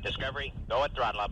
Discovery, go at throttle up.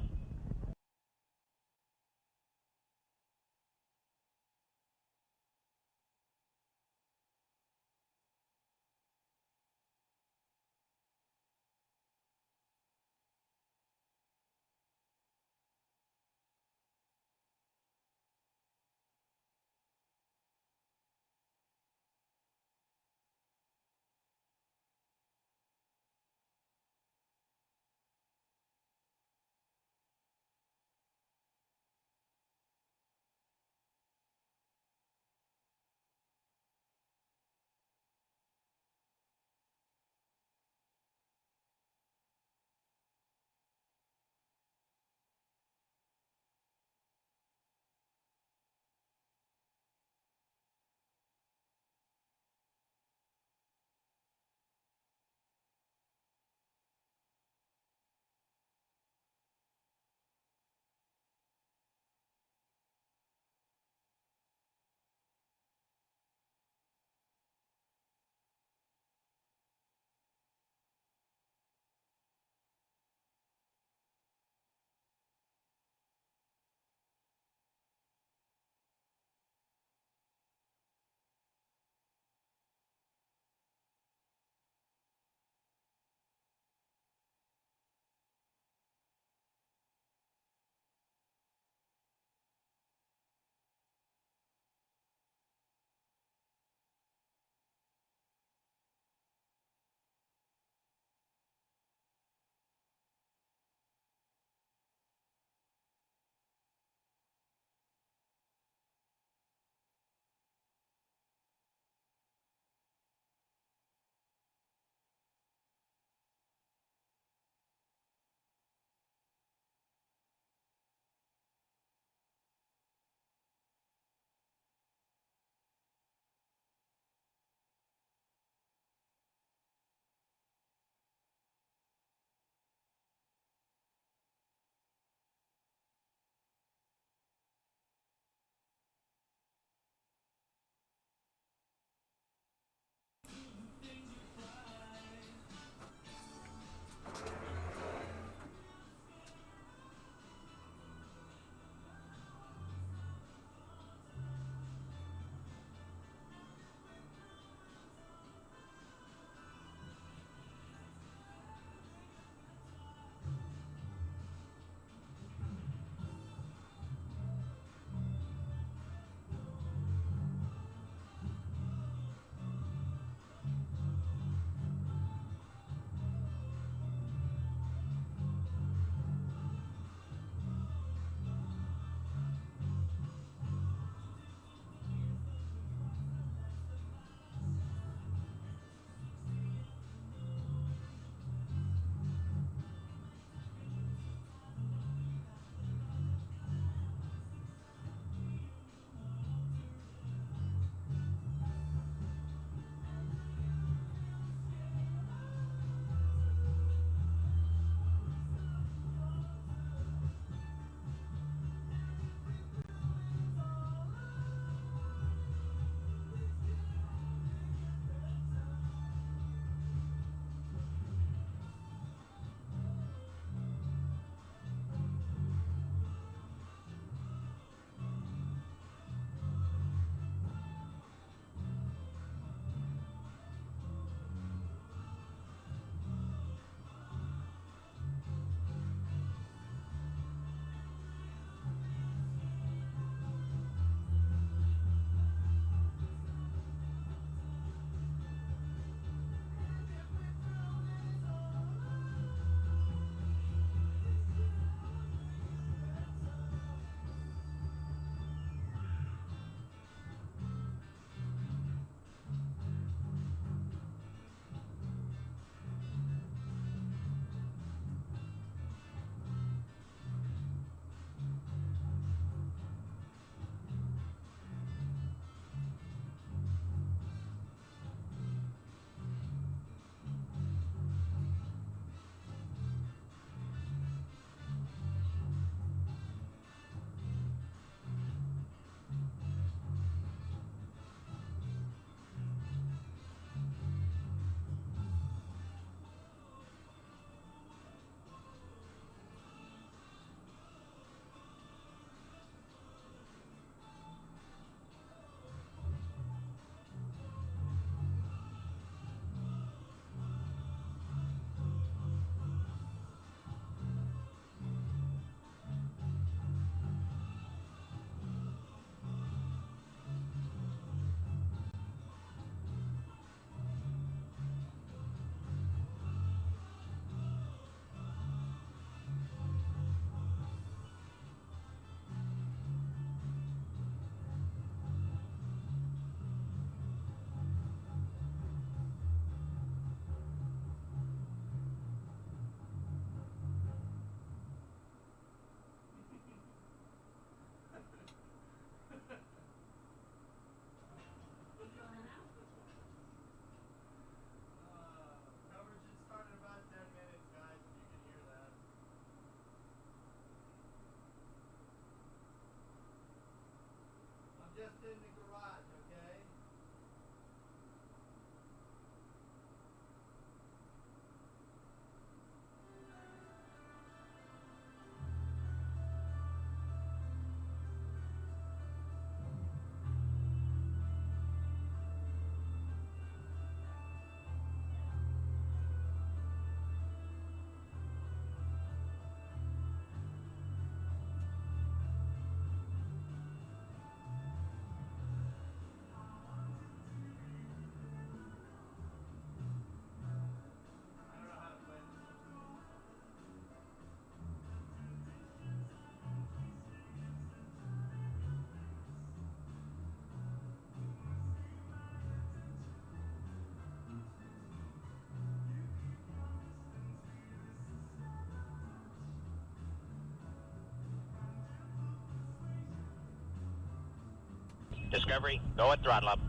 Discovery, go at throttle up.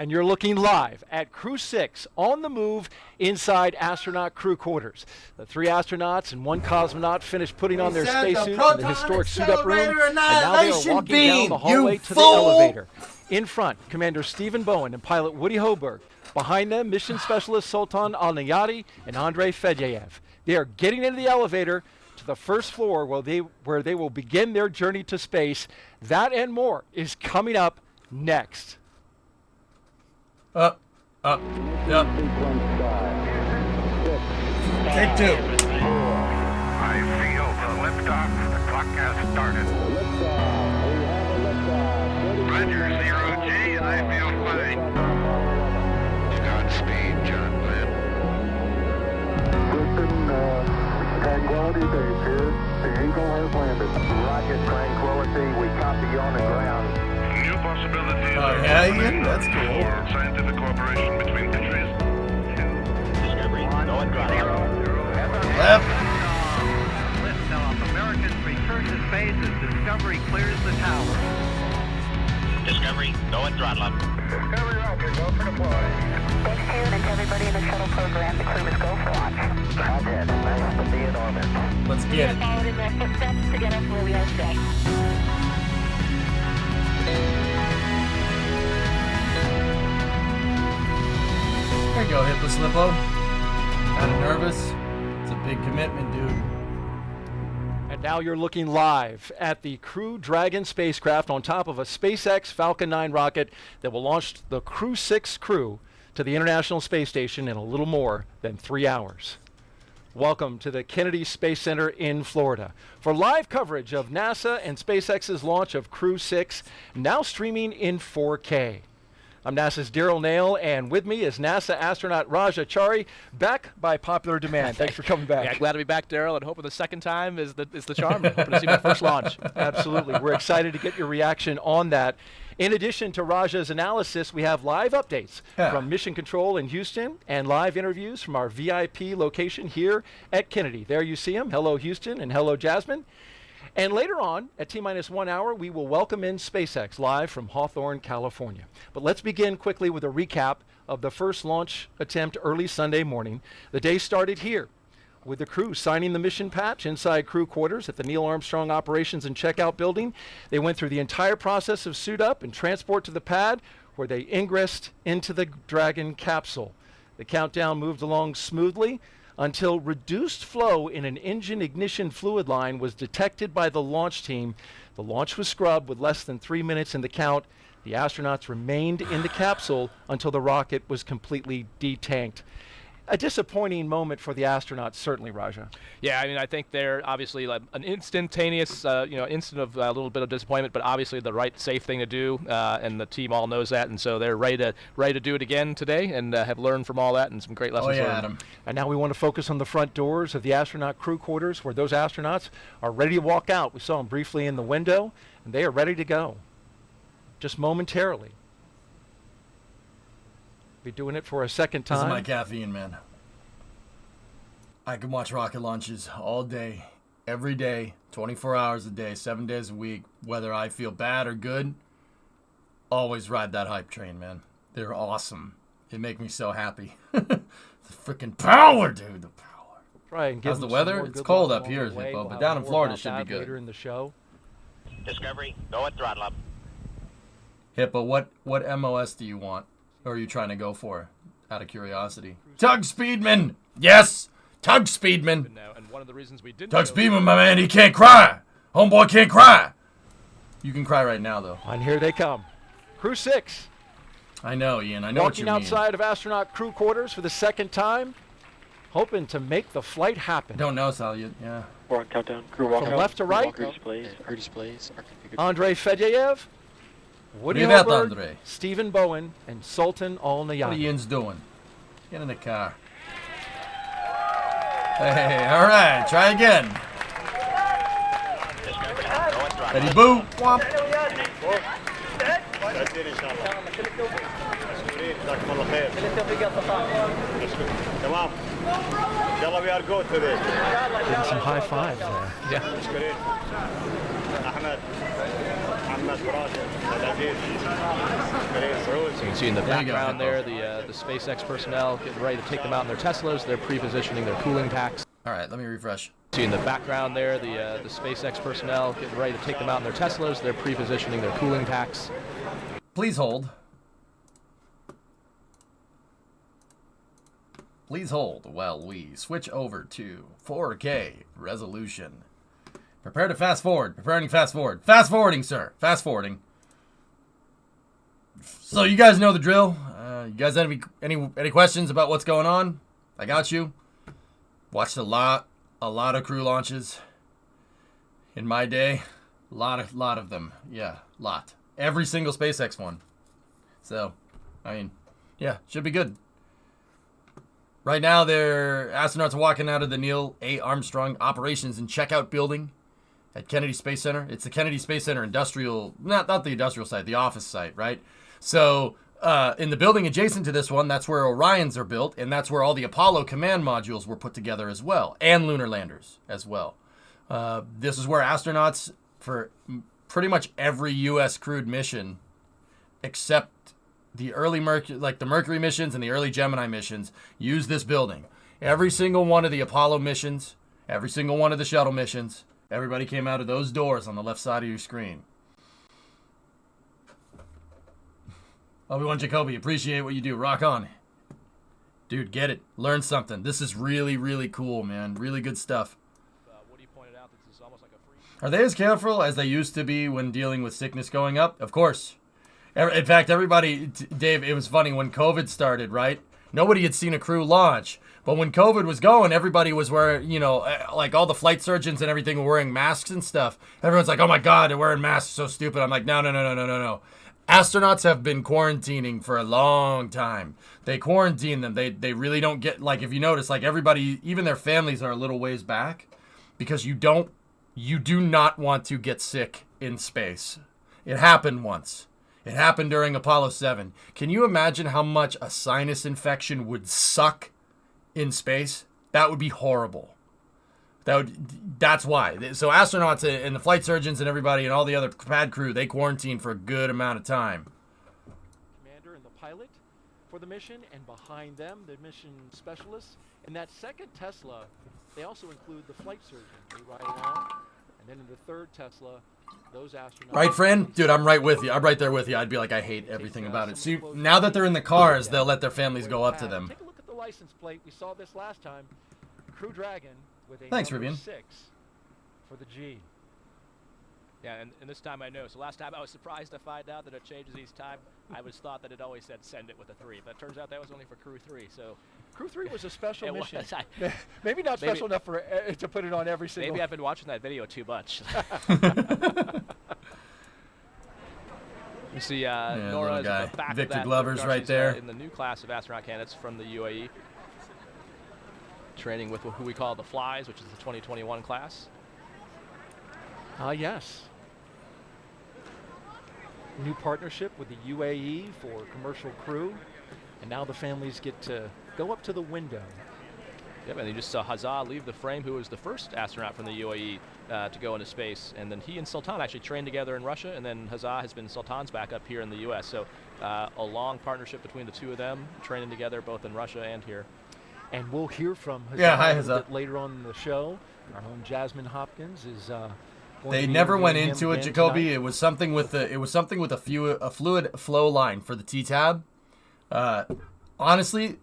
And you're looking live at Crew-6 on the move inside astronaut crew quarters. The 3 astronauts and 1 cosmonaut finished putting on their spacesuits in the historic suit-up room, and now they are walking down the hallway to the elevator. In front, Commander Stephen Bowen and pilot Woody Hoberg. Behind them, mission specialist Sultan Al-Nayati and Andrei Fedyaev. They are getting into the elevator to the first floor where they will begin their journey to space. That and more is coming up next. Yep. Take 2. I feel the liftoff. The clock has started. Roger, 0G. I feel fine. Godspeed, John Glenn. Houston, Tranquility Base here. The Eagle has landed. Roger, Tranquility. We copy you on the ground. New possibilities Oh, yeah, Ian? That's cool. for scientific cooperation between countries. Discovery, go and throttle up. Left. Liftoff. Americans return to space as Discovery clears the tower. Discovery, go and throttle up. Discovery Roger, go for deploy. Thanks to you and to everybody in the shuttle program. The crew is go for launch. Roger, nice to be in orbit. Let's We get have it. followed in their footsteps to get us where we are today. There you go, Hippo-Slippo. Kinda nervous. It's a big commitment, dude. And now you're looking live at the Crew Dragon spacecraft on top of a SpaceX Falcon 9 rocket that will launch the Crew-6 crew to the International Space Station in a little more than 3 hours. Welcome to the Kennedy Space Center in Florida for live coverage of NASA and SpaceX's launch of Crew-6, now streaming in 4K. I'm NASA's Daryl Nail, and with me is NASA astronaut Raj Achari, back by popular demand. Thanks for coming back. Yeah, glad to be back, Daryl, and hoping the second time is the charm. Hoping to see my first launch. Absolutely. We're excited to get your reaction on that. In addition to Raja's analysis, we have live updates from Mission Control in Houston and live interviews from our VIP location here at Kennedy. There you see them. Hello, Houston, and hello, Jasmine. And later on, at T-minus 1 hour, we will welcome in SpaceX live from Hawthorne, California. But let's begin quickly with a recap of the first launch attempt early Sunday morning. The day started here with the crew signing the mission patch inside crew quarters at the Neil Armstrong Operations and Checkout Building. They went through the entire process of suit up and transport to the pad where they ingressed into the Dragon capsule. The countdown moved along smoothly until reduced flow in an engine ignition fluid line was detected by the launch team. The launch was scrubbed with less than 3 minutes in the count. The astronauts remained in the capsule until the rocket was completely detanked. A disappointing moment for the astronauts, certainly, Raja. Yeah, I mean, I think they're obviously like an instantaneous, instant of a little bit of disappointment, but obviously the right, safe thing to do, and the team all knows that, and so they're ready to do it again today, and have learned from all that, and some great lessons learned. Adam. And now we want to focus on the front doors of the astronaut crew quarters where those astronauts are ready to walk out. We saw them briefly in the window, and they are ready to go, just momentarily. Be doing it for a second time. This is my caffeine, man. I can watch rocket launches all day, every day, 24 hours a day, 7 days a week, whether I feel bad or good. Always ride that hype train, man. They're awesome. They make me so happy. The freaking power, dude. The power. Right, and give How's the them some weather? more It's good cold luck up here, along the way. Hippo, We'll but have down in more Florida about should be that good. later in the show. Discovery, go and throttle up. Hippo, what MOS do you want? Or are you trying to go for, out of curiosity? Tug Speedman! Yes! Tug Speedman! And one of the reasons we didn't Tug go- Speedman, my man, he can't cry! Homeboy can't cry! You can cry right now, though. And here they come. Crew-6. I know, Ian. I know what you Walking mean. outside of astronaut crew quarters for the second time, hoping to make the flight happen. Don't know, Sal. Yeah. We're on countdown. Crew walk From out. left to Crew right. walk out. Our displays are configured. Andrei Fedyaev, Woody Привет, Hoberg, Andrei. Stephen Bowen, and Sultan What are Al-Nayati. Ian's doing? Get in the car. Hey, all right. Try again. Discovery, go and throttle Ready, up. boo. Womp. تمام يلا we are good today. Getting some high fives there. Yeah. احمد So you can see in the There you go. background there the SpaceX personnel getting ready to take them out in their Teslas. They're pre-positioning their cooling packs. All right, let me refresh. See in the background there the SpaceX personnel getting ready to take them out in their Teslas. They're pre-positioning their cooling packs. Please hold. Please hold while we switch over to 4K resolution. Prepare to fast forward. Preparing to fast forward. Fast forwarding, sir. Fast forwarding. So you guys know the drill. You guys have any questions about what's going on? I got you. Watched a lot of crew launches in my day. A lot of them. Yeah, lot. Every single SpaceX one. So, I mean, yeah, should be good. Right now, their astronauts are walking out of the Neil A. Armstrong Operations and Checkout Building at Kennedy Space Center. It's the Kennedy Space Center industrial, not the industrial site, the office site, right? So, in the building adjacent to this one, that's where Orions are built, and that's where all the Apollo command modules were put together as well, and lunar landers as well. This is where astronauts, for pretty much every U.S. crewed mission, except the early Mercury missions and the early Gemini missions, use this building. Every single one of the Apollo missions, every single one of the shuttle missions, everybody came out of those doors on the left side of your screen. Obi-Wan Jacoby, appreciate what you do. Rock on. Dude, get it. Learn something. This is really, really cool, man. Really good stuff. Woody pointed out this is almost like a free... Are they as careful as they used to be when dealing with sickness going up? Of course. In fact, everybody, Dave, it was funny when COVID started, right? Nobody had seen a crew launch. But when COVID was going, everybody was wearing, like all the flight surgeons and everything were wearing masks and stuff. Everyone's like, oh my God, they're wearing masks. So stupid. I'm like, no. Astronauts have been quarantining for a long time. They quarantine them. They really don't get, like, if you notice, like everybody, even their families are a little ways back because you do not want to get sick in space. It happened once. It happened during Apollo 7. Can you imagine how much a sinus infection would suck in space? That would be horrible. That's why. So astronauts and the flight surgeons and everybody and all the other pad crew, they quarantine for a good amount of time. Commander and the pilot for the mission, and behind them, the mission specialists. In that second Tesla, they also include the flight surgeon. They ride along. And then in the third Tesla, those astronauts... Right, friend? Dude, I'm right with you. I'm right there with you. I'd be like, I hate everything about it. See, now that they're in the cars, they'll let their families go up to them. Take a look at the license plate. We saw this last time. Crew Dragon with a Thanks, number Rivian. 6 for the G. Yeah, and this time I know. So last time I was surprised to find out that it changes each time. I was thought that it always said send it with a 3, but it turns out that was only for Crew 3. So Crew 3 was a special it mission. was. Maybe not special enough for to put it on every single. Maybe I've been watching that video too much. You see Nora's at the back Victor of that. Glover's right there. In the new class of astronaut candidates from the UAE. Training with who we call the Flies, which is the 2021 class. Yes. New partnership with the UAE for commercial crew. And now the families get to go up to the window. Yep, and you just saw Hazza leave the frame, who was the first astronaut from the UAE to go into space. And then he and Sultan actually trained together in Russia, and then Hazza has been Sultan's backup here in the U.S. So a long partnership between the two of them, training together both in Russia and here. And we'll hear from Hazza hi, a little Hazza. bit later on in the show. Our own Jasmine Hopkins is going They to be never went interviewing into him it, again Jacoby. tonight. It was something with a fluid flow line for the T-tab. Honestly,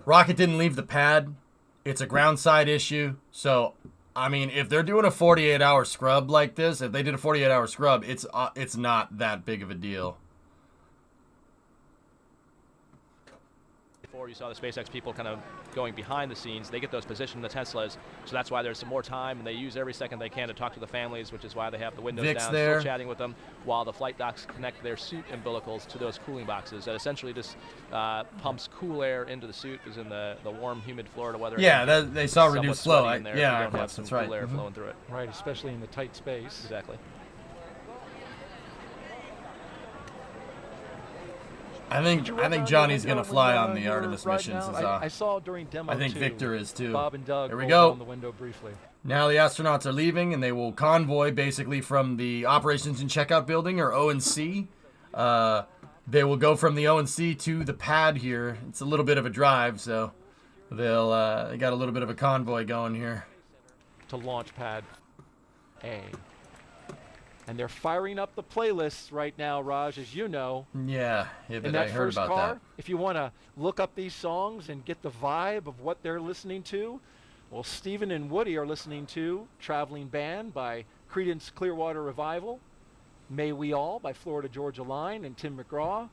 rocket didn't leave the pad. It's a ground side issue. So, I mean, if they're doing a 48-hour scrub like this, if they did a 48-hour scrub, it's not that big of a deal. Before you saw the SpaceX people kind of going behind the scenes, they get those positioned in the Teslas, so that's why there's some more time, and they use every second they can to talk to the families, which is why they have the windows Vic's down, there. still chatting with them, while the flight docs connect their suit umbilicals to those cooling boxes that essentially just pumps cool air into the suit, because in the warm, humid Florida weather, Yeah, they saw somewhat reduced flow. sweaty in there if Yeah, you don't have that's some right. cool air flowing through it. Right, especially in the tight space. Exactly. I think Did you run down Johnny's your gonna window fly when on the you were Artemis riding missions. out? I saw during demo I think 2, Victor is too. Bob and Doug Here we rolled go. down the window briefly. Now the astronauts are leaving, and they will convoy basically from the operations and checkout building, or O&C. They will go from the O&C to the pad here. It's a little bit of a drive, so they'll they got a little bit of a convoy going here. To launch pad A. And they're firing up the playlists right now, Raj, as you know. Yeah, In but that I heard first about car, that. if you want to look up these songs and get the vibe of what they're listening to, well, Stephen and Woody are listening to Traveling Band by Creedence Clearwater Revival, May We All by Florida Georgia Line and Tim McGraw,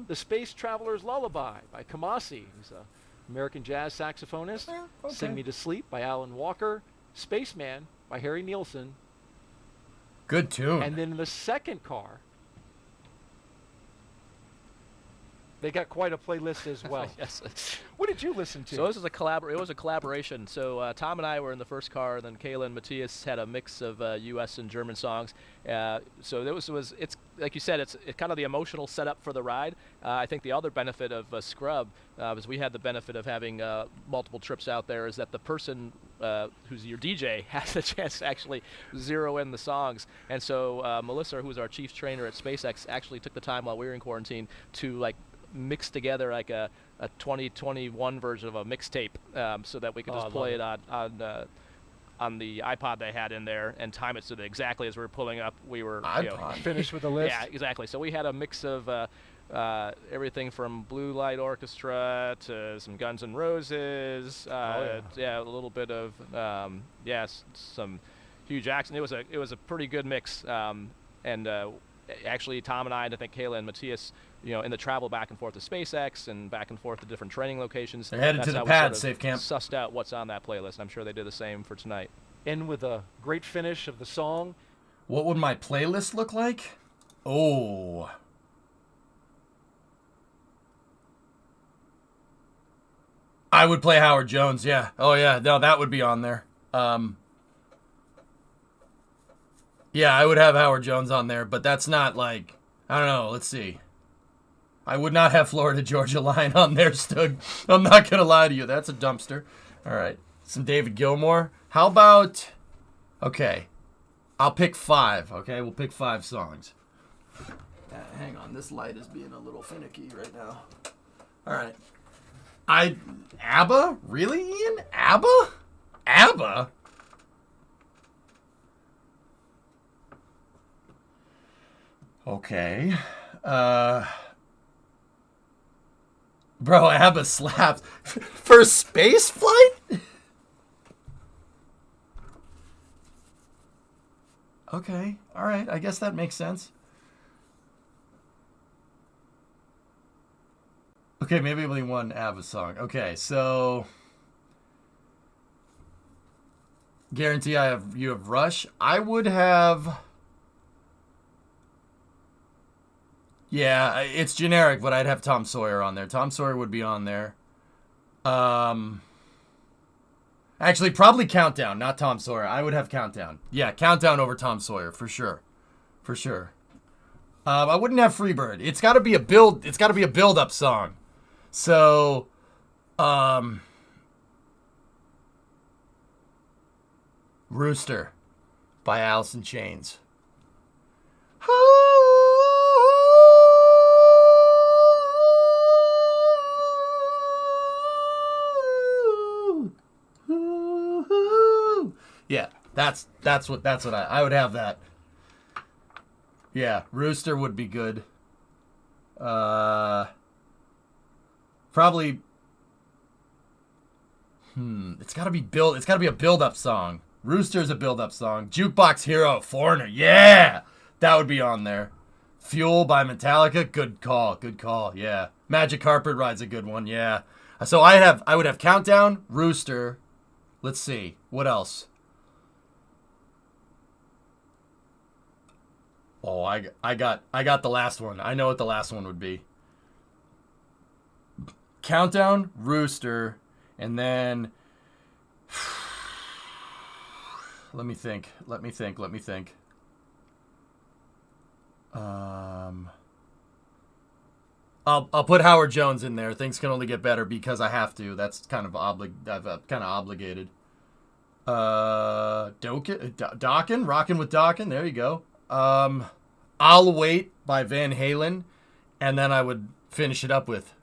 The Space Traveler's Lullaby by Kamasi, who's an American jazz saxophonist, Sing Me to Sleep by Alan Walker, Spaceman by Harry Nilsson, Good tune. and then in the second car, they got quite a playlist as well. Yes. What did you listen to? So this is it was a collaboration. So Tom and I were in the first car, and then Kayla and Matthias had a mix of U.S. and German songs. So it's like you said, it's kind of the emotional setup for the ride. I think the other benefit of Scrub is we had the benefit of having multiple trips out there. Is that the person who's your DJ has a chance to actually zero in the songs. And so Melissa, who's our chief trainer at SpaceX, actually took the time while we were in quarantine to mix together a 2021 version of a mixtape so that we could just play it on the iPod they had in there and time it so that exactly as we were pulling up we were Finished with the list? Yeah, exactly. So we had a mix of everything from Blue Light Orchestra to some Guns N' Roses, a little bit of some huge acts. It was a pretty good mix. Actually, Tom and I think Kayla and Matthias, in the travel back and forth to SpaceX and back and forth to different training locations. They're headed to the pad, Safe Camp. Sussed out what's on that playlist. I'm sure they did the same for tonight. End with a great finish of the song. What would my playlist look like? Oh. I would play Howard Jones, yeah. Oh, yeah. No, that would be on there. Yeah, I would have Howard Jones on there, but that's not I don't know. Let's see. I would not have Florida Georgia Line on there, Stug. I'm not going to lie to you. That's a dumpster. All right. Some David Gilmour. How about... Okay. I'll pick 5, okay? We'll pick 5 songs. Hang on. This light is being a little finicky right now. All right. ABBA? Really, Ian? ABBA? ABBA? Okay. Bro, ABBA slaps. For space flight? Okay. All right. I guess that makes sense. Okay, maybe only one ABBA song. Okay, so... Guarantee you have Rush. I would have... Yeah, it's generic, but I'd have Tom Sawyer on there. Tom Sawyer would be on there. Actually, probably Countdown, not Tom Sawyer. I would have Countdown. Yeah, Countdown over Tom Sawyer, for sure. For sure. I wouldn't have Freebird. It's got to be a build. It's got to be a build-up song. So, Rooster by Alice in Chains. Yeah, that's what I would have that. Yeah, Rooster would be good. Probably. It's gotta be a build-up song. Rooster's a build-up song. Jukebox Hero, Foreigner, yeah, that would be on there. Fuel by Metallica, good call, yeah. Magic Carpet Ride's a good one, yeah. So I would have Countdown, Rooster. Let's see, what else? Oh, I got the last one. I know what the last one would be. Countdown, Rooster, and then let me think. I'll put Howard Jones in there. Things can only get better because I have to. That's kind of obligated. Dokken, rocking with Dokken. There you go. I'll Wait by Van Halen, and then I would finish it up with.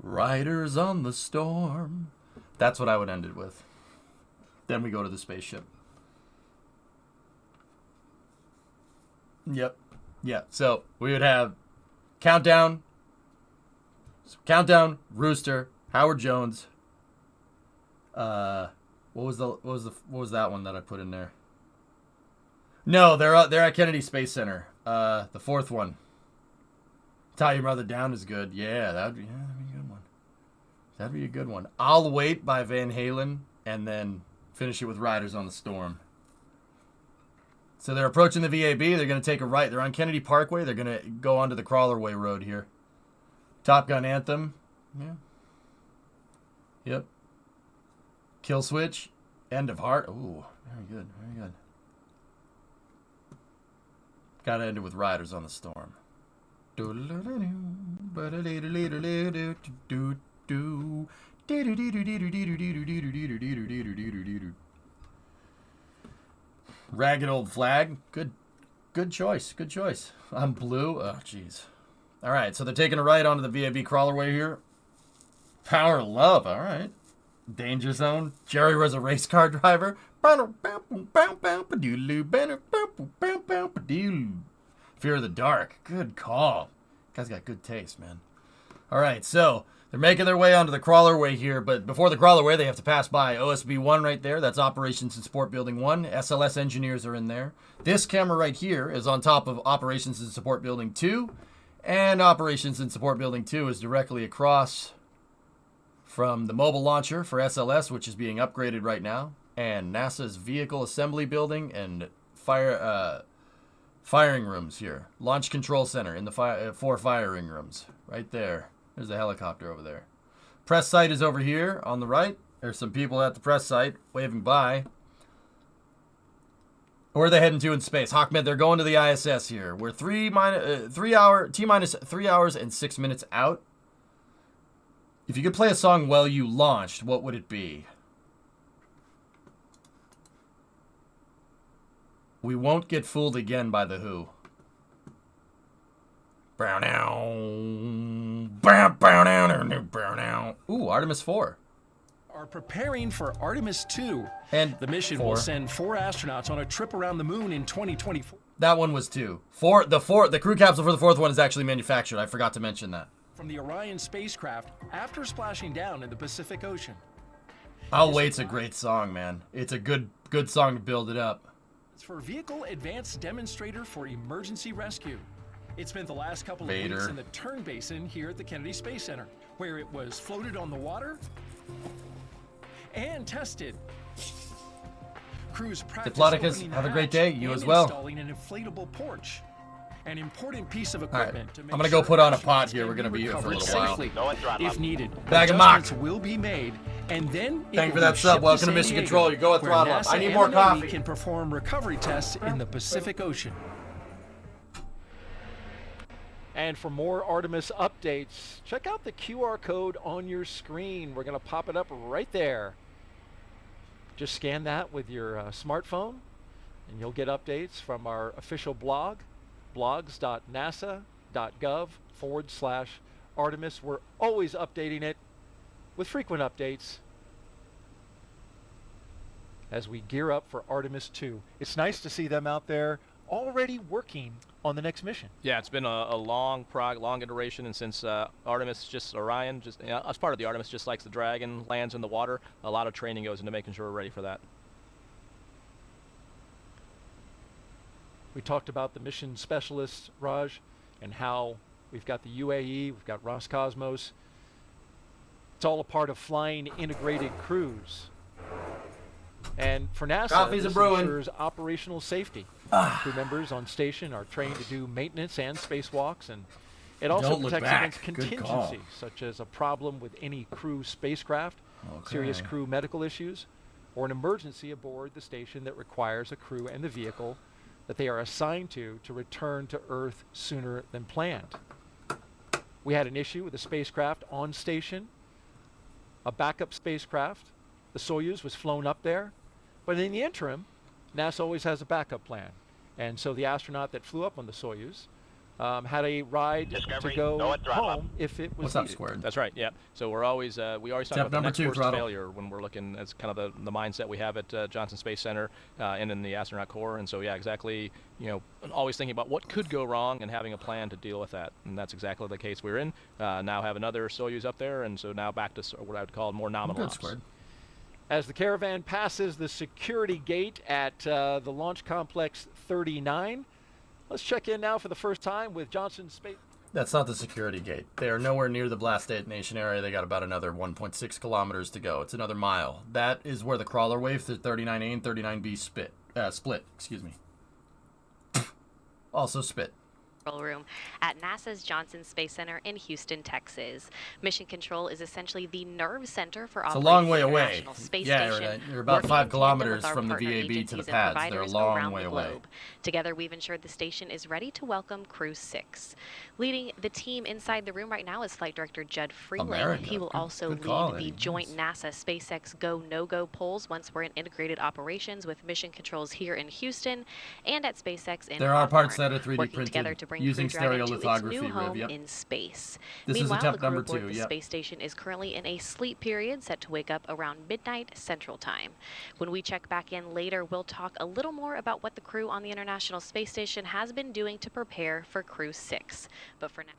Riders on the Storm. That's what I would end it with. Then we go to the spaceship. Yep. Yeah. So we would have countdown, Rooster, Howard Jones. What was that one that I put in there? No, they're at Kennedy Space Center. The fourth one. Tie Your Mother Down is good. Yeah, that'd be a good one. That'd be a good one. I'll Wait by Van Halen, and then finish it with Riders on the Storm. So they're approaching the VAB. They're going to take a right. They're on Kennedy Parkway. They're going to go onto the Crawlerway Road here. Top Gun Anthem. Yeah. Yep. Kill Switch. End of Heart. Ooh, very good. Very good. Got to end it with Riders on the Storm. Ragged Old Flag. Good choice. Good choice. I'm Blue. Oh, jeez. All right, so they're taking a right onto the VAB Crawlerway here. Power of Love. All right. Danger Zone. Jerry was a race car driver. Fear of the Dark. Good call. Guy's got good taste, man. All right, so they're making their way onto the Crawlerway here, but before the Crawlerway, they have to pass by OSB 1 right there. That's Operations and Support Building 1. SLS engineers are in there. This camera right here is on top of Operations and Support Building 2, and Operations and Support Building 2 is directly across from the mobile launcher for SLS, which is being upgraded right now, and NASA's Vehicle Assembly Building and firing rooms here. Launch Control Center in the 4 firing rooms right there. There's a helicopter over there. Press site is over here on the right. There's some people at the press site waving by. Where are they heading to in space? Ahmed, they're going to the ISS here. We're T-minus 3 hours and 6 minutes out. If you could play a song while you launched, what would it be? We Won't Get Fooled Again by The Who. Ooh, Artemis 4. Are preparing for Artemis 2. And the mission 4. will send 4 astronauts on a trip around the moon in 2024. That one was 2. The crew capsule for the 4th one is actually manufactured. I forgot to mention that. From the Orion spacecraft after splashing down in the Pacific Ocean. I'll Wait's a great song, man. It's a good song to build it up. It's for Vehicle Advanced Demonstrator for Emergency Rescue. It spent the last couple of weeks in the Turn Basin here at the Kennedy Space Center, where it was floated on the water and tested. Crews practiced Diploticus, have a great day. You as well. Installing an inflatable porch. An important piece of equipment to make I'm going to go put on a pot here. We're going to be here for a little while. If needed, Bag of mock will be made, and then thank you for that sub. Welcome to Mission Control. You go with throttle up. I need more coffee. Can perform recovery tests in the Pacific Ocean. And for more Artemis updates, check out the QR code on your screen. We're going to pop it up right there. Just scan that with your smartphone, and you'll get updates from our official blog, blogs.nasa.gov/Artemis. We're always updating it with frequent updates as we gear up for Artemis 2. It's nice to see them out there already working on the next mission. Yeah, it's been a long iteration, and since Orion, as part of the Artemis, just likes the Dragon, lands in the water, a lot of training goes into making sure we're ready for that. We talked about the mission specialists, Raj, and how we've got the UAE, we've got Roscosmos. It's all a part of flying integrated crews. And for NASA, this ensures operational safety. Crew members on station are trained to do maintenance and spacewalks, and it also protects against contingencies, such as a problem with any crew spacecraft. serious crew medical issues, or an emergency aboard the station that requires a crew and the vehicle that they are assigned to return to Earth sooner than planned. We had an issue with a spacecraft on station, a backup spacecraft. The Soyuz was flown up there, but in the interim, NASA always has a backup plan. And so the astronaut that flew up on the Soyuz had a ride Discovery, to go no throttle up. home if it was What's up, needed. Squared? That's right. Yeah. So we always talk Step about the number next 2, worst throttle. failure when we're looking. That's kind of the mindset we have at Johnson Space Center and in the astronaut corps. And so yeah, exactly. Always thinking about what could go wrong and having a plan to deal with that. And that's exactly the case we're in. Now have another Soyuz up there, and so now back to what I would call more nominal Good, ops. Squared. As the Caravan passes the security gate at the Launch Complex 39, let's check in now for the first time with Johnson Space. That's not the security gate. They are nowhere near the blast detonation area. They got about another 1.6 kilometers to go. It's another mile. That is where the crawler wave, the 39A and 39B split. Excuse me. Also spit. Room at NASA's Johnson Space Center in Houston, Texas. Mission Control is essentially the nerve center for It's a operating long way the away. International Space Yeah, Station. you're about working 5 in tandem kilometers with our from the partner VAB to the agencies and pads. They're a providers long around way the away. globe. Together, we've ensured the station is ready to welcome Crew-6. Leading the team inside the room right now is Flight Director Judd Freeling. America. He will Good- also good call, lead the Eddie. joint Nice. NASA SpaceX Go No-Go polls once we're in integrated operations with Mission Controls here in Houston and at SpaceX in There are parts Hawthorne, that are 3D working together printed to bring using Crew Dragon to its stereolithography, new Riv, home yep. in space. This is Meanwhile, attempt the crew number aboard 2, the yep. space station is currently in a sleep period set to wake up around midnight Central Time. When we check back in later, we'll talk a little more about what the crew on the International Space Station has been doing to prepare for Crew-6. But for now...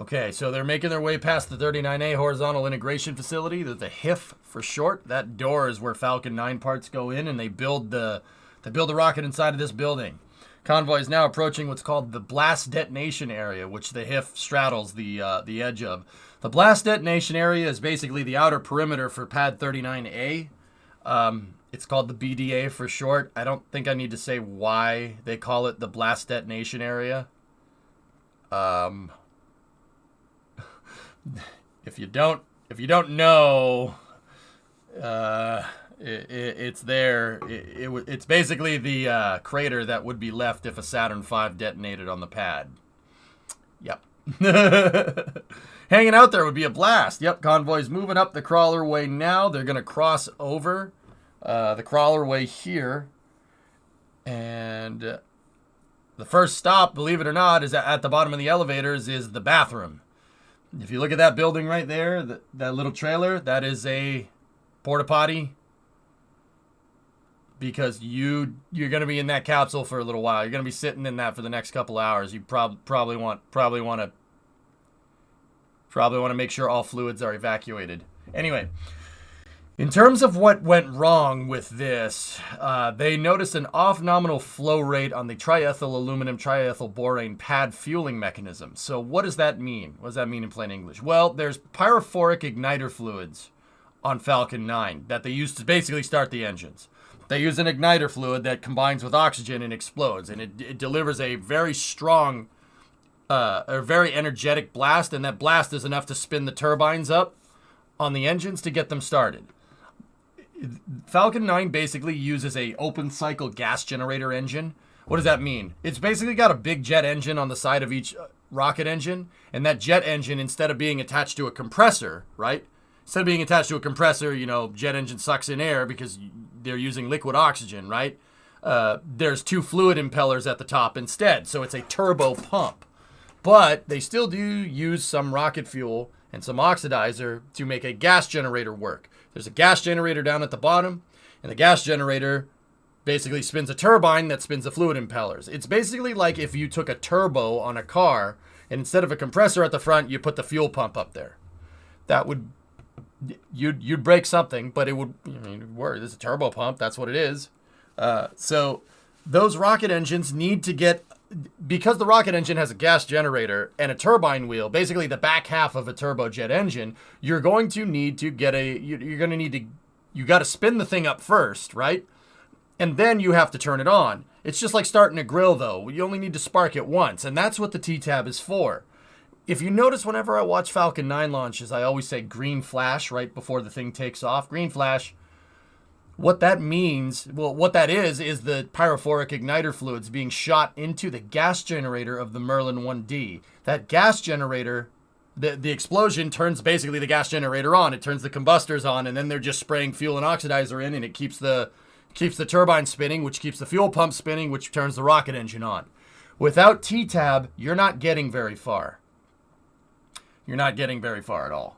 Okay, so they're making their way past the 39A horizontal integration facility, the HIF for short. That door is where Falcon 9 parts go in, and they build the rocket inside of this building. Convoy is now approaching what's called the blast detonation area, which the HIF straddles the edge of. The blast detonation area is basically the outer perimeter for pad 39A. It's called the BDA for short. I don't think I need to say why they call it the blast detonation area. If you don't know, it's there. It's basically the crater that would be left if a Saturn V detonated on the pad. Yep. Hanging out there would be a blast. Yep, convoy's moving up the crawler way now. They're going to cross over the crawler way here. And the first stop, believe it or not, is at the bottom of the elevators is the bathroom. If you look at that building right there, that little trailer, that is a porta potty. Because you're going to be in that capsule for a little while. You're going to be sitting in that for the next couple hours. You probably want to make sure all fluids are evacuated. Anyway, in terms of what went wrong with this, they noticed an off-nominal flow rate on the triethyl aluminum triethyl borane pad fueling mechanism. So what does that mean? What does that mean in plain English? Well, there's pyrophoric igniter fluids on Falcon 9 that they use to basically start the engines. They use an igniter fluid that combines with oxygen and explodes, and it delivers a very strong, a very energetic blast, and that blast is enough to spin the turbines up on the engines to get them started. Falcon 9 basically uses a open cycle gas generator engine. What does that mean? It's basically got a big jet engine on the side of each rocket engine, and that jet engine, instead of being attached to a compressor, right? Instead of being attached to a compressor, jet engine sucks in air because they're using liquid oxygen, right? There's 2 fluid impellers at the top instead, so it's a turbo pump. But they still do use some rocket fuel and some oxidizer to make a gas generator work. There's a gas generator down at the bottom, and the gas generator basically spins a turbine that spins the fluid impellers. It's basically like if you took a turbo on a car, and instead of a compressor at the front, you put the fuel pump up there. That would... You'd break something, but it would work. This is a turbo pump. That's what it is. So those rocket engines need to get, because the rocket engine has a gas generator and a turbine wheel, basically the back half of a turbojet engine, you got to spin the thing up first, right? And then you have to turn it on. It's just like starting a grill, though. You only need to spark it once, and that's what the T-tab is for. if you notice, whenever I watch Falcon 9 launches, I always say green flash right before the thing takes off. Green flash. What that means, well, what that is the pyrophoric igniter fluids being shot into the gas generator of the Merlin 1D. That gas generator, the explosion turns basically the gas generator on. It turns the combustors on, and then they're just spraying fuel and oxidizer in, and it keeps the turbine spinning, which keeps the fuel pump spinning, which turns the rocket engine on. Without T-tab, you're not getting very far. You're not getting very far at all.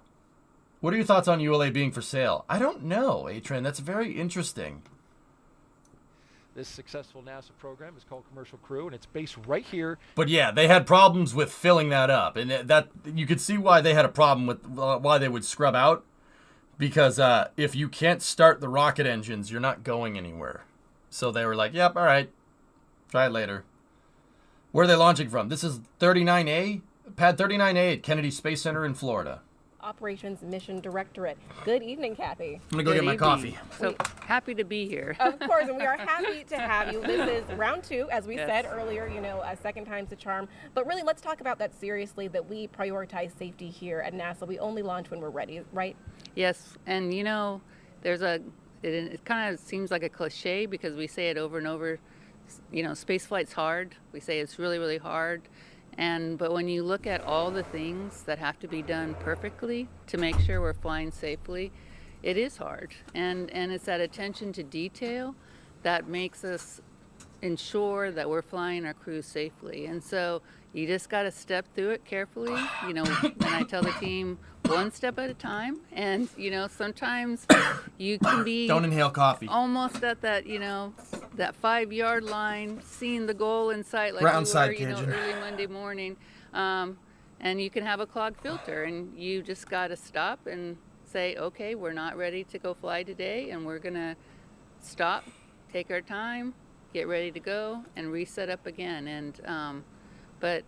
What are your thoughts on ULA being for sale? I don't know, A-Train. That's very interesting. This successful NASA program is called Commercial Crew, and it's based right here. But yeah, they had problems with filling that up, and that you could see why they had a problem with why they would scrub out, because if you can't start the rocket engines, you're not going anywhere. So they were like, "Yep, all right, try it later." Where are they launching from? This is 39A, pad 39A at Kennedy Space Center in Florida. Operations Mission Directorate. Good evening, Kathy. I'm gonna go get my coffee. So happy to be here. Of course, and we are happy to have you. This is round 2, as we said earlier, a second time's the charm. But really, let's talk about that seriously, that we prioritize safety here at NASA. We only launch when we're ready, right? Yes, and there's it kind of seems like a cliche because we say it over and over. Space flight's hard. We say it's really, really hard. But when you look at all the things that have to be done perfectly to make sure we're flying safely, it is hard. And it's that attention to detail that makes us ensure that we're flying our crews safely. And so you just got to step through it carefully. And I tell the team, one step at a time. And, sometimes you can be... Don't inhale coffee. Almost at that, that 5-yard line, seeing the goal in sight like we were, early Monday morning. And you can have a clogged filter, and you just got to stop and say, okay, we're not ready to go fly today, and we're going to stop, take our time, get ready to go, and reset up again. But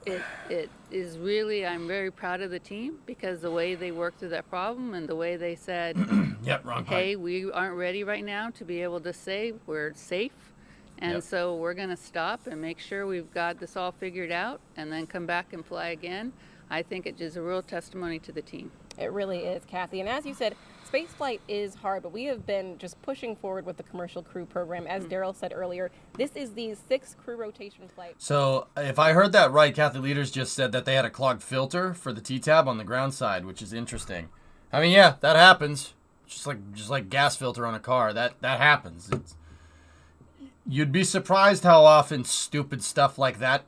it is really, I'm very proud of the team because the way they worked through that problem and the way they said, yep, wrong hey, we aren't ready right now to be able to say we're safe. And so we're going to stop and make sure we've got this all figured out and then come back and fly again. I think it is a real testimony to the team. It really is, Kathy. And as you said, spaceflight is hard, but we have been just pushing forward with the Commercial Crew program. As Daryl said earlier, this is the 6th crew rotation flight. So if I heard that right, Kathy Leaders just said that they had a clogged filter for the T-tab on the ground side, which is interesting. I mean, yeah, that happens. Just like gas filter on a car. That happens. You'd be surprised how often stupid stuff like that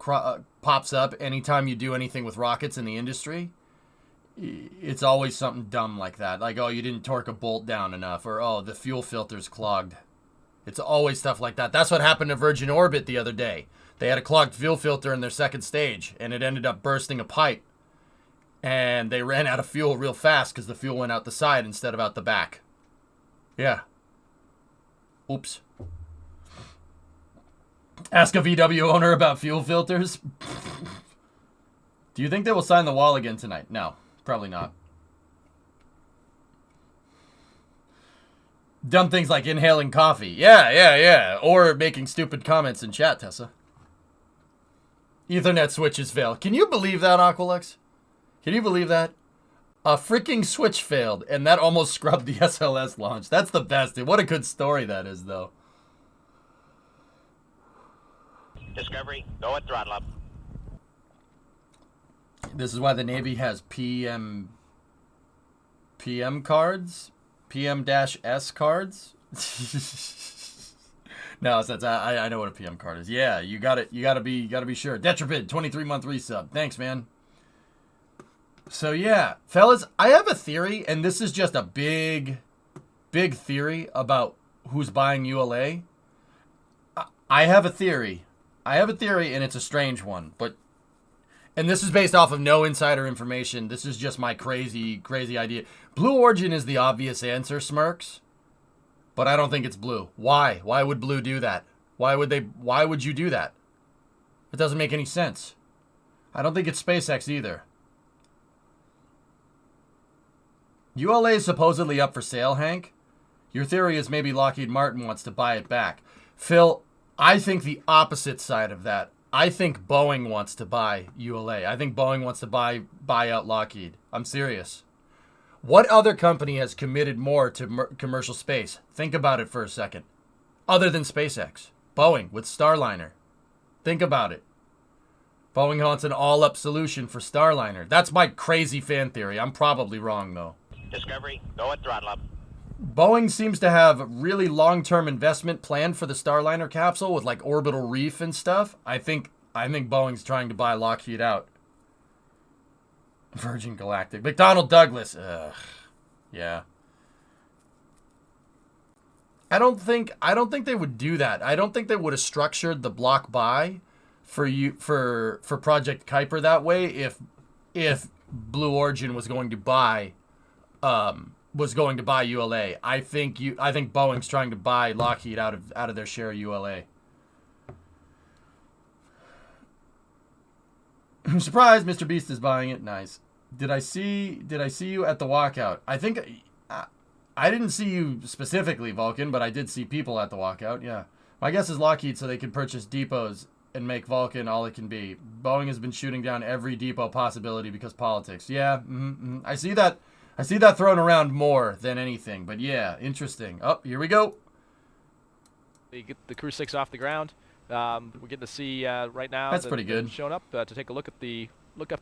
pops up anytime you do anything with rockets in the industry. It's always something dumb like that. Like, oh, you didn't torque a bolt down enough, or oh, the fuel filter's clogged. It's always stuff like that. That's what happened to Virgin Orbit the other day. They had a clogged fuel filter in their second stage, and it ended up bursting a pipe. And they ran out of fuel real fast because the fuel went out the side instead of out the back. Yeah. Oops. Ask a VW owner about fuel filters. Do you think they will sign the wall again tonight? No, probably not. Dumb things like inhaling coffee. Yeah. Or making stupid comments in chat, Tessa. Ethernet switches fail. Can you believe that, Aqualex? Can you believe that? A freaking switch failed, and that almost scrubbed the SLS launch. That's the best. What a good story that is, though. Discovery, go at throttle up. This is why the Navy has PM cards, PM-S cards. No, that's I know what a PM card is. Yeah, you got it. You gotta be sure. Detrapid, 23-month resub. Thanks, man. So yeah, fellas, I have a theory, and this is just a big theory about who's buying ULA. I have a theory. And it's a strange one, and this is based off of no insider information. This is just my crazy idea. Blue Origin is the obvious answer, Smirks, but I don't think it's Blue. Why? Why would Blue do that? Why would you do that? It doesn't make any sense. I don't think it's SpaceX either. ULA is supposedly up for sale, Hank. Your theory is maybe Lockheed Martin wants to buy it back. Phil, I think the opposite side of that. I think Boeing wants to buy ULA. I think Boeing wants to buy out Lockheed. I'm serious. What other company has committed more to commercial space? Think about it for a second. Other than SpaceX. Boeing with Starliner. Think about it. Boeing wants an all-up solution for Starliner. That's my crazy fan theory. I'm probably wrong, though. Discovery, go at throttle up. Boeing seems to have a really long-term investment planned for the Starliner capsule with like orbital reef and stuff. I think Boeing's trying to buy Lockheed out. Virgin Galactic. McDonnell Douglas. Ugh. Yeah. I don't think they would do that. I don't think they would have structured the block buy for Project Kuiper that way if Blue Origin was going to buy ULA. I think Boeing's trying to buy Lockheed out of their share of ULA. I'm surprised Mr. Beast is buying it. Nice. Did I see you at the walkout? I think I didn't see you specifically, Vulcan, but I did see people at the walkout. Yeah. My guess is Lockheed so they can purchase depots and make Vulcan all it can be. Boeing has been shooting down every depot possibility because politics. Yeah. I see that thrown around more than anything, but yeah, interesting. Oh, here we go. They get the Crew-6 off the ground. We're getting to see right now. That's pretty good. Showing up to take a look at the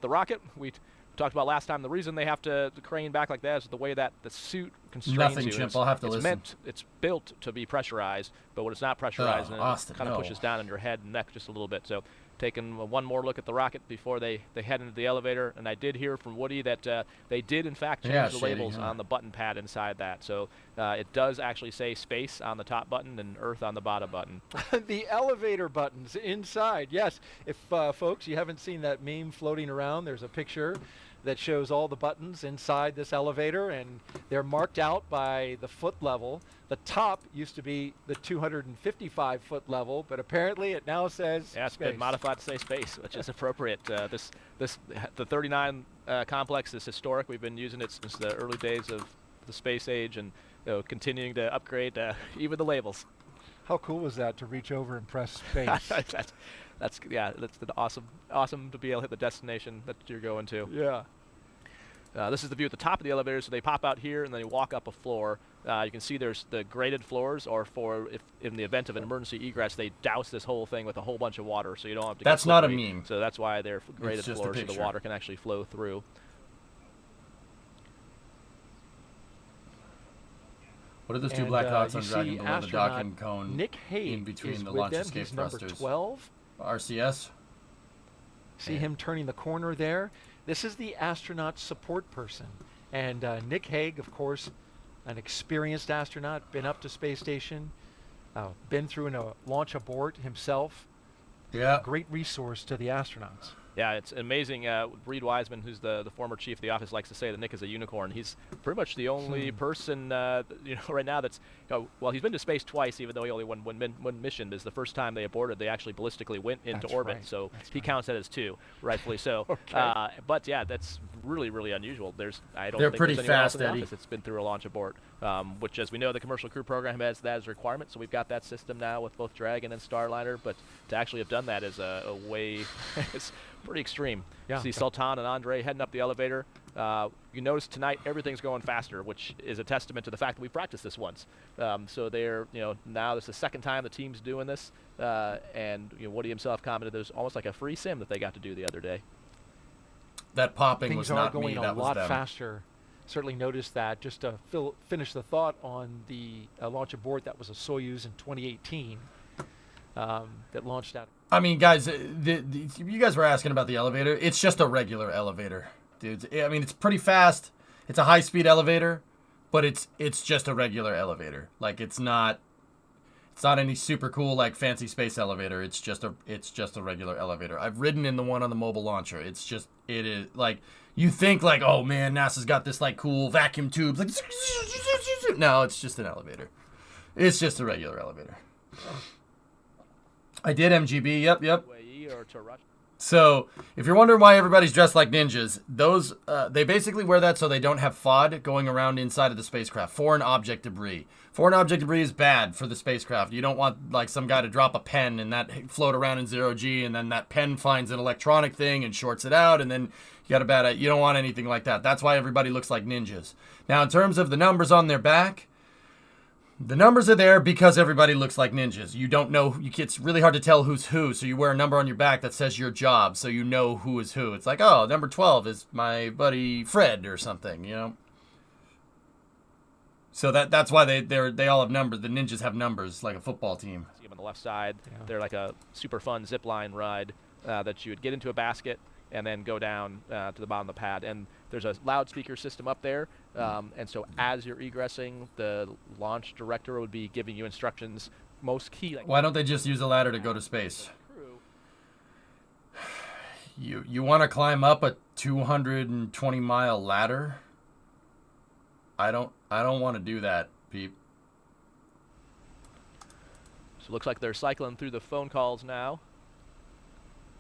rocket. We talked about last time. The reason they have to crane back like that is the way that the suit constrains Nothing, you. Chimp. I'll have to listen. It's built to be pressurized, but when it's not pressurized, then Austin, it kind of pushes down on your head and neck just a little bit. So taking one more look at the rocket before they head into the elevator. And I did hear from Woody that they did, in fact, change the labels on the button pad inside that. So it does actually say space on the top button and Earth on the bottom button. The elevator buttons inside. Yes. If, folks, you haven't seen that meme floating around, there's a picture that shows all the buttons inside this elevator, and they're marked out by the foot level. The top used to be the 255-foot level, but apparently it now says it's space. been modified to say space, which is appropriate. The 39 complex is historic. We've been using it since the early days of the space age, and continuing to upgrade even the labels. How cool was that to reach over and press space? That's awesome to be able to hit the destination that you're going to. Yeah. This is the view at the top of the elevator, so they pop out here and they walk up a floor. You can see there's the graded floors, or if in the event of an emergency egress, they douse this whole thing with a whole bunch of water, so you don't have to. That's not a meme. So that's why they're graded floors, so the water can actually flow through. What are those two black dots on Dragon below the docking cone? Nick Hague in between is the with launch them. escape He's number thrusters. 12. RCS. See him turning the corner there? This is the astronaut support person. And Nick Hague, of course, an experienced astronaut, been up to space station, been through a launch abort himself. Yeah. Great resource to the astronauts. Yeah, it's amazing. Reed Wiseman, who's the former chief of the office, likes to say that Nick is a unicorn. He's pretty much the only person, right now that's, well, he's been to space twice, even though he only won one mission. This is the first time they aborted. They actually ballistically went into orbit, right. so he counts that as two, rightfully so. Okay. But yeah, that's really, really unusual. I don't They're think pretty there's anyone else fast, in the Eddie. office that's been through a launch abort, which, as we know, the commercial crew program has that as a requirement. So we've got that system now with both Dragon and Starliner. But to actually have done that is a way, it's pretty extreme. Yeah. See Sultan and Andre heading up the elevator. You notice tonight everything's going faster, which is a testament to the fact that we practiced this once. So they're, now this is the second time the team's doing this, and Woody himself commented there's almost like a free sim that they got to do the other day. That popping Things was are not going me. That a was lot them. faster. Certainly noticed that. Just to finish the thought on the launch abort, that was a Soyuz in 2018 that launched out. I mean, guys, you guys were asking about the elevator. It's just a regular elevator, dudes. I mean, it's pretty fast. It's a high-speed elevator, but it's just a regular elevator. Like it's not any super cool like fancy space elevator. It's just a regular elevator. I've ridden in the one on the mobile launcher. It is like you think like, oh man, NASA's got this like cool vacuum tubes. Like no, it's just an elevator. It's just a regular elevator. I did MGB. Yep. Or to Russia. So, if you're wondering why everybody's dressed like ninjas, those they basically wear that so they don't have FOD going around inside of the spacecraft. Foreign object debris. Foreign object debris is bad for the spacecraft. You don't want like some guy to drop a pen and that float around in 0G, and then that pen finds an electronic thing and shorts it out, and then you got a bad. You don't want anything like that. That's why everybody looks like ninjas. Now, in terms of the numbers on their back. The numbers are there because everybody looks like ninjas. You don't know, it's really hard to tell who's who, so you wear a number on your back that says your job, so you know who is who. It's like, oh, number 12 is my buddy Fred or something, you know? So that's why they all have numbers. The ninjas have numbers, like a football team. See them on the left side. Yeah. They're like a super fun zip line ride that you would get into a basket and then go down to the bottom of the pad. And there's a loudspeaker system up there. And so as you're egressing, the launch director would be giving you instructions. Most key. Like, why don't they just use a ladder to go to space? You want to climb up a 220-mile ladder? I don't want to do that, Pete. So it looks like they're cycling through the phone calls now.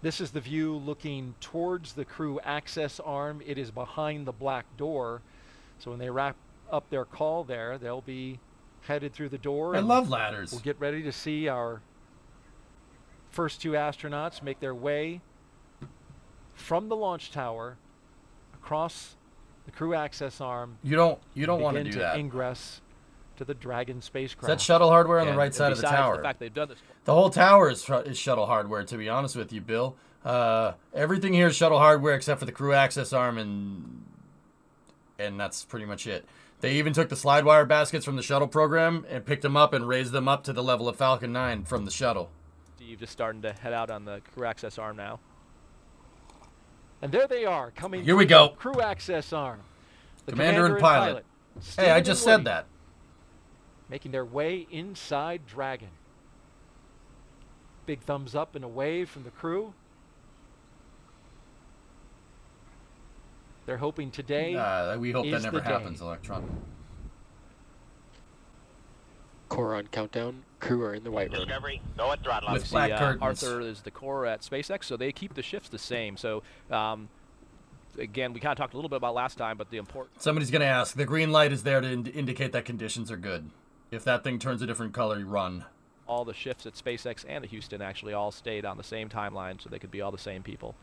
This is the view looking towards the crew access arm. It is behind the black door. So when they wrap up their call there, they'll be headed through the door. I love ladders. We'll get ready to see our first two astronauts make their way from the launch tower across the crew access arm. You don't want to do that. Ingress to the Dragon spacecraft. Is that shuttle hardware on the right side of the tower? The fact they've done this. The whole tower is shuttle hardware, to be honest with you, Bill. Everything here is shuttle hardware except for the crew access arm, and that's pretty much it. They even took the slide wire baskets from the shuttle program and picked them up and raised them up to the level of Falcon 9 from the shuttle. Steve just starting to head out on the crew access arm now. And there they are, coming Here we through go. the crew access arm. The Commander and pilot. Hey, I just said that. Making their way inside Dragon. Big thumbs up and a wave from the crew. They're hoping today we hope that is never the happens, day. Electron. Core on countdown. Crew are in the white room. Discovery, go at throttle. With black curtains. Arthur is the core at SpaceX, so they keep the shifts the same. So, again, we kind of talked a little bit about last time, but the important... Somebody's going to ask. The green light is there to indicate that conditions are good. If that thing turns a different color, you run. All the shifts at SpaceX and at Houston actually all stayed on the same timeline, so they could be all the same people.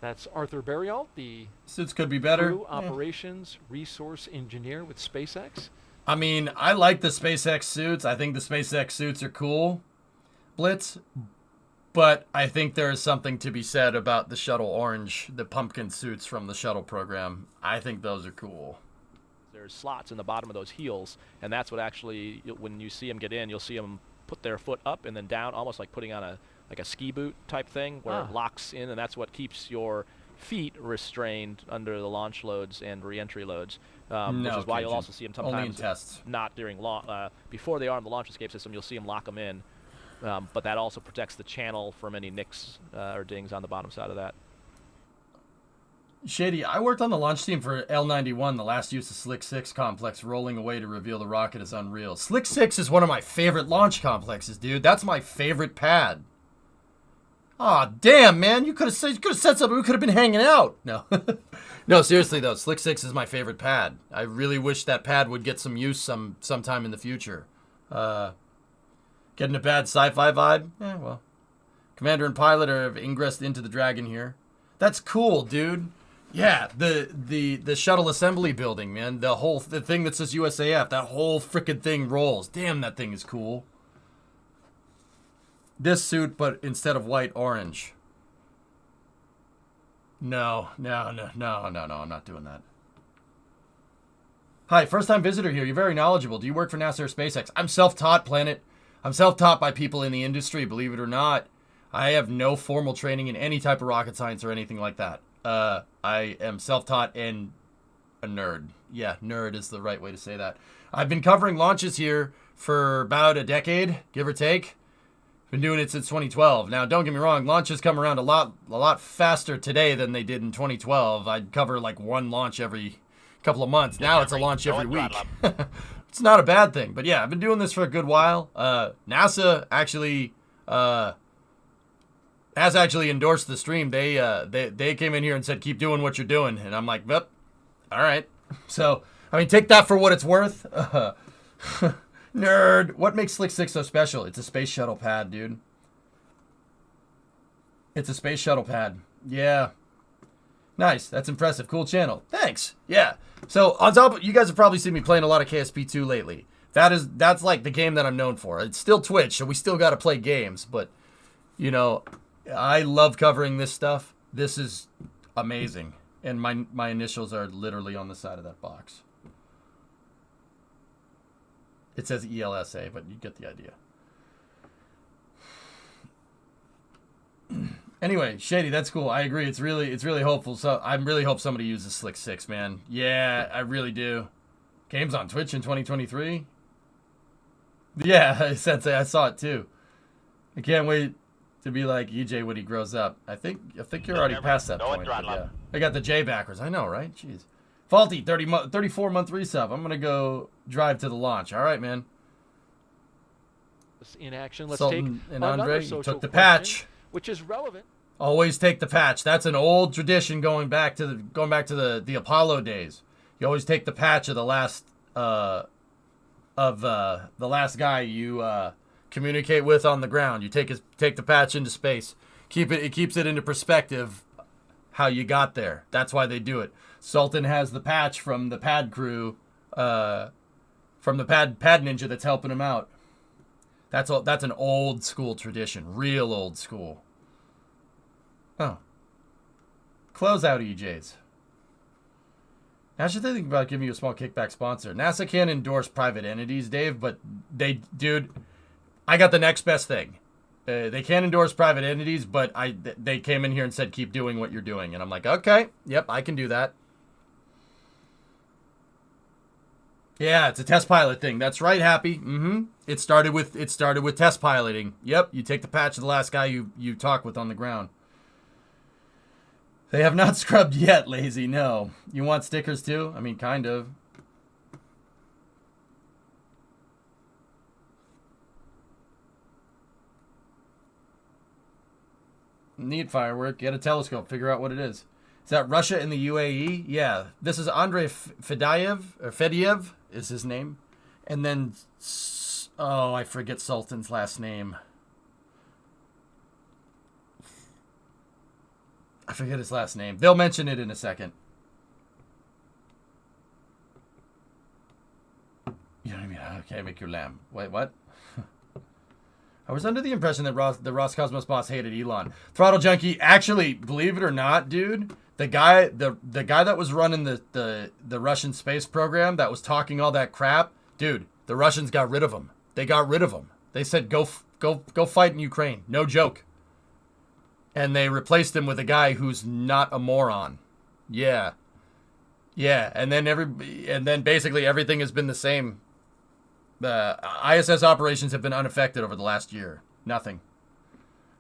That's Arthur Berrialt, the suits could be better. Crew Operations Resource Engineer with SpaceX. I mean, I like the SpaceX suits. I think the SpaceX suits are cool, Blitz. But I think there is something to be said about the shuttle orange, the pumpkin suits from the shuttle program. I think those are cool. There's slots in the bottom of those heels, and that's what actually, when you see them get in, you'll see them put their foot up and then down, almost like putting on a ski boot type thing, where it locks in, and that's what keeps your feet restrained under the launch loads and re-entry loads, which is why you'll also see them sometimes only in tests. Not during before they arm the launch escape system. You'll see them lock them in, but that also protects the channel from any nicks or dings on the bottom side of that. Shady, I worked on the launch team for L91, the last use of Slick 6 complex, rolling away to reveal the rocket is unreal. Slick 6 is one of my favorite launch complexes, dude. That's my favorite pad. Aw, damn, man. You could have said something. We could have been hanging out. No. No, seriously, though. Slick 6 is my favorite pad. I really wish that pad would get some use sometime in the future. Getting a bad sci-fi vibe? Well. Commander and pilot have ingressed into the Dragon here. That's cool, dude. Yeah, the shuttle assembly building, man. The thing that says USAF, that whole frickin' thing rolls. Damn, that thing is cool. This suit, but instead of white, orange. No, I'm not doing that. Hi, first-time visitor here. You're very knowledgeable. Do you work for NASA or SpaceX? I'm self-taught, Planet. I'm self-taught by people in the industry, believe it or not. I have no formal training in any type of rocket science or anything like that. I am self-taught and a nerd. Yeah, nerd is the right way to say that. I've been covering launches here for about a decade, give or take. Been doing it since 2012. Now, don't get me wrong, launches come around a lot faster today than they did in 2012. I'd cover like one launch every couple of months. Now it's a launch every week. It's not a bad thing, but yeah, I've been doing this for a good while. NASA actually has actually endorsed the stream. They came in here and said, keep doing what you're doing. And I'm like, yep, all right. So, I mean, take that for what it's worth. Nerd. What makes Slick 6 so special? It's a space shuttle pad, dude. It's a space shuttle pad. Yeah. Nice. That's impressive. Cool channel. Thanks. Yeah. So, on top of, you guys have probably seen me playing a lot of KSP2 lately. That's like the game that I'm known for. It's still Twitch, so we still got to play games. But, you know, I love covering this stuff. This is amazing. And my initials are literally on the side of that box. It says ELSA, but you get the idea. Anyway, Shady, that's cool. I agree. It's really hopeful. So I really hope somebody uses Slick 6, man. Yeah, I really do. Games on Twitch in 2023. Yeah, Sensei, I saw it too. I can't wait to be like EJ when he grows up. I think you're already past that point. Yeah. I got the J backwards. I know, right? Jeez. Faulty, 34-month resub. I'm gonna go drive to the launch. All right, man. In action. Let's Sultan take and another Andre, social you took the question, patch. which is relevant. Always take the patch. That's an old tradition going back to the Apollo days. You always take the patch of the last guy you communicate with on the ground. You take the patch into space. It keeps it into perspective how you got there. That's why they do it. Sultan has the patch from the pad crew, from the pad ninja that's helping him out. That's an old school tradition, real old school. Oh. Close out EJs. Now should they think about giving you a small kickback sponsor? NASA can't endorse private entities, Dave, but dude, I got the next best thing. They can't endorse private entities, but they came in here and said, keep doing what you're doing. And I'm like, okay, yep, I can do that. Yeah, it's a test pilot thing. That's right, Happy. Mm-hmm. It started with test piloting. Yep, you take the patch of the last guy you talk with on the ground. They have not scrubbed yet, Lazy. No. You want stickers too? I mean, kind of. Need firework. Get a telescope. Figure out what it is. Is that Russia and the UAE? Yeah. This is Andrei Fediev is his name. And then, oh, I forget Sultan's last name. I forget his last name. They'll mention it in a second. You know what I mean? Okay, make your lamb. Wait, what? I was under the impression that the Roscosmos boss hated Elon. Throttle Junkie, actually, believe it or not, dude, the guy that was running the Russian space program that was talking all that crap, dude, the Russians got rid of him. They got rid of him. They said go fight in Ukraine. No joke. And they replaced him with a guy who's not a moron. Yeah. Yeah, and then basically everything has been the same. The ISS operations have been unaffected over the last year. Nothing.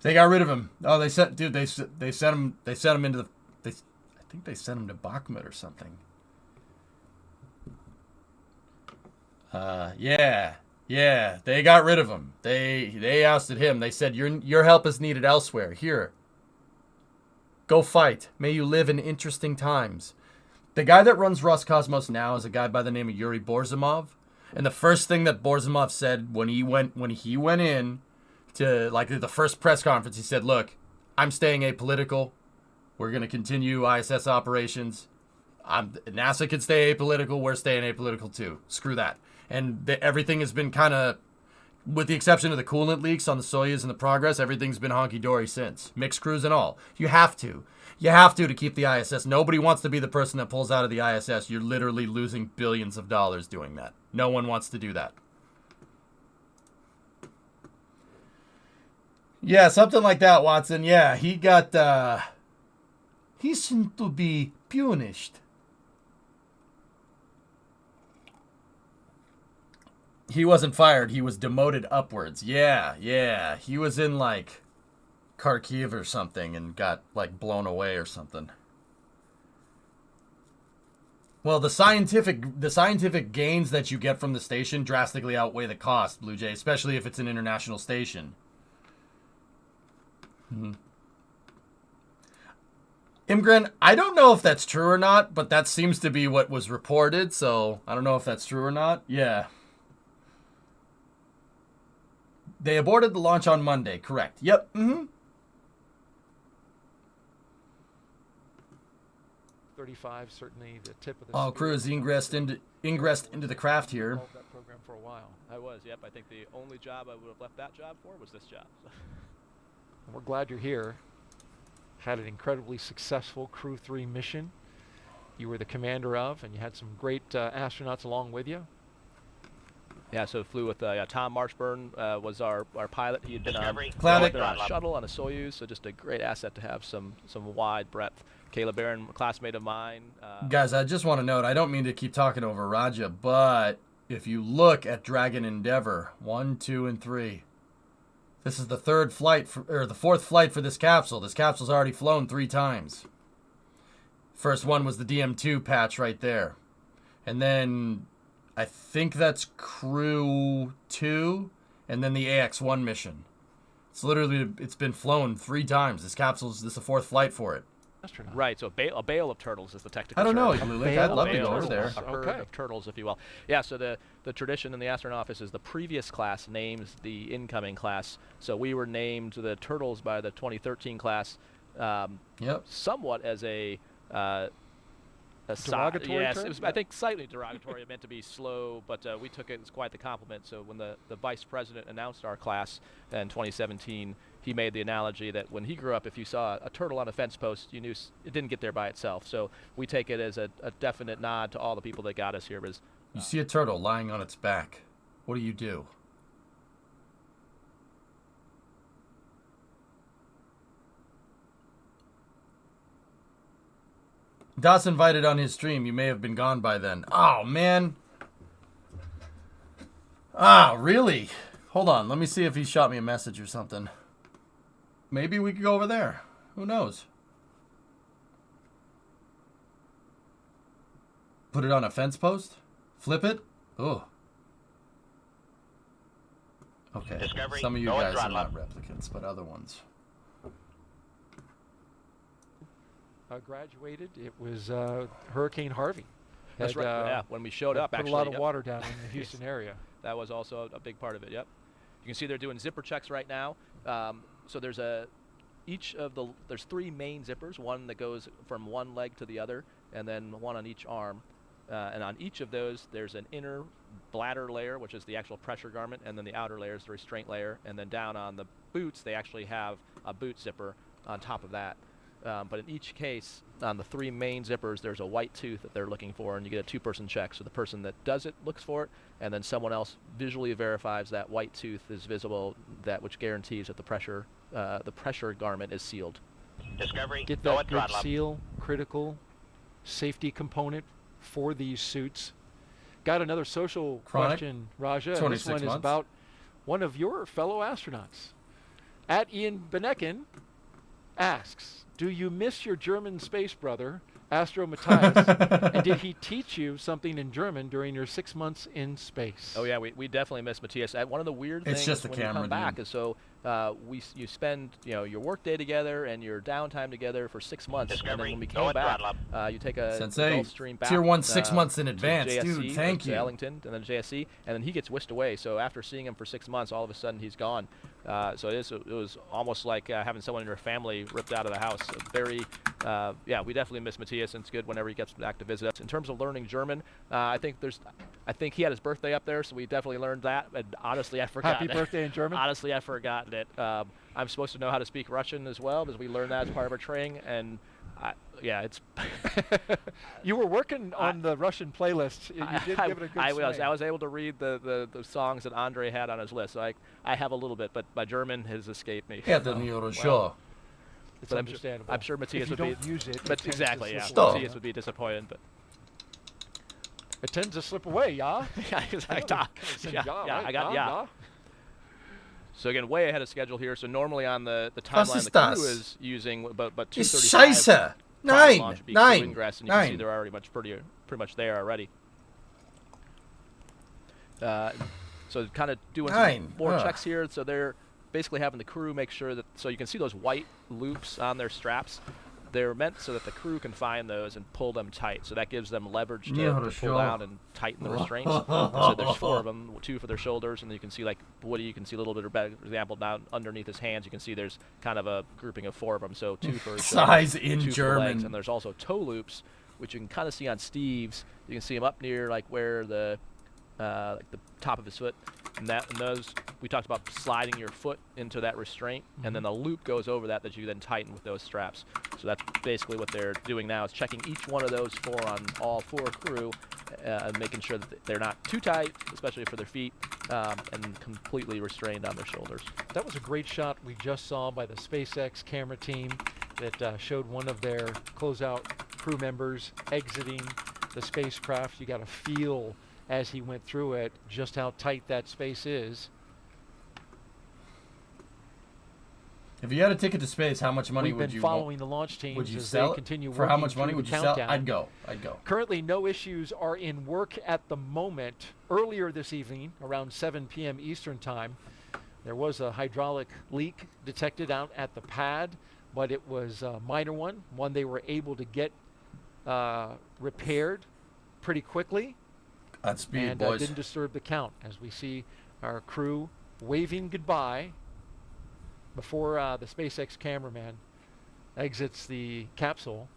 They got rid of him. Oh, they sent him into the I think they sent him to Bakhmut or something. Yeah, they got rid of him. They ousted him. They said your help is needed elsewhere. Here. Go fight. May you live in interesting times. The guy that runs Roscosmos now is a guy by the name of Yuri Borzimov. And the first thing that Borzimov said when he went in to like the first press conference, he said, "Look, I'm staying apolitical. We're going to continue ISS operations. NASA can stay apolitical. We're staying apolitical too. Screw that." And everything has been kind of, with the exception of the coolant leaks on the Soyuz and the Progress, everything's been honky-dory since. Mixed crews and all. You have to. You have to keep the ISS. Nobody wants to be the person that pulls out of the ISS. You're literally losing billions of dollars doing that. No one wants to do that. Yeah, something like that, Watson. Yeah, he seemed to be punished. He wasn't fired. He was demoted upwards. Yeah. He was in, like, Kharkiv or something and got, like, blown away or something. Well, the scientific gains that you get from the station drastically outweigh the cost, Blue Jay, especially if it's an international station. Imgren, I don't know if that's true or not, but that seems to be what was reported, so I don't know if that's true or not. Yeah. They aborted the launch on Monday, correct. Yep. 35, certainly the tip of the Oh, crew has ingressed into the craft here. That program for a while. I was, yep. I think the only job I would have left that job for was this job. We're glad you're here. Had an incredibly successful Crew 3 mission you were the commander of, and you had some great astronauts along with you. Yeah, so flew with Tom Marshburn was our pilot. He had been on Cloud a shuttle on a Soyuz, so just a great asset to have some wide breadth. Caleb Barron, a classmate of mine. Guys, I just want to note, I don't mean to keep talking over Raja, but if you look at Dragon Endeavour 1, 2, and 3, this is the third flight or the fourth flight for this capsule. This capsule's already flown 3 times. First one was the DM2 patch right there, and then I think that's Crew 2, and then the AX1 mission. It's been flown 3 times. This is the 4th flight for it. Right, so a bale of turtles is the technical I don't know, term. Lulick. I'd love to go over there. A herd of turtles, if you will. Yeah, so the tradition in the astronaut office is the previous class names the incoming class. So we were named the turtles by the 2013 class, somewhat as a derogatory yes, term? it was, I think slightly derogatory. It meant to be slow, but we took it as quite the compliment. So when the vice president announced our class in 2017, he made the analogy that when he grew up, if you saw a turtle on a fence post, you knew it didn't get there by itself. So we take it as a definite nod to all the people that got us here. You see a turtle lying on its back. What do you do? Das invited on his stream. You may have been gone by then. Oh, man. Ah, really? Hold on. Let me see if he shot me a message or something. Maybe we could go over there. Who knows? Put it on a fence post? Flip it? Oh. Okay. Discovery, Some of you go guys are throttle not up. replicants, but other ones. Graduated. It was Hurricane Harvey. That's right. Yeah, when we showed up, put actually, a lot of water down in the Houston area. That was also a big part of it. Yep. You can see they're doing zipper checks right now. So there's there's 3 main zippers. One that goes from one leg to the other, and then one on each arm. And on each of those, there's an inner bladder layer, which is the actual pressure garment, and then the outer layer is the restraint layer. And then down on the boots, they actually have a boot zipper on top of that. But in each case, on the 3 main zippers, there's a white tooth that they're looking for, and you get a 2-person check. So the person that does it looks for it, and then someone else visually verifies that white tooth is visible, which guarantees that the pressure garment is sealed. Discovery, Get go that at good throttle up. seal, critical safety component for these suits. Got another social Chronic, question, Raja. And 26 this one is months. about one of your fellow astronauts. At Ian Benecken asks, do you miss your German space brother, Astro Matthias, and did he teach you something in German during your 6 months in space? Oh yeah, we definitely miss Matthias. One of the weird It's things just the when camera, you come back dude. is so you spend your work day together and your downtime together for 6 months, and then Discovery, when we go came at back, throttle you take a Sensei, Gulf Stream back, Tier 1 6 months in to advance. JSC, Dude, thank to you. Ellington, and then JSC, and then he gets whisked away. So after seeing him for 6 months, all of a sudden he's gone. So it was almost like having someone in your family ripped out of the house. Yeah, we definitely miss Matthias, and it's good whenever he gets back to visit us. In terms of learning German, I think he had his birthday up there, so we definitely learned that. And honestly, I forgot. Happy birthday in German? Honestly, I've forgotten it. I'm supposed to know how to speak Russian as well, because we learned that as part of our training. And yeah, it's. You were working on the Russian playlist. You did give it a good I swing. was able to read the songs that Andre had on his list. So I have a little bit, but my German has escaped me. Yeah, then you're sure. It's But understandable. I'm sure Matthias if you would don't be. use it, But tends exactly, to yeah. slip away. Matthias would be disappointed, but. It tends to slip away, yeah? Yeah, I got yeah. So again, way ahead of schedule here. So normally on the timeline, the crew is using about 2:35. Scheiße. Nine. Nine. And you can see Nine. they're already pretty much there already. So kind of doing some more checks here. So they're basically having the crew make sure that, so you can see those white loops on their straps. they're meant so that the crew can find those and pull them tight. So that gives them leverage to pull sure. down and tighten the restraints. So there's 4 of them, 2 for their shoulders, and you can see, like Woody, you can see a little bit of better example down underneath his hands. You can see there's kind of a grouping of 4 of them. So 2 for his size shoulders, in 2 for German. legs, and there's also toe loops, which you can kind of see on Steve's. You can see him up near like where the top of his foot, and those we talked about sliding your foot into that restraint, and then the loop goes over that you then tighten with those straps. So that's basically what they're doing now, is checking each one of those 4 on all 4 crew, and making sure that they're not too tight, especially for their feet, and completely restrained on their shoulders. That was a great shot we just saw by the SpaceX camera team that showed one of their closeout crew members exiting the spacecraft. You got to feel as he went through it just how tight that space is. If you had a ticket to space, how much money would you? We've been following the launch teams would you as sell they continue for working how much money through would the you sell? countdown. I'd go. Currently, no issues are in work at the moment. Earlier this evening, around 7 p.m. Eastern Time, there was a hydraulic leak detected out at the pad, but it was a minor one they were able to get repaired pretty quickly. Godspeed, and boys. Didn't disturb the count, as we see our crew waving goodbye before the SpaceX cameraman exits the capsule.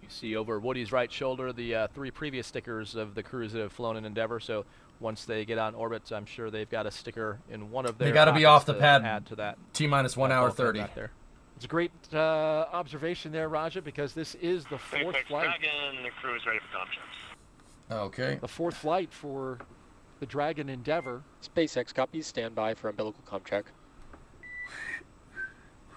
You see over Woody's right shoulder the 3 previous stickers of the crews that have flown in Endeavour. So once they get on orbit, I'm sure they've got a sticker in one of their. They got to be off the pad. Add to that. T-minus 1 hour 30. There. It's a great observation there, Raja, because this is the 4th flight. Dragon, the crew is ready for comm checks. Okay. The 4th flight for the Dragon Endeavour. SpaceX copies. Stand by for umbilical comm check.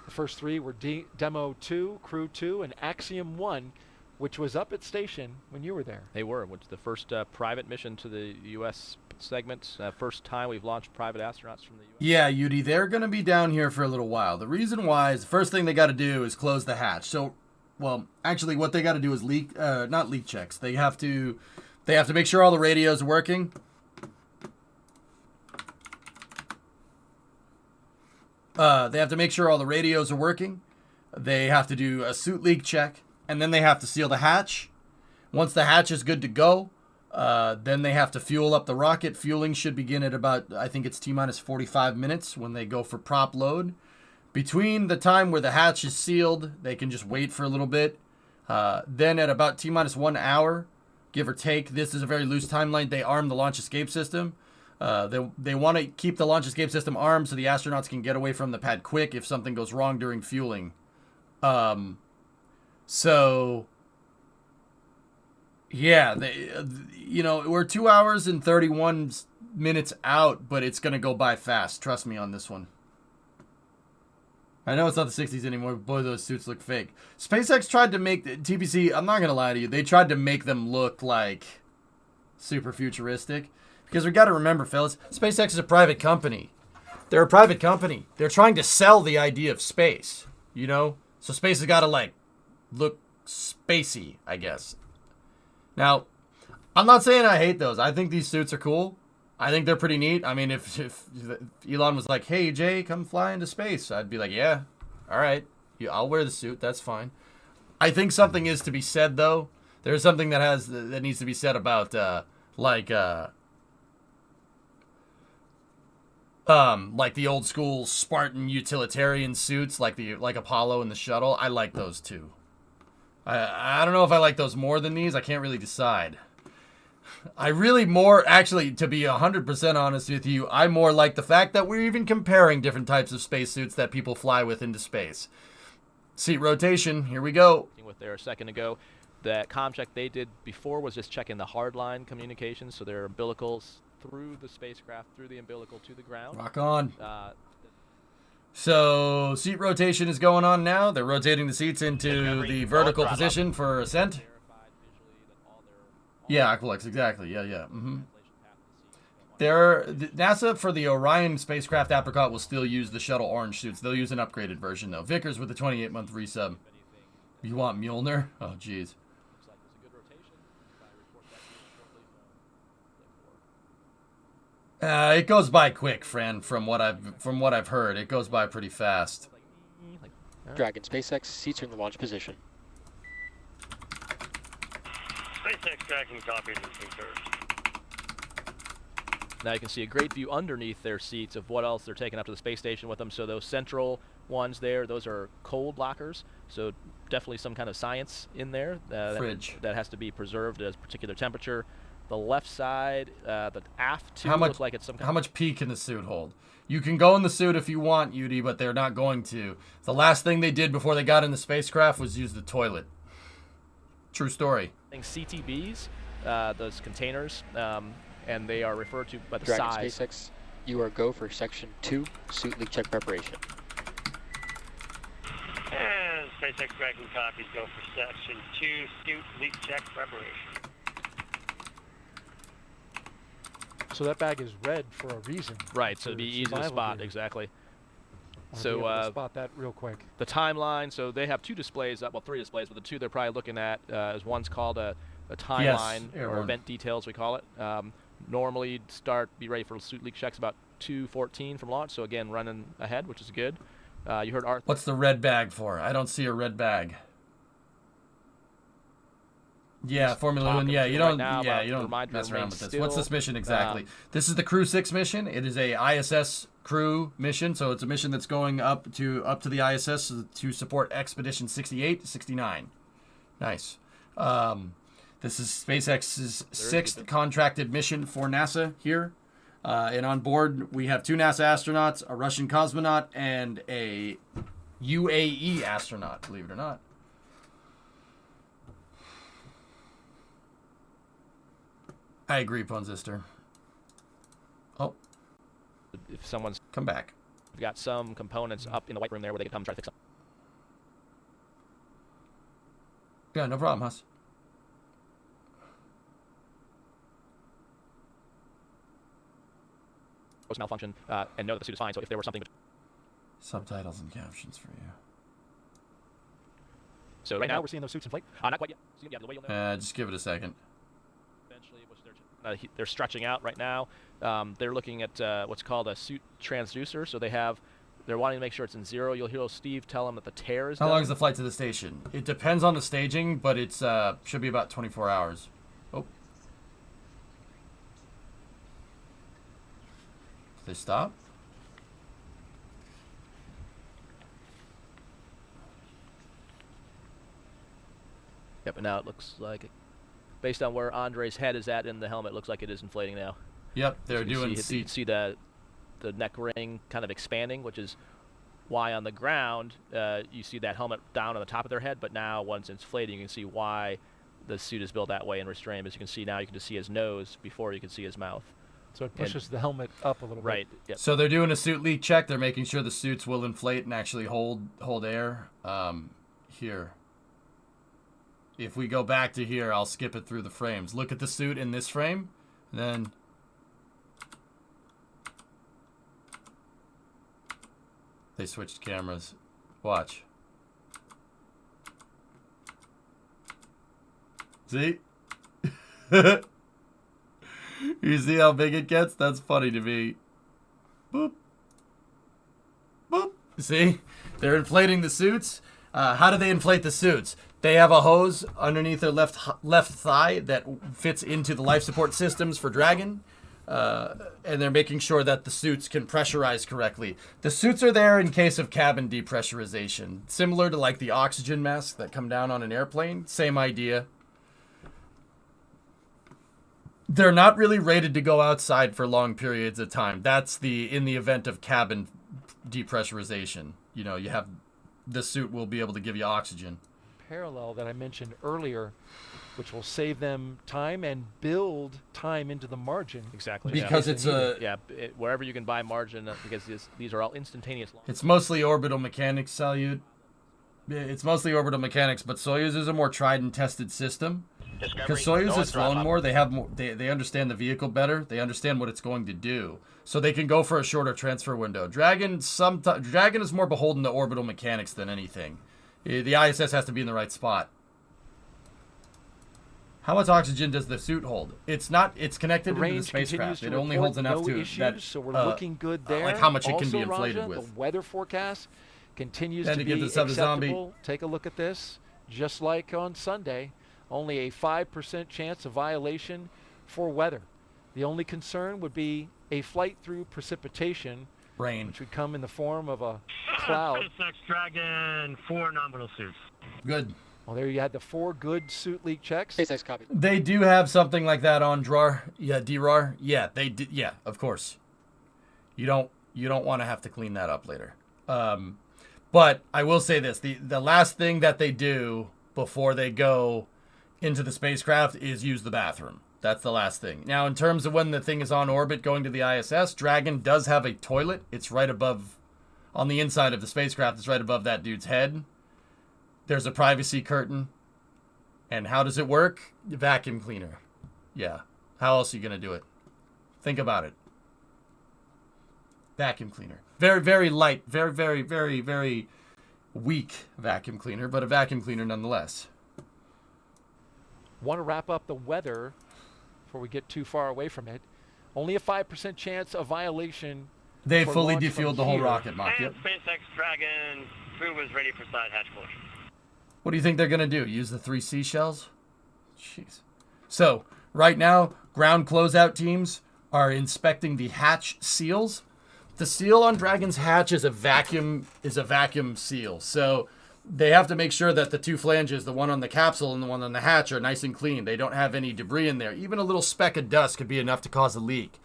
The first 3 were Demo 2, Crew 2, and Axiom 1, which was up at station when you were there. They were, which is the first private mission to the U.S. segment. First time we've launched private astronauts from the U.S. Yeah, Yudi, they're going to be down here for a little while. The reason why is the first thing they got to do is close the hatch. So, well, actually what they got to do is not leak checks. They have to make sure all the radios are working. They have to make sure all the radios are working. They have to do a suit leak check, and then they have to seal the hatch. Once the hatch is good to go, then they have to fuel up the rocket. Fueling should begin at about, I think it's T-minus 45 minutes when they go for prop load. Between the time where the hatch is sealed, they can just wait for a little bit. Then at about T-minus 1 hour, give or take, this is a very loose timeline, they arm the launch escape system. They want to keep the launch escape system armed so the astronauts can get away from the pad quick if something goes wrong during fueling. So, yeah, we're 2 hours and 31 minutes out, but it's going to go by fast. Trust me on this one. I know it's not the 60s anymore, but boy, those suits look fake. SpaceX tried to make TPC, I'm not going to lie to you, they tried to make them look like super futuristic. Because we got to remember, fellas, SpaceX is a private company. They're a private company. They're trying to sell the idea of space, So space has got to, look spacey, I guess. Now, I'm not saying I hate those. I think these suits are cool. I think they're pretty neat. I mean, if Elon was like, hey, Jay, come fly into space, I'd be like, yeah, all right. I'll wear the suit. That's fine. I think something is to be said, though. There's something that needs to be said about, like the old school Spartan utilitarian suits, like Apollo and the shuttle. I like those too. I don't know if I like those more than these. I can't really decide. I really actually, to be 100% honest with you, I more like the fact that we're even comparing different types of spacesuits that people fly with into space. Seat rotation, here we go. With there a second ago, that comm check they did before was just checking the hardline communications, so their umbilicals through the spacecraft, through the umbilical to the ground. Rock on. So seat rotation is going on now. They're rotating the seats into the vertical position for ascent. Yeah, Aqualex, exactly. Yeah. Mm-hmm. NASA for the Orion spacecraft apricot will still use the shuttle orange suits. They'll use an upgraded version though. Vickers with the 28-month resub. You want Mjolnir? Oh, jeez. It goes by quick, friend. From what I've heard, it goes by pretty fast. Dragon SpaceX, seats are in the launch position. SpaceX tracking copies and concurs. Now you can see a great view underneath their seats of what else they're taking up to the space station with them. So those central ones there, those are cold lockers. So definitely some kind of science in there. Fridge. That has to be preserved at a particular temperature. The left side, the aft two, look like it's some kind How much pee can the suit hold? You can go in the suit if you want, Yudi, but they're not going to. The last thing they did before they got in the spacecraft was use the toilet. True story. CTBs, those containers, and they are referred to by the Dragon size. SpaceX, you are go for Section 2, suit leak check preparation. And SpaceX tracking copies go for Section 2, suit leak check preparation. So that bag is red for a reason. Right, so it'd be easy to spot, gear. exactly. I'll So be able to spot that real quick. The timeline, so they have two displays, well, three displays, but the two they're probably looking at is one's called a timeline, or event details, we call it. Normally be ready for suit leak checks about 2:14 from launch, so again, running ahead, which is good. You heard Arthur. What's the red bag for? I don't see a red bag. Yeah, Formula One. Yeah, you don't. You don't mess around with this. What's this mission exactly? This is the Crew-6 mission. It is a ISS crew mission, so it's a mission that's going up to the ISS to support Expedition 68, 69. Nice. This is SpaceX's sixth contracted mission for NASA here, and on board we have 2 NASA astronauts, a Russian cosmonaut, and a UAE astronaut. Believe it or not. I agree, Ponzister. Oh. If someone's come back, we've got some components up in the white room there where they can come try to fix them. Yeah, no problem, Huss. Malfunction, and know that the suit is fine. So if there were something, subtitles and captions for you. So right now we're seeing those suits inflate. Not quite yet. So, yeah, the way you'll know. Just give it a second. Eventually, which they're stretching out right now. They're looking at what's called a suit transducer. So they're wanting to make sure it's in 0. You'll hear Steve tell them that the tear is How done. long is the flight to the station? It depends on the staging, but it's should be about 24 hours. Oh. Did they stop? Yep, and now it looks like, based on where Andre's head is at in the helmet, it looks like it is inflating now. Yep, they're doing you can see the neck ring kind of expanding, which is why on the ground you see that helmet down on the top of their head, but now once it's inflating, you can see why the suit is built that way and restrained. As you can see now, you can just see his nose before you can see his mouth. So it pushes the helmet up a little bit. Right. Yep. So they're doing a suit leak check. They're making sure the suits will inflate and actually hold air. Here. If we go back to here, I'll skip it through the frames. Look at the suit in this frame, then they switched cameras. Watch. See? You see how big it gets? That's funny to me. Boop. Boop. See? They're inflating the suits. How do they inflate the suits? They have a hose underneath their left thigh that fits into the life support systems for Dragon. And they're making sure that the suits can pressurize correctly. The suits are there in case of cabin depressurization. Similar to like the oxygen masks that come down on an airplane. Same idea. They're not really rated to go outside for long periods of time. That's in the event of cabin depressurization. You know, you have the suit will be able to give you oxygen. Parallel that I mentioned earlier, which will save them time and build time into the margin. Exactly. Because it's wherever you can buy margin, because these are all instantaneous. It's mostly orbital mechanics, Salute. It's mostly orbital mechanics, but Soyuz is a more tried and tested system. Because Soyuz has flown more, they have more. They understand the vehicle better. They understand what it's going to do, so they can go for a shorter transfer window. Dragon is more beholden to orbital mechanics than anything. The ISS has to be in the right spot. How much oxygen does the suit hold? It's not. It's connected to the spacecraft. It only holds enough to that. So we're looking good there. Like how much it can be Also, inflated Raja, with. The weather forecast continues Had to to get be this other zombie. acceptable. Take a look at this. Just like on Sunday, only a 5% chance of violation for weather. The only concern would be a flight through precipitation, rain, which would come in the form of a cloud. SpaceX Dragon, 4 nominal suits. Good. Well, there you had the 4 good suit leak checks. SpaceX copy. They do have something like that on DRAR. Yeah, DRAR. Yeah, they did. Yeah, of course. You don't want to have to clean that up later. But I will say this: the last thing that they do before they go into the spacecraft is use the bathroom. That's the last thing. Now, in terms of when the thing is on orbit going to the ISS, Dragon does have a toilet. It's right above, on the inside of the spacecraft. It's right above that dude's head. There's a privacy curtain. And how does it work? Vacuum cleaner. Yeah. How else are you going to do it? Think about it. Vacuum cleaner. Very, very light. Very, very, very, very weak vacuum cleaner, but a vacuum cleaner nonetheless. Want to wrap up the weather before we get too far away from it. Only a 5% chance of violation. They for fully launch defueled from the whole here. rocket, Mark. And Yep. SpaceX Dragon crew was ready for side hatch closure. What do you think they're going to do? Use the 3 seashells? Jeez. So, right now, ground closeout teams are inspecting the hatch seals. The seal on Dragon's hatch is a vacuum seal. So, they have to make sure that the 2 flanges, the one on the capsule and the one on the hatch, are nice and clean. They don't have any debris in there. Even a little speck of dust could be enough to cause a leak.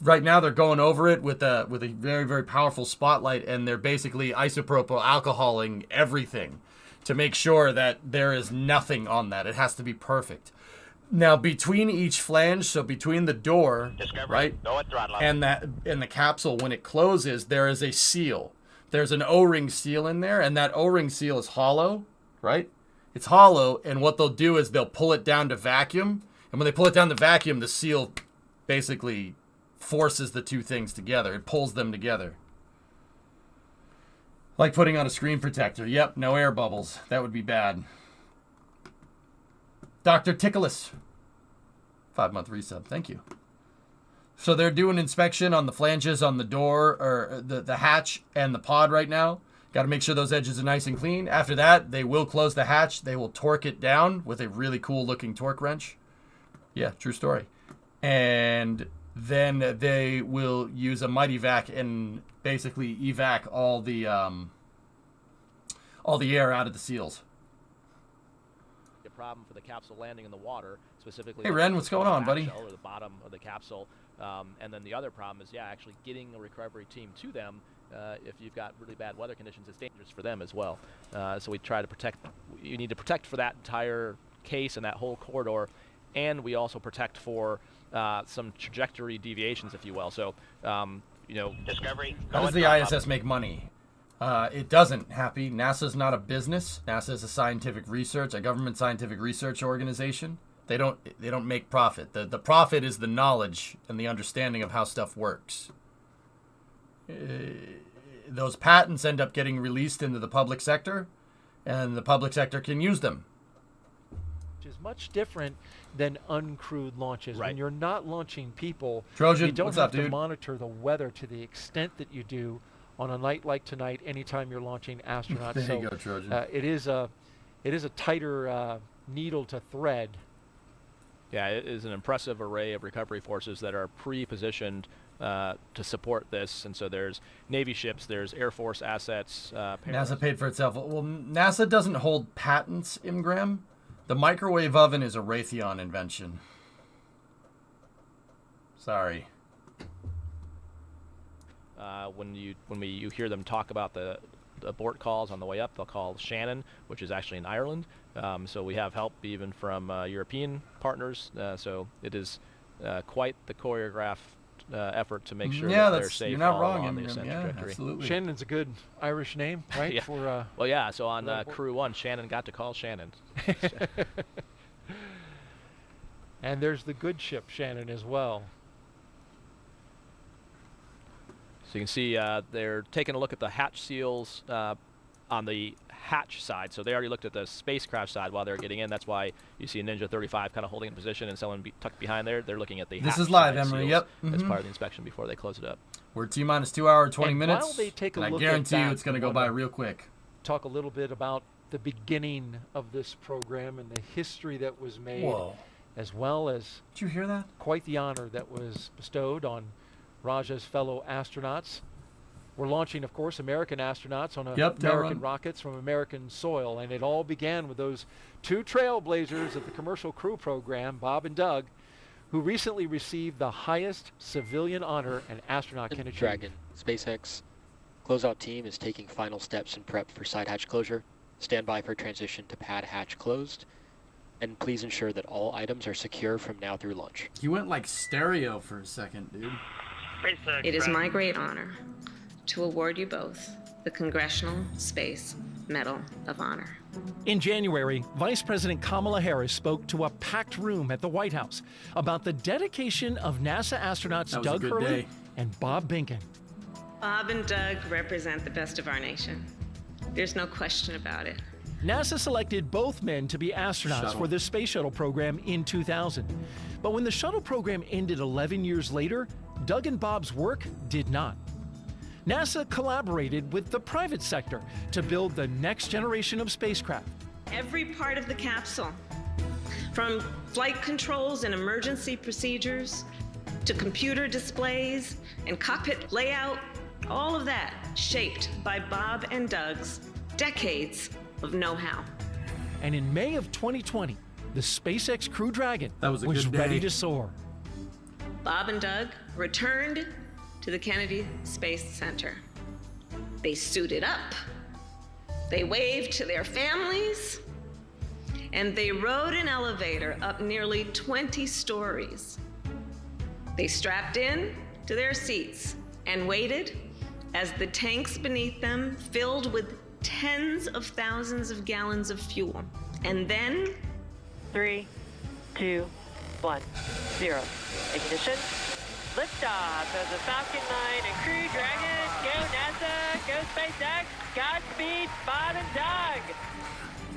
Right now, they're going over it with a very, very powerful spotlight, and they're basically isopropyl alcoholing everything to make sure that there is nothing on that. It has to be perfect. Now, between each flange, so between the door, right, and the capsule, when it closes, there is a seal. There's an O-ring seal in there, and that O-ring seal is hollow, right? It's hollow, and what they'll do is they'll pull it down to vacuum, and when they pull it down to vacuum, the seal basically forces the 2 things together. It pulls them together. Like putting on a screen protector. Yep, no air bubbles. That would be bad. Dr. Tickles. 5-month resub. Thank you. So they're doing inspection on the flanges on the door, or the hatch and the pod right now. Got to make sure those edges are nice and clean. After that, they will close the hatch. They will torque it down with a really cool looking torque wrench. Yeah, true story. And then they will use a mighty vac and basically evac all the air out of the seals. A problem for the capsule landing in the water, specifically. Hey Ren, what's going on, buddy? Or the bottom of the capsule, and then the other problem is, actually getting a recovery team to them. If you've got really bad weather conditions, it's dangerous for them as well. So we try to protect. You need to protect for that entire case and that whole corridor, and we also protect for some trajectory deviations, if you will. So, Discovery. How does the ISS make money? It doesn't, Happy. NASA's not a business. NASA is a scientific research, a government scientific research organization. They don't make profit. The profit is the knowledge and the understanding of how stuff works. Those patents end up getting released into the public sector, and the public sector can use them. Which is much different than uncrewed launches. Right. When you're not launching people, Trojan, you don't what's have up, to dude? monitor the weather to the extent that you do on a night like tonight, anytime you're launching astronauts. There so you go, Trojan. It is a tighter needle to thread. Yeah, it is an impressive array of recovery forces that are pre-positioned to support this. And so there's Navy ships, there's Air Force assets. NASA paid for itself. Well, NASA doesn't hold patents, Imgram. The microwave oven is a Raytheon invention. Sorry. When you hear them talk about the abort calls on the way up, they'll call Shannon, which is actually in Ireland. So we have help even from European partners. So it is quite the choreographed effort to make sure that they're safe. You're not all wrong, on the ascent trajectory. Absolutely. Shannon's a good Irish name, right? Yeah. For well, yeah. So on Crew-1, Shannon got to call Shannon. And there's the good ship Shannon as well. So you can see they're taking a look at the hatch seals on the hatch side. So they already looked at the spacecraft side while they're getting in. That's why you see Ninja 35 kind of holding in position and someone tucked behind there. They're looking at the hatch This is live, side Emery. seals Yep. as part of the inspection before they close it up. We're T-minus 2 hour, 20 And minutes. while they take a and look I at guarantee you that, it's going to go by real quick. Talk a little bit about the beginning of this program and the history that was made, as well as did you hear that? Quite the honor that was bestowed on Raja's fellow astronauts. We're launching, of course, American astronauts on American rockets from American soil, and it all began with those two trailblazers of the Commercial Crew program, Bob and Doug, who recently received the highest civilian honor an astronaut can achieve. Dragon, SpaceX closeout team is taking final steps in prep for side hatch closure. Stand by for transition to pad hatch closed. And please ensure that all items are secure from now through launch. You went like stereo for a second, dude. It is my great honor to award you both the Congressional Space Medal of Honor. In January, Vice President Kamala Harris spoke to a packed room at the White House about the dedication of NASA astronauts Doug Hurley and Bob Behnken. Bob and Doug represent the best of our nation. There's no question about it. NASA selected both men to be astronauts for the Space Shuttle program in 2000. But when the shuttle program ended 11 years later, Doug and Bob's work did not. NASA collaborated with the private sector to build the next generation of spacecraft. Every part of the capsule, from flight controls and emergency procedures to computer displays and cockpit layout, all of that shaped by Bob and Doug's decades of know-how. And in May of 2020, the SpaceX Crew Dragon was ready to soar. Bob and Doug returned to the Kennedy Space Center. They suited up, they waved to their families, and they rode an elevator up nearly 20 stories. They strapped in to their seats and waited as the tanks beneath them filled with tens of thousands of gallons of fuel. And then 3, 2, 1, 0. Ignition. Liftoff of the Falcon 9 and Crew Dragon. Go NASA, go SpaceX, Godspeed, Bob and Doug.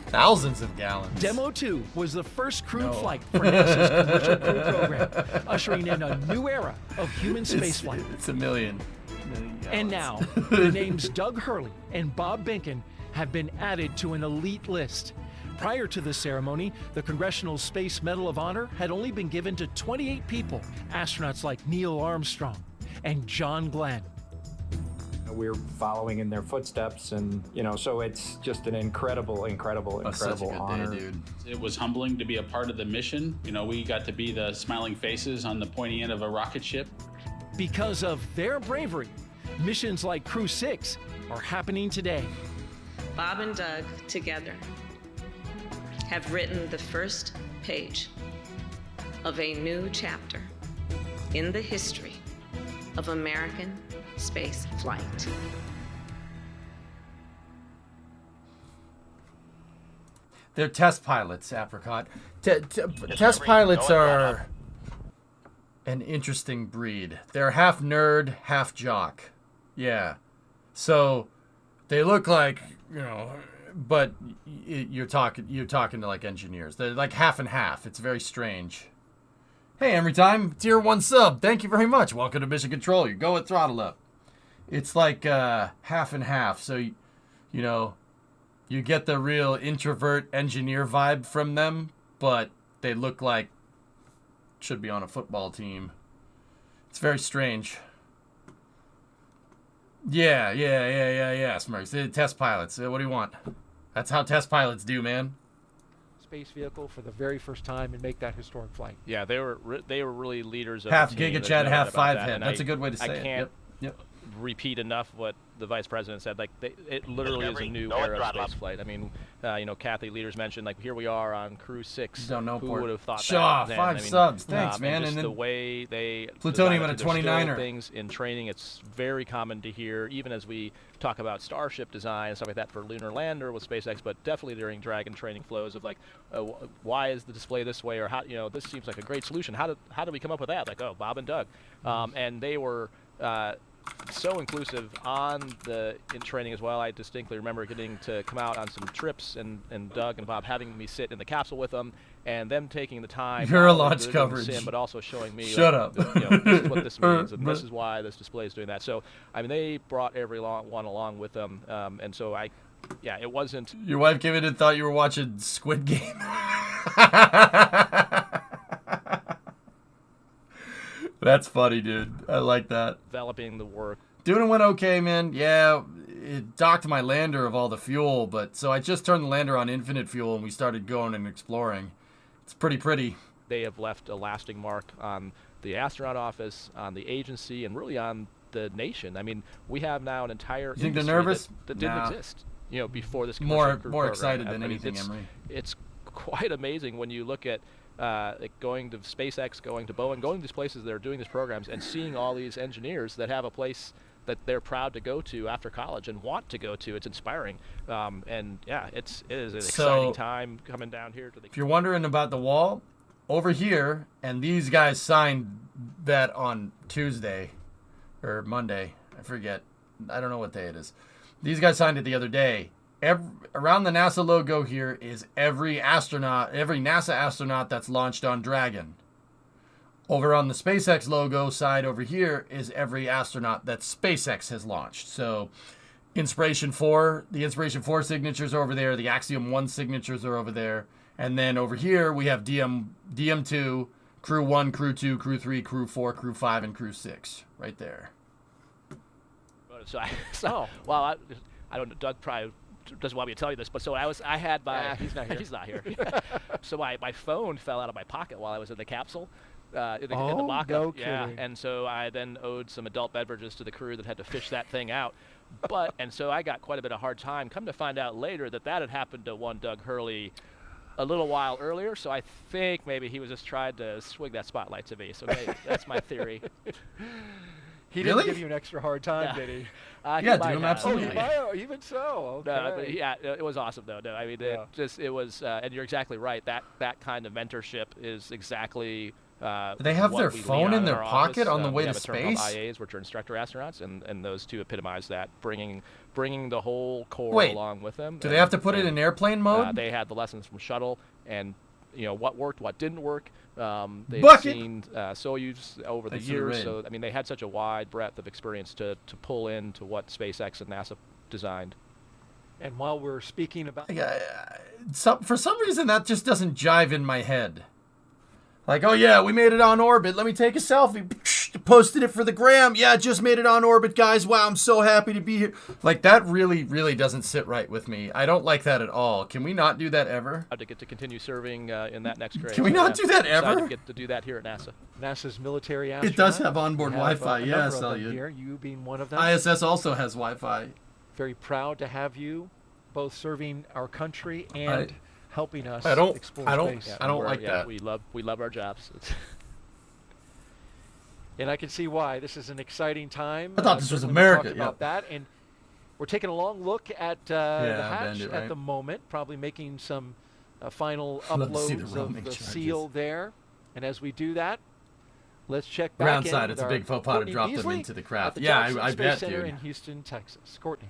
Thousands of gallons. Demo 2 was the first crewed flight for NASA's Commercial Crew program, ushering in a new era of human spaceflight. It's a million. And now, the names Doug Hurley and Bob Behnken have been added to an elite list. Prior to the ceremony, the Congressional Space Medal of Honor had only been given to 28 people, astronauts like Neil Armstrong and John Glenn. We're following in their footsteps, and so it's just an incredible honor. Day, dude. It was humbling to be a part of the mission. We got to be the smiling faces on the pointy end of a rocket ship. Because of their bravery, missions like Crew-6 are happening today. Bob and Doug together have written the first page of a new chapter in the history of American space flight. They're test pilots, Apricot. Test pilots are an interesting breed. They're half nerd, half jock. Yeah. So they look like, but you're talking to like engineers. They're like half and half. It's very strange. Hey, every time, tier 1 sub. Thank you very much. Welcome to Mission Control. You go at throttle up. It's like half and half. So, you get the real introvert engineer vibe from them, but they look like should be on a football team. It's very strange. Yeah, Smurfs. They're test pilots. What do you want? That's how test pilots do, man. Space vehicle for the very first time and make that historic flight. Yeah, they were really leaders of half the team. Giga Chad, half five Five Head. That's a good way to say it. I can't Yep. repeat enough what the vice president said. It literally is a new era of space flight. I mean, Kathy Leaders mentioned here we are on Crew-6. Who would have thought Shaw, that? 5 subs. Thanks, man. And just the way they plutonium at a 29er. Things in training, it's very common to hear, even as we talk about Starship design and stuff like that for lunar lander with SpaceX, but definitely during Dragon training flows of why is the display this way, or how this seems like a great solution. How did we come up with that? Bob and Doug, and they were. so inclusive in training as well. I distinctly remember getting to come out on some trips and Doug and Bob having me sit in the capsule with them and them taking the time. You're a not only launch doing coverage. the sim, but also showing me. Shut like, up. This is what this means, and this is why this display is doing that. So I mean, they brought one along with them, and so it wasn't. Your wife came in and thought you were watching Squid Game. That's funny, dude. I like that. Developing the work. Doing it went okay, man. Yeah, it docked my lander of all the fuel, but so I just turned the lander on infinite fuel and we started going and exploring. It's pretty. They have left a lasting mark on the astronaut office, on the agency, and really on the nation. I mean, we have now an entire You think they're industry nervous? that didn't exist, before this More commercial crew program. excited I than mean, anything, Emery. It's quite amazing when you look at going to SpaceX, going to Boeing, going to these places that are doing these programs, and seeing all these engineers that have a place that they're proud to go to after college and want to go to. It's inspiring, and yeah, it is an exciting time coming down here to the. If you're wondering about the wall, over here, and these guys signed that on Tuesday or Monday. I forget. I don't know what day it is. These guys signed it the other day. Around the NASA logo here is every NASA astronaut that's launched on Dragon. Over on the SpaceX logo side over here is every astronaut that SpaceX has launched. So the Inspiration 4 signatures are over there. The Axiom 1 signatures are over there. And then over here we have DM2, Crew 1, Crew 2, Crew 3, Crew 4, Crew 5, and Crew 6 right there. I don't know, Doug probably doesn't want me to tell you this, but so I had my he's not here. He's not here. So my phone fell out of my pocket while I was in the capsule. In the mock-up. No yeah, kidding. and so I then owed some adult beverages to the crew that had to fish that thing out. And so I got quite a bit of hard time. Come to find out later that had happened to one Doug Hurley a little while earlier, so I think maybe he was just trying to swing that spotlight to me. So maybe that's my theory. He didn't give you an extra hard time, did he? Yeah, do him absolutely. Even so. Okay. No, but yeah, it was awesome though. No, I mean, it was, and you're exactly right. That kind of mentorship is exactly. They have their phone in their pocket on the way to space. We have a term called IAs, which are instructor astronauts, and those two epitomize that, bringing the whole core along with them. Do they have to put it in airplane mode? They had the lessons from shuttle, and what worked, what didn't work. They've seen Soyuz over the years, so I mean they had such a wide breadth of experience to pull into what SpaceX and NASA designed. And while we're speaking about, for some reason that just doesn't jive in my head. Like, oh yeah, we made it on orbit. Let me take a selfie. Posted it for the gram. Yeah, just made it on orbit, guys. Wow, I'm so happy to be here. Like, that really, really doesn't sit right with me. I don't like that at all. Can we not do that ever? To get to continue serving in that next grade. Can we not do that ever? To get to do that here at NASA. NASA's military astronaut. It does have onboard Wi-Fi. Yes, Elliot. Here, you being one of them. ISS also has Wi-Fi. Very proud to have you, both serving our country and helping us explore space. I don't like that. We love our jobs. And I can see why. This is an exciting time. I thought this was America. About that, and we're taking a long look at the hatch at the moment, probably making some final uploads of the seal there. And as we do that, let's check back ground in side. with It's a big faux pas to drop them into the craft. At the Yeah, Johnson I Space bet, Center dude. in Houston, Texas. Courtney.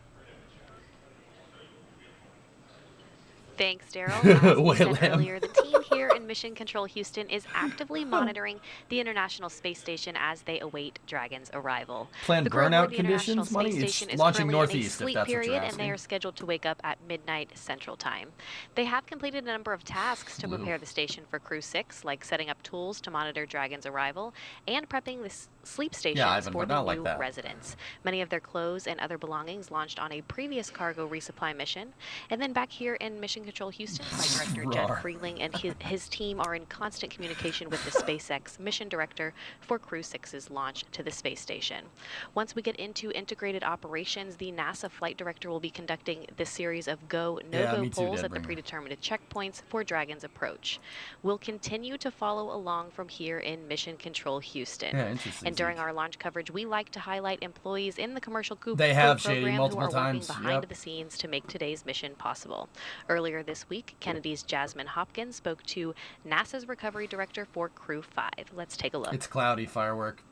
Thanks, Daryl. As we said earlier, the team here in Mission Control Houston is actively monitoring the International Space Station as they await Dragon's arrival. Planned the crew aboard burnout the conditions, International money? Space It's Station is launching currently northeast, in a if sleep that's what you're period, and they asking. are scheduled to wake up at midnight Central Time. They have completed a number of tasks to prepare the station for Crew-6, like setting up tools to monitor Dragon's arrival and prepping the sleep stations for the new residents. Many of their clothes and other belongings launched on a previous cargo resupply mission. And then back here in Mission Control Houston, Flight Director Jed Freeling and his team are in constant communication with the SpaceX mission director for Crew-6's launch to the space station. Once we get into integrated operations, the NASA flight director will be conducting this series of go, no-go polls at the predetermined checkpoints for Dragon's approach. We'll continue to follow along from here in Mission Control Houston. Yeah, interesting. And during our launch coverage, we like to highlight employees in the commercial crew program who are working behind the scenes to make today's mission possible. Earlier this week, Kennedy's Jasmine Hopkins spoke to NASA's recovery director for Crew 5. Let's take a look. It's cloudy, firework.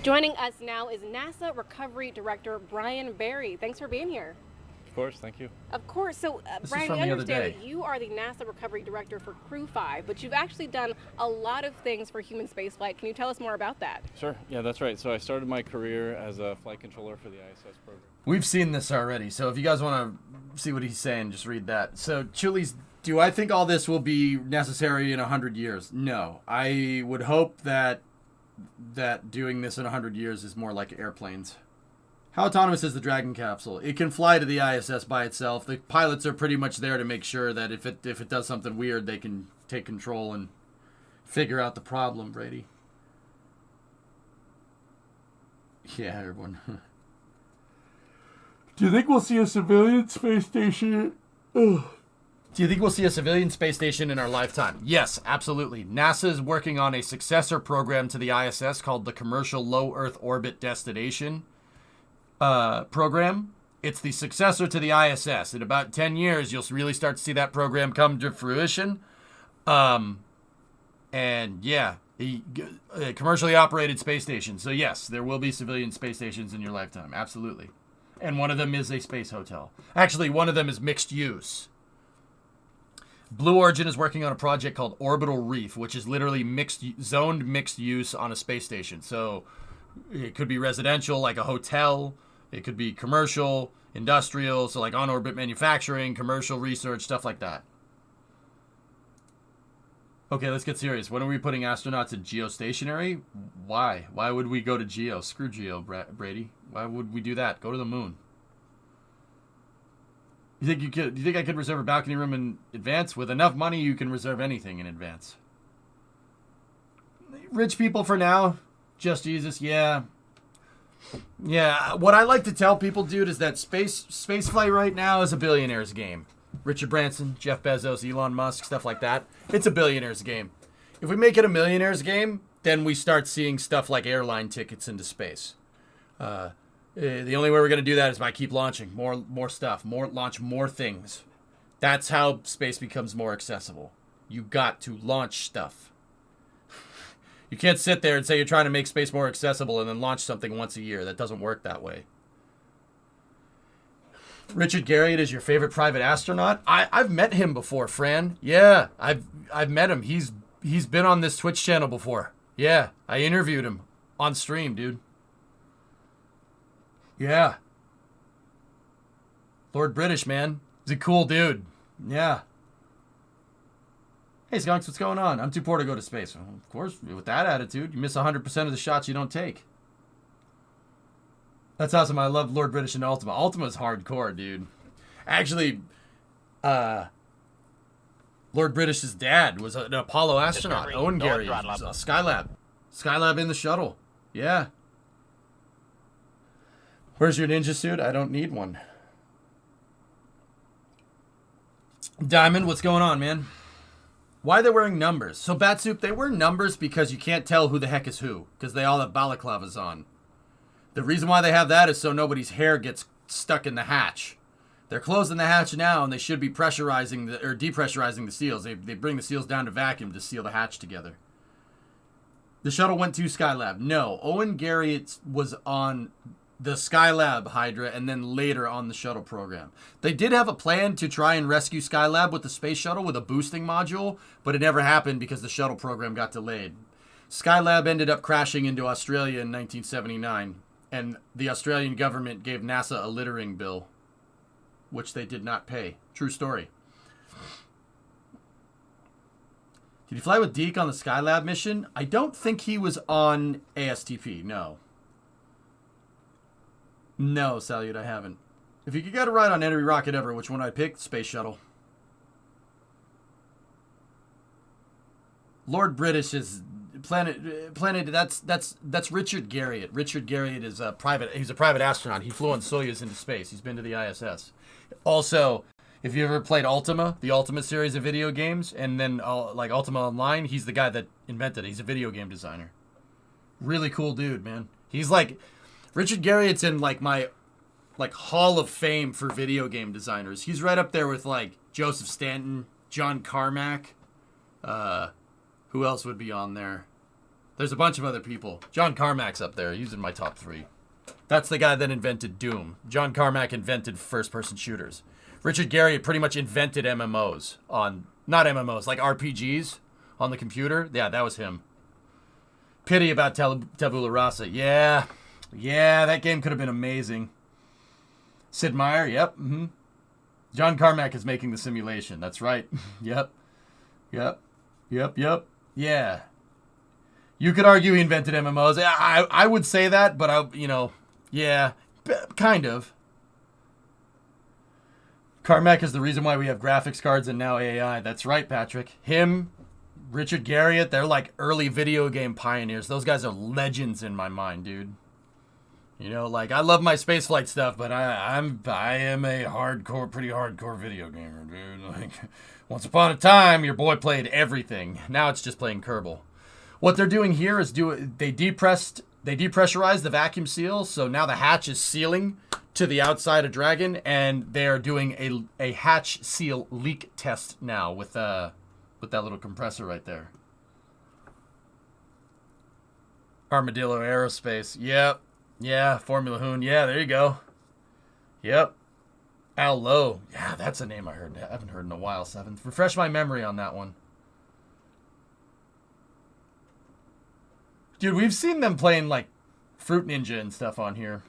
Joining us now is NASA Recovery Director Brian Barry. Thanks for being here. Of course, thank you. Of course. So, Brian, we understand that you are the NASA Recovery Director for Crew-6, but you've actually done a lot of things for human spaceflight. Can you tell us more about that? Sure. Yeah, that's right. So I started my career as a flight controller for the ISS program. We've seen this already, so if you guys want to see what he's saying, just read that. So, Chulies, do I think all this will be necessary in 100 years? No. I would hope that doing this in 100 years is more like airplanes. How autonomous is the Dragon capsule? It can fly to the ISS by itself. The pilots are pretty much there to make sure that if it does something weird, they can take control and figure out the problem, Brady. Yeah, everyone. Do you think we'll see a civilian space station? Ugh. Do you think we'll see a civilian space station in our lifetime? Yes, absolutely. NASA is working on a successor program to the ISS called the Commercial Low Earth Orbit Destination program. It's the successor to the ISS. In about 10 years, you'll really start to see that program come to fruition. And yeah, a commercially operated space station. So yes, there will be civilian space stations in your lifetime. Absolutely. And one of them is a space hotel. Actually, one of them is mixed use. Blue Origin is working on a project called Orbital Reef, which is literally zoned mixed use on a space station. So it could be residential, like a hotel. It could be commercial, industrial, so like on-orbit manufacturing, commercial research, stuff like that. Okay, let's get serious. When are we putting astronauts in geostationary? Why? Why would we go to geo? Screw geo, Brady. Why would we do that? Go to the moon. You think I could reserve a balcony room in advance? With enough money, you can reserve anything in advance. Rich people for now. Just Jesus, yeah. Yeah, what I like to tell people, dude, is that space flight right now is a billionaire's game. Richard Branson, Jeff Bezos, Elon Musk, stuff like that. It's a billionaire's game. If we make it a millionaire's game, then we start seeing stuff like airline tickets into space. The only way we're going to do that is by keep launching more stuff, launch more things. That's how space becomes more accessible. You got to launch stuff. You can't sit there and say you're trying to make space more accessible and then launch something once a year. That doesn't work that way. Richard Garriott is your favorite private astronaut? I've met him before, Fran. Yeah, I've met him. He's been on this Twitch channel before. Yeah, I interviewed him on stream, dude. Yeah. Lord British, man. He's a cool dude. Yeah. Hey, Skunks, what's going on? I'm too poor to go to space. Well, of course, with that attitude, you miss 100% of the shots you don't take. That's awesome. I love Lord British and Ultima. Ultima's hardcore, dude. Actually, Lord British's dad was an Apollo astronaut. Owen Gary. Skylab. Skylab in the shuttle. Yeah. Where's your ninja suit? I don't need one. Diamond, what's going on, man? Why are they wearing numbers? So, Batsoup, they wear numbers because you can't tell who the heck is who, because they all have balaclavas on. The reason why they have that is so nobody's hair gets stuck in the hatch. They're closing the hatch now, and they should be pressurizing or depressurizing the seals. They bring the seals down to vacuum to seal the hatch together. The shuttle went to Skylab. No, Owen Garriott was on the Skylab Hydra and then later on the shuttle program. They did have a plan to try and rescue Skylab with the space shuttle with a boosting module, but it never happened because the shuttle program got delayed. Skylab ended up crashing into Australia in 1979, and the Australian government gave NASA a littering bill, which they did not pay. True story. Did you fly with Deke on the Skylab mission? I don't think he was on ASTP, no. No, Salute, I haven't. If you could get a ride on every rocket ever, which one I'd pick? Space Shuttle. Lord British is planet. That's Richard Garriott. Richard Garriott is a private. He's a private astronaut. He flew on Soyuz into space. He's been to the ISS. Also, if you ever played Ultima, the Ultima series of video games, and then like Ultima Online, he's the guy that invented it. He's a video game designer. Really cool dude, man. He's like. Richard Garriott's in like my Hall of Fame for video game designers. He's right up there with like Joseph Stanton, John Carmack. Who else would be on there? There's a bunch of other people. John Carmack's up there. He's in my top 3. That's the guy that invented Doom. John Carmack invented first-person shooters. Richard Garriott pretty much invented MMOs on, not MMOs, like RPGs on the computer. Yeah, that was him. Pity about Tabula Rasa. Yeah, that game could have been amazing. Sid Meier, yep. John Carmack is making the simulation. That's right. Yep. Yeah. You could argue he invented MMOs. I would say that, but yeah, kind of. Carmack is the reason why we have graphics cards and now AI. That's right, Patrick. Him, Richard Garriott, they're like early video game pioneers. Those guys are legends in my mind, dude. You know, like, I love my spaceflight stuff, but I am a pretty hardcore video gamer, dude. Like, once upon a time, your boy played everything. Now it's just playing Kerbal. What they're doing here is they depressurized the vacuum seal, so now the hatch is sealing to the outside of Dragon, and they're doing a hatch seal leak test now with that little compressor right there. Armadillo Aerospace, yep. Yeah, Formula Hoon. Yeah, there you go. Yep. Al Lowe. Yeah, that's a name I haven't heard in a while, Seventh. Refresh my memory on that one. Dude, we've seen them playing, like, Fruit Ninja and stuff on here.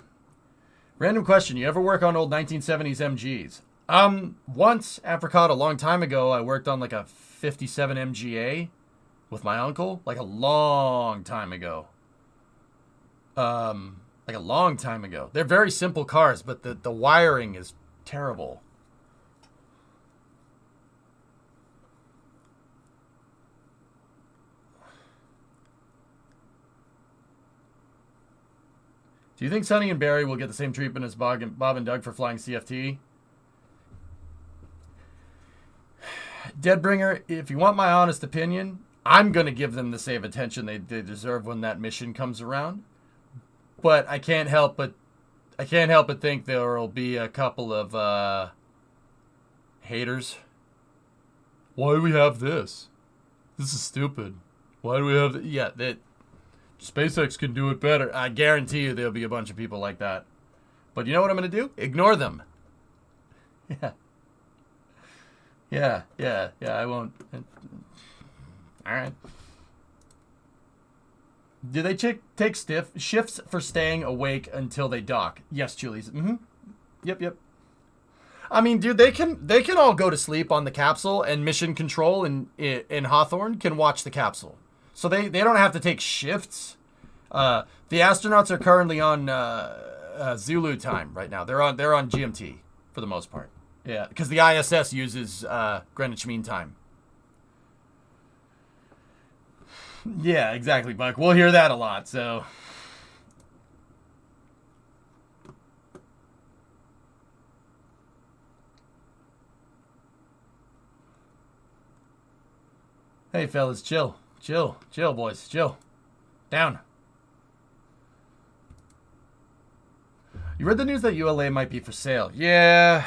Random question. You ever work on old 1970s MGs? Once, Apricot, a long time ago, I worked on, like, a 57 MGA with my uncle. Like, a long time ago. Like a long time ago. They're very simple cars, but the wiring is terrible. Do you think Sonny and Barry will get the same treatment as Bob and Doug for flying CFT? Deadbringer, if you want my honest opinion, I'm going to give them the same attention they deserve when that mission comes around. But I can't help but think there will be a couple of haters. Why do we have this? This is stupid. Why do we have that? Yeah, that SpaceX can do it better. I guarantee you there'll be a bunch of people like that. But you know what I'm going to do? Ignore them. Yeah, I won't. All right. Do they take shifts for staying awake until they dock? Yes, Julie's. Yep. I mean, dude, they can all go to sleep on the capsule, and mission control in Hawthorne can watch the capsule. So they don't have to take shifts. The astronauts are currently on Zulu time right now. They're on GMT for the most part. Yeah, because the ISS uses Greenwich Mean Time. Yeah, exactly, Buck. We'll hear that a lot, so. Hey, fellas, chill. Chill, boys, chill. Down. You read the news that ULA might be for sale? Yeah.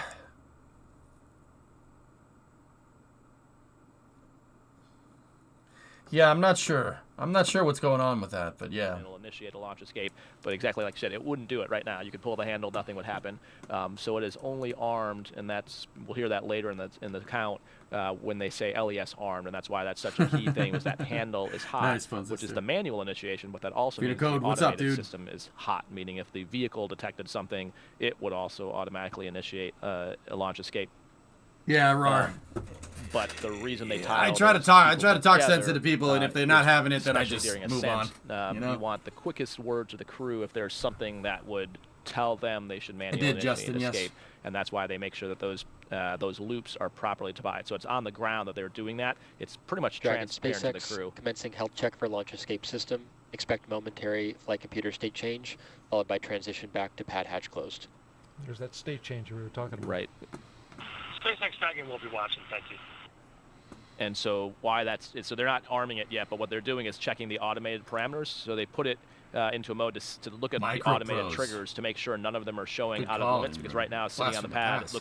Yeah, I'm not sure. I'm not sure what's going on with that, but yeah. It'll initiate a launch escape, but exactly like you said, it wouldn't do it right now. You could pull the handle, nothing would happen. So it is only armed, and we'll hear that later in the count when they say LES armed, and that's why that's such a key thing, is that handle is hot, nice, which is the manual initiation, but that also means code. the What's up, automated dude? system is hot, meaning if the vehicle detected something, it would also automatically initiate a launch escape. Yeah, RAR. But the reason they I try to talk sense to people, and if they're not having it, then I just move on. You want the quickest word to the crew if there's something that would tell them they should manually initiate an escape, and that's why they make sure that those loops are properly defined. So it's on the ground that they're doing that. It's pretty much transparent to the crew. Commencing health check for launch escape system. Expect momentary flight computer state change, followed by transition back to pad hatch closed. There's that state change we were talking about. Right. SpaceX Dragon will be watching. Thank you. And so so they're not arming it yet, but what they're doing is checking the automated parameters. So they put it into a mode to look at the automated triggers to make sure none of them are showing out of limits, because right now it's sitting on the pad.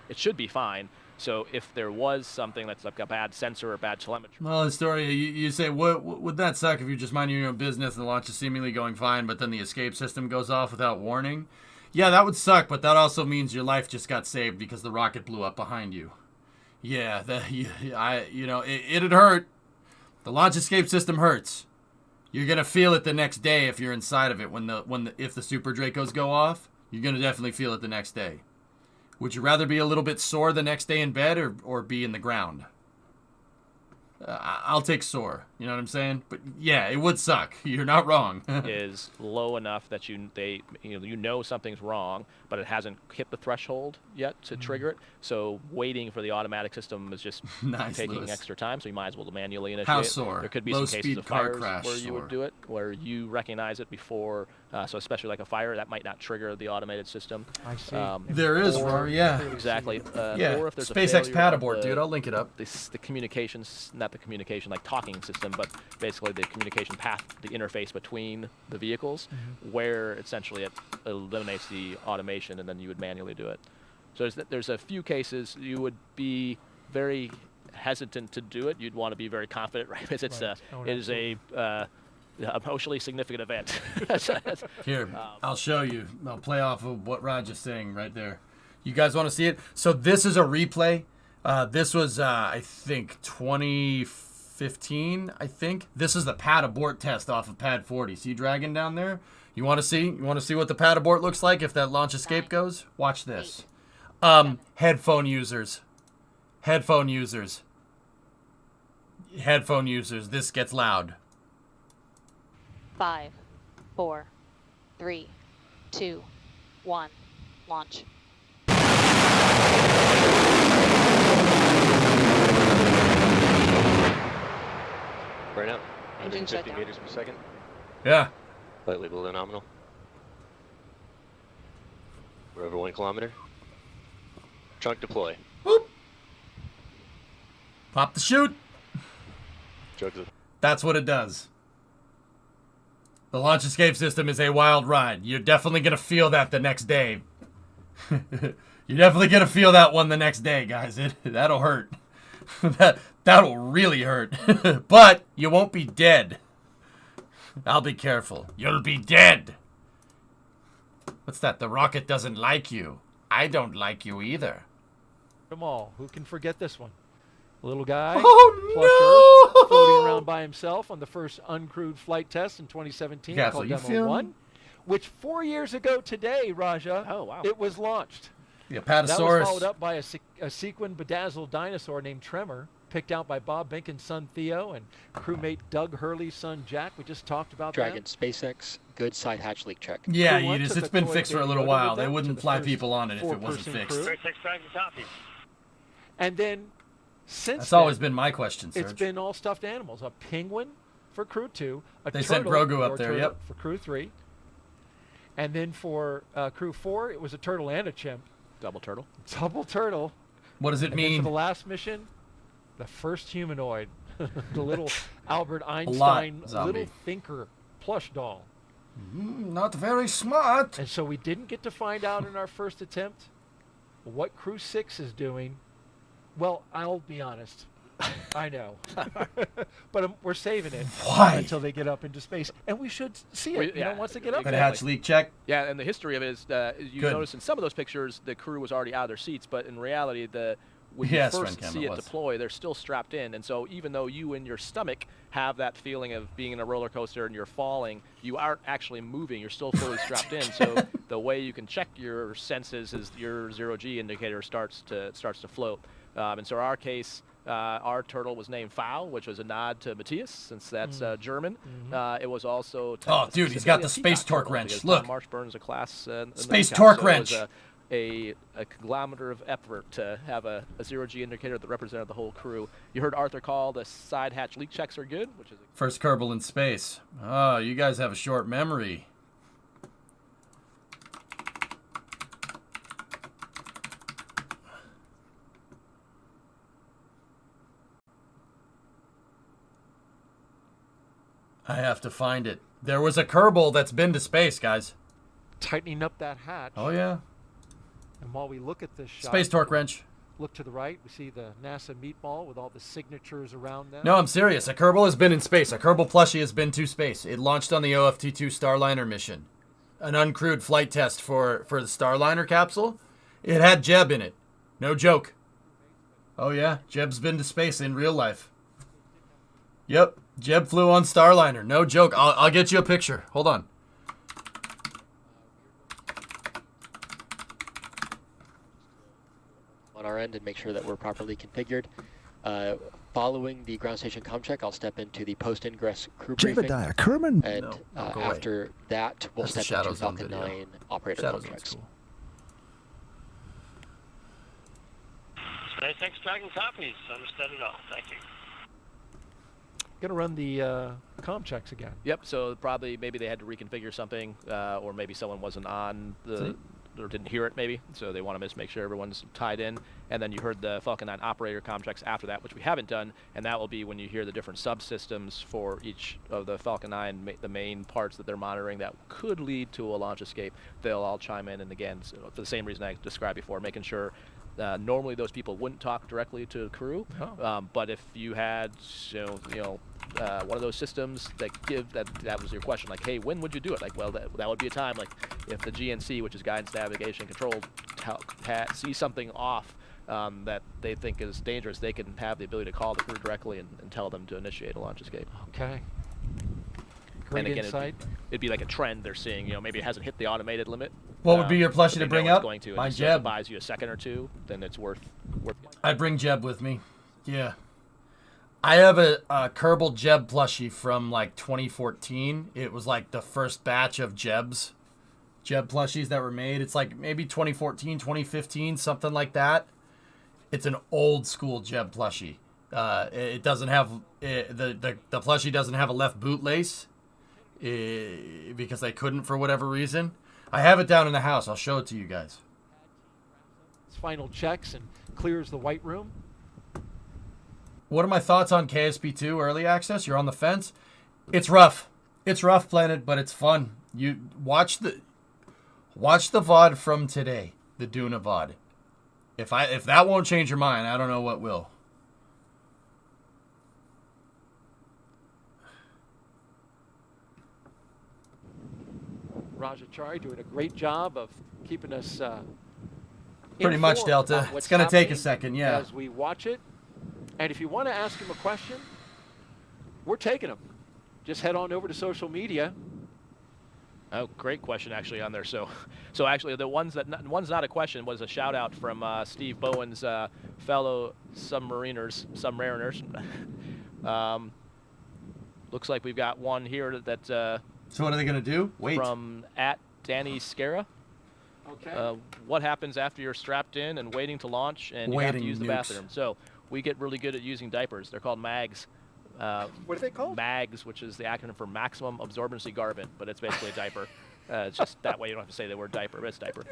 It should be fine, So if there was something that's like a bad sensor or bad telemetry. Well, the story, you say, what would that suck if you're just minding your own business and the launch is seemingly going fine, but then the escape system goes off without warning? Yeah, that would suck, but that also means your life just got saved because the rocket blew up behind you. Yeah, it'd hurt. The launch escape system hurts. You're gonna feel it the next day if you're inside of it. If the Super Dracos go off, you're gonna definitely feel it the next day. Would you rather be a little bit sore the next day in bed or be in the ground? I'll take sore. You know what I'm saying? But yeah, it would suck. You're not wrong. Is low enough that you know something's wrong, but it hasn't hit the threshold yet to trigger it. So waiting for the automatic system is just nice, taking Lewis. extra time. So you might as well manually initiate. How it. sore? There could be Low some cases speed of car fires crash where you would do it, where you recognize it before. So especially like a fire, that might not trigger the automated system. I see. There is, yeah. Exactly. Yeah. Or if there's SpaceX a pad failure abort, of dude. I'll link it up. the communications, not the communication, like talking system, but basically the communication path, the interface between the vehicles, where essentially it eliminates the automation, and then you would manually do it. So there's a few cases you would be very hesitant to do it. You'd want to be very confident, right? Because it is a emotionally significant event. Here, I'll show you. I'll play off of what Raj is saying right there. You guys want to see it? So this is a replay. This was, I think, 2015, I think. This is the pad abort test off of pad 40. See Dragon down there? You want to see? You want to see what the pad abort looks like if that launch escape goes? Watch this. Headphone users. Headphone users. Headphone users. This gets loud. 5, 4, 3, 2, 1, launch. Right now, Engine 150 shutdown. meters per second. Yeah. Slightly below nominal. We're over 1 kilometer. Trunk deploy. Whoop. Pop the chute. Jugs of That's what it does. The launch escape system is a wild ride. You're definitely going to feel that the next day. You're definitely going to feel that one the next day, guys. That'll hurt. That'll really hurt. But you won't be dead. I'll be careful. You'll be dead. What's that? The rocket doesn't like you. I don't like you either. Them all. Who can forget this one? Little guy, Oh, Earth, floating around by himself on the first uncrewed flight test in 2017 Careful, called you Demo feel 1, which 4 years ago today, Raja, it was launched. The That was Apatosaurus. followed up by a sequin bedazzled dinosaur named Tremor, picked out by Bob Binken's son Theo and crewmate Doug Hurley's son Jack. We just talked about Dragon, that. SpaceX, good side hatch leak check. Yeah, Crew one it's took a been toy fixed for a baby little Yoda while. with They them to wouldn't the fly first people on it if it wasn't four-person fixed. crew. SpaceX Dragon copy. And then since That's then, always been my question, Serge. it's been all stuffed animals. A penguin for Crew 2, a They turtle sent Grogu up or there, turtle yep. for Crew 3. And then for Crew 4, it was a turtle and a chimp. Double turtle. Double turtle. What does it And then mean? for the last mission, the first humanoid, the little Albert lot, Einstein zombie. little thinker plush doll. Not very smart. And so we didn't get to find out in our first attempt what Crew 6 is doing. Well, I'll be honest. I know. But we're saving it until they get up into space. And we should see it once they get up Got a there. hatch leak check. Yeah, and the history of it is you Good. notice in some of those pictures the crew was already out of their seats, but in reality when Yes, you first Friend Cam, see it it was. deploy, they're still strapped in. And so even though you in your stomach have that feeling of being in a roller coaster and you're falling, you aren't actually moving. You're still fully strapped in. So the way you can check your senses is your zero-G indicator starts to float. And so in our case, our turtle was named Fowl, which was a nod to Matthias, since that's German. It was also Oh, dude, he's got the specifically a space peacock torque turtle, wrench. because Look. Tom Marsh burns a class. In the Space peacock, torque so wrench. It was a conglomerate of effort to have a zero-G indicator that represented the whole crew. You heard Arthur call the side hatch leak checks are good, which is First Kerbal in space. Oh, you guys have a short memory. I have to find it. There was a Kerbal that's been to space, guys. Tightening up that hatch. Oh, yeah. And while we look at this shot, Space torque wrench. look to the right. We see the NASA meatball with all the signatures around that. No, I'm serious. A Kerbal has been in space. A Kerbal plushie has been to space. It launched on the OFT-2 Starliner mission. An uncrewed flight test for the Starliner capsule. It had Jeb in it. No joke. Oh yeah, Jeb's been to space in real life. Yep, Jeb flew on Starliner. No joke. I'll get you a picture. Hold on. On our end and make sure that we're properly configured. Following the ground station comm check, I'll step into the post-ingress crew briefing. Jebediah Kerman. And after that, we'll step into Falcon 9 operator contracts. Cool. SpaceX Dragon copies. Understood it all. Thank you. Going to run the comm checks again. Yep. So probably maybe they had to reconfigure something, or maybe someone wasn't on the or didn't hear it maybe. So they want to just make sure everyone's tied in. And then you heard the Falcon 9 operator comm checks after that, which we haven't done. And that will be when you hear the different subsystems for each of the Falcon 9, the main parts that they're monitoring that could lead to a launch escape. They'll all chime in. And again, so for the same reason I described before, making sure normally those people wouldn't talk directly to the crew, but if you had, one of those systems that give that was your question, like, hey, when would you do it? Like, well, that would be a time, like, if the GNC, which is guidance, navigation, control, sees something off that they think is dangerous, they can have the ability to call the crew directly and tell them to initiate a launch escape. Okay. Great and again, insight. It'd be like a trend they're seeing. Maybe it hasn't hit the automated limit. What would be your plushie to bring up? Going to, My so Jeb. if it buys you a second or two, then it's worth. I'd bring Jeb with me. Yeah. I have a Kerbal Jeb plushie from like 2014. It was like the first batch of Jeb plushies that were made. It's like maybe 2014, 2015, something like that. It's an old school Jeb plushie. It doesn't have the plushie doesn't have a left bootlace because they couldn't for whatever reason. I have it down in the house. I'll show it to you guys. It's final checks and clears the white room. What are my thoughts on KSP2 early access? You're on the fence. It's rough. It's rough, Planet, but it's fun. You watch the VOD from today, the Duna VOD. If that won't change your mind, I don't know what will. Rajachari doing a great job of keeping us pretty much, Delta. It's going to take a second, yeah. As we watch it. And if you want to ask him a question, we're taking them. Just head on over to social media. Oh, great question actually on there. So actually the one's not a question was a shout out from Steve Bowen's fellow submariners. Looks like we've got one here that. So what are they going to do? Wait. From @Danny Scara. Okay. What happens after you're strapped in and waiting to launch and you have to use the bathroom? So we get really good at using diapers. They're called MAGs. What are they called? MAGs, which is the acronym for Maximum Absorbency Garment, but it's basically a diaper. It's just that way you don't have to say the word diaper, but it's diaper.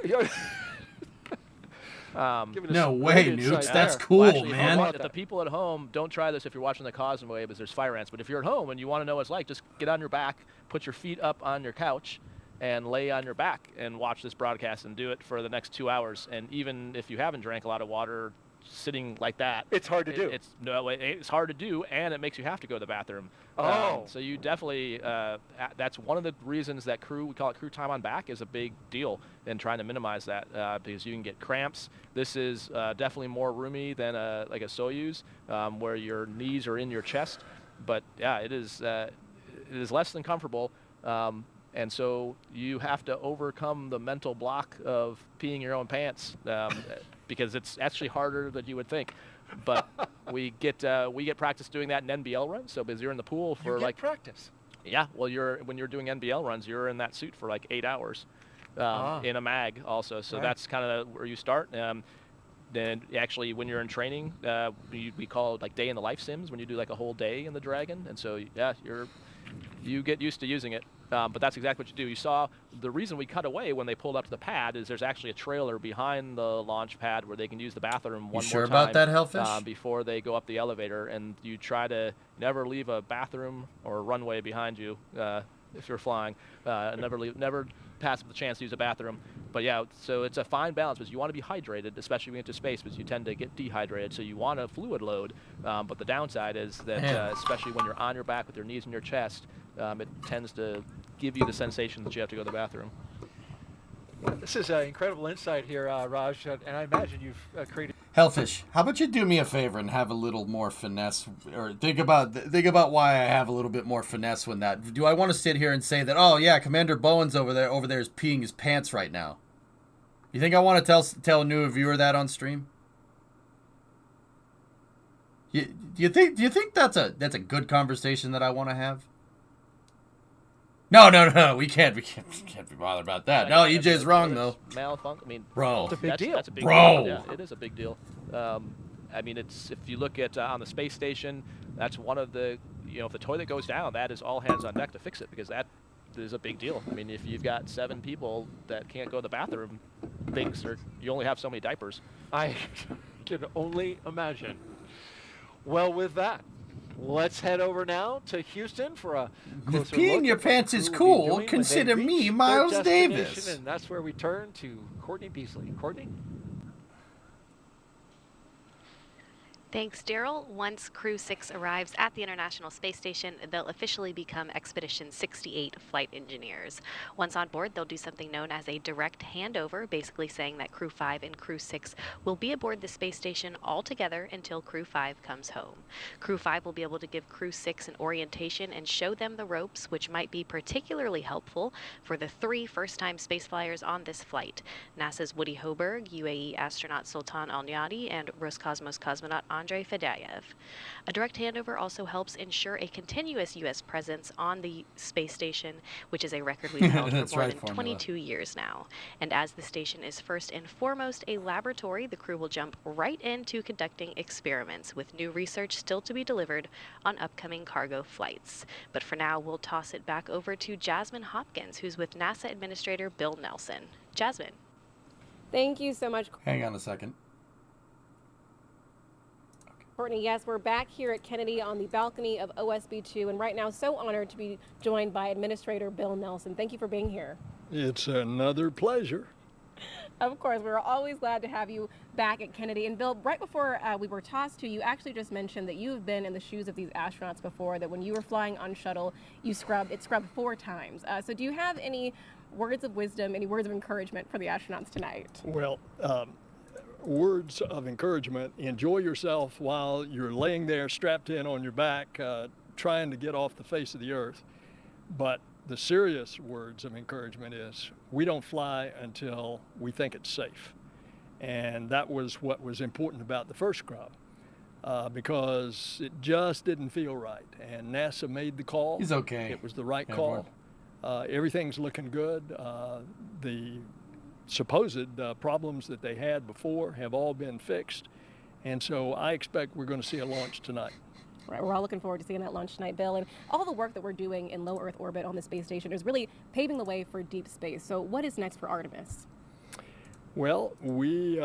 No way, Nukes. That's cool, well, actually, man. If the people at home, don't try this if you're watching the Causeway because there's fire ants. But if you're at home and you want to know what it's like, just get on your back, put your feet up on your couch, and lay on your back and watch this broadcast and do it for the next 2 hours. And even if you haven't drank a lot of water, sitting like that, it's hard to do. It's hard to do, and it makes you have to go to the bathroom. So you definitely that's one of the reasons that we call it crew time on back is a big deal in trying to minimize that because you can get cramps. This is definitely more roomy than like a Soyuz where your knees are in your chest, but yeah, it is less than comfortable. And so you have to overcome the mental block of peeing your own pants because it's actually harder than you would think. But we get practice doing that in NBL runs. So because you're in the pool for practice. Yeah, well, when you're doing NBL runs, you're in that suit for like 8 hours in a mag also. So that's kind of where you start. Then actually, when you're in training, we call it like day in the life sims when you do like a whole day in the Dragon. And so yeah, you get used to using it. But that's exactly what you do. You saw the reason we cut away when they pulled up to the pad is there's actually a trailer behind the launch pad where they can use the bathroom one more time. You sure about that, Hellfish? Before they go up the elevator, and you try to never leave a bathroom or a runway behind you if you're flying. Never pass up the chance to use a bathroom. But yeah, so it's a fine balance because you want to be hydrated, especially when you get to space, because you tend to get dehydrated. So you want a fluid load. But the downside is that, especially when you're on your back with your knees in your chest, it tends to give you the sensation that you have to go to the bathroom. This is incredible insight here, Raj, and I imagine you've created. Hellfish, how about you do me a favor and have a little more finesse, or think about why I have a little bit more finesse when that. Do I want to sit here and say that, oh yeah, Commander Bowen's over there is peeing his pants right now? You think I want to tell a new viewer that on stream? Do you think that's a good conversation that I want to have? No, we can't be bothered about that. No, EJ's wrong though. Malfunction. I mean, bro, it's a big deal. That's a big deal. Yeah, it is a big deal. I mean, if you look at on the space station, that's one of the, if the toilet goes down, that is all hands on deck to fix it, because that is a big deal. I mean, if you've got 7 people that can't go to the bathroom, you only have so many diapers. I can only imagine. Well, with that, let's head over now to Houston for a closer peeing look your at pants what is the crew will be cool. doing Consider when they me reach Miles their Davis. destination, and that's where we turn to Courtney Beasley. Courtney? Thanks, Daryl. Once Crew-6 arrives at the International Space Station, they'll officially become Expedition 68 flight engineers. Once on board, they'll do something known as a direct handover, basically saying that Crew-5 and Crew-6 will be aboard the space station all together until Crew-5 comes home. Crew-5 will be able to give Crew-6 an orientation and show them the ropes, which might be particularly helpful for the 3 first-time spaceflyers on this flight: NASA's Woody Hoberg, UAE astronaut Sultan Al-Niyadi, and Roscosmos cosmonaut Andrei Fedyaev. A direct handover also helps ensure a continuous U.S. presence on the space station, which is a record we've held for more than 22 years now. And as the station is first and foremost a laboratory, the crew will jump right into conducting experiments, with new research still to be delivered on upcoming cargo flights. But for now, we'll toss it back over to Jasmine Hopkins, who's with NASA Administrator Bill Nelson. Jasmine. Thank you so much. Hang on a second. Courtney, yes, we're back here at Kennedy on the balcony of OSB-2, and right now so honored to be joined by Administrator Bill Nelson. Thank you for being here. It's another pleasure. Of course, we're always glad to have you back at Kennedy. And Bill, right before we were tossed to you, actually just mentioned that you've been in the shoes of these astronauts before, that when you were flying on shuttle, it scrubbed 4 times. So do you have any words of wisdom, any words of encouragement for the astronauts tonight? Well, words of encouragement: enjoy yourself while you're laying there strapped in on your back, trying to get off the face of the earth. But the serious words of encouragement is, we don't fly until we think it's safe. And that was what was important about the first scrub, because it just didn't feel right. And NASA made the call. He's okay. It was the right call. Everything's looking good. The supposed problems that they had before have all been fixed, and so I expect we're going to see a launch tonight. Right, we're all looking forward to seeing that launch tonight, Bill. And all the work that we're doing in low Earth orbit on the space station is really paving the way for deep space. So what is next for Artemis? Well, we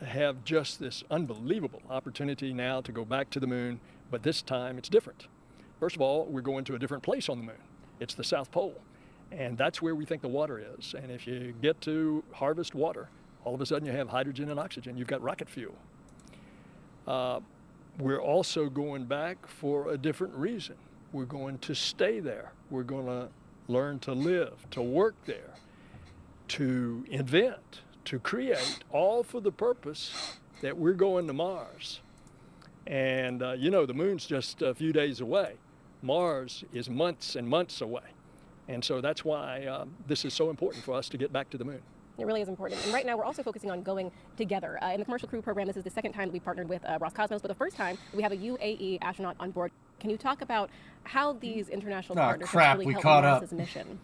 have just this unbelievable opportunity now to go back to the moon, but this time it's different. First of all, we're going to a different place on the moon. It's the South Pole. And that's where we think the water is. And if you get to harvest water, all of a sudden you have hydrogen and oxygen. You've got rocket fuel. We're also going back for a different reason. We're going to stay there. We're going to learn to live, to work there, to invent, to create, all for the purpose that we're going to Mars. And the moon's just a few days away. Mars is months and months away. And so that's why this is so important for us to get back to the moon. It really is important. And right now we're also focusing on going together. In the Commercial Crew program, this is the second time that we've partnered with Roscosmos, but the first time we have a UAE astronaut on board. Can you talk about how these international partnerships really help NASA's mission?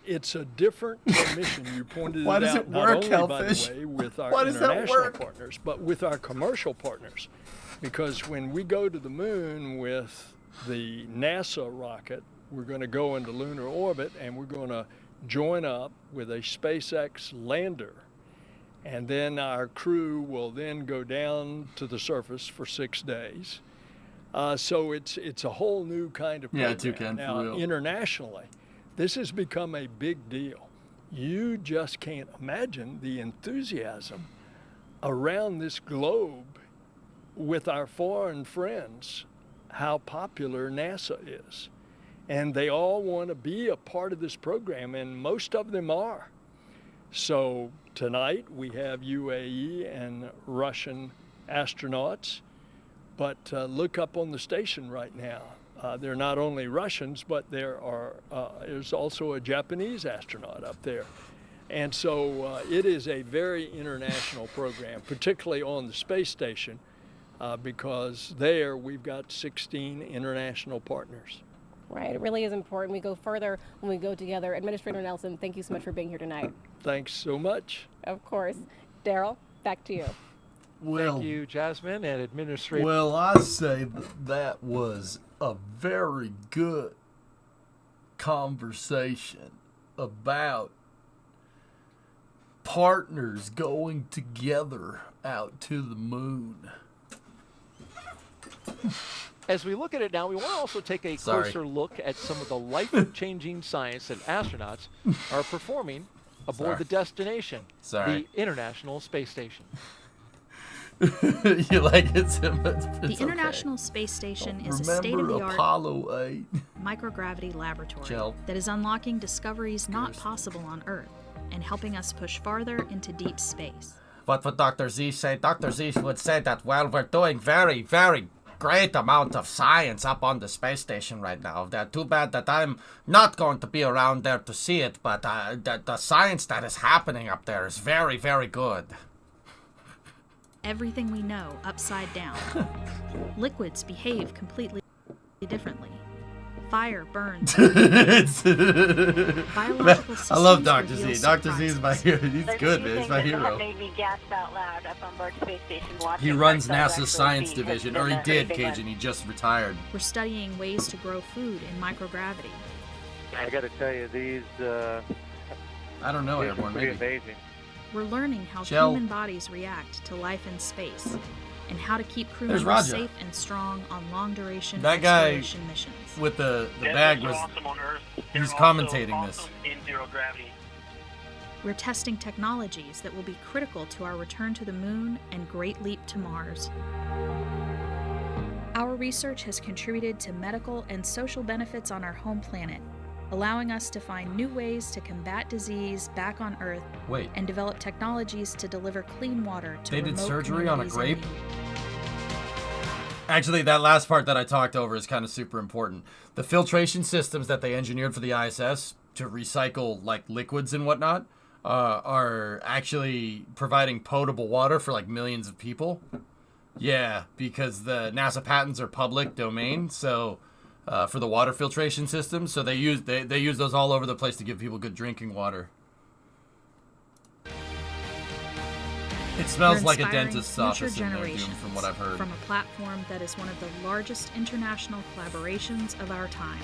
It's a different mission. You pointed Why it does out, it work, not only, by Hellfish? the way, with our Why does that international work? partners, but with our commercial partners. Because when we go to the moon with the NASA rocket, we're going to go into lunar orbit, and we're going to join up with a SpaceX lander. And then our crew will then go down to the surface for 6 days. So it's a whole new kind of program. Yeah, toucan, now, for real. Internationally, this has become a big deal. You just can't imagine the enthusiasm around this globe with our foreign friends, how popular NASA is. And they all want to be a part of this program, and most of them are. So tonight we have UAE and Russian astronauts, but look up on the station right now. They're not only Russians, but there's also a Japanese astronaut up there. And so it is a very international program, particularly on the space station, because there we've got 16 international partners. Right, it really is important. We go further when we go together. Administrator Nelson, thank you so much for being here tonight. Thanks so much. Of course. Daryl, back to you. Well, thank you, Jasmine, and Administrator. Well, I say that was a very good conversation about partners going together out to the moon. As we look at it now, we want to also take a closer look at some of the life-changing science that astronauts are performing aboard the destination, the International Space Station. You like it, Tim? The International Space Station is a state-of-the-art Apollo 8 microgravity laboratory Gel. that is unlocking discoveries not possible on Earth and helping us push farther into deep space. What would Dr. Z say? Dr. Z would say that, well, we're doing very, very great amount of science up on the space station right now. Too bad that I'm not going to be around there to see it, but the science that is happening up there is very, very good. Everything we know upside down. Liquids behave completely differently. Fire burns. Biological I love systems Dr. reveal Z. Dr. Z is my hero. He's There's good, a man. few He's my things that hero. made me gasp out loud up on board Space Station watching. He runs ourselves NASA's actually science be division, in or he the did, big one. Cajun. He just retired. We're studying ways to grow food in microgravity. I got to tell you, these. I don't know, these are Airborne, pretty maybe. amazing. We're learning how Gel. human bodies react to life in space and how to keep crew There's members Raja. safe and strong on long-duration That guy exploration missions. with the Deserts bag are was. awesome on Earth. He's They're commentating also this. awesome in zero gravity. We're testing technologies that will be critical to our return to the moon and great leap to Mars. Our research has contributed to medical and social benefits on our home planet, allowing us to find new ways to combat disease back on Earth Wait. and develop technologies to deliver clean water to They did remote surgery on a communities in grape? need. Actually, that last part that I talked over is kind of super important. The filtration systems that they engineered for the ISS to recycle like liquids and whatnot are actually providing potable water for like millions of people. Yeah, because the NASA patents are public domain, so for the water filtration system, so they use those all over the place to give people good drinking water. It smells We're like a inspiring dentist's future office in there, Doom, generations from what I've heard. from a platform that is one of the largest international collaborations of our time.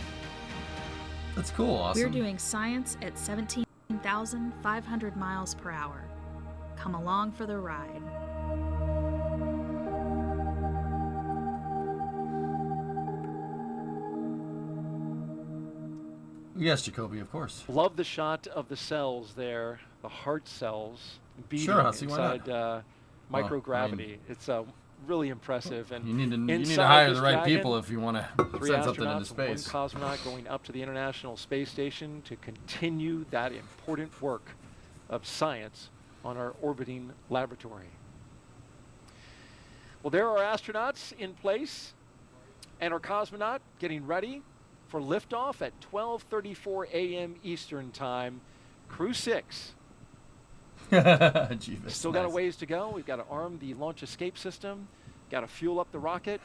That's cool, awesome. We're doing science at 17,500 miles per hour. Come along for the ride. Yes, Jacoby, of course. Love the shot of the cells there, the heart cells beating Sure, I'll see why not. inside microgravity. It's really impressive. And You need to inside hire this the right dragon, people if you want to 3 send something into astronauts and space. 1 cosmonaut going up to the International Space Station to continue that important work of science on our orbiting laboratory. Well, there are astronauts in place and our cosmonaut getting ready for liftoff at 12:34 a.m. Eastern Time. Crew-6. Jeebus, Still got a nice. ways to go. We've got to arm the launch escape system, got to fuel up the rocket,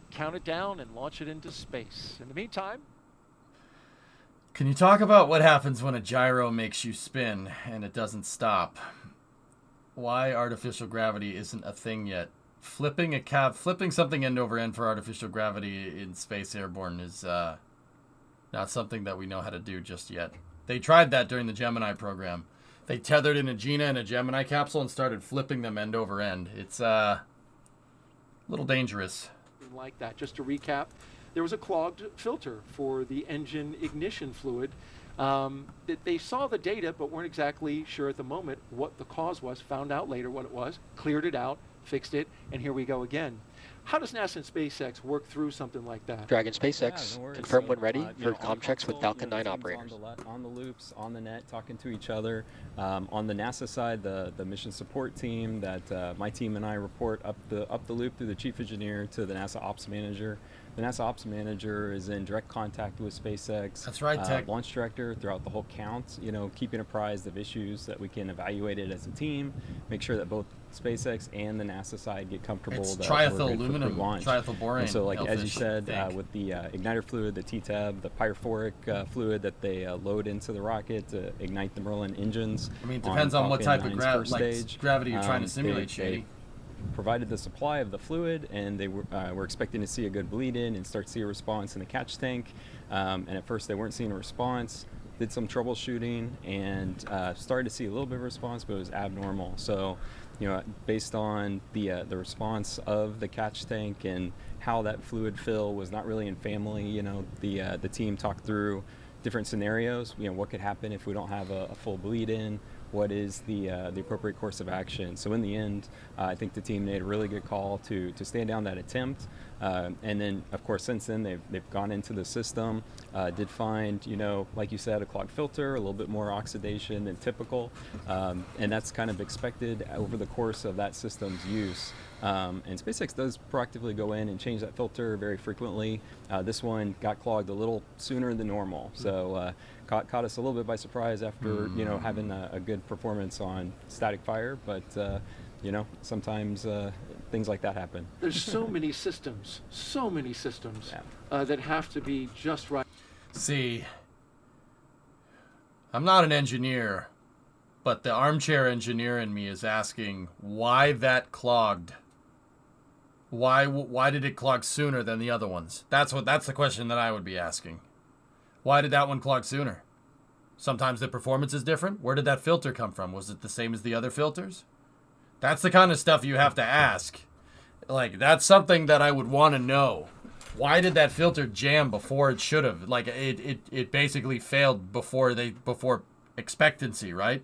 count it down, and launch it into space. In the meantime, Can you talk about what happens when a gyro makes you spin and it doesn't stop? Why artificial gravity isn't a thing yet? Flipping something end over end for artificial gravity in space airborne is not something that we know how to do just yet. They tried that during the Gemini program. They tethered in a Gina and a Gemini capsule and started flipping them end over end. It's a little dangerous. something like that. Just to recap, there was a clogged filter for the engine ignition fluid. That they saw the data but weren't exactly sure at the moment what the cause was, found out later what it was, cleared it out, fixed it, and here we go again. How does NASA and SpaceX work through something like that? Dragon SpaceX, confirm when ready for comm checks with Falcon 9 operators. On the loops, on the net, talking to each other. On the NASA side, the mission support team that my team and I report up the loop through the chief engineer to the NASA ops manager. The NASA ops manager is in direct contact with SpaceX. That's right, Tech. Launch director throughout the whole count, keeping apprised of issues that we can evaluate it as a team, make sure that both SpaceX and the NASA side get comfortable. It's that triethyl we're ready for aluminum, launch. triethyl borane. And so, like as you hellfish said, tank. with the igniter fluid, the TTAB, the pyrophoric fluid that they load into the rocket to ignite the Merlin engines. I mean, it depends on what type of stage. gravity you're trying to simulate, Shady. Provided the supply of the fluid, and they were expecting to see a good bleed in and start to see a response in the catch tank. And at first they weren't seeing a response. Did some troubleshooting and started to see a little bit of response, but it was abnormal. So, based on the response of the catch tank and how that fluid fill was not really in family, the team talked through different scenarios. What could happen if we don't have a full bleed in? What is the appropriate course of action? So in the end, I think the team made a really good call to stand down that attempt. And then, of course, since then they've gone into the system, did find, like you said, a clogged filter, a little bit more oxidation than typical, and that's kind of expected over the course of that system's use. And SpaceX does proactively go in and change that filter very frequently. This one got clogged a little sooner than normal, so caught us a little bit by surprise after having a good performance on static fire. But sometimes things like that happen. There's so many systems that have to be just right. See, I'm not an engineer, but the armchair engineer in me is asking why that clogged. Why did it clog sooner than the other ones? That's the question that I would be asking. Why did that one clog sooner? Sometimes the performance is different. Where did that filter come from? Was it the same as the other filters? That's the kind of stuff you have to ask. Like, that's something that I would want to know. Why did that filter jam before it should have? Like, it basically failed before expectancy, right?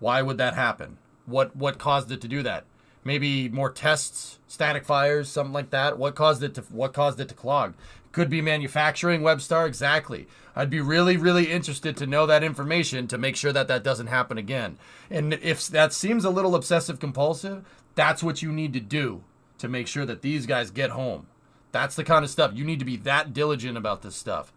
Why would that happen? What caused it to do that? Maybe more tests, static fires, something like that. What caused it to clog? Could be manufacturing, Webstar, exactly. I'd be really, really interested to know that information to make sure that doesn't happen again. And if that seems a little obsessive compulsive, that's what you need to do to make sure that these guys get home. That's the kind of stuff. You need to be that diligent about this stuff.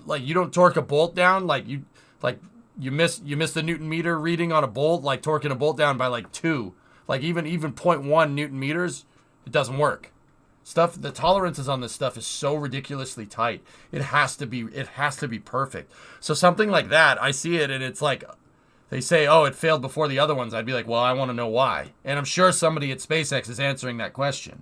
Like, you don't torque a bolt down, you miss the Newton meter reading on a bolt, like torquing a bolt down by like 2. Like even 0.1 Newton meters, it doesn't work. The tolerances on this stuff is so ridiculously tight. It has to be perfect. So something like that, I see it and it's like, they say, oh, it failed before the other ones. I'd be like, well, I want to know why. And I'm sure somebody at SpaceX is answering that question.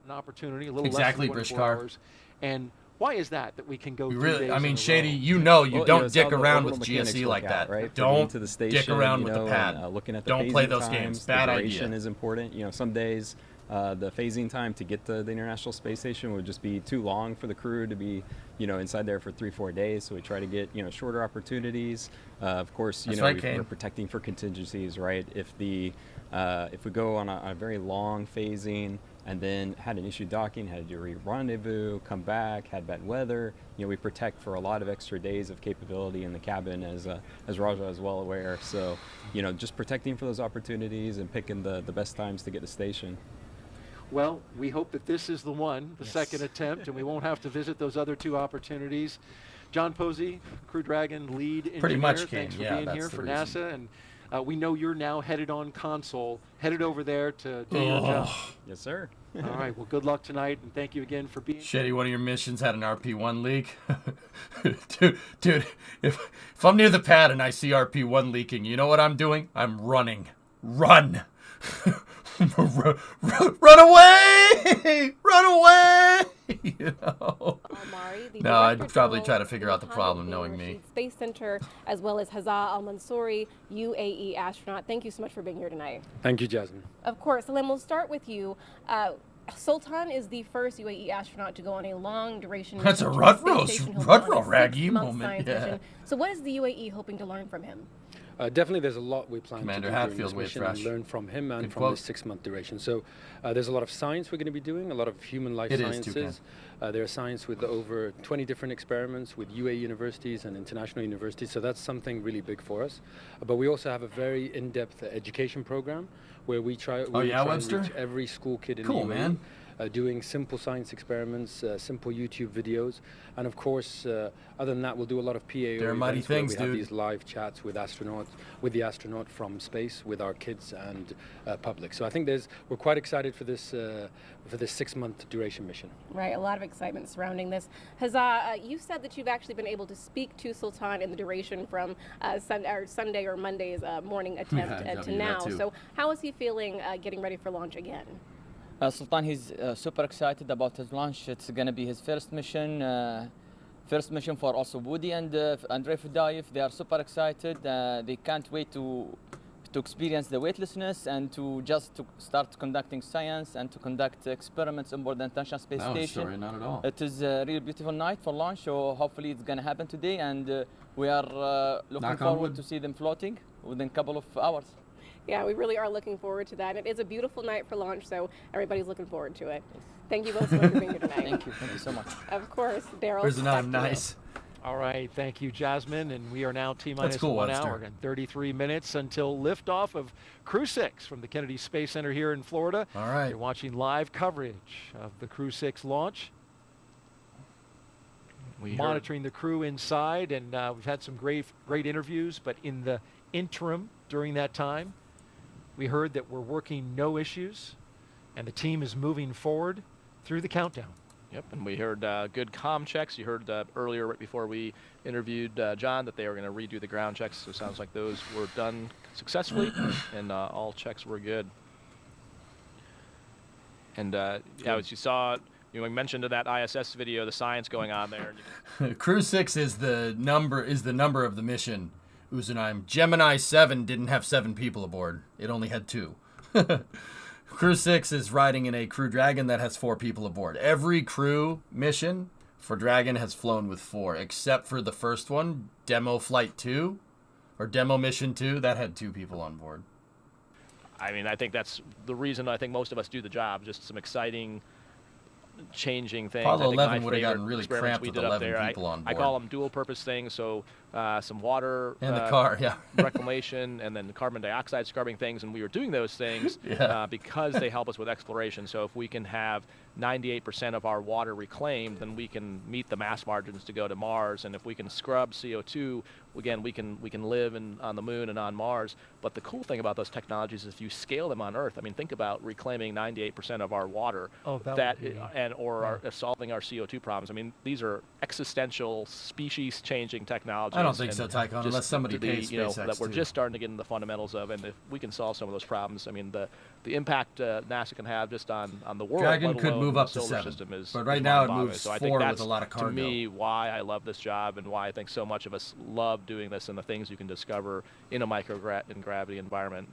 An opportunity, a little exactly, less than 24 hours. And why is that we can go 3 days I mean, in a Shady, row? don't dick around with GSE like that. Right? Don't to the station, dick around with the pad. And, looking at the don't play phasing those times, games. Bad the duration idea. is important. Some days the phasing time to get to the International Space Station would just be too long for the crew to be, inside there for 3-4 days. So we try to get, shorter opportunities. Of course, we're protecting for contingencies, right? If we go on a very long phasing and then had an issue docking, had to re-rendezvous, come back, had bad weather, we protect for a lot of extra days of capability in the cabin, as Raja is well aware. So, just protecting for those opportunities and picking the best times to get to station. Well, we hope that this is the one, the second attempt, and we won't have to visit those other 2 opportunities. John Posey, Crew Dragon lead engineer. Pretty much, thanks for yeah, being here for NASA, and we know you're now headed on console, headed over there to do your job. Yes, sir. All right. Well, good luck tonight, and thank you again for being. Shady, one of your missions had an RP1 leak. dude, if I'm near the pad and I see RP1 leaking, you know what I'm doing? I'm running. Run. Run away! Run away! No, I'd probably try to figure out the problem, knowing me. Space Center, as well as Hazza Al-Mansouri, UAE astronaut. Thank you so much for being here tonight. Thank you, Jasmine. Of course, Salim, we'll start with you. Sultan is the first UAE astronaut to go on a long-duration That's a mission to the Rutro space station. He'll be on a Raggy 6-month moment. science Yeah. mission. So what is the UAE hoping to learn from him? Definitely, there's a lot we plan Commander to do Hatfield, during this wait, mission fresh. and learn from him and Good from quote. this 6-month duration. So there's a lot of science we're going to be doing, a lot of human life It is, sciences. There's science with over 20 different experiments with UAE universities and international universities. So that's something really big for us. But we also have a very in-depth education program where we try, Webster? and reach every school kid in Cool, the UAE. man. Doing simple science experiments, simple YouTube videos, and of course, other than that, we'll do a lot of PAO They're mighty events where things, we have dude. these live chats with astronauts, with the astronaut from space, with our kids and public. So I think we're quite excited for this 6-month duration mission. Right, a lot of excitement surrounding this. Huzzah, you said that you've actually been able to speak to Sultan in the duration from Sunday or Monday's morning attempt to now. So how is he feeling getting ready for launch again? Sultan, he's super excited about his launch. It's going to be his first mission for also Woody and Andrei Fudayev. They are super excited. They can't wait to experience the weightlessness and to start conducting science and to conduct experiments on board the International Space Station. Sorry, not at all. It is a really beautiful night for launch, so hopefully it's going to happen today, and we are looking forward to see them floating within a couple of hours. Yeah, we really are looking forward to that. It is a beautiful night for launch, so everybody's looking forward to it. Thank you both so much for being here tonight. Thank you so much. Of course, Daryl. Where's the name? Nice. All right, thank you, Jasmine, and we are now T-minus cool, 1 Webster. hour and 33 minutes until liftoff of Crew-6 from the Kennedy Space Center here in Florida. All right. You're watching live coverage of the Crew-6 launch. Monitoring the crew inside, and we've had some great interviews, but in the interim during that time, we heard that we're working no issues, and the team is moving forward through the countdown. Yep, and we heard good comm checks. You heard earlier, right before we interviewed John, that they were going to redo the ground checks. So it sounds like those were done successfully, and all checks were good. And as you saw, we mentioned in that ISS video the science going on there. Crew-6 is the number of the mission. Uzanaim. Gemini 7 didn't have 7 people aboard. It only had 2. Crew-6 is riding in a Crew Dragon that has 4 people aboard. Every crew mission for Dragon has flown with 4, except for the first one, Demo Flight 2, or Demo Mission 2, that had 2 people on board. I mean, I think that's the reason I think most of us do the job, just some exciting changing things. Apollo I think 11 my would have gotten favorite really experiments cramped we with did up 11 there, people on board. I call them dual-purpose things, so some water and the car, yeah. reclamation, and then carbon dioxide scrubbing things, and we were doing those things because they help us with exploration. So if we can have 98% of our water reclaimed, then we can meet the mass margins to go to Mars. And if we can scrub CO2, again, we can live on the moon and on Mars. But the cool thing about those technologies is if you scale them on Earth, I mean, think about reclaiming 98% of our water, solving our CO2 problems. I mean, these are existential, species-changing technologies. I don't think so, Tycho, unless somebody pays SpaceX that we're too. just starting to get into the fundamentals of, and if we can solve some of those problems, I mean, the impact NASA can have just on the world. Dragon let could alone move the up to solar 7, system is, but right is now it mind-boggling. moves So I 4 think with that's, a lot of cargo. to me, why I love this job and why I think so much of us love doing this and the things you can discover in a microgravity environment.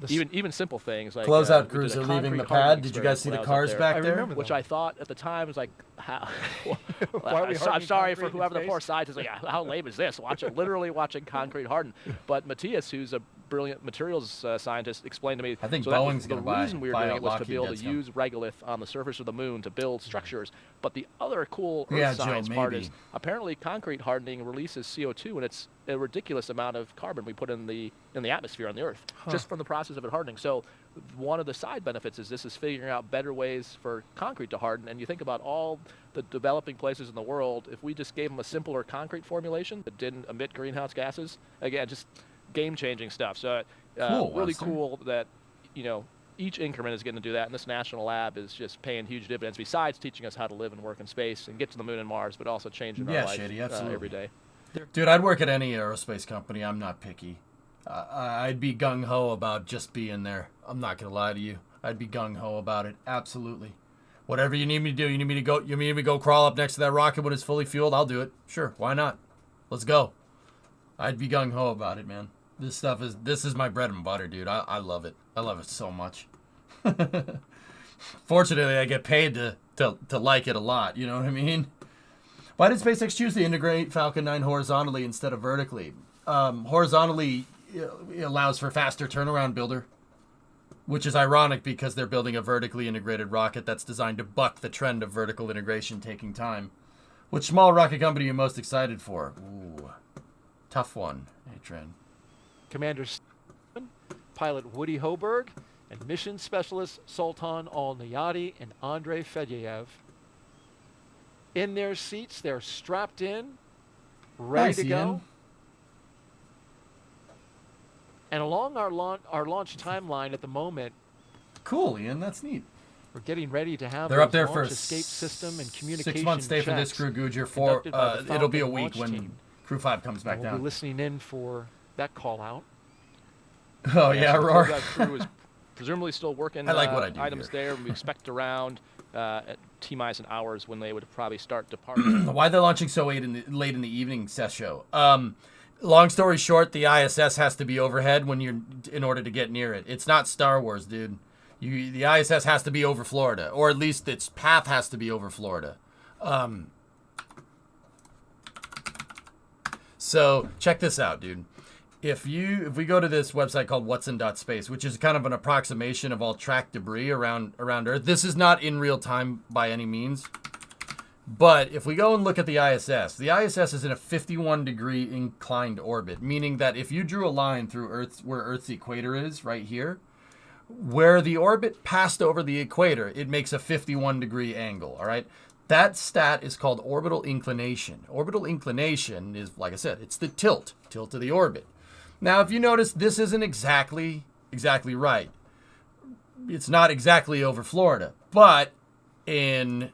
Even simple things like closeout we crews did a are leaving concrete the hardening pad. Did you guys see the experiment when I was cars up back there. there? I remember which I thought at the time was like, how? I'm hardening sorry for concrete in whoever the space? poor scientist. Like, how lame is this? Literally watching concrete harden. But Matthias, who's a brilliant materials scientist, explained to me. I think so that was Boeing's the gonna reason we were buy doing out it was to Lockheed, be able that's to him. use regolith on the surface of the moon to build structures. But the other cool Earth Yeah, Joe, science part maybe. is apparently concrete hardening releases CO2, and it's a ridiculous amount of carbon we put in the atmosphere on the Earth just from the process of it hardening. So one of the side benefits is this is figuring out better ways for concrete to harden. And you think about all the developing places in the world, if we just gave them a simpler concrete formulation that didn't emit greenhouse gases, again, just game-changing stuff. So Cool, really Weston. cool that, each increment is getting to do that, and this national lab is just paying huge dividends besides teaching us how to live and work in space and get to the moon and Mars, but also changing Yeah, our life Shady, absolutely. every day. Dude, I'd work at any aerospace company. I'm not picky. I'd be gung-ho about just being there. I'm not going to lie to you. I'd be gung-ho about it. Absolutely. Whatever you need me to do. You need me to go crawl up next to that rocket when it's fully fueled? I'll do it. Sure, why not? Let's go. I'd be gung-ho about it, man. This is my bread and butter, dude. I love it. I love it so much. Fortunately, I get paid to like it a lot. You know what I mean? Why did SpaceX choose to integrate Falcon 9 horizontally instead of vertically? Horizontally allows for faster turnaround, builder, which is ironic because they're building a vertically integrated rocket that's designed to buck the trend of vertical integration taking time. Which small rocket company are you most excited for? Ooh, tough one, A-Train. Commander Stephen, pilot Woody Hoberg, and mission specialist Sultan Al-Nayati and Andrei Fedyaev. In their seats, they're strapped in, ready Nice, to go. Ian. And along our launch timeline at the moment, cool, Ian, that's neat. we're getting ready to have They're up those there launch for escape system and communication 6 months stay for this checks crew, Gujar. For conducted by the it'll be a Falcon week launch when team. Crew 5 comes back And we'll down. be listening in for that call out. Oh yeah, so the Roar. closeout crew is presumably still working I like what I do items here. there. We expect around at T-minus an hours when they would probably start departing. Why they're launching so late in the evening show? Long story short, the ISS has to be overhead in order to get near it. It's not Star Wars, dude. The ISS has to be over Florida, or at least its path has to be over Florida. So check this out, dude. If we go to this website called whatsin.space, which is kind of an approximation of all tracked debris around Earth. This is not in real time by any means. But if we go and look at the ISS is in a 51-degree inclined orbit, meaning that if you drew a line through where Earth's equator is, right here, where the orbit passed over the equator, it makes a 51-degree angle, all right? That stat is called orbital inclination. Orbital inclination is, like I said, it's the tilt of the orbit. Now, if you notice, this isn't exactly right. It's not exactly over Florida, but in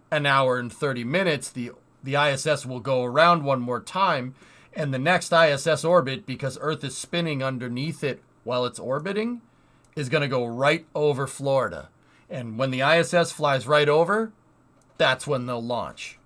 an hour and 30 minutes, the ISS will go around one more time, and the next ISS orbit, because Earth is spinning underneath it while it's orbiting, is going to go right over Florida. And when the ISS flies right over, that's when they'll launch.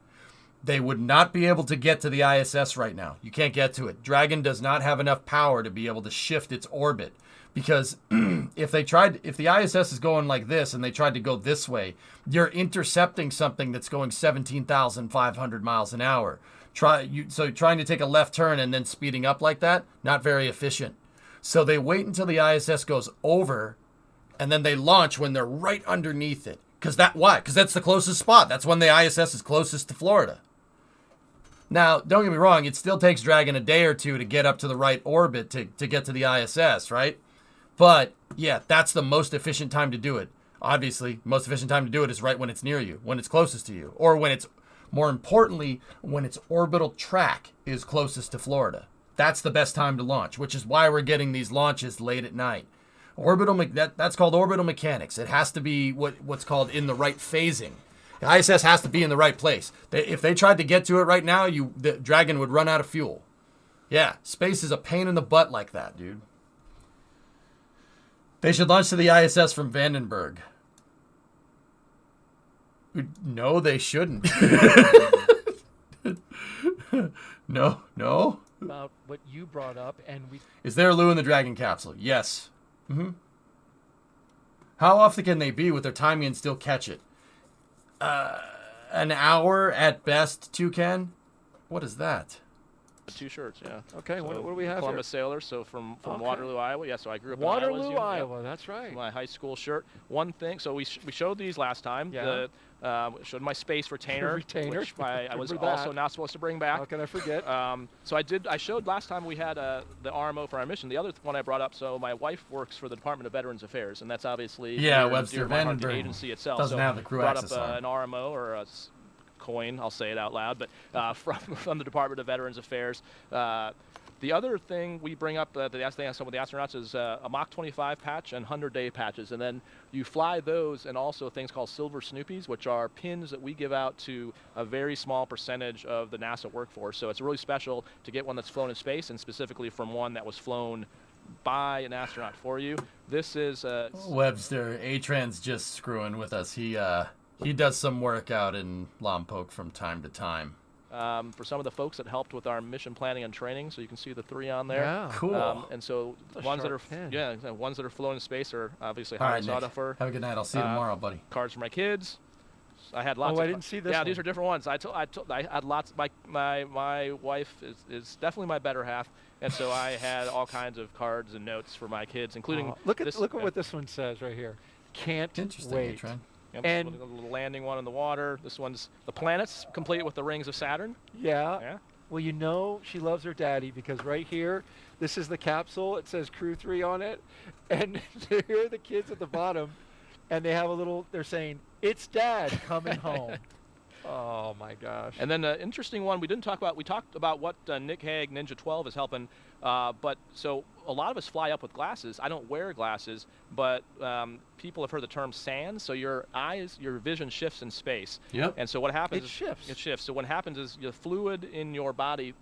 They would not be able to get to the ISS right now. You can't get to it. Dragon does not have enough power to be able to shift its orbit. Because if the ISS is going like this and they tried to go this way, you're intercepting something that's going 17,500 miles an hour. So trying to take a left turn and then speeding up like that, not very efficient. So they wait until the ISS goes over, and then they launch when they're right underneath it. Why? Because that's the closest spot. That's when the ISS is closest to Florida. Now, don't get me wrong, it still takes Dragon a day or two to get up to the right orbit to get to the ISS, right? But, yeah, that's the most efficient time to do it. Obviously, most efficient time to do it is right when it's near you, when it's closest to you, or when it's, more importantly, when its orbital track is closest to Florida. That's the best time to launch, which is why we're getting these launches late at night. That's called orbital mechanics. It has to be what's called in the right phasing. The ISS has to be in the right place. If they tried to get to it right now, the Dragon would run out of fuel. Yeah, space is a pain in the butt like that, dude. They should launch to the ISS from Vandenberg. No, they shouldn't. No. About what you brought up, and Is there a Lou in the Dragon capsule? Yes. Mm-hmm. How often can they be with their timing and still catch it? An hour at best, Toucan? What is that? 2 shirts, yeah. Okay, so what do we have Columbus Sailor, so from Okay. Waterloo, Iowa. Yeah, so I grew up Waterloo, in Iowa. Iowa, that's right. My high school shirt. One thing, so we showed these last time. Yeah. Showed my space retainer, Retainer. which I was Remember that. also not supposed to bring back. How can I forget? So I showed last time we had the RMO for our mission. The other one I brought up, so my wife works for the Department of Veterans Affairs, and that's obviously Webster dear to my heart, the Vandenberg agency itself. doesn't so have the crew brought access up arm. an RMO or a coin, I'll say it out loud, but from the Department of Veterans Affairs. The other thing we bring up, the thing some of the astronauts is a Mach 25 patch and 100-day patches. And then you fly those and also things called Silver Snoopies, which are pins that we give out to a very small percentage of the NASA workforce. So it's really special to get one that's flown in space, and specifically from one that was flown by an astronaut for you. This is... Webster, A-Tran's just screwing with us. He does some work out in Lompoc from time to time. for some of the folks that helped with our mission planning and training. So you can see the 3 on there. Yeah. Cool. And so That's a ones that are sharp pen. ones that are flown in space are obviously All highly right, sought Nick. after. Have a good night. I'll see you tomorrow, buddy. Cards for my kids. I had lots. Oh, of I didn't see this Yeah, one. these are different ones. I had lots. My wife is definitely my better half, and so I had all kinds of cards and notes for my kids, including look at this, what this one says right here. Can't Interesting, wait. Trent. Yep, And a little landing one in the water. This one's the planets, complete with the rings of Saturn. yeah. Yeah. Well, you know she loves her daddy because right here, this is the capsule. It says Crew 3 on it, and here are the kids at the bottom, and they have a little. They're saying, "It's Dad coming home." Oh my gosh. And then an interesting one we didn't talk about. We talked about what Nick Hague Ninja 12 is helping, but so a lot of us fly up with glasses. I don't wear glasses, but people have heard the term SANS. So your vision shifts in space. Yep. And so what happens? It shifts. It shifts. So what happens is the fluid in your body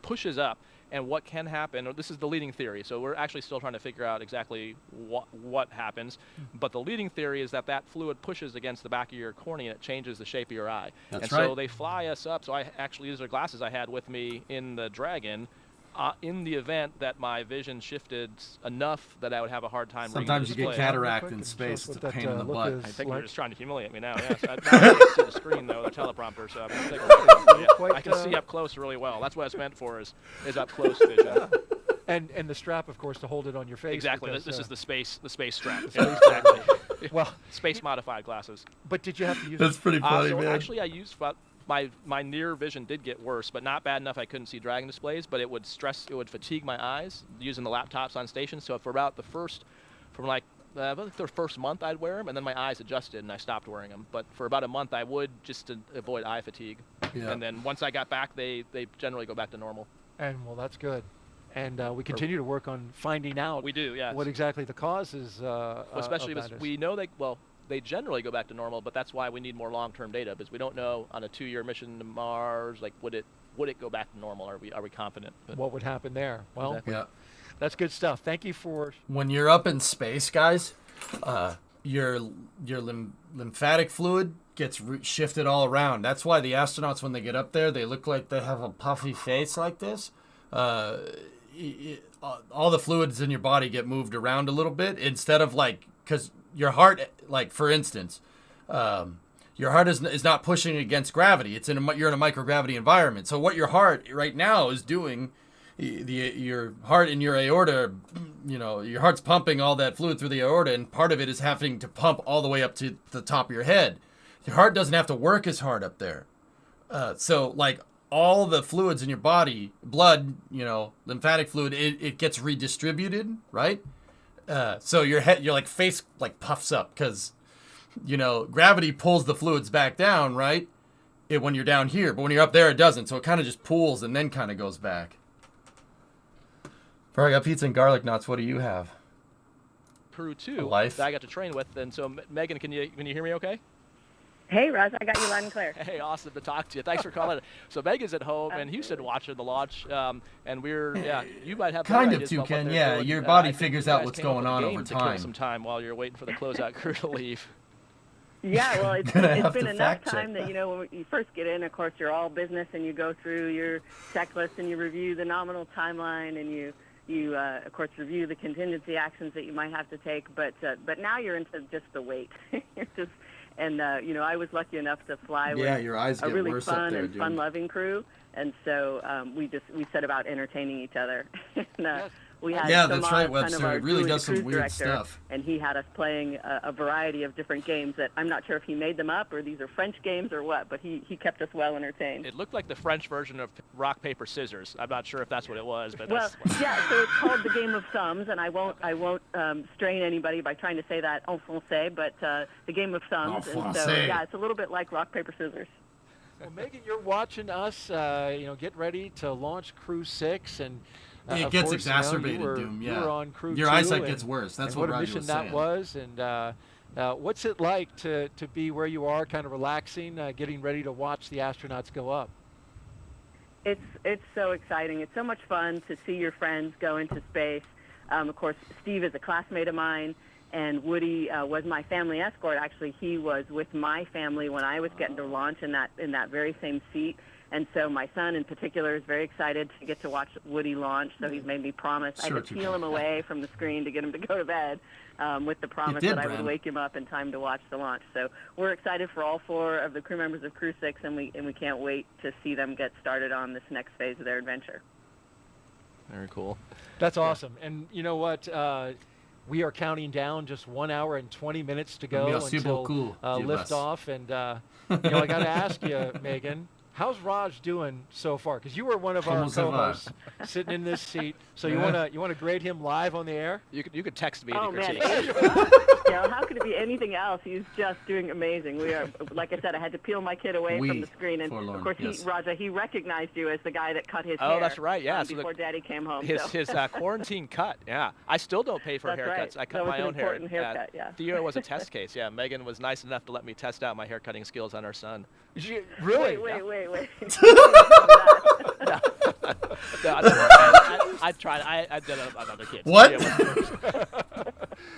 pushes up. And what can happen, this is the leading theory, so we're actually still trying to figure out exactly what happens, but the leading theory is that fluid pushes against the back of your cornea and it changes the shape of your eye. That's and right. so they fly us up, so these are glasses I had with me in the Dragon, in the event that my vision shifted enough that I would have a hard time reading Sometimes the you get display. cataract in space. It's a pain in the butt. I think you're just trying to humiliate me now. Yes, now I can see the screen though, the teleprompter. So I can see up close really well. That's what it's meant for, is up close vision. And the strap, of course, to hold it on your face. Exactly. Because, this is the space strap. space Exactly. Well, space modified glasses. But did you have to use? That's pretty funny, so man. Actually, I used my near vision did get worse, but not bad enough I couldn't see Dragon displays. But it would fatigue my eyes using the laptops on station. So for about the first month I'd wear them, and then my eyes adjusted and I stopped wearing them. But for about a month I would, just to avoid eye fatigue. Yeah. And then once I got back, they generally go back to normal. And well, that's good. And we continue to work on finding out. We do, yes. What exactly the cause is. Especially of because that is. we know they generally go back to normal, but that's why we need more long-term data, because we don't know on a 2-year mission to Mars, would it go back to normal? Are we confident? But what would happen there? Well, Exactly. Yeah. that's good stuff. Thank you for. When you're up in space, guys, your lymphatic fluid gets shifted all around. That's why the astronauts, when they get up there, they look like they have a puffy face like this. All the fluids in your body get moved around a little bit instead of because your heart, for instance, your heart is not pushing against gravity. You're in a microgravity environment. So what your heart right now is doing, your heart and your aorta, your heart's pumping all that fluid through the aorta, and part of it is having to pump all the way up to the top of your head. Your heart doesn't have to work as hard up there. So all the fluids in your body, blood, lymphatic fluid, it gets redistributed, right? So your face puffs up because, gravity pulls the fluids back down, right? When you're down here, but when you're up there, it doesn't. So it kind of just pools and then kind of goes back. I got pizza and garlic nuts. What do you have? Crew 2 Life. that I got to train with, and so Megan, can you hear me okay? Hey, Russ, I got you loud and clear. Hey, awesome to talk to you. Thanks for calling. So Megan's at home in Houston watching the launch, and you might have Kind better of, ideas too, about what Ken. they're Yeah, doing. your body I think figures you out guys what's came up going with a on game over to kill time. some time while you're waiting for the closeout crew to leave. Yeah, well, it's Gonna been have to enough fact check time that, when you first get in, of course, you're all business, and you go through your checklist, and you review the nominal timeline, and you of course, review the contingency actions that you might have to take. But now you're into just the wait. I was lucky enough to fly with your eyes a get really worse up fun there, and dude. fun-loving crew, and so we set about entertaining each other. And, we had Yeah, Tomas, that's right, kind of Webster. our It really Julie, does the some cruise weird director, stuff. and he had us playing a variety of different games that I'm not sure if he made them up or these are French games or what, but he kept us well entertained. It looked like the French version of rock, paper, scissors. I'm not sure if that's what it was, but Well, yeah, so it's called the Game of Thumbs, and I won't strain anybody by trying to say that en français, but the Game of Thumbs, and so yeah, it's a little bit like rock, paper, scissors. Well, Megan, you're watching us, get ready to launch Crew 6, and It of gets course, exacerbated, you were, Doom, You yeah. were on Crew Your 2, eyesight and- gets worse. That's and what a Roger mission was that saying. was, and what's it like to be where you are, kind of relaxing, getting ready to watch the astronauts go up? It's so exciting. It's so much fun to see your friends go into space. Of course, Steve is a classmate of mine, And Woody was my family escort. Actually, he was with my family when I was getting to launch in that very same seat. And so my son in particular is very excited to get to watch Woody launch. So he's made me promise. I had to peel him away from the screen to get him to go to bed with the promise that I would wake him up in time to watch the launch. So we're excited for all 4 of the crew members of Crew-6, and we can't wait to see them get started on this next phase of their adventure. Very cool. That's awesome. And you know what? We are counting down just 1 hour and 20 minutes to go until liftoff. And I got to ask you, Megan, how's Raj doing so far? Because you were one of our co-hosts sitting in this seat. So you wanna grade him live on the air? You could text me. Oh man, how could it be anything else? He's just doing amazing. We are, like I said, I had to peel my kid away from the screen, and of course, Raja, he recognized you as the guy that cut his hair. Oh, that's right. Yeah, before Daddy came home. His quarantine cut. Yeah, I still don't pay for haircuts. Right. I cut my own hair. Haircut, yeah. Theo was a test case. Yeah, Megan was nice enough to let me test out my hair cutting skills on our son. Really? Wait. I tried. I did it on other kids. What?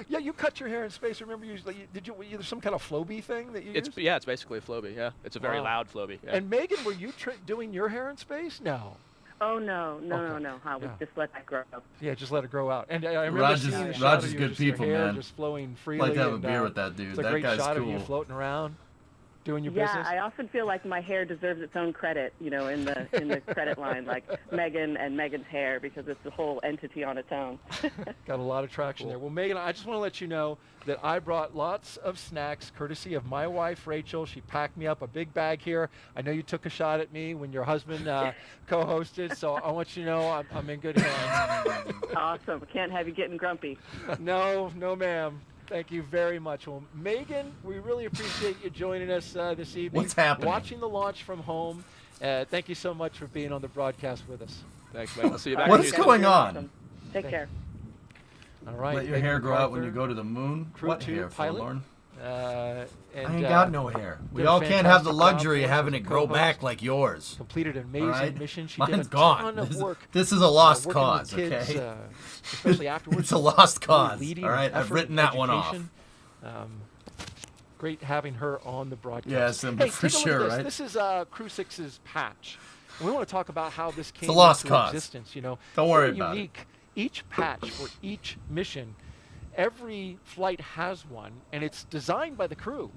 Yeah, you cut your hair in space. Remember, did you some kind of Flowbee thing that you used? Yeah, it's basically a Flowbee. Yeah, it's a very loud Flowbee. Yeah. And Megan, were you doing your hair in space? No. Oh no. We just let that grow. Yeah, just let it grow out. And I remember seeing the shot of you, good just people, your hair man. just flowing freely. Like to have a beer with that dude. It's a that great guy's shot cool. of you floating around, doing your yeah, business. I often feel like my hair deserves its own credit, in the credit line, like Megan and Megan's hair, because it's a whole entity on its own. Got a lot of traction there. Well, Megan, I just want to let you know that I brought lots of snacks, courtesy of my wife, Rachel. She packed me up a big bag here. I know you took a shot at me when your husband co-hosted, so I want you to know I'm in good hands. Awesome. Can't have you getting grumpy. No, ma'am. Thank you very much. Well, Megan, we really appreciate you joining us this evening. What's happening? Watching the launch from home. Thank you so much for being on the broadcast with us. Thanks, Megan. We'll see you back. What's going on? Awesome. Take care. All right. Let your hair grow out when you go to the moon? What Crew hair, pilot. Forlorn? I ain't got no hair. We all can't have the luxury of having it grow back like yours. Completed an amazing mission. She Mine's did a gone. ton of work. This is a lost working cause, with kids, okay? Especially afterwards. It's a lost cause. Leading All right, I've effort, written that one off. Great having her on the broadcast. Yes, hey, for take a look sure, at this. right? This is Crew-6's patch. And we want to talk about how this came a lost into cause. existence. Don't worry Very about unique. Each patch for each mission, every flight has one, and it's designed by the crew.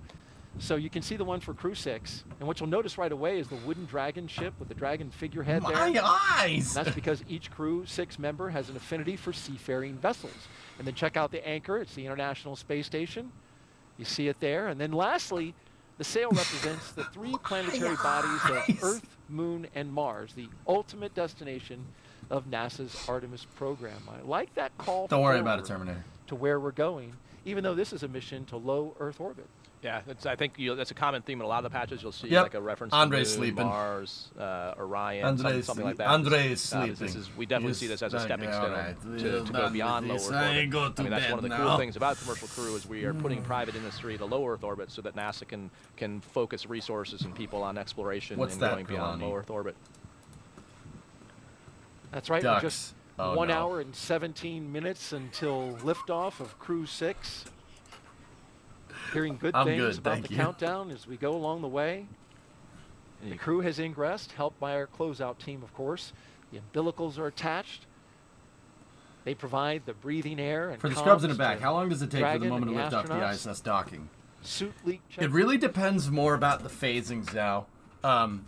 So you can see the one for Crew-6, and what you'll notice right away is the wooden dragon ship with the dragon figurehead there. My eyes! And that's because each Crew-6 member has an affinity for seafaring vessels. And then check out the anchor. It's the International Space Station. You see it there. And then lastly, the sail represents the 3 planetary bodies of Earth, Moon, and Mars, the ultimate destination of NASA's Artemis program. I like that call. Don't worry about it, Terminator. To where we're going, even though this is a mission to low Earth orbit. Yeah, I think that's a common theme in a lot of the patches. You'll see Yep. like a reference Andre's to Moon, sleeping. Mars, Orion, something like that. Andre is sleeping. We definitely see this as a stepping stone to go beyond low Earth orbit. That's one of the cool things about Commercial Crew is we are putting private industry to low Earth orbit so that NASA can focus resources and people on exploration and going beyond low Earth orbit. That's right. Ducks. Just 1 hour and 17 minutes until liftoff of Crew-6. Hearing good things about the countdown as we go along the way. The crew has ingressed, helped by our closeout team, of course. The umbilicals are attached. They provide the breathing air and for the scrubs in the comms back, to how long does it take for the Dragon moment to and lift off the astronauts. ISS docking? Suit leak check. It really depends more about the phasings now.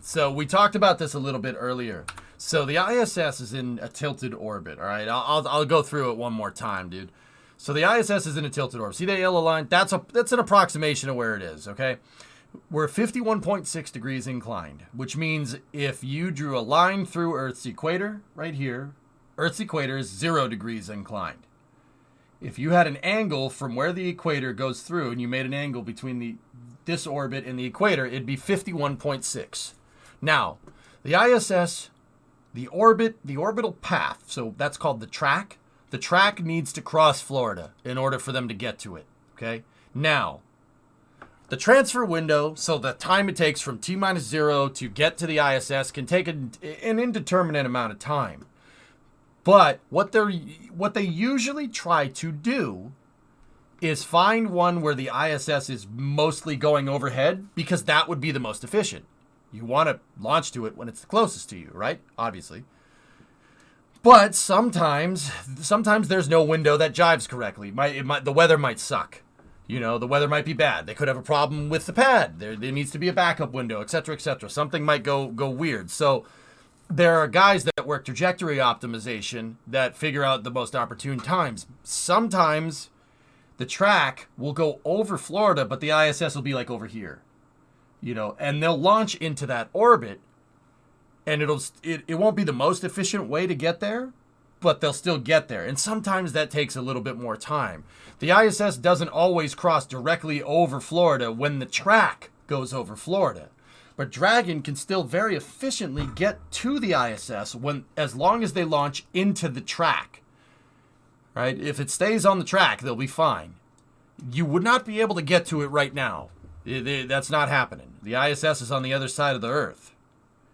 So we talked about this a little bit earlier. So the ISS is in a tilted orbit, all right? I'll go through it one more time, dude. So the ISS is in a tilted orbit. See that yellow line? That's an approximation of where it is, okay? We're 51.6 degrees inclined, which means if you drew a line through Earth's equator, right here, Earth's equator is 0 degrees inclined. If you had an angle from where the equator goes through and you made an angle between this orbit and the equator, it'd be 51.6. Now, the ISS, the orbital path, so that's called the track. The track needs to cross Florida in order for them to get to it, okay? Now, the transfer window, so the time it takes from T-0 to get to the ISS can take an indeterminate amount of time. But what they usually try to do is find one where the ISS is mostly going overhead, because that would be the most efficient. You want to launch to it when it's the closest to you, right? Obviously. But sometimes there's no window that jives correctly. The weather might suck. The weather might be bad. They could have a problem with the pad. There needs to be a backup window, etc., etc. Something might go weird. So there are guys that work trajectory optimization that figure out the most opportune times. Sometimes the track will go over Florida, but the ISS will be like over here. And they'll launch into that orbit, and it won't be the most efficient way to get there, but they'll still get there. And sometimes that takes a little bit more time. The ISS doesn't always cross directly over Florida when the track goes over Florida. But Dragon can still very efficiently get to the ISS as long as they launch into the track. Right? If it stays on the track, they'll be fine. You would not be able to get to it right now. That's not happening. The ISS is on the other side of the Earth.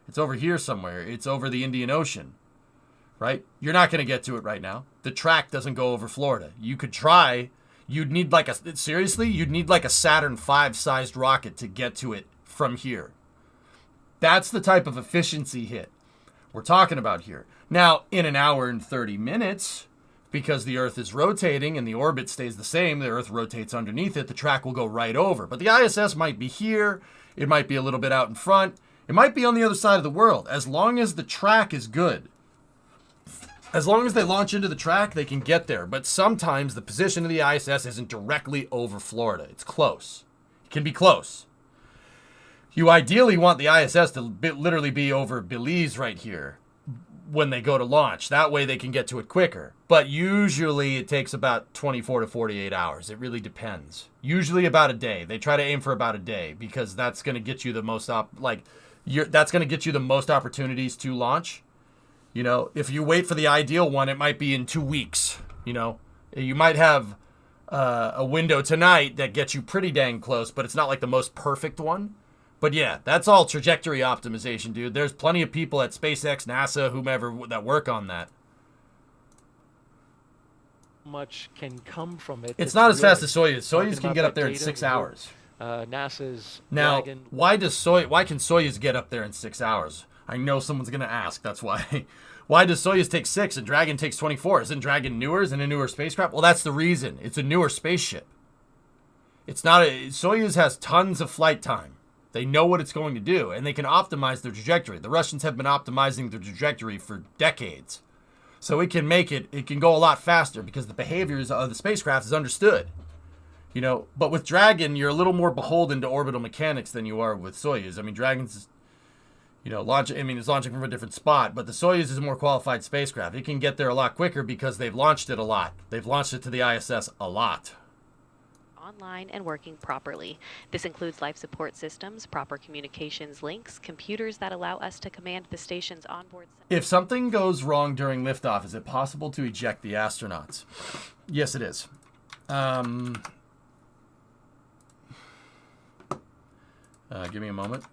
It's over here somewhere. It's over the Indian Ocean. Right? You're not going to get to it right now. The track doesn't go over Florida. You could try. You'd need like a Saturn V sized rocket to get to it from here. That's the type of efficiency hit we're talking about here. Now, in an hour and 30 minutes, because the Earth is rotating and the orbit stays the same, the Earth rotates underneath it, the track will go right over. But the ISS might be here. It might be a little bit out in front. It might be on the other side of the world. As long as the track is good, as long as they launch into the track, they can get there. But sometimes the position of the ISS isn't directly over Florida. It's close. It can be close. You ideally want the ISS to literally be over Belize right here when they go to launch. That way they can get to it quicker. But usually it takes about 24 to 48 hours. It really depends. Usually about a day. They try to aim for about a day because that's going to get you the most that's going to get you the most opportunities to launch. If you wait for the ideal one, it might be in 2 weeks. You might have a window tonight that gets you pretty dang close, but it's not like the most perfect one. But yeah, that's all trajectory optimization, dude. There's plenty of people at SpaceX, NASA, whomever that work on that. Much can come from it. It's not as fast as Soyuz. Soyuz can get up there in 6 hours. NASA's now, Dragon. why can Soyuz get up there in 6 hours? I know someone's gonna ask. That's why. Why does Soyuz take 6 and Dragon takes 24? Isn't Dragon newer? Isn't a newer spacecraft? Well, that's the reason. It's a newer spaceship. It's not Soyuz has tons of flight time. They know what it's going to do, and they can optimize their trajectory. The Russians have been optimizing their trajectory for decades. So it can go a lot faster because the behaviors of the spacecraft is understood. But with Dragon, you're a little more beholden to orbital mechanics than you are with Soyuz. I mean, Dragon's, it's launching from a different spot, but the Soyuz is a more qualified spacecraft. It can get there a lot quicker because they've launched it a lot. They've launched it to the ISS a lot. Online and working properly. This includes life support systems, proper communications links, computers that allow us to command the station's onboard. If something goes wrong during liftoff, is it possible to eject the astronauts? Yes, it is. Give me a moment.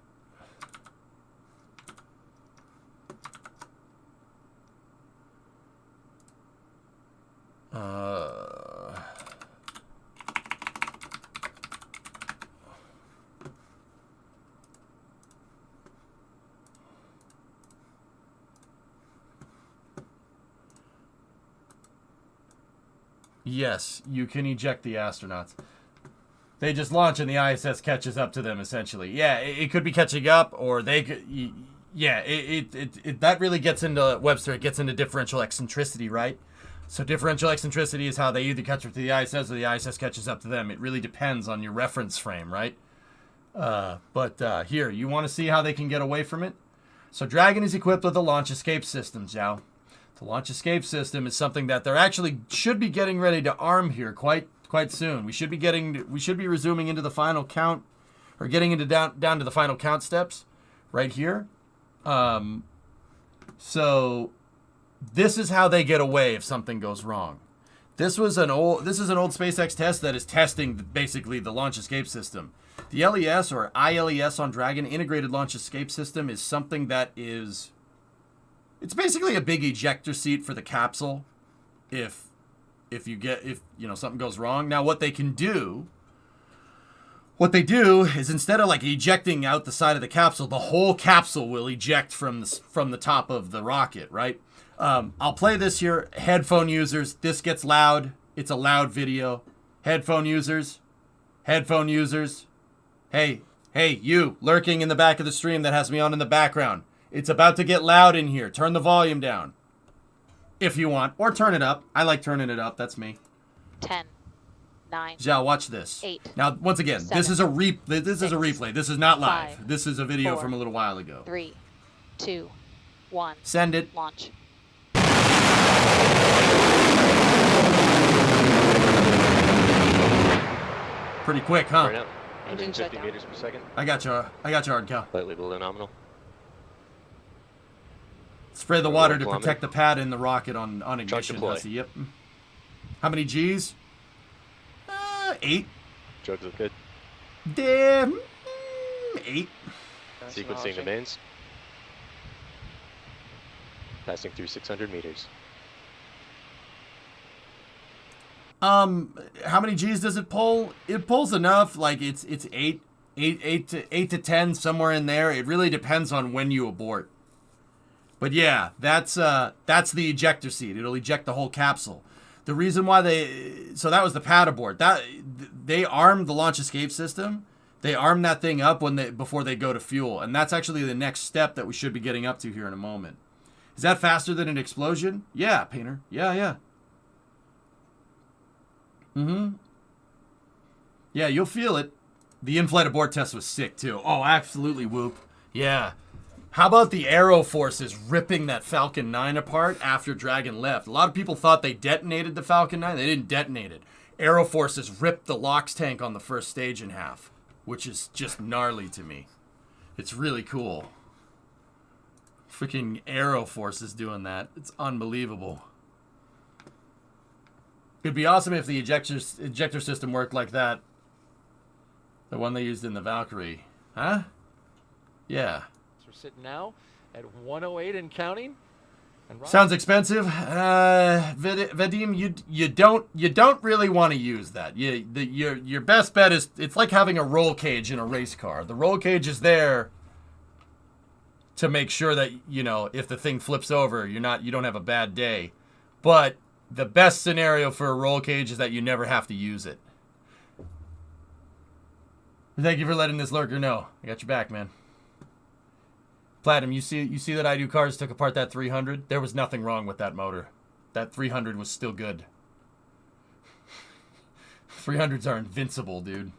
Yes, you can eject the astronauts. They just launch and the ISS catches up to them, essentially. Yeah, it could be catching up, or they could... Yeah, that really gets into Webster. It gets into differential eccentricity, right? So differential eccentricity is how they either catch up to the ISS or the ISS catches up to them. It really depends on your reference frame, right? But here, you want to see how they can get away from it? So Dragon is equipped with a launch escape system, Zhao. The launch escape system is something that they're actually should be getting ready to arm here quite soon. We should be resuming into the final count, or getting into down to the final count steps right here. So this is how they get away if something goes wrong. This is an old SpaceX test that is testing basically the launch escape system. The LES or ILES on Dragon, Integrated Launch Escape System, is something that is... It's basically a big ejector seat for the capsule if if something goes wrong. Now what they do is instead of like ejecting out the side of the capsule, the whole capsule will eject from the top of the rocket, right? I'll play this here. Headphone users, this gets loud. It's a loud video. Headphone users. Hey, you lurking in the back of the stream that has me on in the background. It's about to get loud in here. Turn the volume down if you want, or turn it up. I like turning it up. That's me. 10, 9. Zhao, watch this. 8. Now, once again, 7, this is a replay. This is not live. 5, this is a video 4, from a little while ago. 3, 2, 1. Send it. Launch. Pretty quick, huh? Right now, 150 meters per second. I got you, hard cow. Slightly below nominal. Spray the water to protect the pad in the rocket on ignition. Yep. How many G's? 8. Drugs look good. Damn. 8. Sequencing the mains. Passing through 600 meters. How many G's does it pull? It pulls enough. Like it's 8 to 10, somewhere in there. It really depends on when you abort. But yeah, that's the ejector seat. It'll eject the whole capsule. The reason why so that was the pad abort. They armed the launch escape system. They arm that thing up before they go to fuel, and that's actually the next step that we should be getting up to here in a moment. Is that faster than an explosion? Yeah, Painter. Yeah. Yeah, you'll feel it. The in-flight abort test was sick too. Oh, absolutely, Whoop. Yeah. How about the aero forces ripping that Falcon 9 apart after Dragon left? A lot of people thought they detonated the Falcon 9. They didn't detonate it. Aero forces ripped the LOX tank on the first stage in half, which is just gnarly to me. It's really cool. Freaking aero forces doing that. It's unbelievable. It'd be awesome if the ejector system worked like that. The one they used in the Valkyrie. Huh? Yeah. So we're sitting now at 108 and counting. And sounds expensive. Vadim, you don't really want to use that. Your best bet is, it's like having a roll cage in a race car. The roll cage is there to make sure that, if the thing flips over, you don't have a bad day. But the best scenario for a roll cage is that you never have to use it. Thank you for letting this lurker know. I got your back, man. Platinum, you see that I Do Cars took apart that 300? There was nothing wrong with that motor. That 300 was still good. 300s are invincible, dude.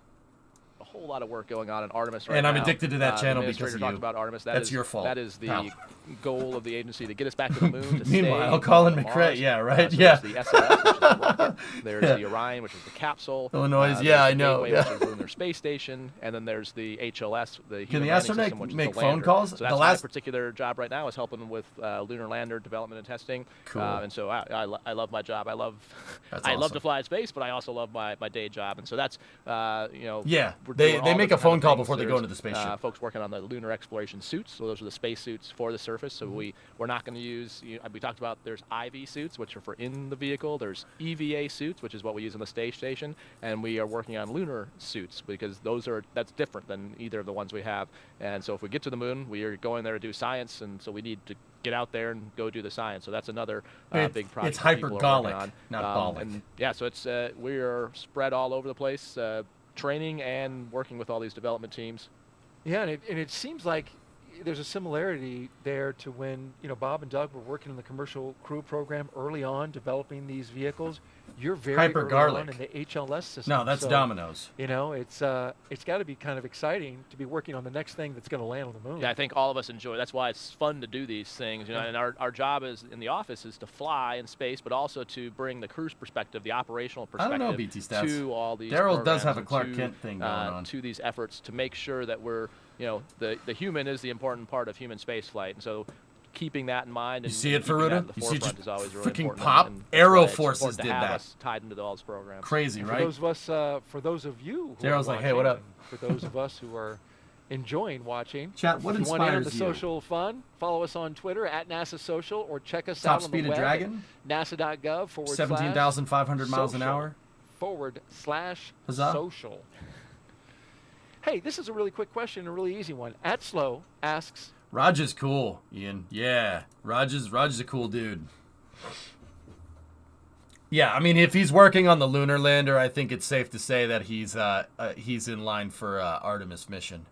A whole lot of work going on in Artemis right and now. I'm addicted to that channel because of you. Talked about Artemis. That's your fault. That is the pal. goal of the agency, to get us back to the moon. To Meanwhile, Colin McRae, yeah, right, so yeah. There's the SLS, which is the rocket. There's the Orion, which is the capsule. Illinois, yeah, I know. Gateway, which is the Lunar Space Station, and then there's the HLS, the Human Can the Landing astronaut System, which make is the phone lander. calls? So that's my particular job right now, is helping with lunar lander development and testing. Cool. And so I love my job. I love to fly in space, but I also love my day job, and so that's Yeah, they make a phone call before they go into the spaceship. Folks working on the lunar exploration suits, so those are the space suits for the surface. So we're not going to use. We talked about there's IV suits, which are for in the vehicle. There's EVA suits, which is what we use on the space station, and we are working on lunar suits because that's different than either of the ones we have. And so if we get to the moon, we are going there to do science, and so we need to get out there and go do the science. So that's another big project. It's hypergolic, not bolic. And yeah, so it's we are spread all over the place, training and working with all these development teams. Yeah, and it seems like there's a similarity there to when Bob and Doug were working in the commercial crew program early on, developing these vehicles. You're very early on in the HLS system. No, that's Domino's. It's got to be kind of exciting to be working on the next thing that's going to land on the moon. Yeah, I think all of us enjoy. That's why it's fun to do these things. And our job in the office is to fly in space, but also to bring the crew's perspective, the operational perspective, I don't know, BT Stats. to all these. Daryl does have a programs Clark Kent thing going on. To these efforts to make sure that we're, the human is the important part of human space flight, and so keeping that in mind. You and see it, Faruda? You see just freaking pop? Aero Forces did that. Tied into all those programs. Crazy, and right? For those of you who Daryl's like, hey, what up? For those of us who are enjoying watching. Chat, what if you want in on inspires the you? social fun, follow us on Twitter at NASA Social, or check us Top out on the speed of web Dragon? at nasa.gov / 17,500 miles an hour? Huzzah. /social. Hey, this is a really quick question, a really easy one. At Slow asks, Raj is cool, Ian. Yeah, Raj is a cool dude. Yeah, I mean, if he's working on the lunar lander, I think it's safe to say that he's in line for Artemis mission.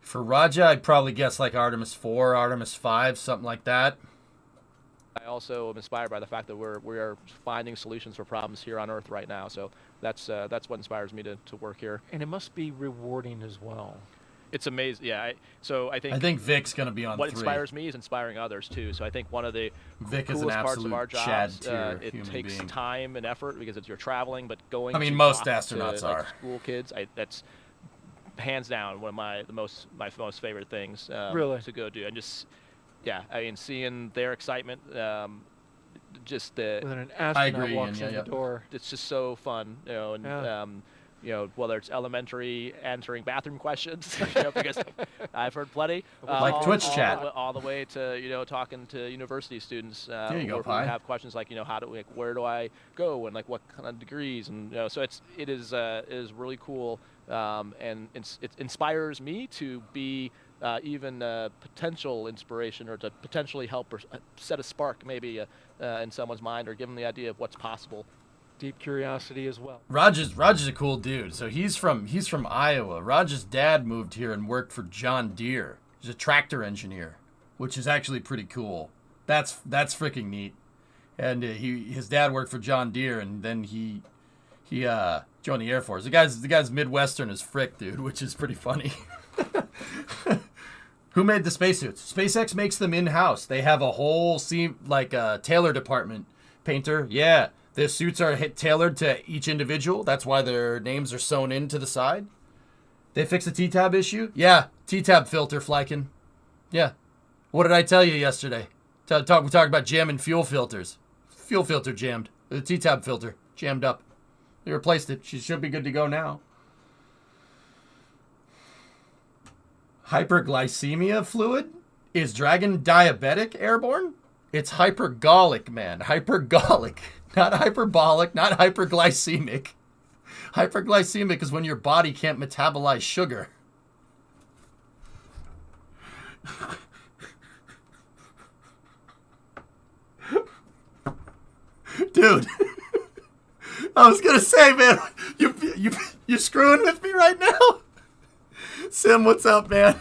For Raja, I'd probably guess like Artemis 4, Artemis 5, something like that. I also am inspired by the fact that we are finding solutions for problems here on Earth right now. So that's what inspires me to work here. and it must be rewarding as well. It's amazing. Yeah. I think Vic's going to be on what 3. inspires me is inspiring others too. So I think one of the Vic is coolest an parts of our absolute jobs, Chad tier it human takes being. time and effort because you're traveling, but going. I mean, to most talk astronauts to, are. like, school kids. That's hands down one of my most favorite things. Really? To go do and just I mean seeing their excitement. Just the When an astronaut walks in the door. it's just so fun, and whether it's elementary answering bathroom questions, because I've heard plenty, Like Twitch chat. all the way to talking to university students There you go, who Pi. have questions like where do I go and like what kind of degrees, and so it is really cool, and it inspires me to be even potential inspiration, or to potentially help or set a spark maybe in someone's mind, or give them the idea of what's possible. Deep curiosity as well. Raj is a cool dude. So he's from Iowa. Raj's dad moved here and worked for John Deere. He's a tractor engineer, which is actually pretty cool. That's freaking neat. And his dad worked for John Deere, and then he joined the Air Force. The guy's Midwestern as frick, dude, which is pretty funny. Who made the spacesuits? SpaceX makes them in-house. They have a whole tailor department. Painter, yeah. The suits are tailored to each individual. That's why their names are sewn into the side. They fix a T-tab issue? Yeah, T-tab filter, Flykin. Yeah. What did I tell you yesterday? We talked about jamming fuel filters. Fuel filter jammed. The T-tab filter jammed up. They replaced it. She should be good to go now. Hyperglycemia fluid? Is Dragon diabetic airborne? It's hypergolic, man. Hypergolic. Not hyperbolic, not hyperglycemic. Hyperglycemic is when your body can't metabolize sugar. Dude. I was gonna say, man, you screwing with me right now? Sim, what's up, man?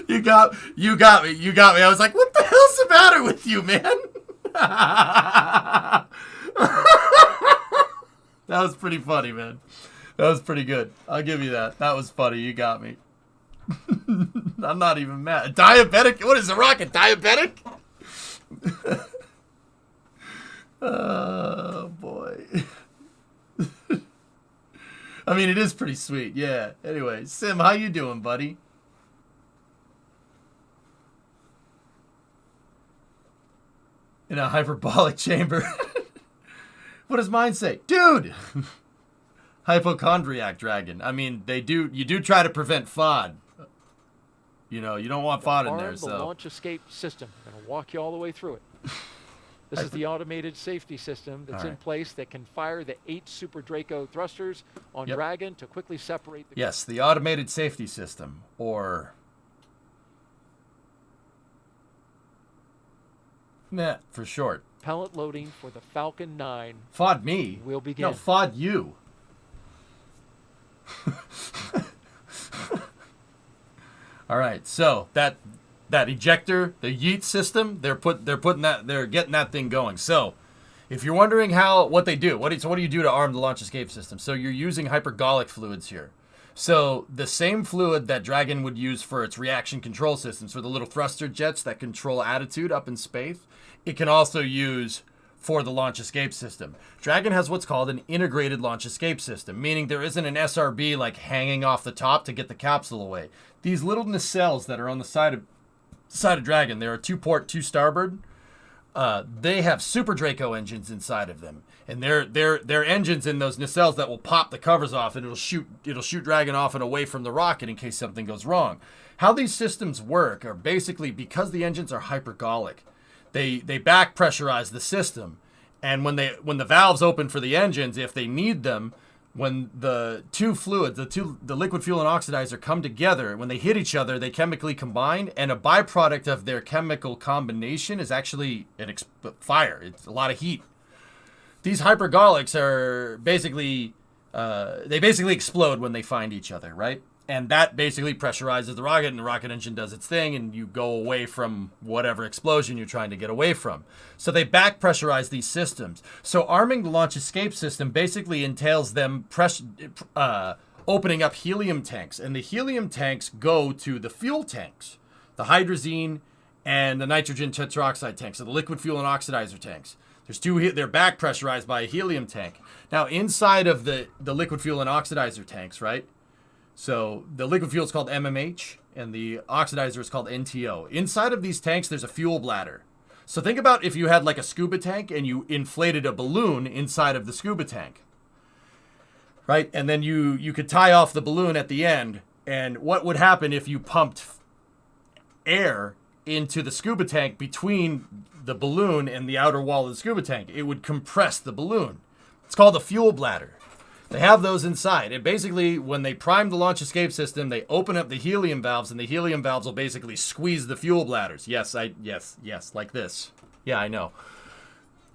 You got me. I was like, what the hell's the matter with you, man? That was pretty funny, man. That was pretty good. I'll give you that. That was funny. You got me. I'm not even mad. Diabetic? What is the rocket? Diabetic? Oh, boy. I mean, it is pretty sweet. Yeah. Anyway, Sim, how you doing, buddy? In a hyperbolic chamber. What does mine say? Dude! Hypochondriac dragon. I mean, you do try to prevent FOD. You don't want FOD in there, The so. launch escape system. I'm going to walk you all the way through it. This is the automated safety system that's in place that can fire the 8 Super Draco thrusters on Dragon to quickly separate the... Yes, the automated safety system, or... Nah, for short. Pellet loading for the Falcon 9. FOD me? Will begin. No, FOD you. All right, so that ejector, the yeet system, they're getting that thing going. So, if you're wondering what they do, what do you do to arm the launch escape system? So you're using hypergolic fluids here. So the same fluid that Dragon would use for its reaction control systems, for the little thruster jets that control attitude up in space, it can also use for the launch escape system. Dragon has what's called an integrated launch escape system, meaning there isn't an SRB like hanging off the top to get the capsule away. These little nacelles that are on the side of Dragon, there are 2 port, 2 starboard. they have Super Draco engines inside of them, and they're engines in those nacelles that will pop the covers off, and it'll shoot Dragon off and away from the rocket in case something goes wrong. How these systems work are basically, because the engines are hypergolic, they back pressurize the system, and when the valves open for the engines, if they need them, when the two fluids, the liquid fuel and oxidizer come together, when they hit each other, they chemically combine, and a byproduct of their chemical combination is actually fire. It's a lot of heat. These hypergolics are basically, they basically explode when they find each other, right? And that basically pressurizes the rocket, and the rocket engine does its thing, and you go away from whatever explosion you're trying to get away from. So they back pressurize these systems. So arming the launch escape system basically entails them opening up helium tanks, and the helium tanks go to the fuel tanks, the hydrazine and the nitrogen tetroxide tanks, so the liquid fuel and oxidizer tanks. There's two. They're back pressurized by a helium tank. Now inside of the liquid fuel and oxidizer tanks, right? So the liquid fuel is called MMH, and the oxidizer is called NTO. Inside of these tanks, there's a fuel bladder. So think about if you had like a scuba tank and you inflated a balloon inside of the scuba tank, right? And then you could tie off the balloon at the end. And what would happen if you pumped air into the scuba tank between the balloon and the outer wall of the scuba tank? It would compress the balloon. It's called a fuel bladder. They have those inside. And basically, when they prime the launch escape system, they open up the helium valves, and the helium valves will basically squeeze the fuel bladders. Yes, like this. Yeah, I know.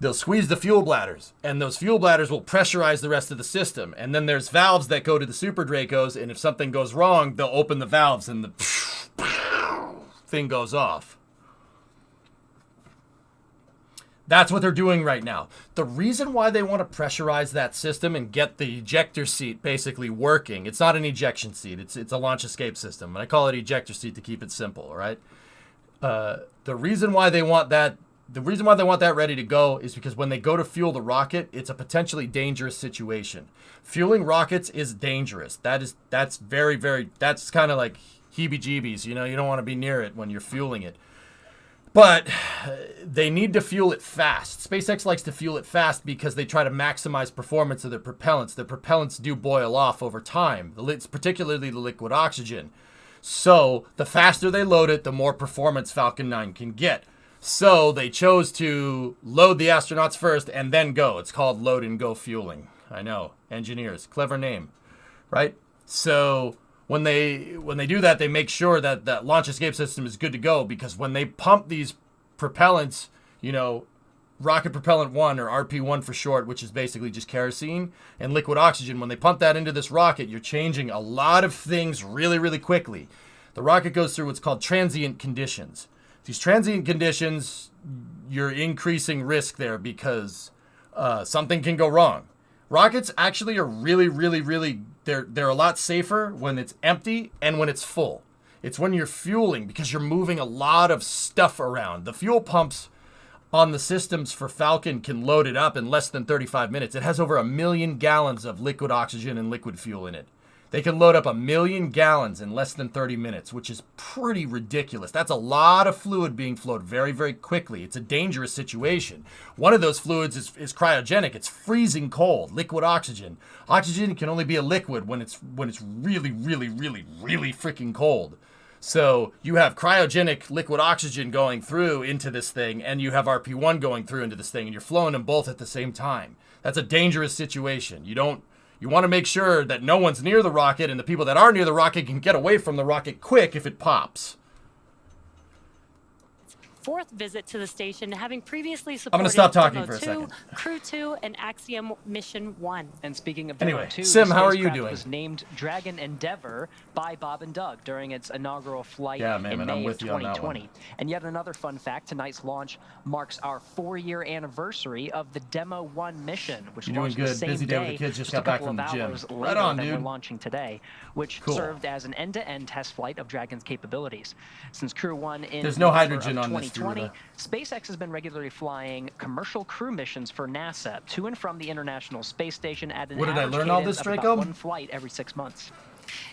They'll squeeze the fuel bladders, and those fuel bladders will pressurize the rest of the system. And then there's valves that go to the Super Dracos, and if something goes wrong, they'll open the valves, and the thing goes off. That's what they're doing right now. The reason why they want to pressurize that system and get the ejector seat basically working, it's not an ejection seat, it's a launch escape system. And I call it ejector seat to keep it simple, all right? The reason why they want that ready to go is because when they go to fuel the rocket, it's a potentially dangerous situation. Fueling rockets is dangerous. That's very, very, that's kind of like heebie-jeebies, you know, you don't want to be near it when you're fueling it. But they need to fuel it fast. SpaceX likes to fuel it fast because they try to maximize performance of their propellants. Their propellants do boil off over time, particularly the liquid oxygen. So the faster they load it, the more performance Falcon 9 can get. So they chose to load the astronauts first and then go. It's called load and go fueling. I know, engineers, clever name, right? So when they do that, they make sure that that launch escape system is good to go, because when they pump these propellants, you know, rocket propellant 1, or RP1 for short, which is basically just kerosene, and liquid oxygen, when they pump that into this rocket, you're changing a lot of things really, really quickly. The rocket goes through what's called transient conditions. These transient conditions, you're increasing risk there because something can go wrong. Rockets actually are really, they're a lot safer when it's empty and when it's full. It's when you're fueling, because you're moving a lot of stuff around. The fuel pumps on the systems for Falcon can load it up in less than 35 minutes. It has over 1 million gallons of liquid oxygen and liquid fuel in it. They can load up 1 million gallons in less than 30 minutes, which is pretty ridiculous. That's a lot of fluid being flowed very, very quickly. It's a dangerous situation. One of those fluids is cryogenic. It's freezing cold, liquid oxygen. Oxygen can only be a liquid when it's really, really, really, really freaking cold. So you have cryogenic liquid oxygen going through into this thing, and you have RP1 going through into this thing, and you're flowing them both at the same time. That's a dangerous situation. You want to make sure that no one's near the rocket, and the people that are near the rocket can get away from the rocket quick if it pops. Fourth visit to the station, having previously supported I'm going to stop talking Demo for a 2, second. Crew-2, and Axiom Mission 1. And speaking of Anyway, Demo 2, Sim, the how are you spacecraft doing? was named Dragon Endeavour by Bob and Doug during its inaugural flight Yeah, man, in I'm May with of you on that 2020. one. And yet another fun fact, tonight's launch marks our 4-year anniversary of the Demo 1 mission, which You're doing launched the good. same Busy day with day, the kids, just a got back couple from of the gym. hours Right later on, than dude. we're launching today, which Cool. served as an end-to-end test flight of Dragon's capabilities. Since Crew 1 in There's no November hydrogen of on this, 2020, Ruda. SpaceX has been regularly flying commercial crew missions for NASA to and from the International Space Station at an What did I average learn all cadence this, of about Draco? 1 flight every 6 months.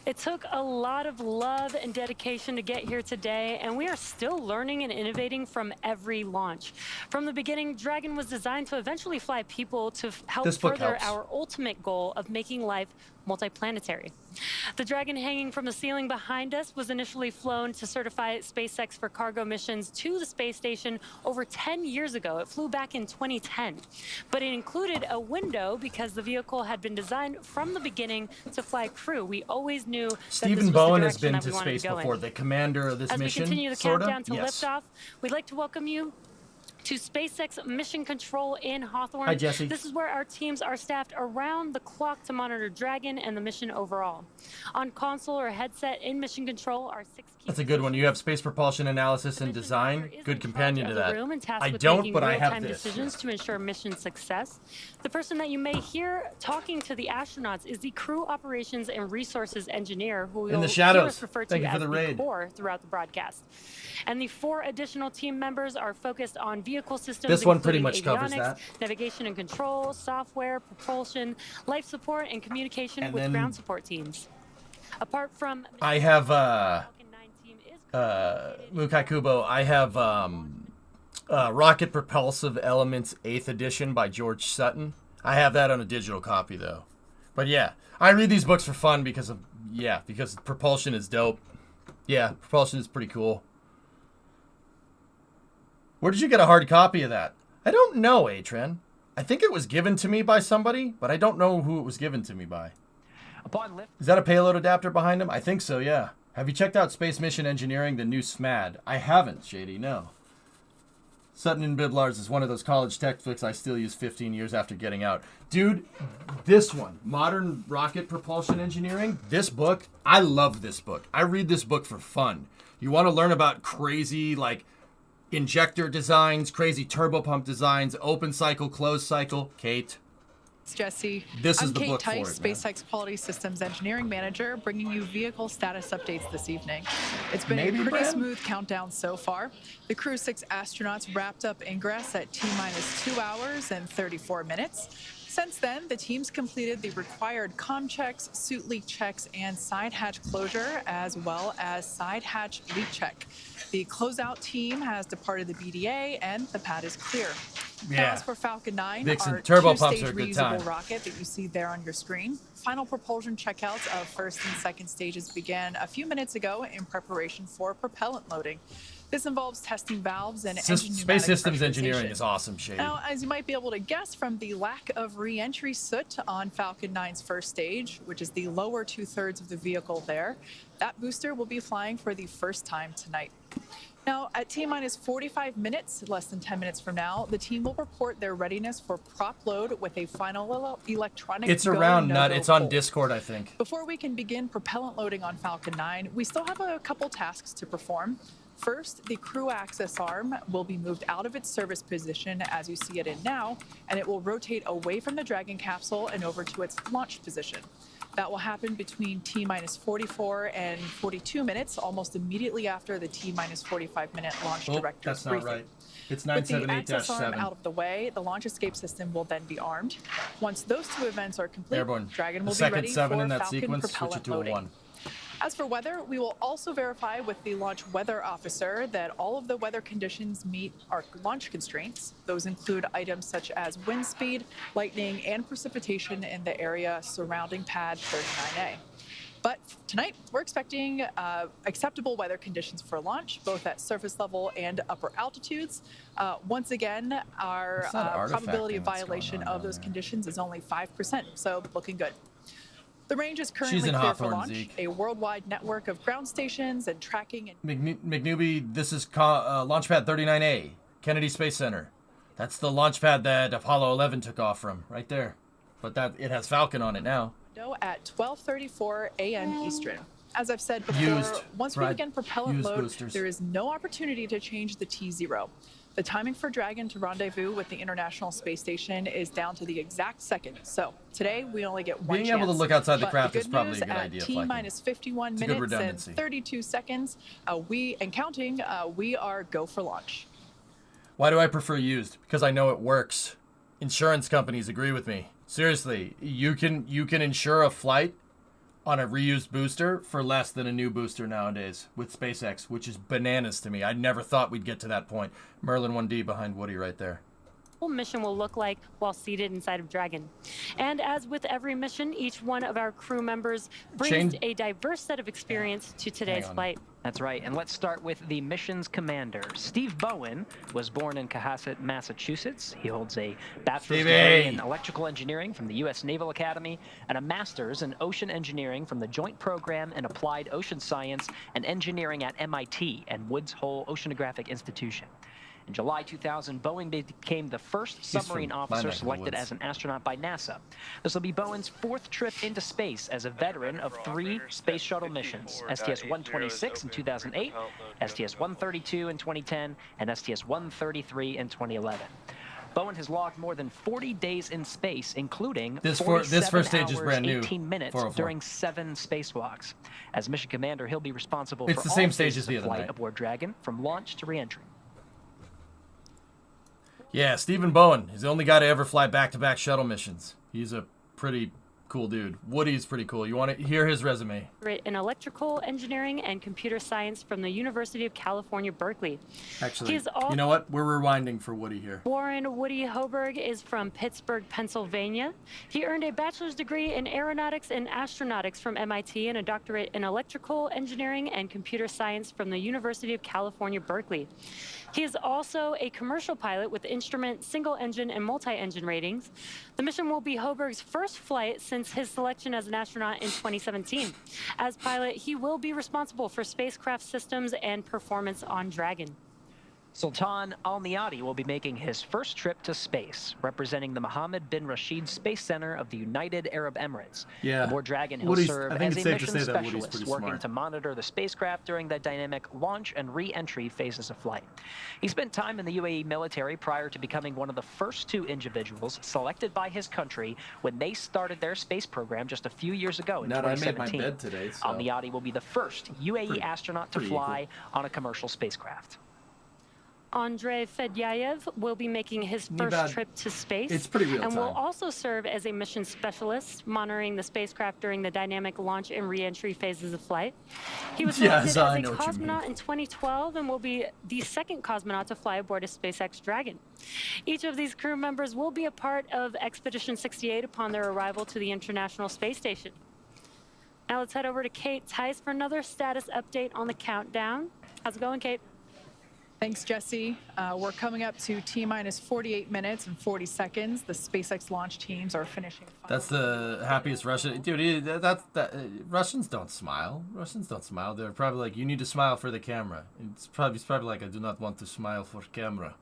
It took a lot of love and dedication to get here today, and we are still learning and innovating from every launch. From the beginning, Dragon was designed to eventually fly people to help This book further helps. our ultimate goal of making life multiplanetary. The Dragon hanging from the ceiling behind us was initially flown to certify SpaceX for cargo missions to the space station over 10 years ago. It flew back in 2010, but it included a window because the vehicle had been designed from the beginning to fly crew. We always knew that Stephen this was Bowen the has direction been that to we wanted space to go before, in. the commander of this As mission, we continue the sorta? countdown to Yes. liftoff, we'd like to welcome you to SpaceX Mission Control in Hawthorne. Hi, Jesse. This is where our teams are staffed around the clock to monitor Dragon and the mission overall. On console or headset in Mission Control are 6 key That's a good one. You have space propulsion analysis and design. Good companion to of the that. room and tasked I with don't, making but I have real-time this. decisions to ensure mission success. The person that you may hear talking to the astronauts is the Crew Operations and Resources Engineer, who In the you'll shadows. hear us refer to Thank you for as the the raid. core throughout the broadcast. And the 4 additional team members are focused on vehicle systems, This one pretty including much covers avionics, that. navigation and control, software, propulsion, life support, and communication And with then- ground support teams. Apart from I have, Mukai Kubo, I have, Rocket Propulsive Elements 8th edition by George Sutton. I have that on a digital copy, though. But yeah, I read these books for fun because propulsion is dope. Yeah, propulsion is pretty cool. Where did you get a hard copy of that? I don't know, Atren. I think it was given to me by somebody, but I don't know who it was given to me by. Upon lift. Is that a payload adapter behind him? I think so, yeah. Have you checked out Space Mission Engineering, the new SMAD? I haven't, Shady, no. Sutton and Biblars is one of those college textbooks I still use 15 years after getting out. Dude, this one, Modern Rocket Propulsion Engineering, this book, I love this book. I read this book for fun. You want to learn about crazy, like, injector designs, crazy turbopump designs, open cycle, closed cycle. Kate. It's Jesse. This is I'm the Kate book for Tice, it, man. SpaceX Quality Systems Engineering Manager, bringing you vehicle status updates this evening. It's been Maybe, a pretty Brad? smooth countdown so far. The Crew-6 astronauts wrapped up ingress at T-minus 2 hours and 34 minutes. Since then, the teams completed the required comm checks, suit leak checks, and side hatch closure, as well as side hatch leak check. The closeout team has departed the BDA, and the pad is clear. Now, Yeah. as for Falcon 9, Vixen, our turbo pumps two-stage are a good reusable time. rocket that you see there on your screen. Final propulsion checkouts of first and second stages began a few minutes ago in preparation for propellant loading. This involves testing valves and engine Space pneumatic Systems Engineering pressurization. is awesome, Shady. Now, as you might be able to guess from the lack of re-entry soot on Falcon 9's first stage, which is the lower 2/3 of the vehicle there, that booster will be flying for the first time tonight. Now, at T-minus 45 minutes, less than 10 minutes from now, the team will report their readiness for prop load with a final electronic It's go, around no-go nut. It's on hold. Discord, I think. Before we can begin propellant loading on Falcon 9, we still have a couple tasks to perform. First, the crew access arm will be moved out of its service position as you see it in now, and it will rotate away from the Dragon capsule and over to its launch position. That will happen between T-minus 44 and 42 minutes, almost immediately after the T-minus 45-minute launch Oh, director's that's not briefing. right. It's With the access arm 978-7. out of the way, the launch escape system will then be armed. Once those two events are complete, Airborne. Dragon The will be second ready 7 for in that Falcon sequence, switch propellant it to a loading. 1. As for weather, we will also verify with the launch weather officer that all of the weather conditions meet our launch constraints. Those include items such as wind speed, lightning, and precipitation in the area surrounding pad 39A. But tonight, we're expecting acceptable weather conditions for launch, both at surface level and upper altitudes. Once again, our It's not artifacting probability of that's going violation on of down those there. conditions is only 5%, so looking good. The range is She's currently in clear for Hawthorne, launch. Zeke. A worldwide network of ground stations and tracking and McNewby, this is Launchpad 39A, Kennedy Space Center. That's the launch pad that Apollo 11 took off from, right there. But it has Falcon on it now. at 12:34 a.m. Eastern. As I've said before, Used, once we Brad. begin propellant Used load, boosters. there is no opportunity to change the T0. The timing for Dragon to rendezvous with the International Space Station is down to the exact second. So today we only get one Being chance. able to look outside the But craft good is probably news, a good at idea, T-minus 51 It's a good minutes and redundancy. 32 seconds, we are go for launch. Why do I prefer used? Because I know it works. Insurance companies agree with me. Seriously, you can insure a flight on a reused booster for less than a new booster nowadays with SpaceX, which is bananas to me. I never thought we'd get to that point. Merlin 1D behind Woody right there. Mission will look like while seated inside of Dragon. And as with every mission, each one of our crew members brings a diverse set of experience to today's flight. That's right, and let's start with the mission's commander. Steve Bowen was born in Cohasset, Massachusetts. He holds a bachelor's degree in electrical engineering from the U.S. Naval Academy and a master's in ocean engineering from the Joint Program in Applied Ocean Science and Engineering at MIT and Woods Hole Oceanographic Institution. In July 2000, Bowen became the first submarine officer selected as an astronaut by NASA. This will be Bowen's 4th trip into space as a veteran of 3 space shuttle missions, STS-126 in 2008, STS-132 in 2010, and STS-133 in 2011. Bowen has logged more than 40 days in space, including this 47 first stage hours, is brand new. 18 minutes during 7 spacewalks. As mission commander, he'll be responsible It's for the all same stage phases as the of other flight night. aboard Dragon, from launch to re-entry. Yeah, Stephen Bowen. He's the only guy to ever fly back-to-back shuttle missions. He's a pretty cool dude. Woody's pretty cool. You want to hear his resume? In electrical engineering and computer science from the University of California, Berkeley. Actually, He's you know what? We're rewinding for Woody here. Warren Woody Hoberg is from Pittsburgh, Pennsylvania. He earned a bachelor's degree in aeronautics and astronautics from MIT and a doctorate in electrical engineering and computer science from the University of California, Berkeley. He is also a commercial pilot with instrument, single engine, and multi-engine ratings. The mission will be Hoberg's first flight since his selection as an astronaut in 2017. As pilot, he will be responsible for spacecraft systems and performance on Dragon. Sultan Al Niyadi will be making his first trip to space, representing the Mohammed bin Rashid Space Center of the United Arab Emirates. Yeah. Aboard Dragon, he'll serve as a mission specialist, working to monitor the spacecraft during the dynamic launch and re-entry phases of flight. He spent time in the UAE military prior to becoming one of the first 2 individuals selected by his country when they started their space program just a few years ago in 2017. I made my bed today, so. Al Niyadi will be the first UAE astronaut to fly on a commercial spacecraft. Andrei Fedyayev will be making his first trip to space. It's pretty real and time. will also serve as a mission specialist, monitoring the spacecraft during the dynamic launch and re-entry phases of flight. He was selected as a cosmonaut in 2012 and will be the 2nd cosmonaut to fly aboard a SpaceX Dragon. Each of these crew members will be a part of Expedition 68 upon their arrival to the International Space Station. Now let's head over to Kate Tice for another status update on the countdown. How's it going, Kate? Thanks, Jesse. We're coming up to T-minus 48 minutes and 40 seconds. The SpaceX launch teams are finishing. That's the happiest Russian dude. Russians don't smile. Russians don't smile. They're probably like, you need to smile for the camera. It's probably like, I do not want to smile for camera.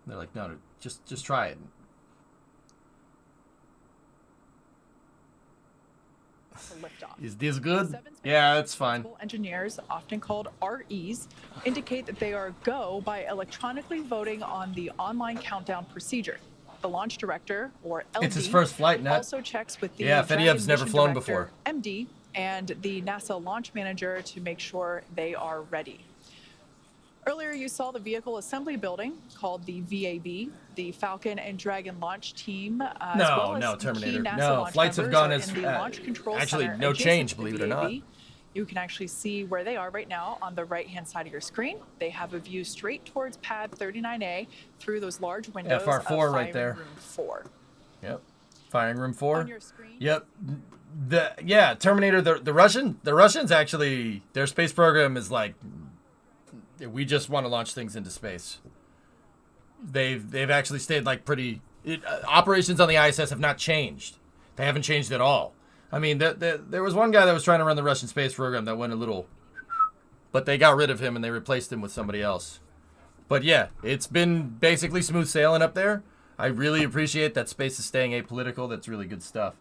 And they're like, no, just try it. Is this good? Yeah, it's fine. Engineers, often called REs, indicate that they are go by electronically voting on the online countdown procedure. The launch director, or LD, it's his first flight, Nat. also checks with the Fedyev's never flown director, before. MD, and the NASA launch manager to make sure they are ready. Earlier, you saw the vehicle assembly building called the VAB. The Falcon and Dragon launch team, as well as Terminator. key NASA No, launch flights have members gone are as in the launch control actually center no adjacent change, to the believe it or not. VAB. You can actually see where they are right now on the right-hand side of your screen. They have a view straight towards pad 39A through those large windows FR4 of firing right there. room 4. Yep. Firing room 4. On your screen. Yep. Terminator. The Russians actually, their space program is like, we just want to launch things into space. They've actually stayed like operations on the ISS have not changed. They haven't changed at all. I mean, there was one guy that was trying to run the Russian space program that went a little, but they got rid of him and they replaced him with somebody else. But yeah, it's been basically smooth sailing up there. I really appreciate that space is staying apolitical. That's really good stuff.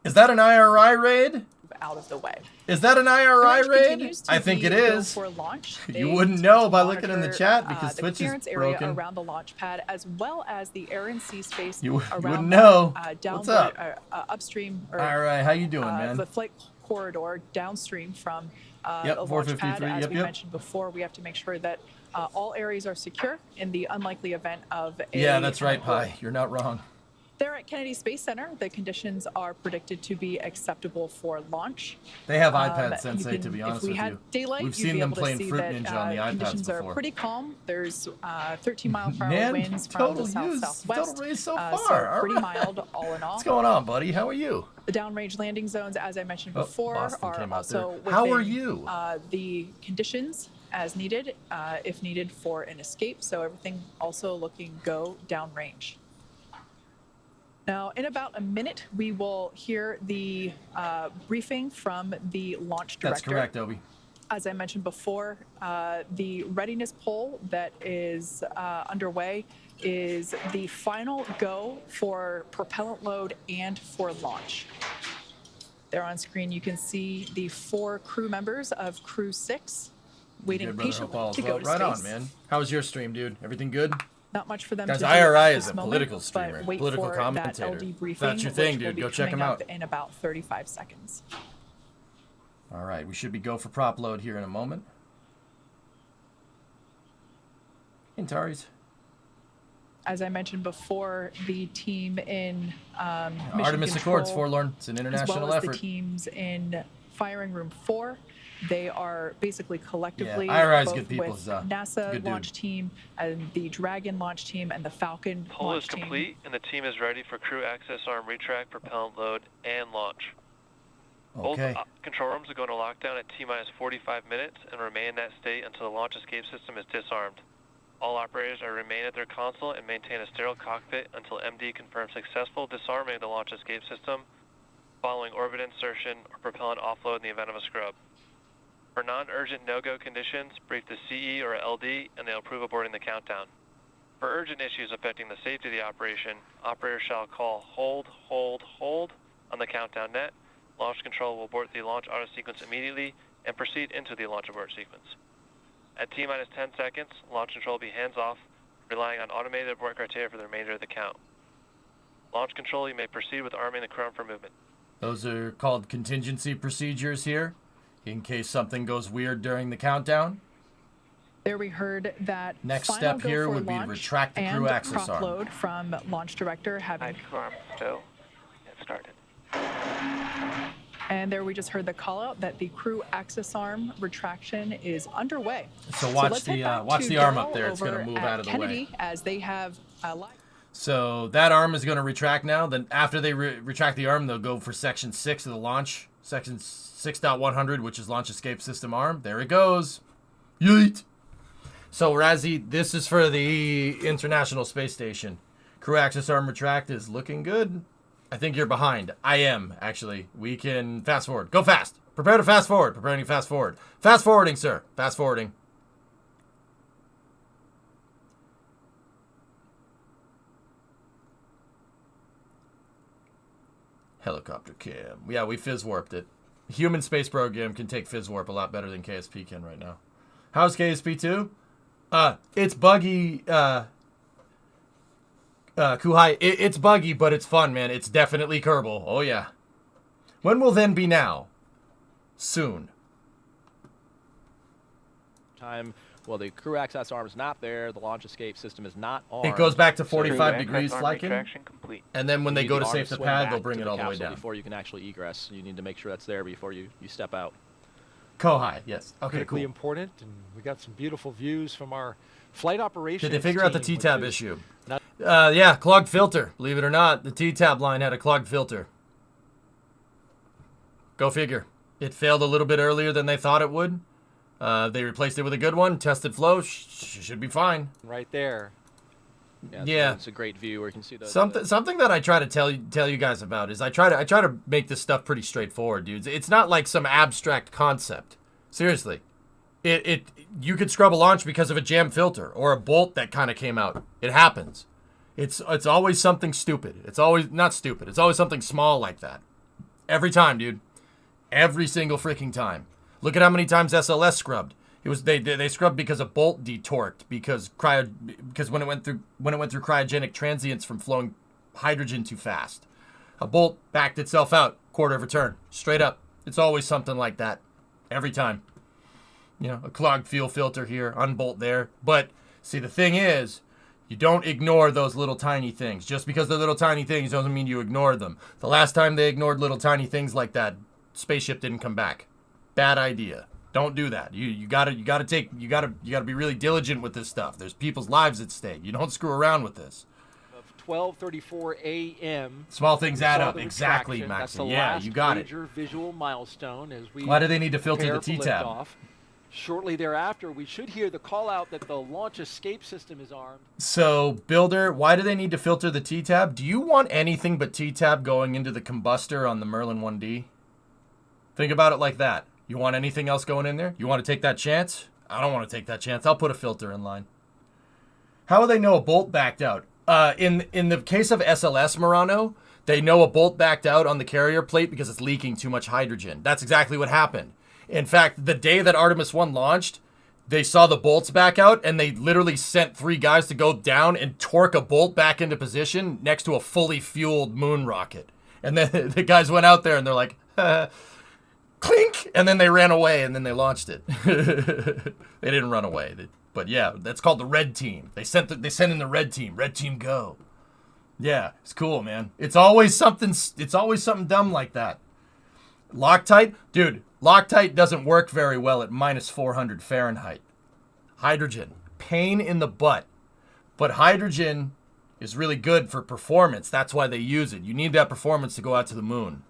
Is that an IRI raid? Out of the way. Is that an IRI raid? I think it go is. for launch. You wouldn't know by looking in the chat because the Twitch clearance is area broken. around the launch pad, as well as the air and sea space You around wouldn't know. downward, What's up? upstream. Or, All right, how you doing, man? The flight corridor downstream from Yep, the launch pad. 453, As yep, we yep. mentioned before, we have to make sure that all areas are secure in the unlikely event of a Yeah, that's right, Pi. You're not wrong. There at Kennedy Space Center, the conditions are predicted to be acceptable for launch. They have iPad Sensei, to be honest if we with had you. daylight, We've you'd seen be them able to playing see Fruit that Ninja on the iPads conditions before. are pretty calm. There's 13 mile per hour Man, winds from total the southwest. total raise so far. So All pretty right. mild all in all. What's going on, buddy? How are you? The downrange landing zones, as I mentioned Oh, before, Boston are came out also there. within How are you? The conditions as needed, if needed for an escape. So everything also looking go downrange. Now, in about a minute, we will hear the briefing from the launch director. That's correct, Obi. As I mentioned before, the readiness poll that is underway is the final go for propellant load and for launch. There on screen, you can see the 4 crew members of Crew-6 waiting Good, brother. patiently Hope all's to go well. to Right space. on, man. How was your stream, dude? Everything good? Not much for them Guys, to do IRI at is this a moment, political but streamer, wait political for commentator. that LD If briefing, that's your thing, which will dude, be go check him coming out. up in about 35 seconds. All right, we should be go for prop load here in a moment. Antares. As I mentioned before, the team in Mission Artemis Control, Accords, Forlorn. It's an international as well as effort. the teams in Firing Room 4, they are basically collectively IRI's both good people, with Zah. NASA Good dude. launch team and the Dragon launch team and the Falcon Poll launch is team. complete, and the team is ready for crew access arm retract, propellant load, and launch. Okay. Both control rooms are going to lockdown at T-minus 45 minutes and remain in that state until the launch escape system is disarmed. All operators are remain at their console and maintain a sterile cockpit until MD confirms successful disarming of the launch escape system following orbit insertion or propellant offload in the event of a scrub. For non-urgent no-go conditions, brief the CE or LD and they'll approve aborting the countdown. For urgent issues affecting the safety of the operation, operators shall call hold on the countdown net. Launch control will abort the launch auto sequence immediately and proceed into the launch abort sequence. At T-minus 10 seconds, launch control will be hands-off, relying on automated abort criteria for the remainder of the count. Launch control, you may proceed with arming the crew arm for movement. Those are called contingency procedures here, in case something goes weird during the countdown. There we heard that Next final step go here for would be to launch retract the crew and access prop arm. load from launch director having. Crew arm, go. Get started. And there we just heard the call out that the crew access arm retraction is underway. So watch let's head back watch to the arm Daryl up there. It's going to over move at out of the Kennedy way. as they have live. So that arm is going to retract now. Then after they retract the arm, they'll go for section 6 of the launch. Section 6.100, which is launch escape system arm. There it goes. Yeet. So Razzie, this is for the International Space Station. Crew access arm retract is looking good. I think you're behind. I am, actually. We can fast forward. Go fast. Prepare to fast forward. Preparing to fast forward. Fast forwarding, sir. Fast forwarding. Helicopter cam. Yeah, we fizz warped it. Human space program can take fizz warp a lot better than KSP can right now. How's KSP 2? It's buggy, Kuhai, it's buggy, but it's fun, man. It's definitely Kerbal. Oh, yeah. When will then be now? Soon. Well, the crew access arm is not there. The launch escape system is not on. It goes back to 45 degrees, Flykin. And then when You they need go the to arm safe the swing pad, back they'll bring to it all the way capsule down. before you can actually egress. You need to make sure that's there before you step out. Kohai, yes. Okay, Critically cool. important, and we got some beautiful views from our flight operations. Did they figure out the team, T-tab which is issue? not- Yeah, clogged filter. Believe it or not, the T-tab line had a clogged filter. Go figure. It failed a little bit earlier than they thought it would. They replaced it with a good one. Tested flow. Should be fine. right there. Yeah. It's a great view where you can see the Something that I try to tell you guys about is I try to make this stuff pretty straightforward, dudes. It's not like some abstract concept. Seriously. You could scrub a launch because of a jam filter or a bolt that kind of came out. It happens. It's always something stupid. It's always not stupid. It's always something small like that. Every time, dude. Every single freaking time. Look at how many times SLS scrubbed. It was they scrubbed because a bolt detorqued because when it went through cryogenic transients from flowing hydrogen too fast. A bolt backed itself out, quarter of a turn, straight up. It's always something like that. Every time. You know, a clogged fuel filter here, unbolt there. But see, the thing is, You don't ignore those little tiny things. Just because they're little tiny things doesn't mean you ignore them. The last time they ignored little tiny things like that, spaceship didn't come back. Bad idea. Don't do that. You gotta be really diligent with this stuff. There's people's lives at stake. You don't screw around with this. 12:34 a.m. Small things add up. the Exactly, retraction. That's Maxon. the Yeah, last you got it. major visual milestone as we Why do they need to filter the prepare for T-tab? liftoff. Shortly thereafter, we should hear the call out that the launch escape system is armed. So, Builder, why do they need to filter the T-tab? Do you want anything but T-tab going into the combustor on the Merlin 1D? Think about it like that. You want anything else going in there? You want to take that chance? I don't want to take that chance. I'll put a filter in line. How will they know a bolt backed out? In the case of SLS, Murano, they know a bolt backed out on the carrier plate because it's leaking too much hydrogen. That's exactly what happened. In fact, the day that Artemis 1 launched, they saw the bolts back out, and they literally sent 3 guys to go down and torque a bolt back into position next to a fully fueled moon rocket. And then the guys went out there, and they're like, clink! And then they ran away, and then they launched it. They didn't run away. But yeah, that's called the red team. They sent in the red team. Red team go. Yeah, it's cool, man. It's always something dumb like that. Loctite? Dude, Loctite doesn't work very well at minus 400 Fahrenheit. Hydrogen, pain in the butt. But hydrogen is really good for performance. That's why they use it. You need that performance to go out to the moon.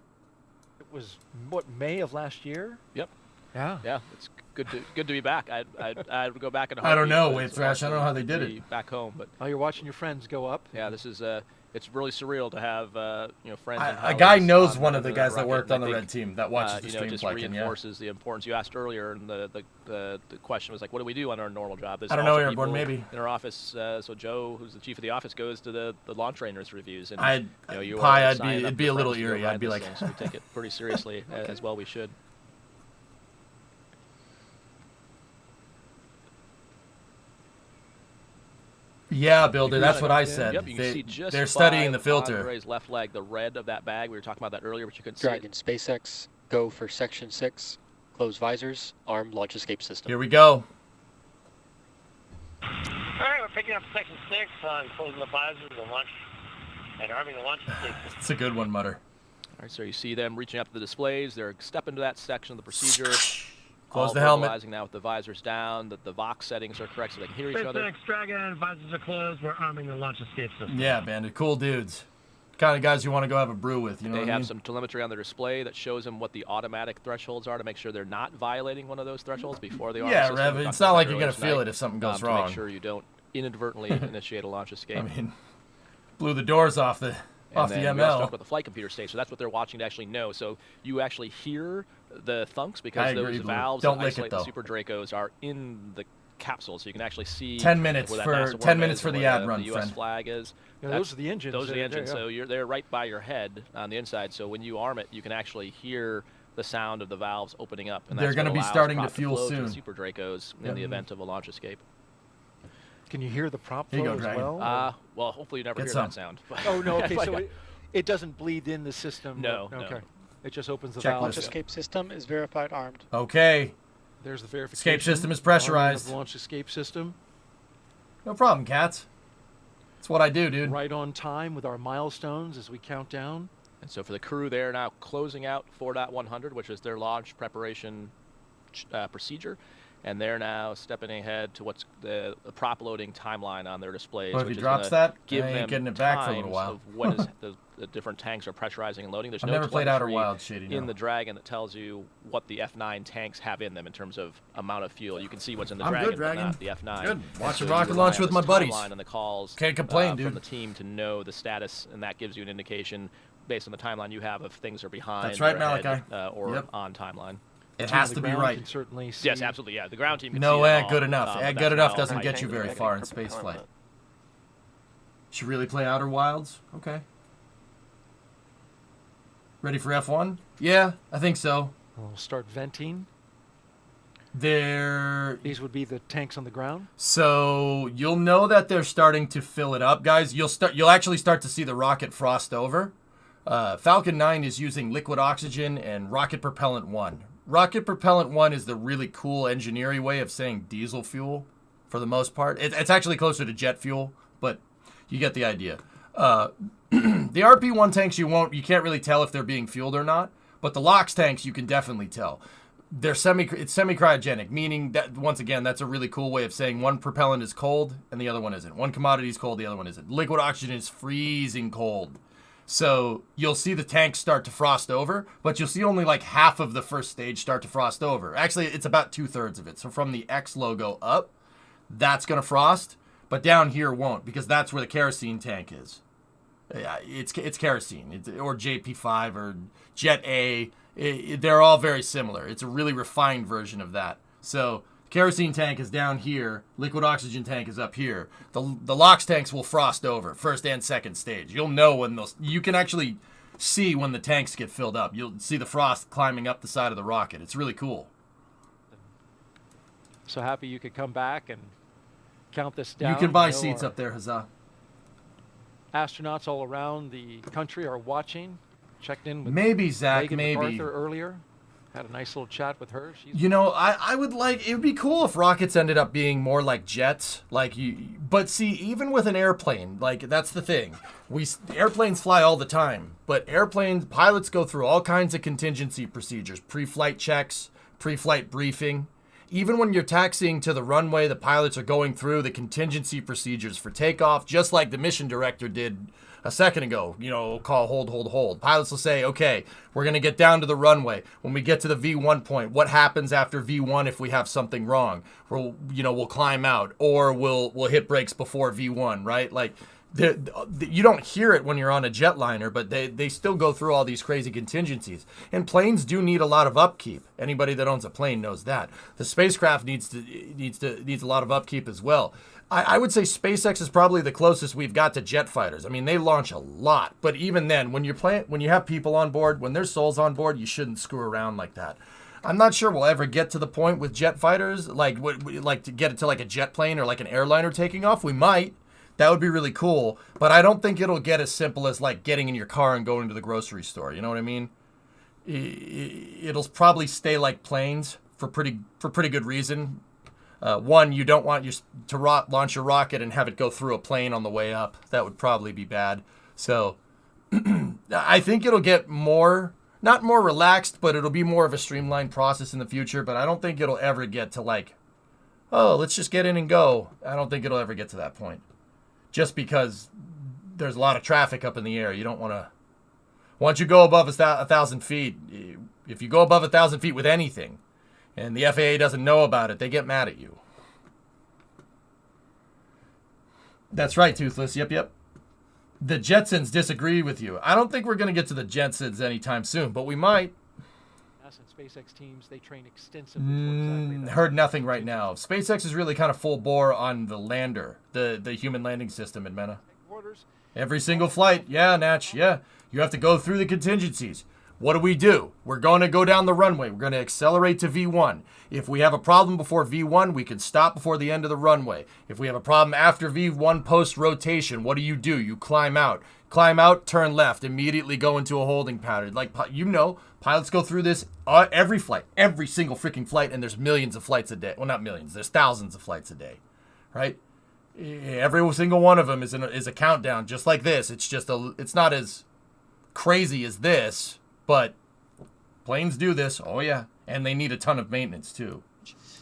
It was, what, May of last year? Yep. Yeah. Yeah, it's good to be back. I'd go back in a I don't heartbeat, know, but Wave it's Thrash. I don't know how they awesome did to be it. back home, but oh, you're watching your friends go up. yeah, this is it's really surreal to have friends. and A guy colleagues knows on one of the that guys that rocket, worked and on the I red think, team that watches the stream just collecting. Yeah. reinforces the importance you asked earlier, and the question was like, what do we do on our normal job? There's I don't know, also Airborne, people maybe. in our office. So Joe, who's the chief of the office, goes to the launch trainers reviews, and it'd be a little eerie. I'd be like, so we take it pretty seriously as well. We should. Yeah, Builder, that's what I said. Yep, you can see just they're studying the by filter. Andre's left leg, the red of that bag. We were talking about that earlier, but you couldn't Dragon, see it. SpaceX, go for Section 6, close visors, arm launch escape system. Here we go. All right, we're picking up Section 6 on closing the visors and launch and arming the launch escape system. It's a good one, Mutter. All right, so you see them reaching up to the displays. They're stepping to that section of the procedure. Close all the helmet. verbalizing now with the visors down, that the Vox settings are correct so they can hear each other. SpaceX Dragon, visors are closed. We're arming the launch escape system. Yeah, Bandit, cool dudes. Kind of guys you want to go have a brew with, you know They what I have mean? some telemetry on their display that shows them what the automatic thresholds are to make sure they're not violating one of those thresholds before they arm the Yeah, system. Rev, We it's talked not about like that you're going earlier to feel tonight, it if something goes to wrong. make sure you don't inadvertently initiate a launch escape. I mean, blew the doors off the And then we also ML. talked about the flight computer stage, so that's what they're watching to actually know. So you actually hear the thunks I because agree, those Blue. valves Don't that lick isolate it, the though. Super Dracos are in the capsule, so you can actually see 10 minutes where that for- NASA 10 worm minutes is for and the where ad run, the US friend. flag is. Yeah, those are the engines. Those are the There engines, you go. so they're right by your head on the inside. So when you arm it, you can actually hear the sound of the valves opening up. And They're that's gonna what be allows starting to prop fuel flow to the soon. Super Dracos in Yep. the event of a launch escape. Can you hear the prop Here you flow go, as Dragon. well? Well, hopefully you never Get hear some. that sound. Oh, no, okay, But so yeah. it doesn't bleed in the system? No, Okay. no. It just opens the Checklist. valve. Launch escape system is verified armed. Okay. There's the verification. Escape system is Arming of pressurized. the launch escape system. No problem, cats. That's what I do, dude. Right on time with our milestones as we count down. And so for the crew, they're now closing out 4.100, which is their launch preparation procedure. And they're now stepping ahead to what's the prop loading timeline on their displays. Well, if which he is drops gonna that, give I ain't them getting it back for a little times while. of what is the different tanks are pressurizing and loading. There's I've no never played Outer telemetry Wilds, shady, no. in the Dragon that tells you what the F9 tanks have in them in terms of amount of fuel. You can see what's in the I'm Dragon, good, Dragon. but not the F9. Good. And Watching so you rocket rely launch on with this my buddies. timeline and the calls Can't complain, from dude. the team to know the status, and that gives you an indication based on the timeline you have if things are behind That's right, or ahead, Malachi. or Yep. on timeline. It Team on has the to be ground right. can certainly see. Yes, absolutely. Yeah, the ground team can No, see it all, good enough. but Good that's enough not doesn't all get you very far in space flight. Should really play Outer Wilds? Okay. Ready for F1? Yeah, I think so. We'll start venting. These would be the tanks on the ground. So you'll know that they're starting to fill it up, guys. You'll actually start to see the rocket frost over. Falcon 9 is using liquid oxygen and rocket propellant 1. Rocket propellant 1 is the really cool engineering way of saying diesel fuel for the most part. It's actually closer to jet fuel but you get the idea. The RP1 tanks you can't really tell if they're being fueled or not, but the LOX tanks you can definitely tell. It's semi-cryogenic, meaning that, once again, that's a really cool way of saying one propellant is cold and the other one isn't. One commodity is cold, the other one isn't. Liquid oxygen is freezing cold. So you'll see the tanks start to frost over, but you'll see only like half of the first stage start to frost over. Actually, it's about 2/3 of it. So from the X logo up, that's going to frost, but down here won't, because that's where the kerosene tank is. Yeah, it's kerosene, or JP5 or Jet A. They're all very similar. It's a really refined version of that. So kerosene tank is down here. Liquid oxygen tank is up here. The LOX tanks will frost over, first and second stage. You'll know when those. You can actually see when the tanks get filled up. You'll see the frost climbing up the side of the rocket. It's really cool. So happy you could come back and count this down. You can buy seats up there, Huzzah. Astronauts all around the country are watching. Checked in with maybe Zach, Megan maybe MacArthur earlier. Had a nice little chat with her. She's I would like, it would be cool if rockets ended up being more like jets, but see, even with an airplane, that's the thing. Airplanes fly all the time, but pilots go through all kinds of contingency procedures, pre-flight checks, pre-flight briefing. Even when you're taxiing to the runway, the pilots are going through the contingency procedures for takeoff, just like the mission director did a second ago. Call hold. Pilots will say, okay, we're going to get down to the runway. When we get to the V1 point, what happens after V1 if we have something wrong? We'll climb out, or we'll hit brakes before V1, right? You don't hear it when you're on a jetliner, but they still go through all these crazy contingencies. And planes do need a lot of upkeep. Anybody that owns a plane knows that. The spacecraft needs a lot of upkeep as well. I would say SpaceX is probably the closest we've got to jet fighters. I mean, they launch a lot, but even then, when you have people on board, when there's souls on board, you shouldn't screw around like that. I'm not sure we'll ever get to the point with jet fighters, to get it to like a jet plane or like an airliner taking off. We might. That would be really cool, but I don't think it'll get as simple as like getting in your car and going to the grocery store. You know what I mean? It'll probably stay like planes for pretty good reason. One, you don't want to launch your rocket and have it go through a plane on the way up. That would probably be bad. So I think it'll get not more relaxed, but it'll be more of a streamlined process in the future. But I don't think it'll ever get to let's just get in and go. I don't think it'll ever get to that point. Just because there's a lot of traffic up in the air. You don't want to. Once you go above 1,000 feet, if you go above 1,000 feet with anything, and the FAA doesn't know about it, they get mad at you. That's right, Toothless. Yep. The Jetsons disagree with you. I don't think we're going to get to the Jetsons anytime soon, but we might. NASA and SpaceX teams, they train extensively for exactly that. Heard nothing right now. SpaceX is really kind of full bore on the lander, the human landing system in Mena. Every single flight. Yeah, Natch. Yeah. You have to go through the contingencies. What do? We're going to go down the runway. We're going to accelerate to V1. If we have a problem before V1, we can stop before the end of the runway. If we have a problem after V1 post-rotation, what do? You climb out. Climb out, turn left, immediately go into a holding pattern. Pilots go through this every flight, every single freaking flight, and there's millions of flights a day. Well, not millions. There's thousands of flights a day, right? Every single one of them is a countdown, just like this. It's not as crazy as this, but planes do this. Oh yeah, and they need a ton of maintenance too.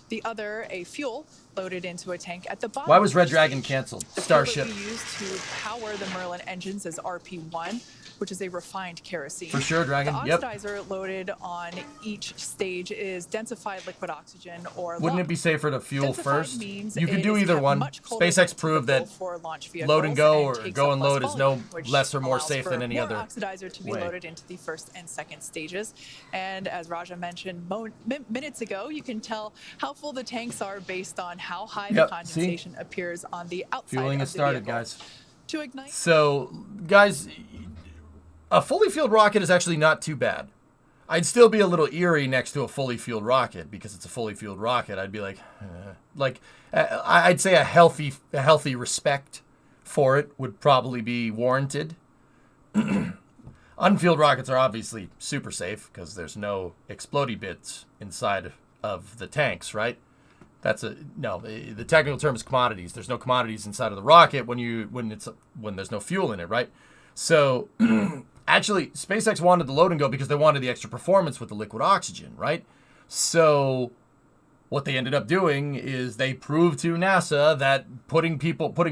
The other, a fuel loaded into a tank at the bottom. Why was Red Dragon canceled? Starship. The fuel that we use to power the Merlin engines is RP1, which is a refined kerosene. For sure, Dragon. The Yep. oxidizer loaded on each stage is densified liquid oxygen or Wouldn't it be safer to fuel Densified first? means You can it do is either kept one. much colder SpaceX proved that for launch load and go or takes go up and less load is no volume, which less or more allows safe for than any more other oxidizer to be way. loaded into the first and second stages. And as Raja mentioned minutes ago, you can tell how full the tanks are based on how high the condensation appears on the outside Fueling of has the started, vehicle. guys. To ignite. So, guys, a fully fueled rocket is actually not too bad. I'd still be a little eerie next to a fully fueled rocket because it's a fully fueled rocket. I'd be I'd say a healthy respect for it would probably be warranted. Unfueled rockets are obviously super safe because there's no explodey bits inside of the tanks, right? The technical term is commodities. There's no commodities inside of the rocket when there's no fuel in it, right? So actually, SpaceX wanted the load and go because they wanted the extra performance with the liquid oxygen, right? So what they ended up doing is they proved to NASA that putting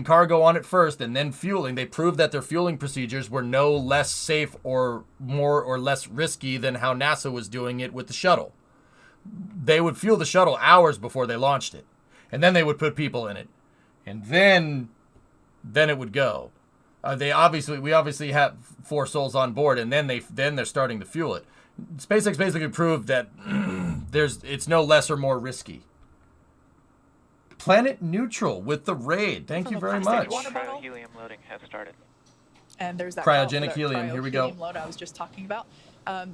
cargo on it first and then fueling, they proved that their fueling procedures were no less safe or more or less risky than how NASA was doing it with the shuttle. They would fuel the shuttle hours before they launched it, and then they would put people in it, and then it would go. We obviously have 4 souls on board, and then they're starting to fuel it. SpaceX basically proved that it's no less or more risky. Planet neutral with the raid. Thank you very much. Cryo-helium loading has started. And there's that Cryogenic helium. Here we go. Load I was just talking about.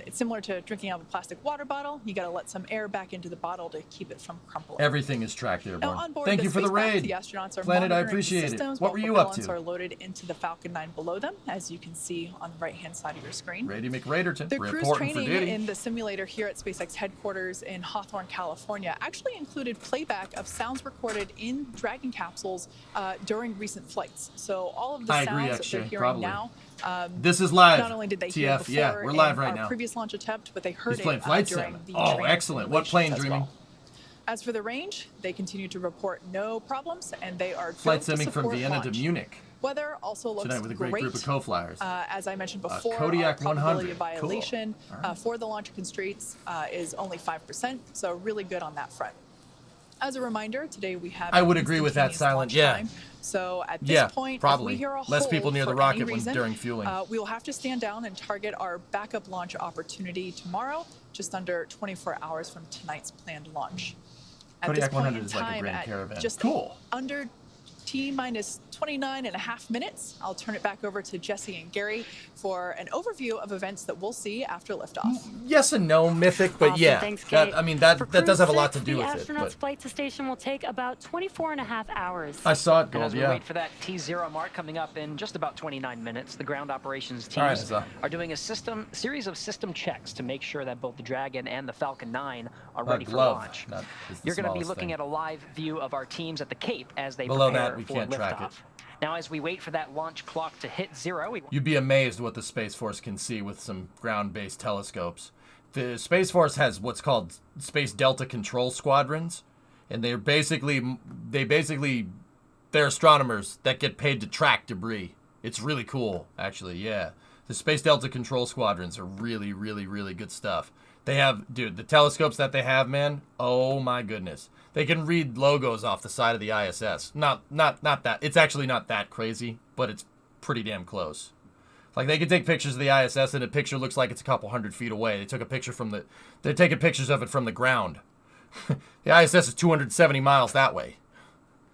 It's similar to drinking out of a plastic water bottle. You got to let some air back into the bottle to keep it from crumpling. Everything is tracked airborne. Now, on board Thank you for the spacecraft, raid. The astronauts are Planet, I monitoring appreciate it. systems What while were you up propellants to? are loaded into the Falcon 9 below them, as you can see on the right-hand side of your screen. Rady McRaderton, The crew's reporting for training duty. in the simulator here at SpaceX headquarters in Hawthorne, California, actually included playback of sounds recorded in Dragon capsules during recent flights. So all of the I sounds agree, that Akshay, they're hearing probably. now, This is live. Not only did they hear TF, before yeah, we're live in right our now. previous launch attempt, but they heard He's playing it Flight during Sim. the Oh, training excellent. What plane, simulations as Dreaming? well. As for the range, they continue to report no problems, and they are Flight built to simming from support Vienna launch. to Munich. Weather also looks Tonight with a great group of co-flyers. As I mentioned before, Kodiak our probability 100. of violation Cool. for the launch constraints is only 5%, so really good on that front. As a reminder, today we have I would agree with that, instantaneous Silent. launch Yeah. time. So at this Yeah, point, probably. if we hear a Less hold people near the for rocket any reason, during fueling. we will have to stand down and target our backup launch opportunity tomorrow, just under 24 hours from tonight's planned launch. At this Kodiak point 100 in is like a time, Grand at Caravan. just Cool. under T-minus 29.5 minutes, I'll turn it back over to Jesse and Gary for an overview of events that we'll see after liftoff. Yes and no, Mythic, but Awesome. yeah. Thanks, Kate. That For does have a Crew lot to 6, do with the it. astronauts' But flight to station will take about 24.5 hours. I saw it, And Gold, as we yeah. wait for that T0 mark coming up in just about 29 minutes, the ground operations All right, teams so- are doing a series of system checks to make sure that both the Dragon and the Falcon 9 are ready for glove, launch. not- is the You're going to be smallest looking thing. at a live view of our teams at the Cape as they Below prepare that, we for can't track liftoff. it. Now, as we wait for that launch clock to hit 0, You'd be amazed what the Space Force can see with some ground-based telescopes. The Space Force has what's called Space Delta Control Squadrons, and they're astronomers that get paid to track debris. It's really cool, actually, yeah. The Space Delta Control Squadrons are really, really, really good stuff. They have, dude, the telescopes that they have, man, oh my goodness. They can read logos off the side of the ISS. Not that. It's actually not that crazy, but it's pretty damn close. Like, they can take pictures of the ISS, and a picture looks like it's a couple hundred feet away. They're taking pictures of it from the ground. The ISS is 270 miles that way.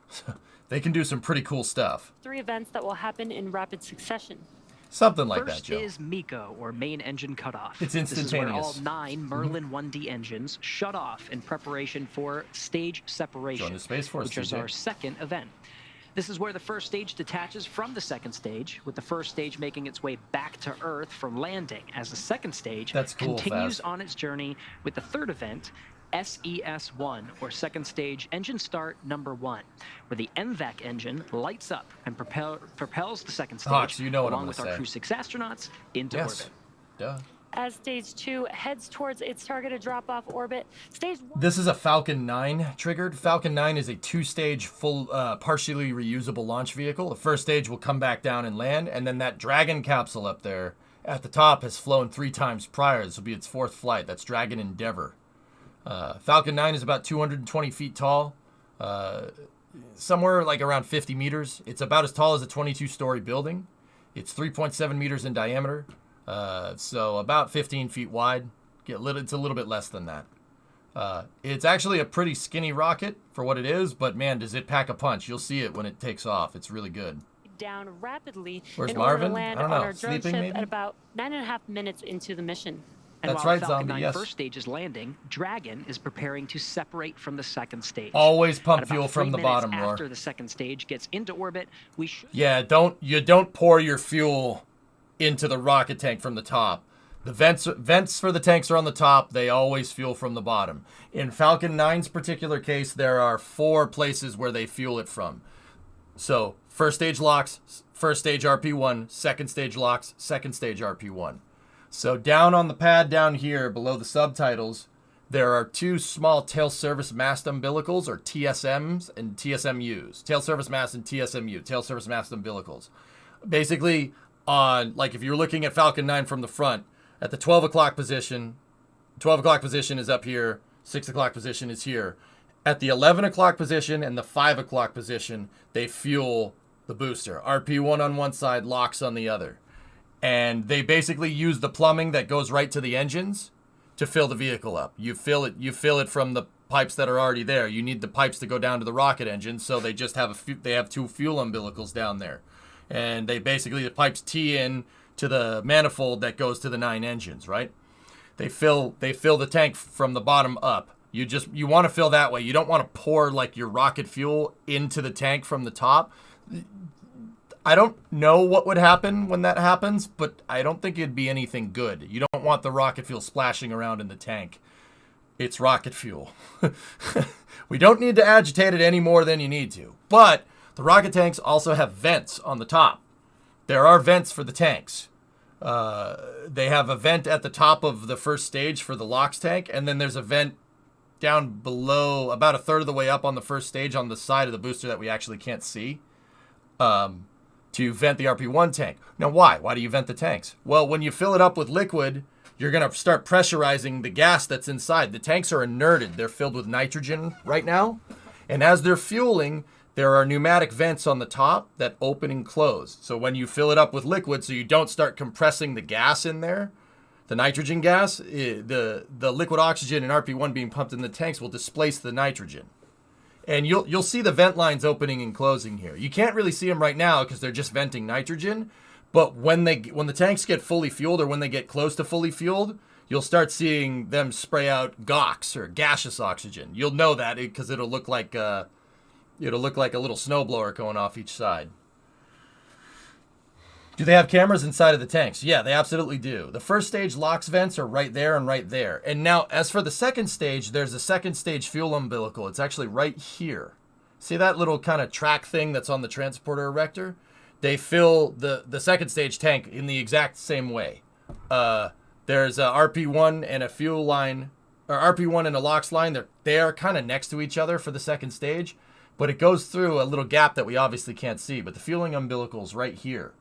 So they can do some pretty cool stuff. 3 events that will happen in rapid succession. Something like First that, Joe. is MECO, or main engine cutoff. It's This is where all instantaneous. 9 Merlin 1D engines shut off in preparation for stage separation, Join the Space Force, which is TJ. our second event. This is where the first stage detaches from the second stage, with the first stage making its way back to Earth from landing, as the second stage That's cool, continues Faz. on its journey with the third event, SES-1, or second stage engine start number 1, where the MVAC engine lights up and propels the second stage, Hawks, you know what I'm along with gonna our say. Crew-6 astronauts, into Yes. orbit. Duh. As stage 2 heads towards its targeted drop-off orbit, stage 1... This is a Falcon 9 triggered. Falcon 9 is a 2-stage full, partially reusable launch vehicle. The first stage will come back down and land, and then that Dragon capsule up there at the top has flown 3 times prior. This will be its 4th flight. That's Dragon Endeavour. Falcon 9 is about 220 feet tall, somewhere like around 50 meters. It's about as tall as a 22-story building. It's 3.7 meters in diameter, so about 15 feet wide. It's a little bit less than that. It's actually a pretty skinny rocket for what it is, but man, does it pack a punch. You'll see it when it takes off. It's really good. down rapidly Where's in order to Marvin? land I don't on know. our drone Sleeping, ship maybe? at about 9.5 minutes into the mission. And That's while right, Falcon Zombie, 9 yes. first stage is landing, Dragon is preparing to separate from the second stage. Always pump At about fuel from 3 the minutes bottom, Roar. after the second stage gets into orbit, we should... Yeah, you don't pour your fuel into the rocket tank from the top. The vents for the tanks are on the top. They always fuel from the bottom. In Falcon 9's particular case, there are 4 places where they fuel it from. So first stage locks, first stage RP1, second stage locks, second stage RP1. So down on the pad down here below the subtitles, there are 2 small tail service mast umbilicals, or TSMs and TSMUs. Tail service mast and TSMU, tail service mast umbilicals. Basically, like if you're looking at Falcon 9 from the front, at the 12 o'clock position, 12 o'clock position is up here, 6 o'clock position is here. At the 11 o'clock position and the 5 o'clock position, they fuel the booster. RP1 on one side, locks on the other. And they basically use the plumbing that goes right to the engines to fill the vehicle up. You fill it from the pipes that are already there. You need the pipes to go down to the rocket engine, so they just have they have 2 fuel umbilicals down there. And they basically, the pipes tee in to the manifold that goes to the 9 engines, right? They fill the tank from the bottom up. You want to fill that way. You don't want to pour like your rocket fuel into the tank from the top. I don't know what would happen when that happens, but I don't think it'd be anything good. You don't want the rocket fuel splashing around in the tank. It's rocket fuel. We don't need to agitate it any more than you need to. But the rocket tanks also have vents on the top. There are vents for the tanks. They have a vent at the top of the first stage for the LOX tank, and then there's a vent down below, about a third of the way up on the first stage on the side of the booster that we actually can't see, to vent the RP1 tank. Now, why? Why do you vent the tanks? Well, when you fill it up with liquid, you're going to start pressurizing the gas that's inside. The tanks are inerted. They're filled with nitrogen right now, and as they're fueling, there are pneumatic vents on the top that open and close. So when you fill it up with liquid, so you don't start compressing the gas in there, the nitrogen gas, the liquid oxygen and RP1 being pumped in the tanks will displace the nitrogen. And you'll see the vent lines opening and closing here. You can't really see them right now because they're just venting nitrogen. But when the tanks get fully fueled, or when they get close to fully fueled, you'll start seeing them spray out GOX, or gaseous oxygen. You'll know that because it'll look like a little snowblower going off each side. Do they have cameras inside of the tanks? Yeah, they absolutely do. The first stage LOX vents are right there and right there. And now, as for the second stage, there's a second stage fuel umbilical. It's actually right here. See that little kind of track thing that's on the transporter erector? They fill the second stage tank in the exact same way. There's a RP1 and a fuel line, or RP1 and a LOX line. They are kind of next to each other for the second stage, but it goes through a little gap that we obviously can't see. But the fueling umbilical's right here.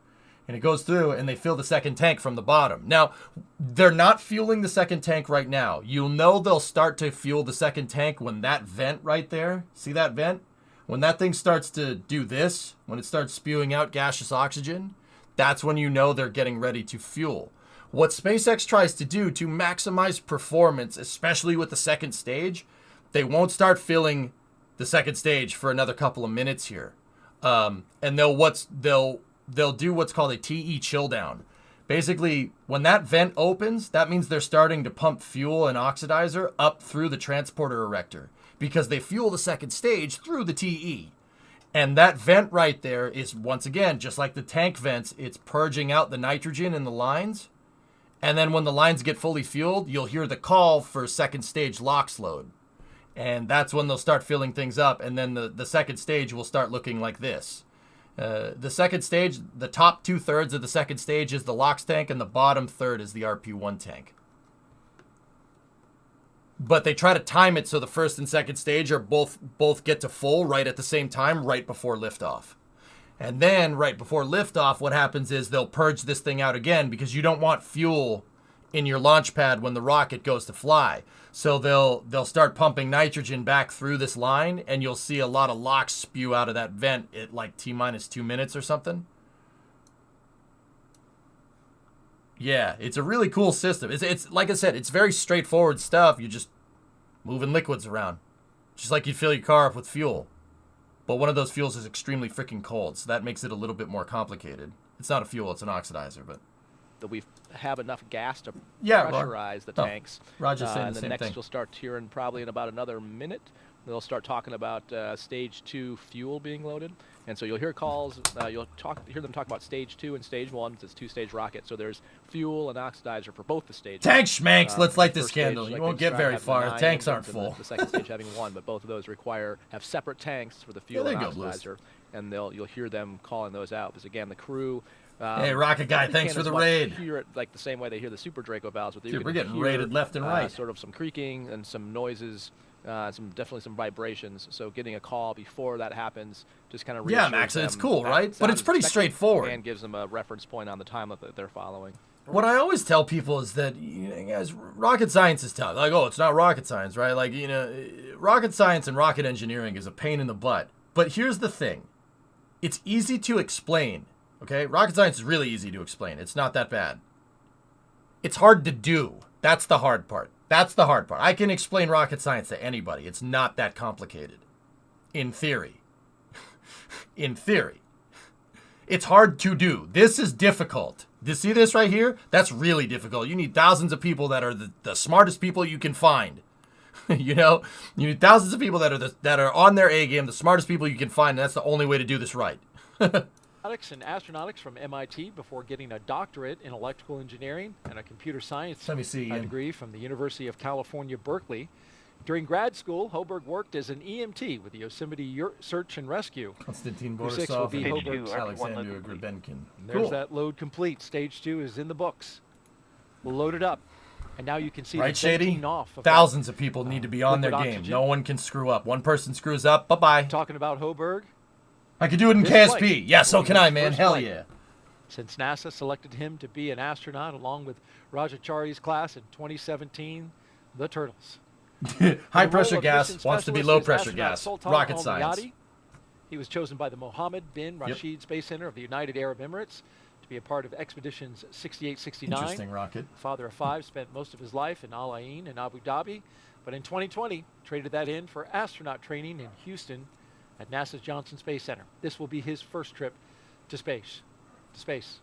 And it goes through, and they fill the second tank from the bottom. Now, they're not fueling the second tank right now. You'll know they'll start to fuel the second tank when that vent right there, see that vent? When that thing starts to do this, when it starts spewing out gaseous oxygen, that's when you know they're getting ready to fuel. What SpaceX tries to do to maximize performance, especially with the second stage, they won't start filling the second stage for another couple of minutes here. And they'll do what's called a TE chill down. Basically, when that vent opens, that means they're starting to pump fuel and oxidizer up through the transporter erector because they fuel the second stage through the TE. And that vent right there is, once again, just like the tank vents, it's purging out the nitrogen in the lines. And then when the lines get fully fueled, you'll hear the call for second stage LOX load. And that's when they'll start filling things up. And then the second stage will start looking like this. The second stage, the top 2/3 of the second stage is the LOX tank, and the bottom third is the RP1 tank. But they try to time it so the first and second stage are both get to full right at the same time, right before liftoff. And then right before liftoff, what happens is they'll purge this thing out again because you don't want fuel in your launch pad when the rocket goes to fly. So they'll start pumping nitrogen back through this line, and you'll see a lot of LOX spew out of that vent at like T-2 minutes or something. Yeah, it's a really cool system. It's like I said, it's very straightforward stuff. You're just moving liquids around, just like you'd fill your car up with fuel. But one of those fuels is extremely freaking cold, so that makes it a little bit more complicated. It's not a fuel, it's an oxidizer, but that we have enough gas to Yeah, pressurize the tanks. Roger's saying and the the same next thing. will start here in probably in about another minute they'll start talking about stage 2 fuel being loaded. And so you'll hear calls, you'll hear them talk about stage 2 and stage 1. It's a 2-stage rocket. So there's fuel and oxidizer for both the stages. Tank schmanks, let's light this First stage, candle. You like won't they get described, very having far. 9 Tanks aren't engines, and full. The second stage having 1, but both of those have separate tanks for the fuel there and you go, Blues. oxidizer. And you'll hear them calling those out. Because again, the crew. Hey, Rocket Guy, probably thanks can't for as the much raid. Hear it like the same way they hear the Super Draco valves. But you Dude, can we're getting hear, raided left and right. Sort of some creaking and some noises. Definitely some vibrations. So getting a call before that happens just kind of Yeah, Max, it's cool, right? But it's pretty straightforward. And gives them a reference point on the time that they're following. What I always tell people is that, guys, rocket science is tough. Like, oh, it's not rocket science, right? Like, rocket science and rocket engineering is a pain in the butt. But here's the thing. It's easy to explain, okay? Rocket science is really easy to explain. It's not that bad. It's hard to do. That's the hard part. That's the hard part. I can explain rocket science to anybody. It's not that complicated. In theory. In theory. It's hard to do. This is difficult. Do you see this right here? That's really difficult. You need thousands of people that are the smartest people you can find. You need thousands of people that are on their A game, the smartest people you can find, and that's the only way to do this right. And astronautics from MIT before getting a doctorate in electrical engineering and a computer science degree from the University of California, Berkeley. During grad school, Hoberg worked as an EMT with the Yosemite Search and Rescue. Konstantin Crew-6 will Borisov be and Hoberg's Alexander Grebenkin. There's that load complete. Stage 2 is in the books. We'll load it up. And now you can see Right, the Shady? venting off of Thousands of people need to be on their liquid game. oxygen. No one can screw up. One person screws up, bye-bye. Talking about Hoberg. I could do it in This KSP. flight Yeah, so will be can I, his man. first Hell flight. yeah. Since NASA selected him to be an astronaut along with Rajachari's class in 2017, the Turtles. High The pressure role of gas mission wants to be specialist low is pressure astronaut gas. Sultan Rocket science. Al-Mayadi. He was chosen by the Mohammed bin Rashid Space Center of the United Arab Emirates to be a part of expeditions 68-69. Interesting rocket. Father of 5, spent most of his life in Al Ain and Abu Dhabi, but in 2020 traded that in for astronaut training in Houston at NASA's Johnson Space Center. This will be his first trip to space. Space.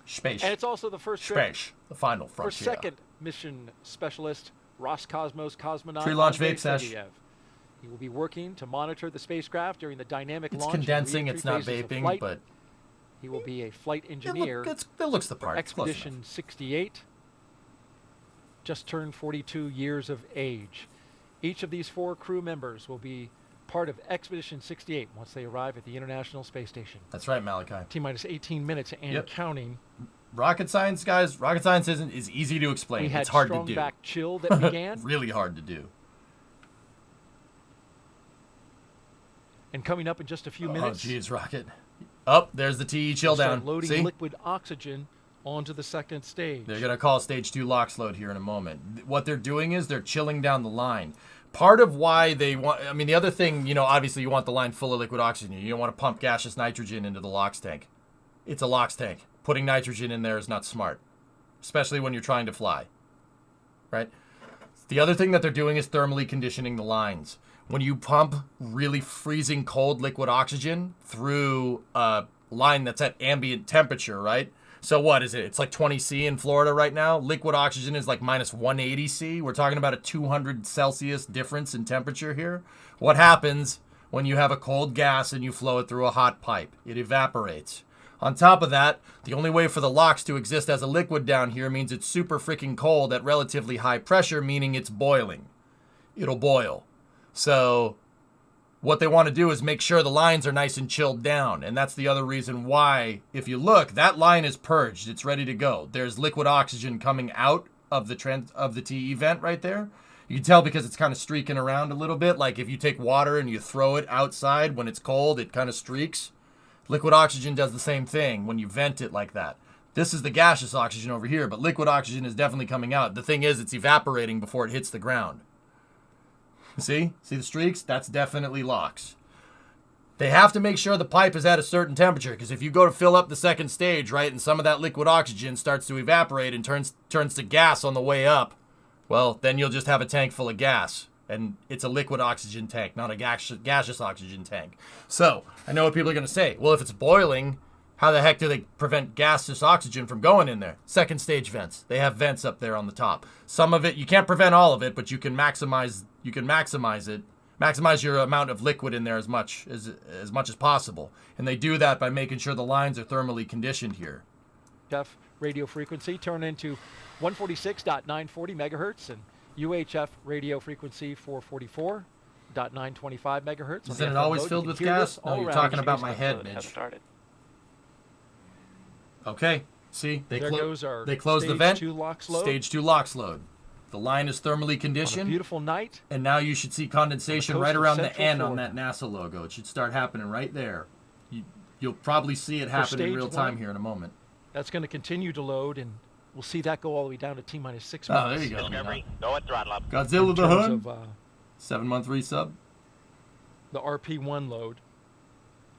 And it's also the first trip Space. The final for frontier. second mission specialist, Roscosmos cosmonaut Tree launch Andrei vape sesh. Sergeyev. He will be working to monitor the spacecraft during the dynamic It's launch and condensing, re-entry it's not phases of vaping, flight. but He will be a flight engineer. it looks the part. for It's close Expedition 68. Just turned 42 years of age. Each of these 4 crew members will be part of Expedition 68 once they arrive at the International Space Station. That's right, Malachi. T-minus 18 minutes and Yep. counting. Rocket science, guys. Rocket science is easy to explain. We had It's hard to strong do. back chill that began. Really hard to do. And coming up in just a few Oh, minutes, geez, rocket. Oh, there's the TE chill we'll start down. loading See? liquid oxygen onto the second stage. They're going to call stage 2 LOX load here in a moment. What they're doing is they're chilling down the line. Part of why they want, I mean, the other thing, obviously you want the line full of liquid oxygen. You don't want to pump gaseous nitrogen into the LOX tank. It's a LOX tank. Putting nitrogen in there is not smart, especially when you're trying to fly, right? The other thing that they're doing is thermally conditioning the lines. When you pump really freezing cold liquid oxygen through a line that's at ambient temperature, right? So what is it? It's like 20 C in Florida right now. Liquid oxygen is like minus 180 C. We're talking about a 200 Celsius difference in temperature here. What happens when you have a cold gas and you flow it through a hot pipe? It evaporates. On top of that, the only way for the LOX to exist as a liquid down here means it's super freaking cold at relatively high pressure, meaning it's boiling. It'll boil. So what they want to do is make sure the lines are nice and chilled down. And that's the other reason why, if you look, that line is purged. It's ready to go. There's liquid oxygen coming out of the TE vent right there. You can tell because it's kind of streaking around a little bit. Like if you take water and you throw it outside when it's cold, it kind of streaks. Liquid oxygen does the same thing when you vent it like that. This is the gaseous oxygen over here, but liquid oxygen is definitely coming out. The thing is, it's evaporating before it hits the ground. See the streaks? That's definitely LOX. They have to make sure the pipe is at a certain temperature, because if you go to fill up the second stage, right, and some of that liquid oxygen starts to evaporate and turns to gas on the way up, well, then you'll just have a tank full of gas. And it's a liquid oxygen tank, not a gaseous oxygen tank. So, I know what people are going to say. Well, if it's boiling, how the heck do they prevent gaseous oxygen from going in there? Second stage vents. They have vents up there on the top. Some of it, you can't prevent all of it, but you can maximize it Maximize your amount of liquid in there as much as possible. And they do that by making sure the lines are thermally conditioned here. UHF radio frequency turn into 146.940 megahertz and UHF radio frequency 444.925 megahertz. Isn't it always filled with gas? No, you're talking about my head, Mitch. Okay, see, they close the vent. Stage 2 LOX load. The line is thermally conditioned. On a beautiful night. And now you should see condensation right around the N on that NASA logo. It should start happening right there. You'll probably see it happen in real time here in a moment. That's going to continue to load, and we'll see that go all the way down to T-minus 6 months. Oh, there you go. Discovery, go at throttle up. Godzilla the Hood. 7-month resub. The RP1 load.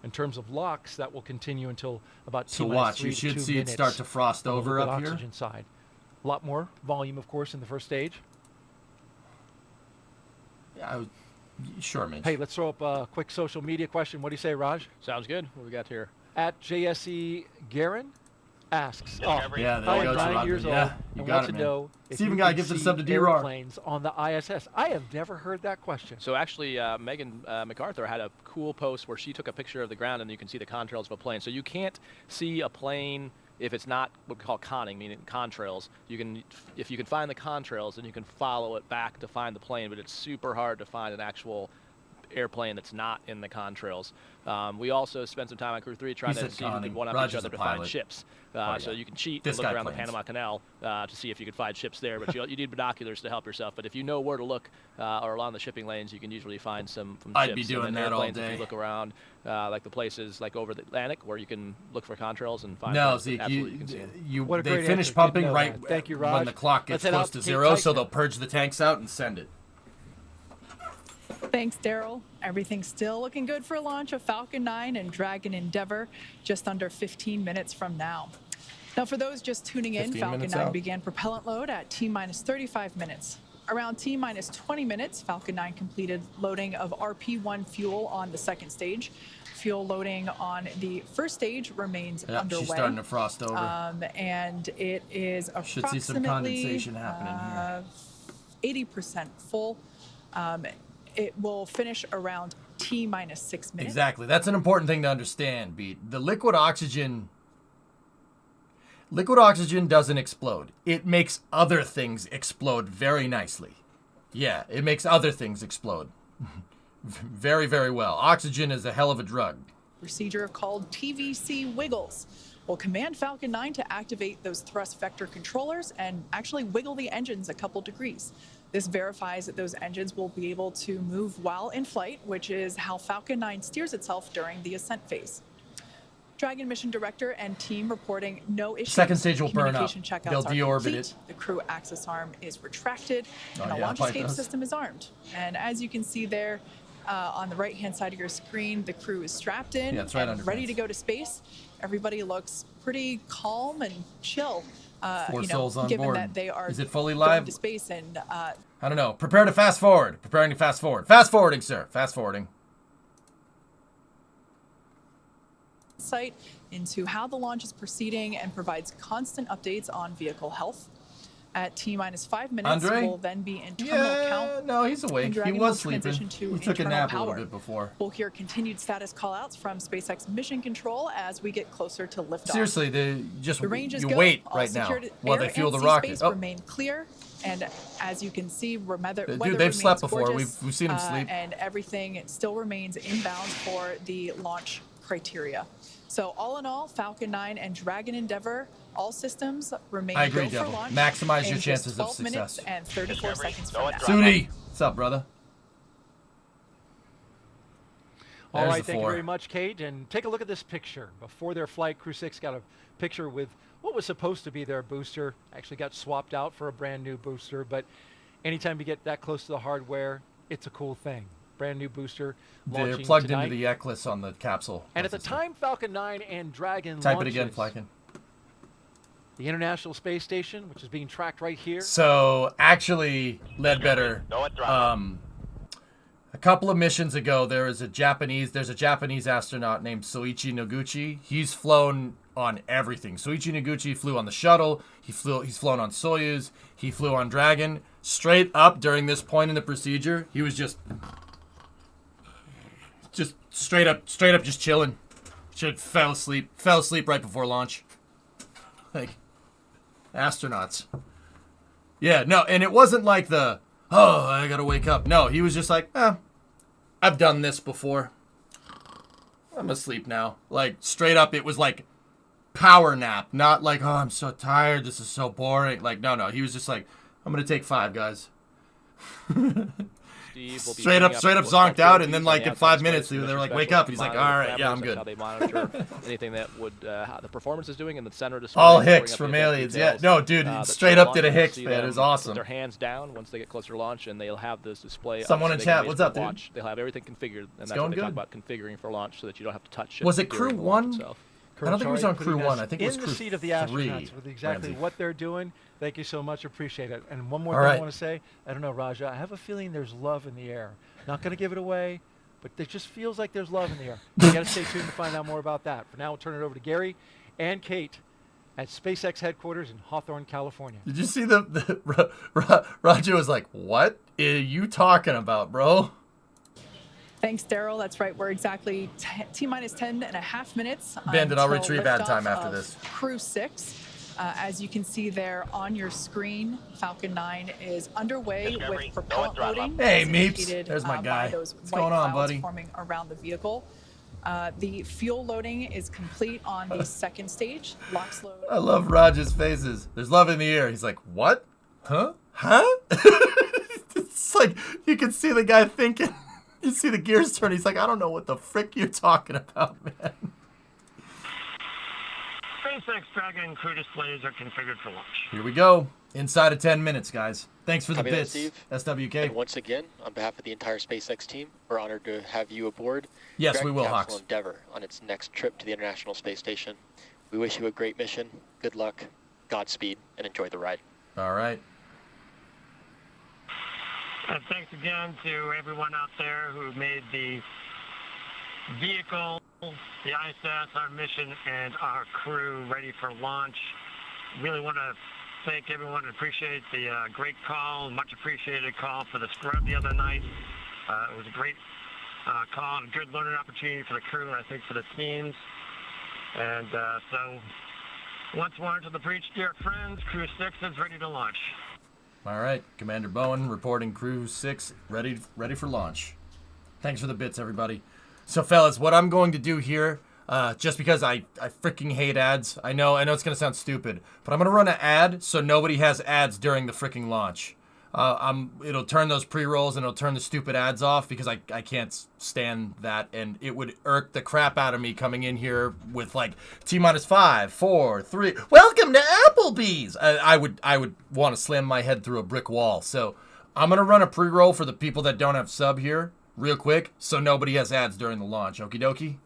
In terms of LOX, that will continue until about so T-minus watch, 3 you to should 2 see it minutes start to frost over on the up here. oxygen side. A lot more volume, of course, in the first stage. Yeah, sure, Mitch. Hey, let's throw up a quick social media question. What do you say, Raj? Sounds good. What we got here? At JSE Garen asks, yeah, there you go, 9 years old, yeah, you and got wants it, to man. know if Steven you Guy can gives it a see sub to D-Roar. airplanes on the ISS. I have never heard that question. So actually, Megan MacArthur had a cool post where she took a picture of the ground and you can see the contrails of a plane. So you can't see a plane if it's not what we call conning, meaning contrails. You can, if you can find the contrails, then you can follow it back to find the plane, but it's super hard to find an actual airplane that's not in the contrails. We also spent some time on Crew 3 trying to see if we could one-up each other to find ships. So you can cheat and look around the Panama Canal to see if you could find ships there, but you need binoculars to help yourself. But if you know where to look or along the shipping lanes, you can usually find some ships. I'd be doing and that all airplanes, day. if you look around, like the places like over the Atlantic where you can look for contrails and find No, planes Zeke, that absolutely you can see them. they finish pumping right Thank you, Raj. when the clock gets close to 0, so they'll purge the tanks out and send it. Thanks, Daryl. Everything's still looking good for launch of Falcon 9 and Dragon Endeavour just under 15 minutes from now. Now, for those just tuning in, Falcon 9 began propellant load at T-minus 35 minutes. Around T-minus 20 minutes, Falcon 9 completed loading of RP1 fuel on the second stage. Fuel loading on the first stage remains underway. She's starting to frost over. And it is Should see some condensation happening here. 80% full. It will finish around T-minus 6 minutes. Exactly. That's an important thing to understand, Beat. The liquid oxygen doesn't explode. It makes other things explode very nicely. Yeah, it makes other things explode. Very, very well. Oxygen is a hell of a drug. Procedure called TVC wiggles will command Falcon 9 to activate those thrust vector controllers and actually wiggle the engines a couple degrees. This verifies that those engines will be able to move while in flight, which is how Falcon 9 steers itself during the ascent phase. Dragon mission director and team reporting no issues. Second stage will burn up. Checkouts They'll are deorbit complete. it. The crew access arm is retracted, and the launch escape system is armed. And as you can see there on the right-hand side of your screen, the crew is strapped in and ready to go to space. Everybody looks pretty calm and chill. Four souls on given board. That they are Is it fully live? going to space and I don't know. Prepare to fast forward. Preparing to fast forward. Fast forwarding, sir. Fast forwarding. Insight into how the launch is proceeding and provides constant updates on vehicle health. At T-minus 5 minutes, we'll then be in terminal count. No, he's awake. He was sleeping. He took a nap a little power. bit before. We'll hear continued status callouts from SpaceX Mission Control as we get closer to liftoff. Seriously, the range is good. Wait All right now secured while air they fuel and the rocket. space remain clear, and as you can see, weather Dude, they've slept before. gorgeous, We've seen them sleep. and everything still remains inbound for the launch criteria. So all in all, Falcon 9 and Dragon Endeavour, all systems remain I agree, go for Devil. launch. Maximize your in just chances of 12 minutes success. and 34 seconds from now. Suni, what's up, brother? All There's right, the thank you four. very much, Kate. And take a look at this picture. Before their flight, Crew 6 got a picture with what was supposed to be their booster. Actually got swapped out for a brand new booster. But anytime you get that close to the hardware, it's a cool thing. Brand new booster They're launching plugged tonight. into the Eclipse on the capsule. And at the time Falcon 9 and Dragon Type launches, it again, Flykin. the International Space Station, which is being tracked right here. So actually, Ledbetter, a couple of missions ago, there's a Japanese astronaut named Soichi Noguchi. He's flown on everything. Soichi Noguchi flew on the shuttle. He's flown on Soyuz. He flew on Dragon. Straight up during this point in the procedure, he was just just straight up just chilling. Fell asleep right before launch. Like, astronauts. Yeah, no, and it wasn't like the, oh, I gotta wake up. No, he was just like, I've done this before. I'm asleep now. Like, straight up, it was like power nap. Not like, oh, I'm so tired. This is so boring. Like, no. He was just like, I'm gonna take 5, guys. straight up zonked out, and then like in 5 minutes they were like, wake up, and he's like, all right, yeah, I'm good. How they monitor anything that would how the performance is doing in the center display. All Hicks from Aliens, yeah. No, dude, straight up did a Hicks, man. It was awesome. Put their hands down once they get closer to launch, and they'll have this display. Someone in chat, what's up, dude? They'll have everything configured, and that's what they talk about configuring for launch, so that you don't have to touch it. Was it Crew 1? I don't think it was on Crew 1. I think it was in Crew 3. the seat of the astronauts with exactly Ramsey. what they're doing. Thank you so much. Appreciate it. And one more thing I want to say. I don't know, Raja. I have a feeling there's love in the air. Not going to give it away, but it just feels like there's love in the air. You got to stay tuned to find out more about that. For now, we'll turn it over to Gary and Kate at SpaceX headquarters in Hawthorne, California. Did you see Raja was like, what are you talking about, bro? Thanks, Daryl. That's right. We're exactly T-minus 10.5 minutes. Bandit, I'll retrieve ad time after this. Crew-6. As you can see there on your screen, Falcon 9 is underway with propellant loading. Hey, Meeps. There's my guy. What's going on, buddy? Forming around the vehicle. The fuel loading is complete on the second stage. LOX load. I love Raja's faces. There's love in the air. He's like, what? Huh? It's like you can see the guy thinking. You see the gears turn. He's like, I don't know what the frick you're talking about, man. SpaceX Dragon crew displays are configured for launch. Here we go. Inside of 10 minutes, guys. Thanks for the Copy that, bits, Steve. SWK. And once again, on behalf of the entire SpaceX team, we're honored to have you aboard. Yes, Dragon we will, Capsule Hawks. Endeavour on its next trip to the International Space Station. We wish you a great mission. Good luck, Godspeed, and enjoy the ride. All right. And thanks again to everyone out there who made the vehicle, the ISS, our mission, and our crew ready for launch. Really want to thank everyone and appreciate the great call, much appreciated call for the scrub the other night. It was a great call and a good learning opportunity for the crew and I think for the teams. And so once more to the breach, dear friends, Crew-6 is ready to launch. All right, Commander Bowen reporting Crew-6 ready for launch. Thanks for the bits, everybody. So, fellas, what I'm going to do here, just because I freaking hate ads, I know it's going to sound stupid, but I'm going to run an ad so nobody has ads during the freaking launch. It'll turn those pre-rolls and it'll turn the stupid ads off because I can't stand that, and it would irk the crap out of me coming in here with like T-minus 5, 4, 3, welcome to Applebee's. I would want to slam my head through a brick wall. So I'm going to run a pre-roll for the people that don't have sub here real quick so nobody has ads during the launch. Okie dokie?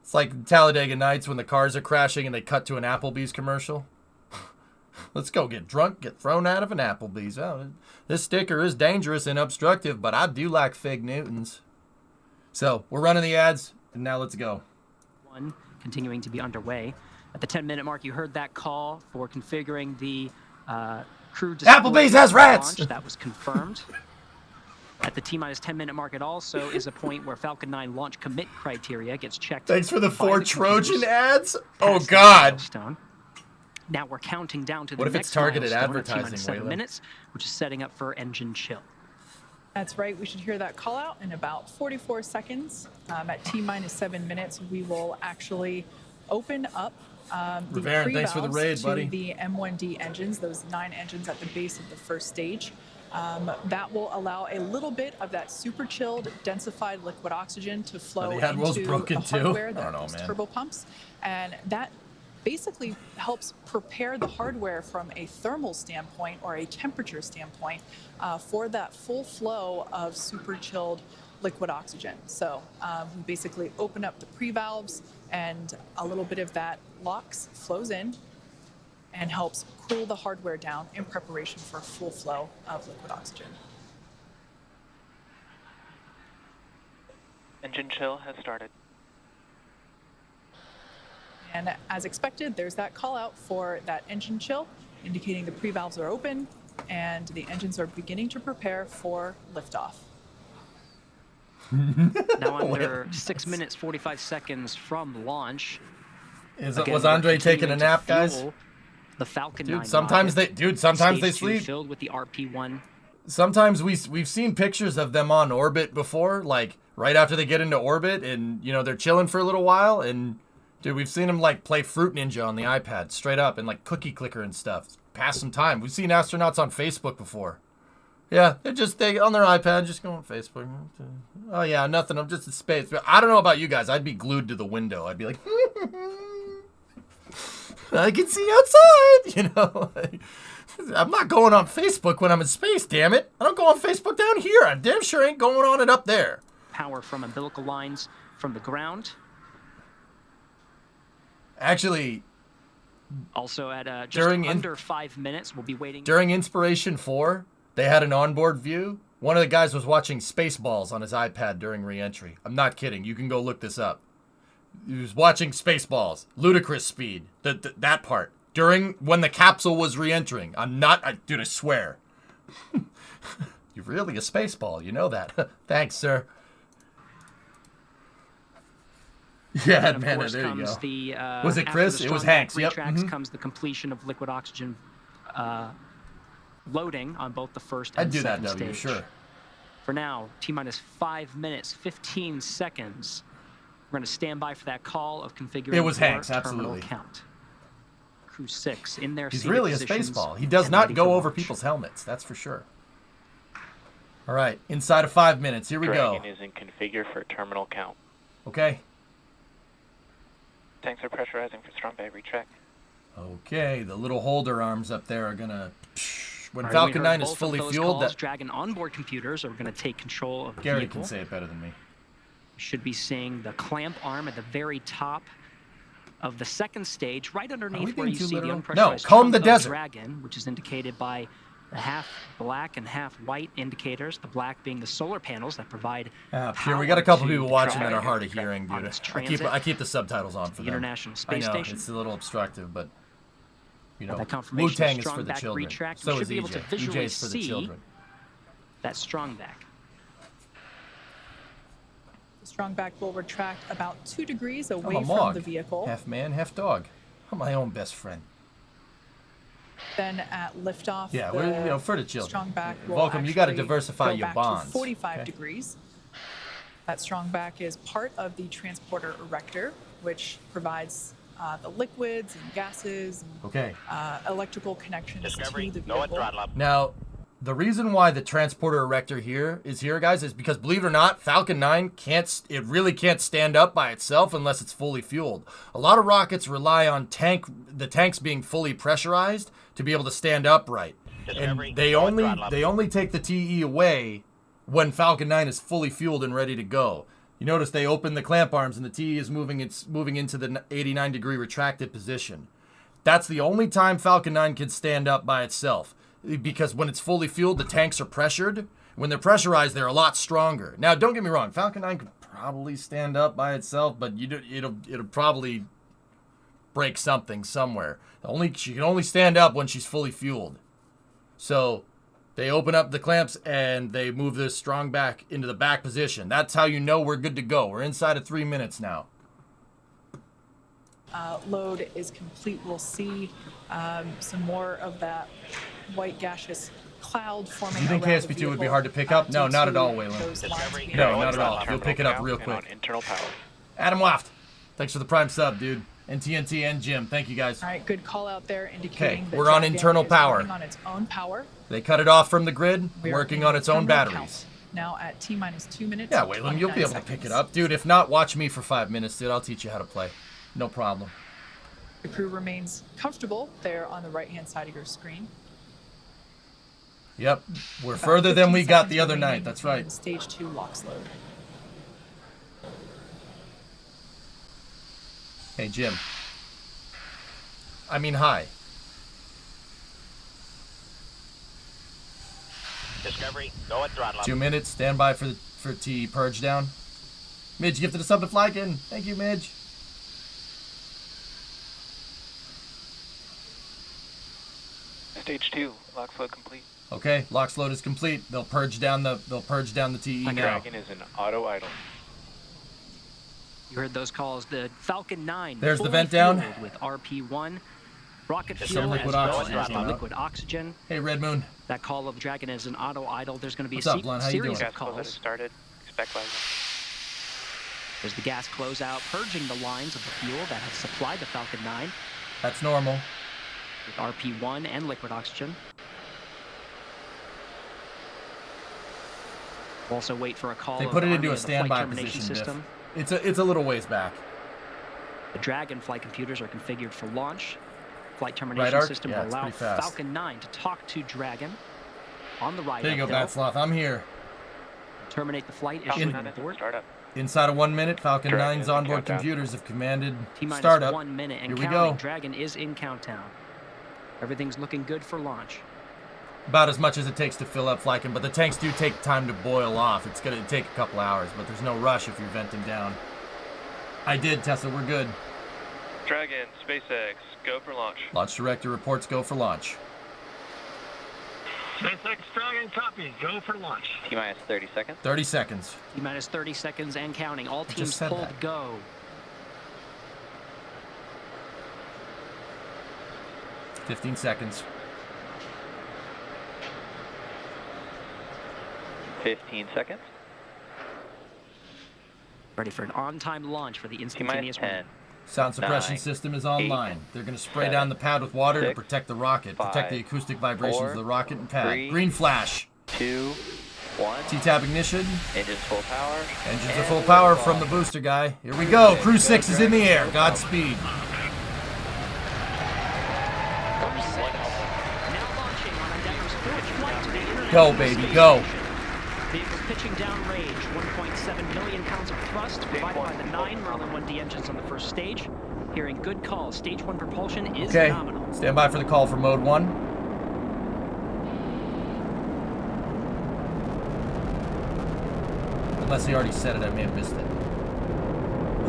It's like Talladega Nights when the cars are crashing and they cut to an Applebee's commercial. Let's go get drunk, get thrown out of an Applebee's. Oh, this sticker is dangerous and obstructive, but I do like Fig Newtons. So, we're running the ads, and now let's go. One continuing to be underway. At the 10-minute mark, you heard that call for configuring the crew display. Applebee's has rats! Launch. That was confirmed. At the T-minus 10-minute mark, it also is a point where Falcon 9 launch commit criteria gets checked. Thanks for the 4 Trojan ads. Oh, God. Now we're counting down to the what if next it's targeted milestone advertising, 7 minutes, which is setting up for engine chill. That's right. We should hear that call out in about 44 seconds. At T-minus 7 minutes, we will actually open up the Rivera, thanks for the raid, buddy. to the M1D engines, those 9 engines at the base of the first stage. That will allow a little bit of that super chilled, densified liquid oxygen to flow into the hardware, those turbo pumps, and that basically helps prepare the hardware from a thermal standpoint or a temperature standpoint for that full flow of super chilled liquid oxygen. So we basically open up the pre-valves and a little bit of that LOX flows in and helps cool the hardware down in preparation for full flow of liquid oxygen. Engine chill has started. And as expected, there's that call out for that engine chill, indicating the pre-valves are open and the engines are beginning to prepare for liftoff. Now under 6 minutes 45 seconds from launch. Was Andre taking a nap, guys? The Falcon 9 sometimes they sleep. Filled with the RP-1. Sometimes we've seen pictures of them on orbit before, like right after they get into orbit, and they're chilling for a little while, and dude, we've seen them like play Fruit Ninja on the iPad straight up and like cookie clicker and stuff. Pass some time. We've seen astronauts on Facebook before. Yeah, they on their iPad just going on Facebook. Oh yeah, nothing. I'm just in space. But I don't know about you guys. I'd be glued to the window. I'd be like, I can see outside. I'm not going on Facebook when I'm in space. Damn it! I don't go on Facebook down here. I damn sure ain't going on it up there. Power from umbilical lines from the ground. Actually, also at just under 5 minutes, we'll be waiting. During Inspiration 4, they had an onboard view. One of the guys was watching Spaceballs on his iPad during re-entry. I'm not kidding. You can go look this up. He was watching Spaceballs, ludicrous speed. That part when the capsule was re-entering. Dude, I swear. You're really a spaceball. You know that. Thanks, sir. Yeah, and man, course there you go. Was it Chris? It was Hanks. Yep. Comes the completion of liquid oxygen loading on both the first and I'd do that, second W, stage. sure. For now, T-minus 5 minutes, 15 seconds. We're going to stand by for that call of configuring It was your Hanks, absolutely. terminal count. Crew-6 in their He's really a spaceball. He does not go over people's helmets, that's for sure. All right, inside of 5 minutes. Here we go. Dragon is in configure for terminal count. Okay. Tanks are pressurizing for strong battery track. Okay, the little holder arms up there are gonna. When All right, Falcon we heard 9 is both of fully those fueled, calls. that Dragon onboard computers are going to take control of the Gary vehicle. can say it better than me. You should be seeing the clamp arm at the very top of the second stage, right underneath where you see the unpressurized No, comb the trunk of desert. Dragon, which is indicated by the half black and half white indicators. The black being the solar panels that provide. Here we got a couple power people to watching that Dragon are hard of hearing, on dude. its transit I keep the subtitles on for to the them. International Space I know, Station. it's a little obstructive, but That confirmation Wu-Tang of is for strong the back children. retract, So we is should be able to EJ. visually EJ's for the see children. that strong back. The strong back will retract about 2 degrees away I'm a from Mog. the vehicle. Half man, half dog. I'm my own best friend. Then at liftoff, Yeah, we're for the children. strong back will Volcom, you got to actually diversify go your back bonds. to 45 okay? degrees. That strong back is part of the transporter erector, which provides the liquids and gases and electrical connections to the vehicle. Now, the reason why the transporter erector is here, guys, is because, believe it or not, Falcon 9 really can't stand up by itself unless it's fully fueled. A lot of rockets rely on the tanks being fully pressurized to be able to stand upright. And they only take the TE away when Falcon 9 is fully fueled and ready to go. You notice they open the clamp arms and the TE is moving into the 89-degree retracted position. That's the only time Falcon 9 can stand up by itself. Because when it's fully fueled, the tanks are pressured. When they're pressurized, they're a lot stronger. Now, don't get me wrong. Falcon 9 could probably stand up by itself, but it'll probably break something somewhere. She can only stand up when she's fully fueled. So they open up the clamps and they move this strong back into the back position. That's how you know we're good to go. We're inside of 3 minutes now. Load is complete. We'll see some more of that white gaseous cloud forming. Do you think around the KSP2 would be vehicle, hard to pick up? No, due not at to all, Waylon. those lines being No, not at all. You'll pick it up real quick. Internal power. Adam Waft, thanks for the prime sub, dude. And TNT and Jim, thank you guys. All right, good call out there indicating that we're on Dragon internal is power. running on its own power. They cut it off from the grid, We are working in on its own terminal batteries. count. Now at T-minus 2 minutes. Yeah, and Waylon, you'll be 29 able to pick it up. Dude, if not, watch me for 5 minutes, dude. I'll teach you how to play. No problem. The crew remains comfortable there on the right-hand side of your screen. Yep, we're About further than 15 we got seconds the other remaining night. That's in right. Stage 2 LOX load. Hey, Jim. I mean, hi. Discovery, go at throttle up. 2 minutes, stand by for T purge down. Midge gifted a sub to Flykin. Thank you, Midge. Stage 2, LOX load complete. Okay, LOX load is complete. They'll purge down the TE now. Dragon is in auto idle. You heard those calls. The Falcon 9 There's the fully vent down. fueled with RP1, rocket There's fuel, some as liquid well oxygen as came out. liquid oxygen. Hey, Red Moon. That call of the Dragon is an auto idle. There's going to be What's a up, Blunt? How you series doing? of calls. Started. Expect rising. There's the gas closeout, purging the lines of the fuel that have supplied the Falcon 9 That's normal. with RP1 and liquid oxygen. Also wait for a call. They of put it the into Army a of the Flight standby Termination position, System. Biff. It's a little ways back. The Dragon flight computers are configured for launch. Flight Right, termination Arc? system Yeah, will it's allow pretty fast. Falcon 9 to talk to Dragon on the right. There you go, Bad Sloth. I'm here. Terminate the flight, issuing an abort. Startup. Inside of 1 minute, Falcon Dragon 9's is in onboard countdown. computers have commanded T-minus startup. 1 minute and Here we counting. go. Dragon is in countdown. Everything's looking good for launch. About as much as it takes to fill up Flykin, but the tanks do take time to boil off. It's going to take a couple hours, but there's no rush if you're venting down. I did, Tesla. We're good. Dragon, SpaceX, go for launch. Launch director reports go for launch. SpaceX Dragon copy. Go for launch. T-minus 30 seconds. 30 seconds. T-minus 30 seconds and counting. All just teams said pulled that. go. $15 seconds. 15 seconds. Ready for an on-time launch for the T-minus instantaneous 10. win. Sound suppression 9, system is online. 8, They're going to spray 7, down the pad with water to 6, protect the rocket, protect the 5, acoustic vibrations 4, of the rocket and pad. 3, Green flash. 2, 1. T-tab ignition. Engines full power. Engines And are full we power will from the launch. booster guy. Here we go. Crew-6 is in the air. Godspeed. Now launching on Endeavour's first flight to the International Go, baby, Space go. Station. Vehicles pitching downrange, 1.7 million pounds of thrust provided by the 9 Merlin 1D engines on the first stage. Hearing good calls. Stage 1 propulsion is Okay. nominal. Stand by for the call for mode 1. Unless he already said it, I may have missed it.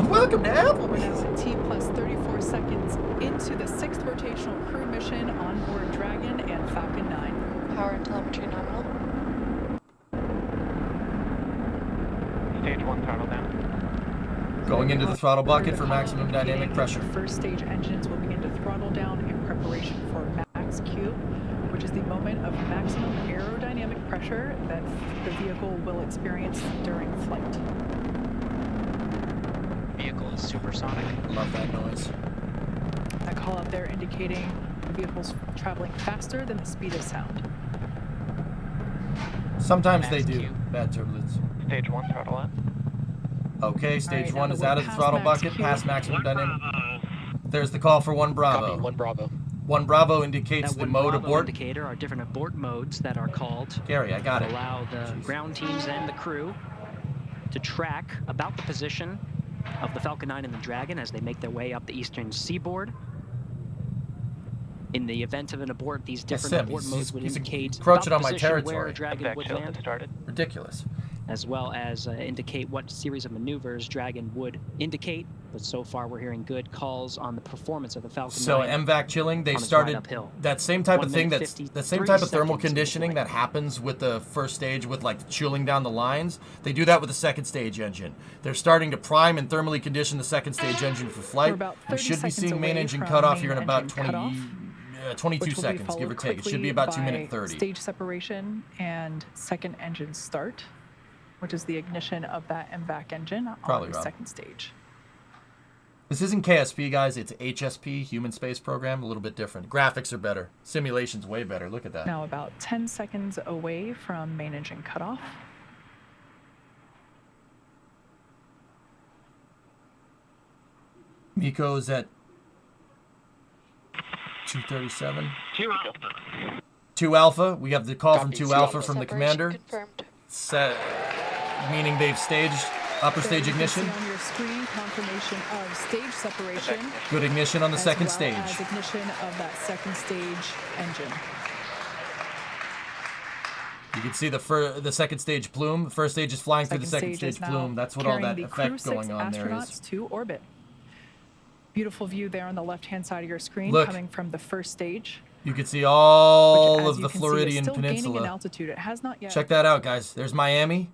Welcome to Apple. We're now at T plus 34 seconds into the 6th rotational crew mission on board Dragon and Falcon 9. Power and telemetry nominal. Stage 1 throttle down. Going into the throttle bucket for The maximum column dynamic indicating pressure. the first stage engines will begin to throttle down in preparation for max Q, which is the moment of maximum aerodynamic pressure that the vehicle will experience during flight. Vehicle is supersonic. Love that noise. That call out there indicating the vehicle's traveling faster than the speed of sound. Sometimes Max they do. Q. Bad turbulence. Stage 1 throttle up. Okay, stage All right, 1 now is that out we're of the past throttle max bucket, Q. past maximum One dynamic. Bravo. There's the call for 1 Bravo. Copy, 1 Bravo. 1 Bravo indicates That the 1 mode Bravo abort. indicator are different abort modes that are called. Gary, I got to it. allow the Jeez. ground teams and the crew to track about the position of the Falcon 9 and the Dragon as they make their way up the eastern seaboard. In the event of an abort, these different Sim, abort modes would he's indicate encroaching about on the my position where territory. a Dragon Back would shield land, has started. Ridiculous. as well as indicate what series of maneuvers Dragon would indicate. But so far, we're hearing good calls on the performance of the Falcon 9. So MVAC chilling, they on its started ride uphill. that same type 1 of thing. minute That's 53 the same type of thermal seconds into conditioning flight. that happens with the first stage with like chilling down the lines. They do that with the second stage engine. They're starting to prime and thermally condition the second stage engine for flight. We're about We 30 should be seconds seeing main away engine from cutoff main here in about engine 20, cutoff, 22 which will be seconds, give or followed take. It should be quickly about 2 by minute 30. Stage separation and second engine start, which is the ignition of that MVAC engine Probably, on the Rob. second stage. This isn't KSP, guys. It's HSP, Human Space Program. A little bit different. Graphics are better. Simulation's way better. Look at that. Now about 10 seconds away from main engine cutoff. Miko's at 237. 2 Alpha. 2 Alpha. We have the call from Copy, 2 2 Alpha Alpha. from the Separation commander. confirmed. Set, meaning they've staged upper stage So you can ignition. see on your screen confirmation of stage separation. Good ignition on the as second well stage. as ignition of that second stage engine. You can see the second stage plume. The first stage is flying through the second stage is stage now plume. That's what all carrying that the effect Crew-6 going on there astronauts is. to orbit. Beautiful view there on the left-hand side of your screen Look. coming from the first stage. You can see all which, as of you the can see, is Floridian still gaining in Peninsula. altitude. It has not yet. Check that out, guys. There's Miami,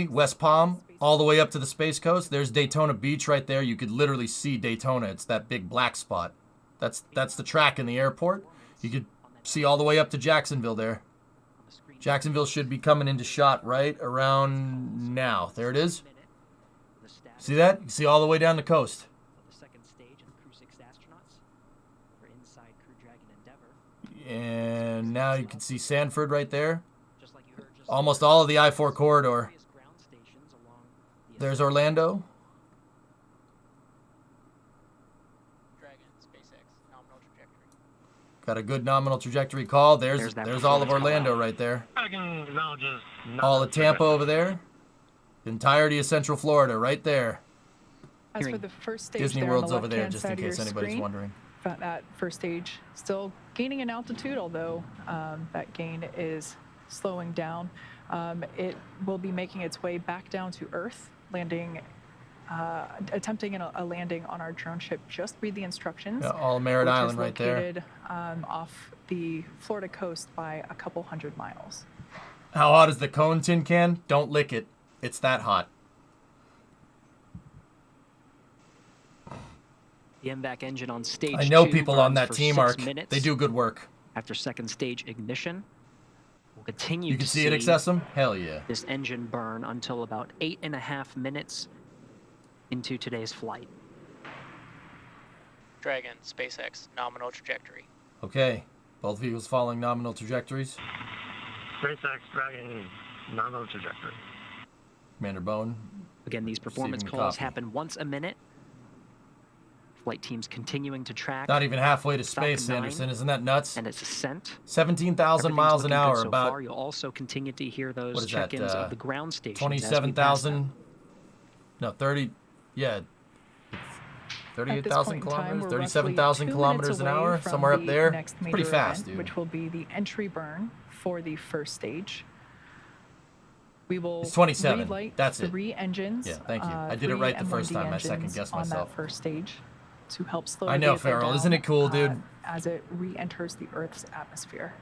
West Palm, all the way up to the Space Coast. There's Daytona Beach right there. You could literally see Daytona. It's that big black spot. That's the track in the airport. You could see all the way up to Jacksonville there. Jacksonville should be coming into shot right around now. There it is. See that? You can see all the way down the coast. And now you can see Sanford right there. Almost all of the I-4 corridor. There's Orlando. Got a good nominal trajectory call. There's all of Orlando right there. All of Tampa over there. The entirety of Central Florida right there. As for the first stage, Disney there World's on the over there, left-hand just side in of your case anybody's screen, wondering. that first stage still gaining in altitude, although that gain is slowing down. It will be making its way back down to Earth, landing, attempting a landing on our drone ship. Just read the instructions. Yeah, all Merritt which Island is right there. located off the Florida coast by a couple hundred miles. How hot is the cone, tin can? Don't lick it. It's that hot. The MVAC engine on stage I know 2 people on burns that for team, 6 Mark. minutes. They do good work. After second stage ignition, we'll continue You can to see it, Accessum? Hell yeah. this engine burn until about 8.5 minutes into today's flight. Dragon, SpaceX, nominal trajectory. Okay. Both vehicles following nominal trajectories. SpaceX Dragon, nominal trajectory. Commander Bone. Again, these performance receiving calls copy. happen once a minute. Flight teams continuing to track. Not even halfway to Falcon space, 9 Anderson. Isn't that nuts? And its ascent. 17,000 miles an hour. So About, far. You'll also continue to hear what those is that? check-ins of the ground stations. 27,000. No, 30. Yeah. 38,000 in time, kilometers, we're 37,000 roughly 2 kilometers minutes an away hour, from somewhere up the there. next Pretty major fast, event, dude. which will be the entry burn for the first stage. We will It's 27. relight That's it. 3 engines. Yeah, thank you. I did it 3 right the first M1D time. I engines second-guessed on myself. that first stage to help slow I the know, vehicle Farrell. down, Isn't it cool, dude? As it re-enters the Earth's atmosphere.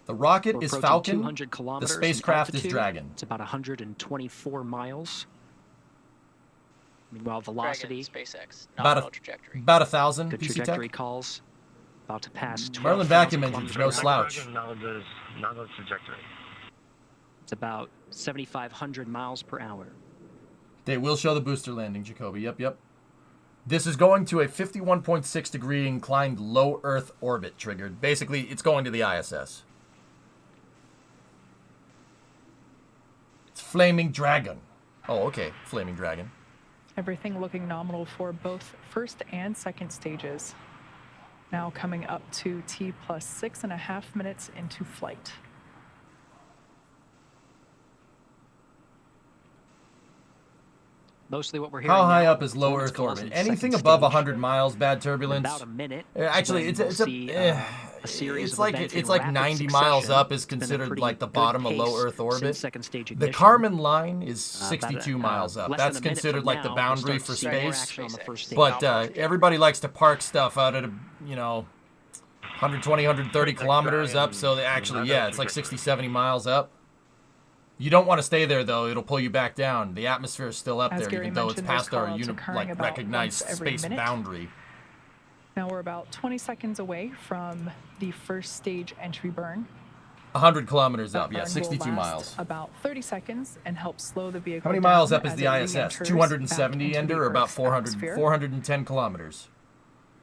The rocket We're is approaching Falcon. 200 The kilometers in spacecraft is altitude. Dragon. It's about 124 miles. Meanwhile, velocity. Dragon, SpaceX, About nominal trajectory. about 1,000 Good PC trajectory Tech. calls. About to pass 12,000 Merlin vacuum kilometers engines, no per hour. slouch. Nominal trajectory. It's about 7,500 miles per hour. They will show the booster landing, Jacoby. Yep. This is going to a 51.6 degree inclined low Earth orbit triggered. Basically, it's going to the ISS. It's Flaming Dragon. Oh, okay. Flaming Dragon. Everything looking nominal for both first and second stages. Now coming up to T plus 6.5 minutes into flight. Mostly what we're hearing How high now, up is low performance Earth calls orbit? in Anything second above stage. 100 miles, bad turbulence. About a minute. Actually, is when it's we'll see, a series it's of like events in it's like rapid 90 miles succession. up is It's been a considered pretty like the good bottom of low pace Earth orbit. since second stage The ignition. Kármán line is About 62 miles up. less That's than a minute considered from like the now, we'll boundary start for to see more space. action on the first stage. But everybody likes to park stuff out at 120, 130 kilometers up. So they actually, yeah, it's like 60, 70 miles up. You don't want to stay there though; it'll pull you back down. The atmosphere is still up As there, Gary even though it's mentioned, past those our callouts occurring about recognized once every space minute. boundary. Now we're about 20 seconds away from the first stage entry burn. 100 kilometers That up, yeah, burn will 62 last miles. About 30 seconds and help slow the vehicle How many down miles up is as the it ISS? re-enters 270, back into Ender, the or about Earth's 400, atmosphere. 410 kilometers?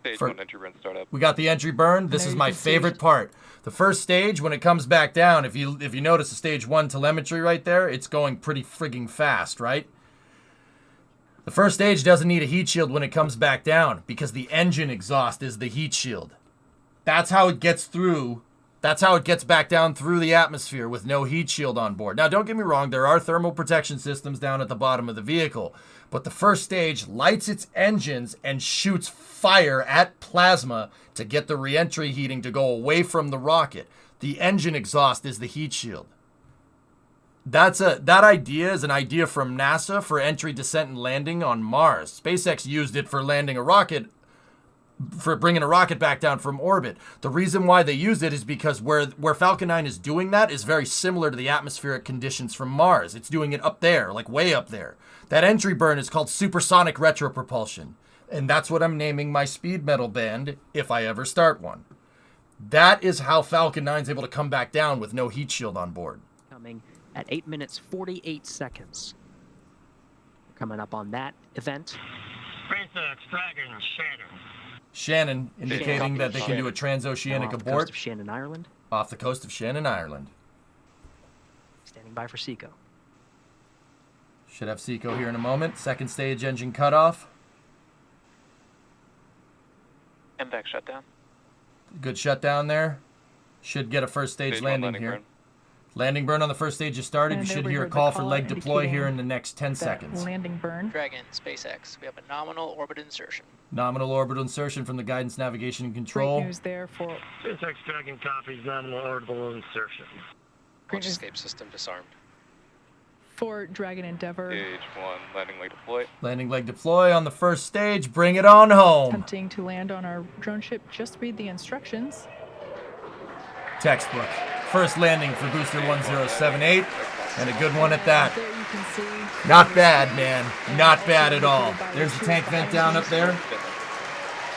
Stage For- 1 entry run startup. We got the entry burn. This There is you my can see- favorite part. The first stage, when it comes back down, if you notice the stage 1 telemetry right there, it's going pretty frigging fast, right? The first stage doesn't need a heat shield when it comes back down because the engine exhaust is the heat shield. That's how it gets through. That's how it gets back down through the atmosphere with no heat shield on board. Now, don't get me wrong. There are thermal protection systems down at the bottom of the vehicle. But the first stage lights its engines and shoots fire at plasma to get the reentry heating to go away from the rocket. The engine exhaust is the heat shield. that idea is an idea from NASA for entry, descent, and landing on Mars. SpaceX used it for landing a rocket, for bringing a rocket back down from orbit. The reason why they used it is because where Falcon 9 is doing that is very similar to the atmospheric conditions from Mars. It's doing it up there, like way up there. That entry burn is called supersonic retropropulsion. And that's what I'm naming my speed metal band if I ever start one. That is how Falcon 9 is able to come back down with no heat shield on board. Coming at 8 minutes 48 seconds. Coming up on that event. SpaceX Dragon Shannon indicating that they can do a transoceanic off the abort coast of Shannon, Ireland. off the coast of Shannon, Ireland. Standing by for SECO. Should have SECO here in a moment. Second stage engine cutoff. MVAC shutdown. Good shutdown there. Should get a first stage landing here. Landing burn on the first stage has started. You should hear a call for leg deploy here in the next 10 seconds. Landing burn. Dragon, SpaceX, we have a nominal orbit insertion. Nominal orbital insertion from the guidance, navigation, and control. Great news there for SpaceX Dragon copies nominal orbital insertion. Launch escape system disarmed. for Dragon Endeavor. Stage 1, landing leg deploy. Landing leg deploy on the first stage. Bring it on home. Attempting to land on our drone ship. Just read the instructions. Textbook. First landing for booster 1078, and a good one at that. There you can see. Not bad, man. Not bad at all. There's the tank vent down up there.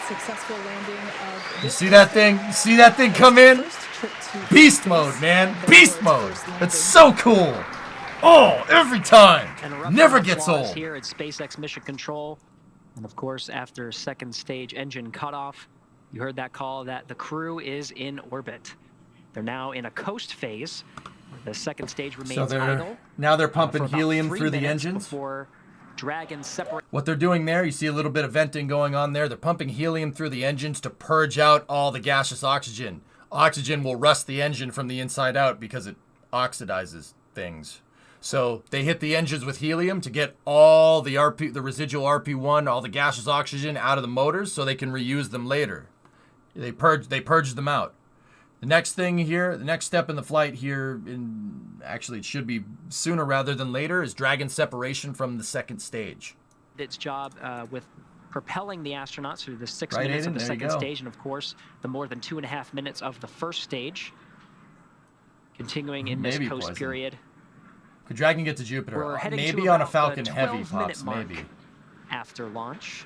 Successful landing of. You see that thing? You see that thing come in? Beast mode, man. Beast mode. That's so cool. Oh, every time. Never gets old. Here at SpaceX Mission Control, and of course, after second stage engine cutoff, you heard that call that the crew is in orbit. They're now in a coast phase. The second stage remains idle. Now they're pumping for about helium 3 through the minutes engines. Before Dragon separate. What they're doing there, you see a little bit of venting going on there. They're pumping helium through the engines to purge out all the gaseous oxygen. Oxygen will rust the engine from the inside out because it oxidizes things. So they hit the engines with helium to get all the the residual RP1, all the gaseous oxygen out of the motors so they can reuse them later. They purge them out. The next thing here, the next step in the flight here, actually it should be sooner rather than later, is Dragon separation from the second stage. Its job with propelling the astronauts through the 6 Right, minutes Aiden? of the There you second go. stage, and of course, the more than 2.5 minutes of the first stage. Continuing in this Maybe coast poison. period. Could Dragon get to Jupiter? We're heading Maybe to on a about Falcon the Heavy, 12-minute Pops, mark maybe. After launch.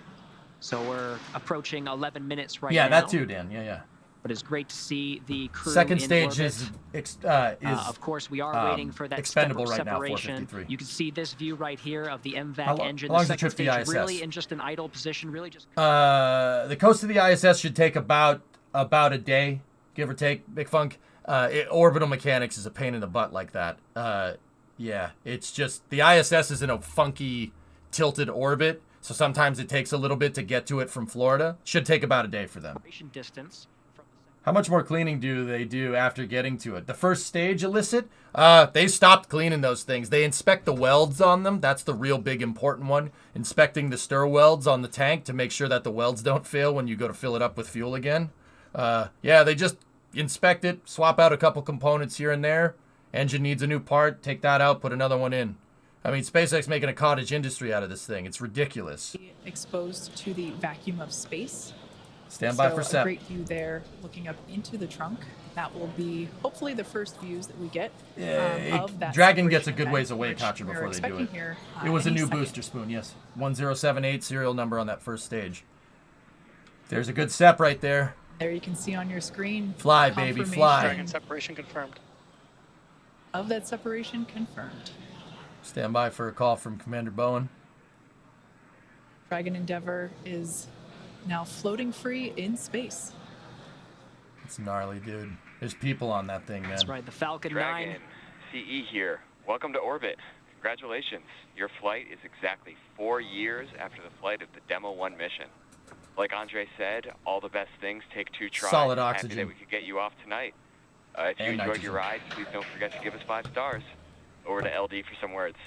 So we're approaching 11 minutes right now. Yeah, that too, Dan. Yeah. But it's great to see the crew Second in stage orbit. is Of course, we are waiting for that expendable right now, separation. 453. You can see this view right here of the MVAC How engine. long's the second trip to the stage ISS? really in just an idle position, really just. The coast of the ISS should take about a day, give or take. Big Funk. Orbital mechanics is a pain in the butt like that. Yeah, it's just the ISS is in a funky, tilted orbit, so sometimes it takes a little bit to get to it from Florida. Should take about a day for them. Distance. How much more cleaning do they do after getting to it? The first stage, Illicit, they stopped cleaning those things. They inspect the welds on them. That's the real big important one. Inspecting the stir welds on the tank to make sure that the welds don't fail when you go to fill it up with fuel again. Yeah, they just inspect it, swap out a couple components here and there. Engine needs a new part, take that out, put another one in. I mean, SpaceX making a cottage industry out of this thing. It's ridiculous. Exposed to the vacuum of space. Stand by So for a SEP. great view there, looking up into the trunk. That will be hopefully the first views that we get of that. Dragon gets a separation good event, ways away, which Contra, we're before they do expecting it. here, It was a any new second. booster spoon, yes. 1078 serial number on that first stage. There's a good SEP right there. There you can see on your screen. Fly, baby, confirmation fly. Dragon separation confirmed. Of that separation confirmed. Stand by for a call from Commander Bowen. Dragon Endeavor is now floating free in space. It's gnarly, dude. There's people on that thing, man. That's right, the Falcon 9. Dragon, CE here. Welcome to orbit. Congratulations. Your flight is exactly 4 years after the flight of the Demo 1 mission. Like Andre said, all the best things take 2 tries. Solid Happy oxygen. that we could get you off tonight. If you And enjoyed nitrogen. your ride, please don't forget to give us 5 stars. Over to LD for some words.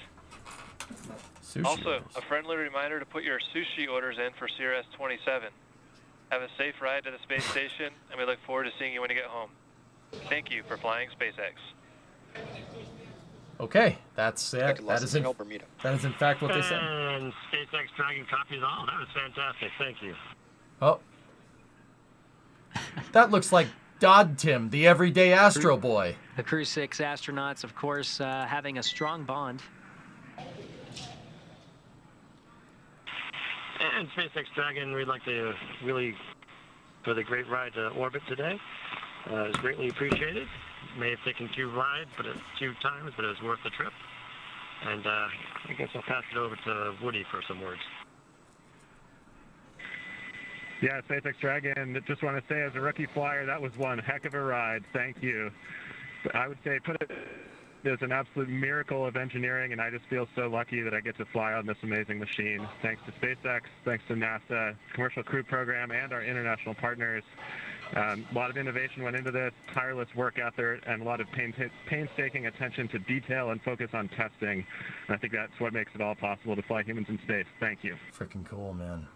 Also, a friendly reminder to put your sushi orders in for CRS-27. Have a safe ride to the space station, and we look forward to seeing you when you get home. Thank you for flying SpaceX. Okay, that's it. That is in fact what they said. And SpaceX Dragon copies all. That was fantastic. Thank you. Oh. That looks like Dodd Tim, the everyday Astro Boy. The Crew-6 astronauts, of course, having a strong bond. And SpaceX Dragon, we'd like to really, for the great ride to orbit today. It was greatly appreciated. May have taken 2 times, but it was worth the trip. And I guess I'll pass it over to Woody for some words. Yeah, SpaceX Dragon, just want to say as a rookie flyer, that was one heck of a ride. Thank you. I would say there's an absolute miracle of engineering, and I just feel so lucky that I get to fly on this amazing machine. Thanks to SpaceX, thanks to NASA, Commercial Crew Program, and our international partners. A lot of innovation went into this, tireless work out there, and a lot of painstaking attention to detail and focus on testing. And I think that's what makes it all possible to fly humans in space. Thank you. Freaking cool, man.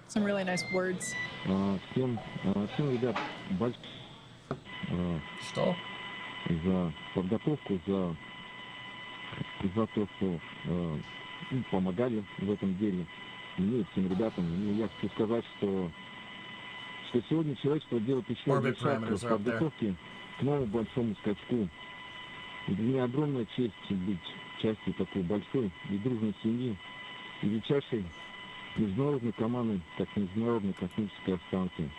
Some really nice words. Всем ребят, Что? За подготовку, за то, что помогали в этом деле. Мне и всем ребятам. И я хочу сказать, что сегодня человечество делает еще один шаг в подготовке к новому большому скачку. И для меня огромная честь быть частью такой большой и дружной семьи и величайшей международной команды, как Международной космической станции,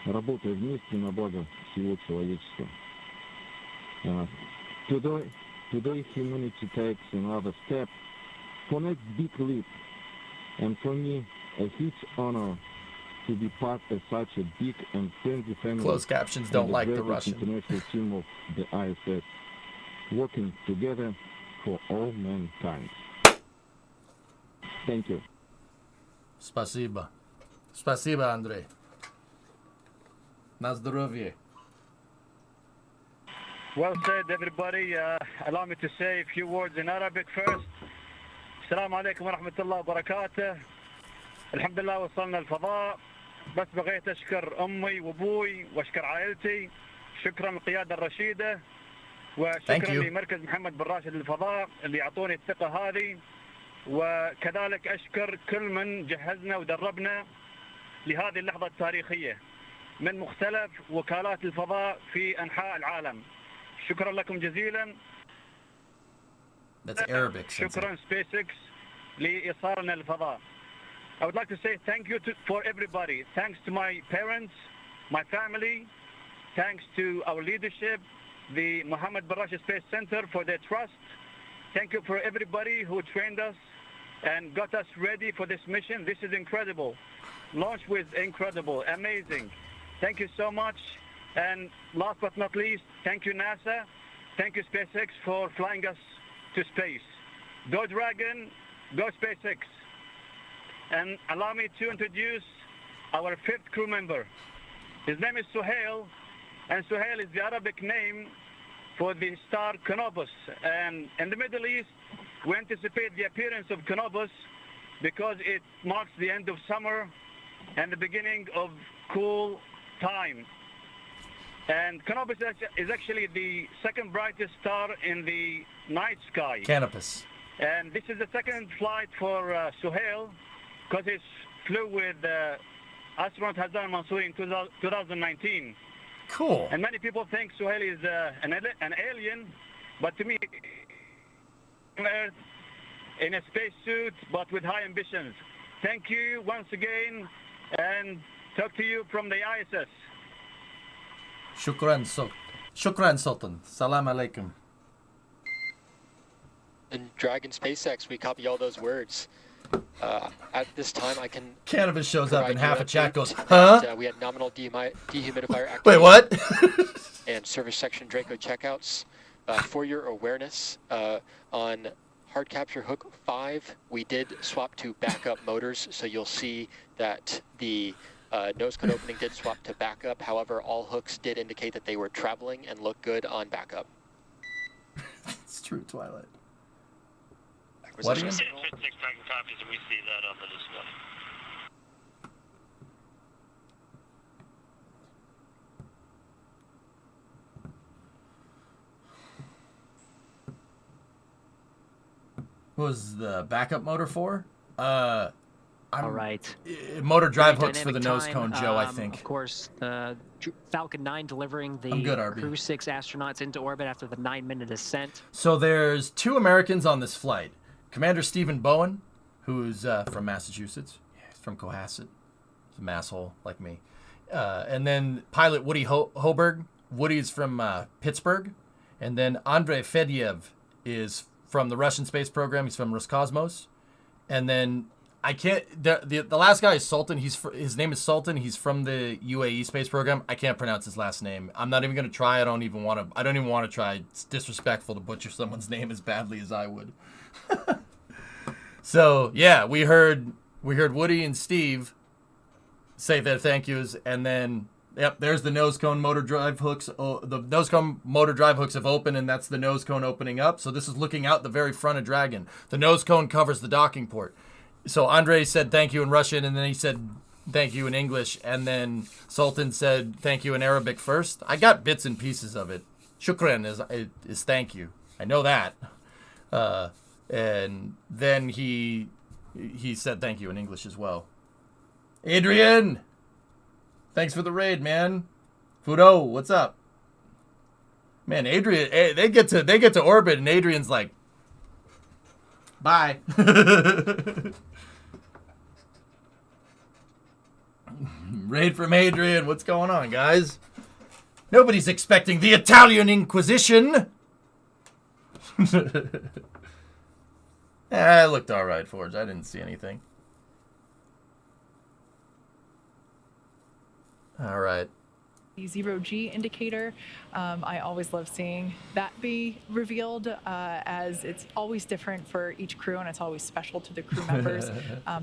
работая вместе на благо всего человечества. Today humanity takes another step for next big leap, and for me, a huge honor to be part of such a big and friendly family. Closed captions don't like the Russian. International team of the ISS, working together for all mankind. Thank you. Спасибо. Спасибо, Андрей. На здоровье. Well said, everybody. Allow me to say a few words in Arabic first. السلام عليكم ورحمة الله وبركاته. الحمد لله وصلنا الفضاء. بس بغيت أشكر أمي وأبوي وأشكر عائلتي. شكرا للقيادة الرشيدة. وشكرا لمركز محمد بن راشد للفضاء اللي يعطوني الثقة هذه. وكذلك أشكر كل من جهزنا ودربنا لهذه اللحظة التاريخية من مختلف وكالات الفضاء في أنحاء العالم. شكرا لكم جزيلا. That's Arabic. شكرا SpaceX لإيصالنا للفضاء. I would like to say thank you for everybody. Thanks to my parents, my family. Thanks to our leadership, the Mohammed bin Rashid Space Center for their trust. Thank you for everybody who trained us and got us ready for this mission. This is incredible. Launch was incredible, amazing. Thank you so much. And last but not least, thank you NASA. Thank you SpaceX for flying us to space. Go Dragon, go SpaceX. And allow me to introduce our 5th crew member. His name is Suhail, and Suhail is the Arabic name for the star Canopus. And in the Middle East, we anticipate the appearance of Canopus because it marks the end of summer and the beginning of cool time. And Canopus is actually the second brightest star in the night sky. Canopus. And this is the second flight for Suhail because he flew with astronaut Hassan Mansouri in 2019. Cool. And many people think Suhail is an alien, but to me, Earth in a spacesuit, but with high ambitions. Thank you once again, and talk to you from the ISS. Shukran Sultan. Salam alaikum. In Dragon SpaceX, we copy all those words. At this time, I can. Cannabis shows up and half a chat goes, huh? huh? We had nominal dehumidifier activity. Wait, what? And service section Draco checkouts. For your awareness, on hard capture hook 5, we did swap to backup motors, so you'll see that the nose cone opening did swap to backup. However, all hooks did indicate that they were traveling and look good on backup. It's true, Twilight. What again? 6 Dragon copies, and we see that on the display. What was the backup motor for? All right. Motor drive Very hooks for the dynamic nose cone, time. Joe, I think. Of course, Falcon 9 delivering the I'm good, RB. Crew-6 astronauts into orbit after the 9-minute ascent. So there's 2 Americans on this flight. Commander Stephen Bowen, who's from Massachusetts. Yeah, he's from Cohasset. He's a masshole like me. And then pilot Woody Hoberg. Woody's from Pittsburgh. And then Andrei Fedyev is from the Russian space program. He's from Roscosmos. And then I can't. The last guy is Sultan. His name is Sultan. He's from the UAE space program. I can't pronounce his last name. I'm not even gonna try. I don't even want to try. It's disrespectful to butcher someone's name as badly as I would. So yeah, we heard Woody and Steve say their thank yous, and then yep, there's the nose cone motor drive hooks. Oh, the nose cone motor drive hooks have opened, and that's the nose cone opening up. So this is looking out the very front of Dragon. The nose cone covers the docking port. So Andrei said thank you in Russian, and then he said thank you in English, and then Sultan said thank you in Arabic first. I got bits and pieces of it. Shukran is thank you. I know that. And then he said thank you in English as well. Adrian, thanks for the raid, man. Fudo, what's up? Man, Adrian, they get to orbit, and Adrian's like, bye. Raid from Adrian. What's going on, guys? Nobody's expecting the Italian Inquisition. It looked all right, Forge. I didn't see anything. All right. The 0G indicator, I always love seeing that be revealed as it's always different for each crew and it's always special to the crew members.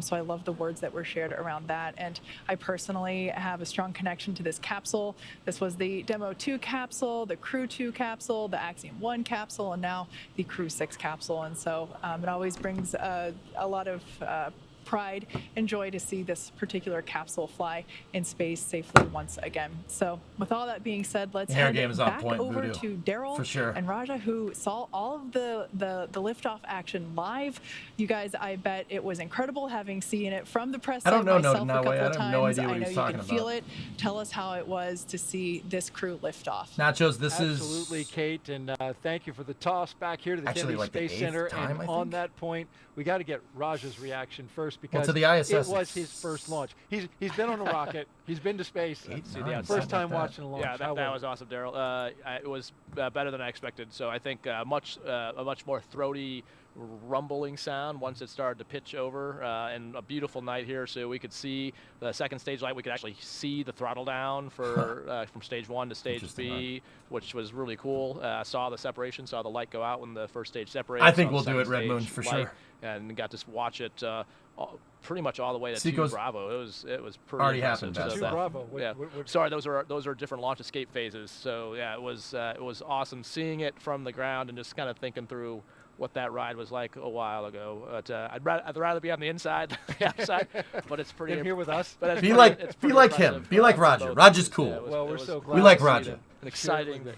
So I love the words that were shared around that. And I personally have a strong connection to this capsule. This was the Demo 2 capsule, the Crew 2 capsule, the Axiom 1 capsule, and now the Crew-6 capsule. And so it always brings a lot of pride and joy to see this particular capsule fly in space safely once again. So with all that being said, let's head back over to Daryl and Raja, who saw all of the liftoff action live. You guys, I bet it was incredible having seen it from the press site myself a couple of times. I know you can feel it. Tell us how it was to see this crew lift off. Nachos, this is absolutely Kate, and thank you for the toss back here to the Kennedy Space Center. And on that point, we got to get Raja's reaction first because to the ISS, it was his first launch. He's been on a rocket. He's been to space. First time watching a launch. Yeah, that was awesome, Daryl. It was better than I expected. So I think a much more throaty, rumbling sound once it started to pitch over, and a beautiful night here, so we could see the second stage light. We could actually see the throttle down for from stage 1 to stage B, which was really cool. Saw the separation, saw the light go out when the first stage separated. I think we'll do it Red Moon for sure. And got to watch it pretty much all the way to Seacoast 2 Bravo. It was pretty already impressive. happened. 2 Bravo. Yeah. Sorry, those are different launch escape phases. So yeah, it was awesome seeing it from the ground and just kind of thinking through what that ride was like a while ago. But I'd rather be on the inside than the outside. But it's pretty. Here with us. But be like him. Be like Roger. Roger's cool. Yeah, well, we're so glad. We like Roger. Exciting that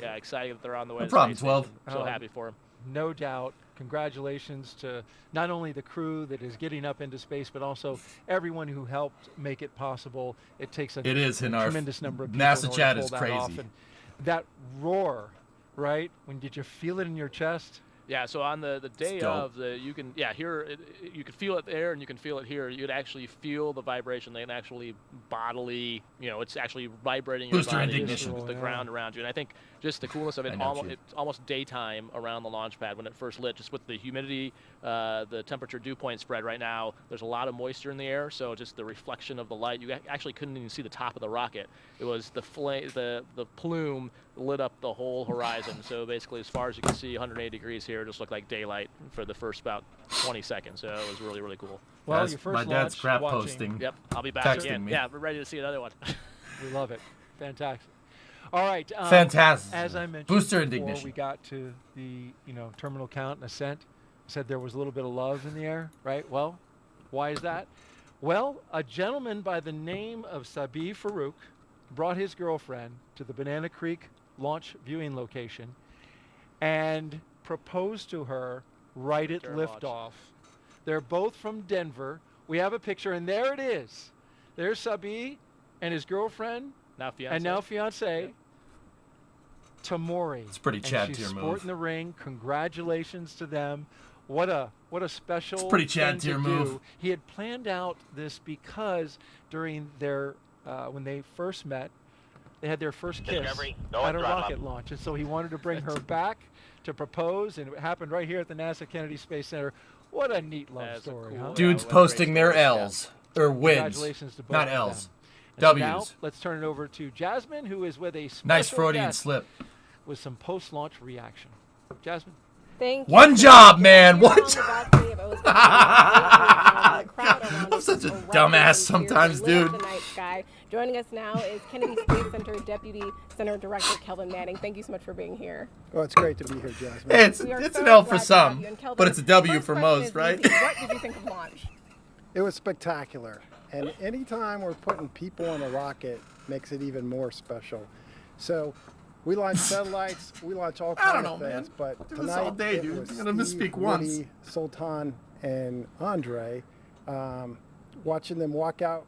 they're on the way. No problem. 12. I'm so happy for him. No doubt. Congratulations to not only the crew that is getting up into space, but also everyone who helped make it possible. It takes a tremendous number of people NASA chat to is pull crazy. that off. And that roar, right? Did you feel it in your chest? Yeah, so on the day of you can hear it, you can feel it there and you can feel it here. You'd actually feel the vibration. They can actually bodily, it's actually vibrating your body, the ground around you. And I think just the coolness of it, it's almost daytime around the launch pad when it first lit, just with the humidity, the temperature dew point spread right now. There's a lot of moisture in the air, so just the reflection of the light, you actually couldn't even see the top of the rocket. It was the plume lit up the whole horizon. So basically, as far as you can see, 180 degrees here, it just looked like daylight for the first about 20 seconds. So it was really, really cool. Well, your first my dad's crap posting. Yep, I'll be back again. Yeah, we're ready to see another one. We love it. Fantastic. All right. Fantastic. As I mentioned before ignition. We got to the terminal count and ascent. Said there was a little bit of love in the air, right? Well, why is that? Well, a gentleman by the name of Sabih Farouk brought his girlfriend to the Banana Creek launch viewing location and proposed to her right at Terra Launch. liftoff. They're both from Denver. We have a picture, and there it is. There's Sabi and his girlfriend, now fiance. and now fiance, Tamori. It's a pretty Chad she's tier sporting move. the ring. Congratulations to them. What a special It's a pretty thing Chad to tier move. do. He had planned out this because during their when they first met, they had their first kiss at a rocket launch, and so he wanted to bring her back to propose, and it happened right here at the NASA Kennedy Space Center. What a neat love story, huh? Dudes posting their L's or wins, Congratulations to both not of L's. them. And so W's. now let's turn it over to Jasmine, who is with a special Nice Freudian guest slip. with some post-launch reaction. Jasmine. Thank you. One job, man. One job. I'm I'm such a dumbass sometimes, dude. Joining us now is Kennedy Space Center Deputy Center Director Kelvin Manning. Thank you so much for being here. Well, it's great to be here, Jasmine. Hey, it's an L for some, but it's a W for most, right? What did you think of launch? It was spectacular. And anytime we're putting people on a rocket makes it even more special. So we launch satellites, we launch all kinds of things, man. but Do this tonight all day, it dude. was You're gonna Steve, misspeak once. Woody, Sultan, and Andre, watching them walk out,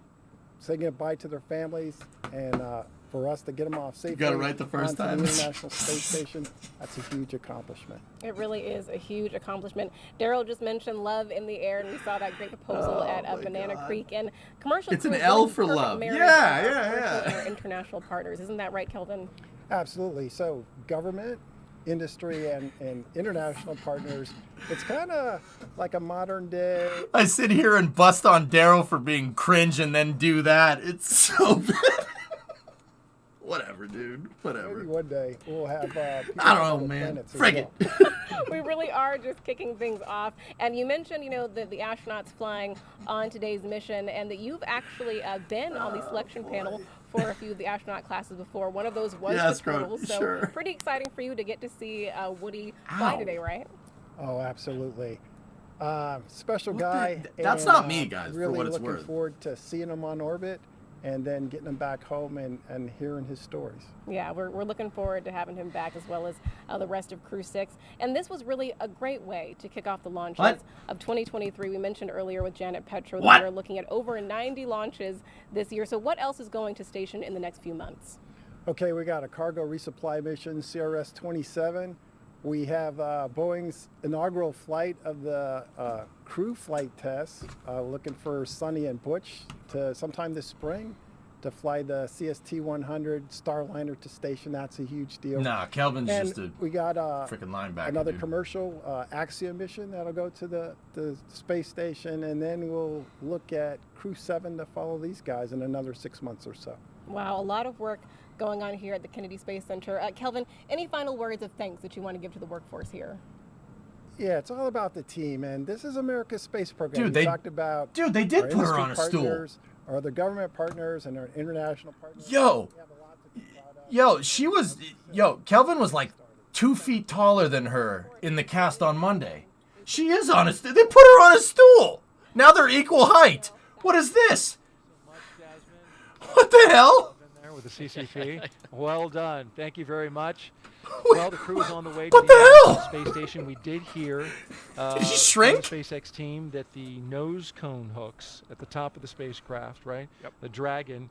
saying goodbye to their families, and for us to get them off safely got it right the first onto time. the International Space Station, that's a huge accomplishment. It really is a huge accomplishment. Daryl just mentioned love in the air, and we saw that great proposal at Banana Creek. And commercial It's an crew is L really for perfect love. marriage Yeah, of our yeah, commercial yeah. and our international partners. Isn't that right, Kelvin? Absolutely. So government, industry, and international partners, it's kind of like a modern day. I sit here and bust on Daryl for being cringe and then do that. It's so bad. Whatever, dude. Whatever. Maybe one day we'll have people I don't on know, other man. planets as Frig well. it. We really are just kicking things off. And you mentioned, the astronauts flying on today's mission, and that you've actually been on the selection panel for a few of the astronaut classes before. One of those was the Colonel, so sure. pretty exciting for you to get to see Woody fly today, right? Oh, absolutely. Special guy. That's and, not me, guys, for Really what it's looking worth. forward to seeing him on orbit and then getting him back home and hearing his stories. Yeah, we're looking forward to having him back, as well as the rest of Crew-6. And this was really a great way to kick off the launches of 2023. We mentioned earlier with Janet Petro that we're looking at over 90 launches this year. So what else is going to station in the next few months? Okay, we got a cargo resupply mission, CRS-27. We have Boeing's inaugural flight of the crew flight test, looking for Sonny and Butch to sometime this spring to fly the CST-100 Starliner to station. That's a huge deal. Nah, Kelvin's and just a we got freaking linebacker. another dude. commercial Axiom mission that'll go to the space station, and then we'll look at Crew-7 to follow these guys in another 6 months or so. Wow, a lot of work going on here at the Kennedy Space Center. Kelvin, any final words of thanks that you want to give to the workforce here? Yeah, it's all about the team, and this is America's space program. Dude, We they talked about did put her industry on a stool. partners, our other government partners, and our international partners. Kelvin was like 2 feet taller than her in the cast on Monday. She is on a They put her on a stool. Now they're equal height. What is this? What the hell? There with the CCP. Well done. Thank you very much. Well, the crew is on the way to What the the International Space Station. We did hear Did she from shrink? the SpaceX team that the nose cone hooks at the top of the spacecraft, right? Yep. The Dragon,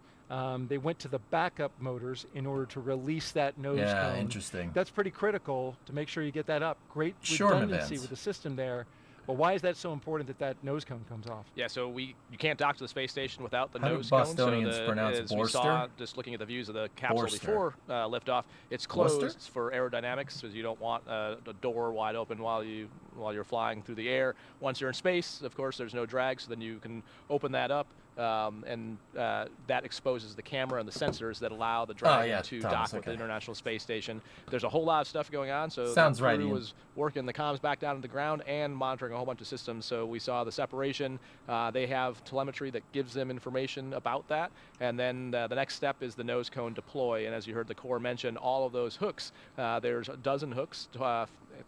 they went to the backup motors in order to release that nose Yeah, cone. interesting. That's pretty critical to make sure you get that up. Great Sure, redundancy Vance. with the system there. But why is that so important that that nose cone comes off? Yeah, so you can't dock to the space station without the How do nose cone. Bostonians So pronounce as we saw, Borster? just looking at the views of the capsule Borster. before liftoff, it's closed Borster? for aerodynamics, because you don't want the door wide open while you're flying through the air. Once you're in space, of course, there's no drag, so then you can open that up. And that exposes the camera and the sensors that allow the Dragon to dock with the International Space Station. There's a whole lot of stuff going on, so Sounds the right, crew Ian. was working the comms back down to the ground and monitoring a whole bunch of systems. So we saw the separation. They have telemetry that gives them information about that. And then the next step is the nose cone deploy. And as you heard the Corps mention, all of those hooks, there's a dozen hooks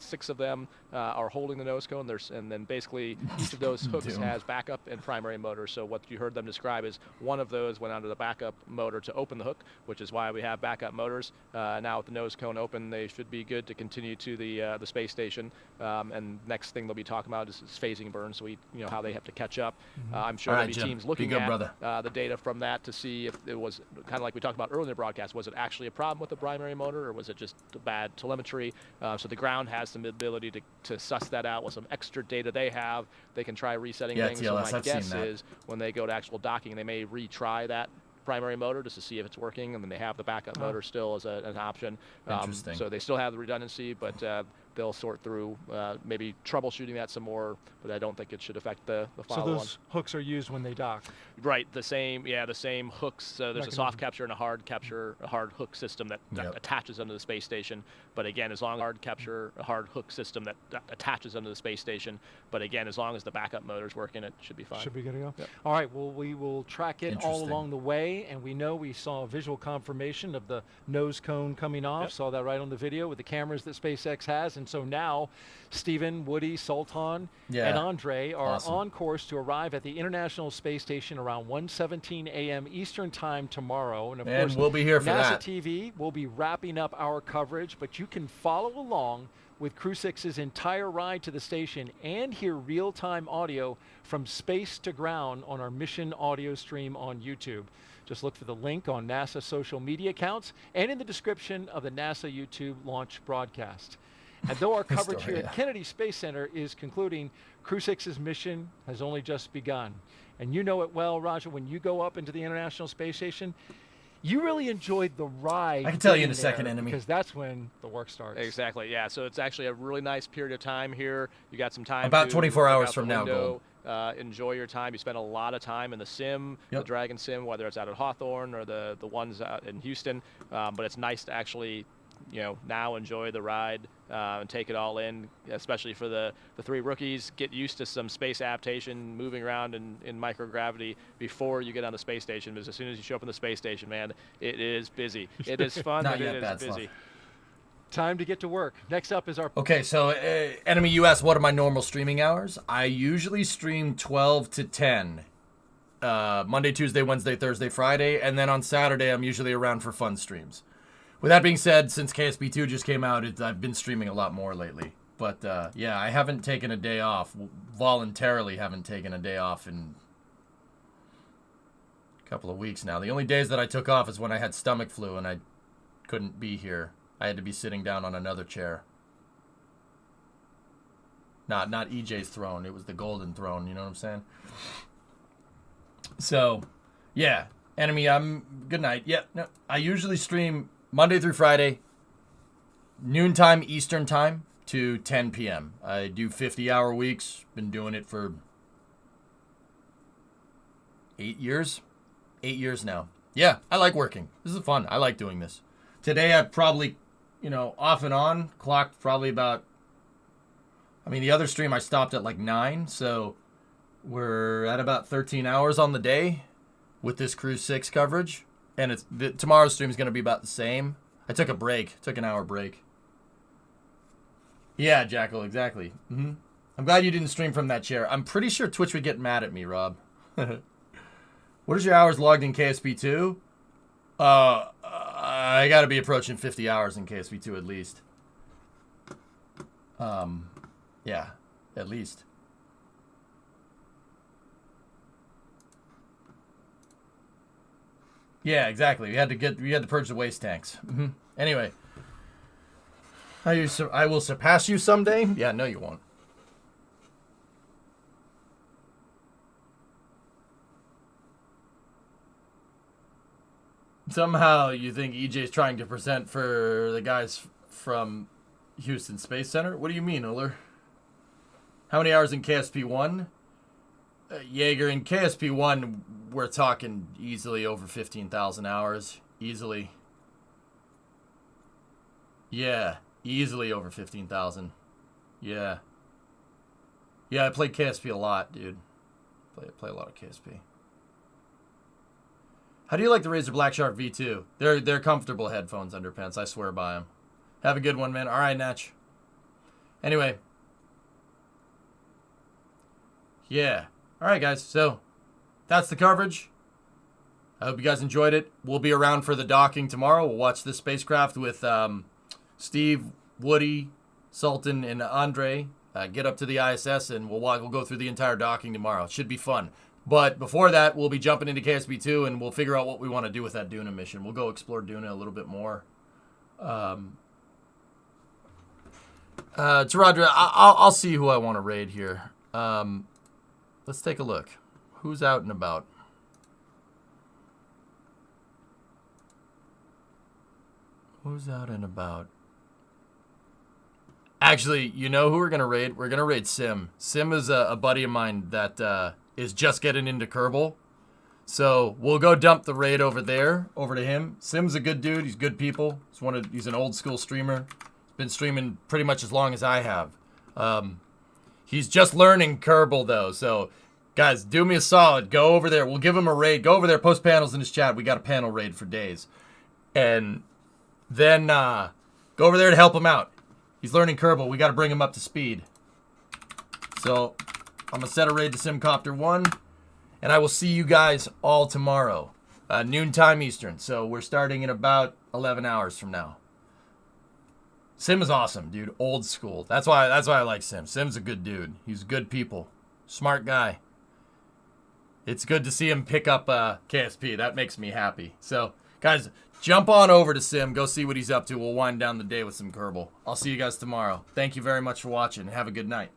6 of them are holding the nose cone. And then basically each of those hooks has backup and primary motors. So what you heard them describe is one of those went onto the backup motor to open the hook, which is why we have backup motors. Now with the nose cone open, they should be good to continue to the space station. And next thing they'll be talking about is phasing burn, so how they have to catch up. I'm sure there'll be teams looking at the data from that to see if it was kind of like we talked about earlier in the broadcast. Was it actually a problem with the primary motor, or was it just bad telemetry? So the ground has some ability to suss that out with some extra data they have. They can try resetting things. TLS, so my I've guess seen that. is when they go to actual docking, they may retry that primary motor just to see if it's working, and then they have the backup motor still as an option. Interesting. So they still have the redundancy, but they'll sort through maybe troubleshooting that some more, but I don't think it should affect the follow-on. So those hooks are used when they dock? Right, the same hooks. There's a soft capture and a hard capture, a hard hook system that attaches onto the space station. But again, as long as hard capture, a hard hook system that attaches onto the space station. But again, as long as the backup motor's working, it should be fine. Should be good to go. Yep. All right, well, we will track it all along the way, and we know we saw a visual confirmation of the nose cone coming off. Saw that right on the video with the cameras that SpaceX has. And so now Stephen, Woody, Sultan, and Andre are on course to arrive at the International Space Station around 1:17 a.m. Eastern Time tomorrow. And of course, we'll be here for NASA that. TV will be wrapping up our coverage, but you can follow along with Crew-6's entire ride to the station and hear real-time audio from space to ground on our mission audio stream on YouTube. Just look for the link on NASA social media accounts and in the description of the NASA YouTube launch broadcast. And though our coverage here at Kennedy Space Center is concluding, Crew-6's mission has only just begun. And you know it well, Roger, when you go up into the International Space Station, you really enjoyed the ride. I can tell you in a second, enemy. Because that's when the work starts. Exactly, yeah. So it's actually a really nice period of time here. You got some time. About to 24 look hours out from the now, window, enjoy your time. You spend a lot of time in the sim, the Dragon sim, whether it's out at Hawthorne or the ones out in Houston. But it's nice to actually, now enjoy the ride and take it all in, especially for the 3 rookies. Get used to some space adaptation, moving around in microgravity before you get on the space station, because as soon as you show up on the space station, man, it is busy. It is fun, but it is busy. Time to get to work. Next up is our... Okay, so Enemy US, what are my normal streaming hours? I usually stream 12 to 10. Monday, Tuesday, Wednesday, Thursday, Friday, and then on Saturday I'm usually around for fun streams. With that being said, since KSP2 just came out, I've been streaming a lot more lately. But yeah, I haven't taken a day off. Voluntarily haven't taken a day off in a couple of weeks now. The only days that I took off is when I had stomach flu and I couldn't be here. I had to be sitting down on another chair. Not EJ's throne. It was the golden throne. You know what I'm saying? So, yeah. Enemy, good night. Yeah, no, I usually stream Monday through Friday, noontime Eastern time to 10 p.m. I do 50-hour weeks. Been doing it for 8 years. 8 years now. Yeah, I like working. This is fun. I like doing this. Today I probably, off and on, clocked probably about, the other stream I stopped at like 9, so we're at about 13 hours on the day with this Crew-6 coverage. And tomorrow's stream is going to be about the same. I took a break. Took an hour break. Yeah, Jackal, exactly. I'm glad you didn't stream from that chair. I'm pretty sure Twitch would get mad at me, Rob. What is your hours logged in KSP2? I got to be approaching 50 hours in KSP2 at least. Yeah, at least. Yeah, exactly. We had to purge the waste tanks. Anyway, I will surpass you someday. Yeah, no, you won't. Somehow you think EJ's trying to present for the guys from Houston Space Center? What do you mean, Uller? How many hours in KSP1? Jaeger, in KSP1, we're talking easily over 15,000 hours. Easily. Yeah, easily over 15,000. Yeah. Yeah, I played KSP a lot, dude. Play a lot of KSP. How do you like the Razer Black Shark V2? They're comfortable headphones, underpants. I swear by them. Have a good one, man. All right, Natch. Anyway. Yeah. All right, guys. So that's the coverage. I hope you guys enjoyed it. We'll be around for the docking tomorrow. We'll watch this spacecraft with Steve, Woody, Sultan, and Andre get up to the ISS, and we'll go through the entire docking tomorrow. It should be fun. But before that, we'll be jumping into KSP2, and we'll figure out what we want to do with that Duna mission. We'll go explore Duna a little bit more. Taradra, I'll see who I want to raid here. Let's take a look. Who's out and about? Who's out and about? Actually, you know who we're going to raid? We're going to raid Sim. Sim is a buddy of mine that is just getting into Kerbal. So we'll go dump the raid over there, over to him. Sim's a good dude. He's good people. He's an old school streamer. He's been streaming pretty much as long as I have. He's just learning Kerbal, though. So, guys, do me a solid. Go over there. We'll give him a raid. Go over there. Post panels in his chat. We got a panel raid for days. And then go over there to help him out. He's learning Kerbal. We got to bring him up to speed. So I'm going to set a raid to Simcopter 1. And I will see you guys all tomorrow. Noontime Eastern. So we're starting in about 11 hours from now. Sim is awesome, dude. Old school. That's why I like Sim. Sim's a good dude. He's good people. Smart guy. It's good to see him pick up KSP. That makes me happy. So, guys, jump on over to Sim. Go see what he's up to. We'll wind down the day with some Kerbal. I'll see you guys tomorrow. Thank you very much for watching. Have a good night.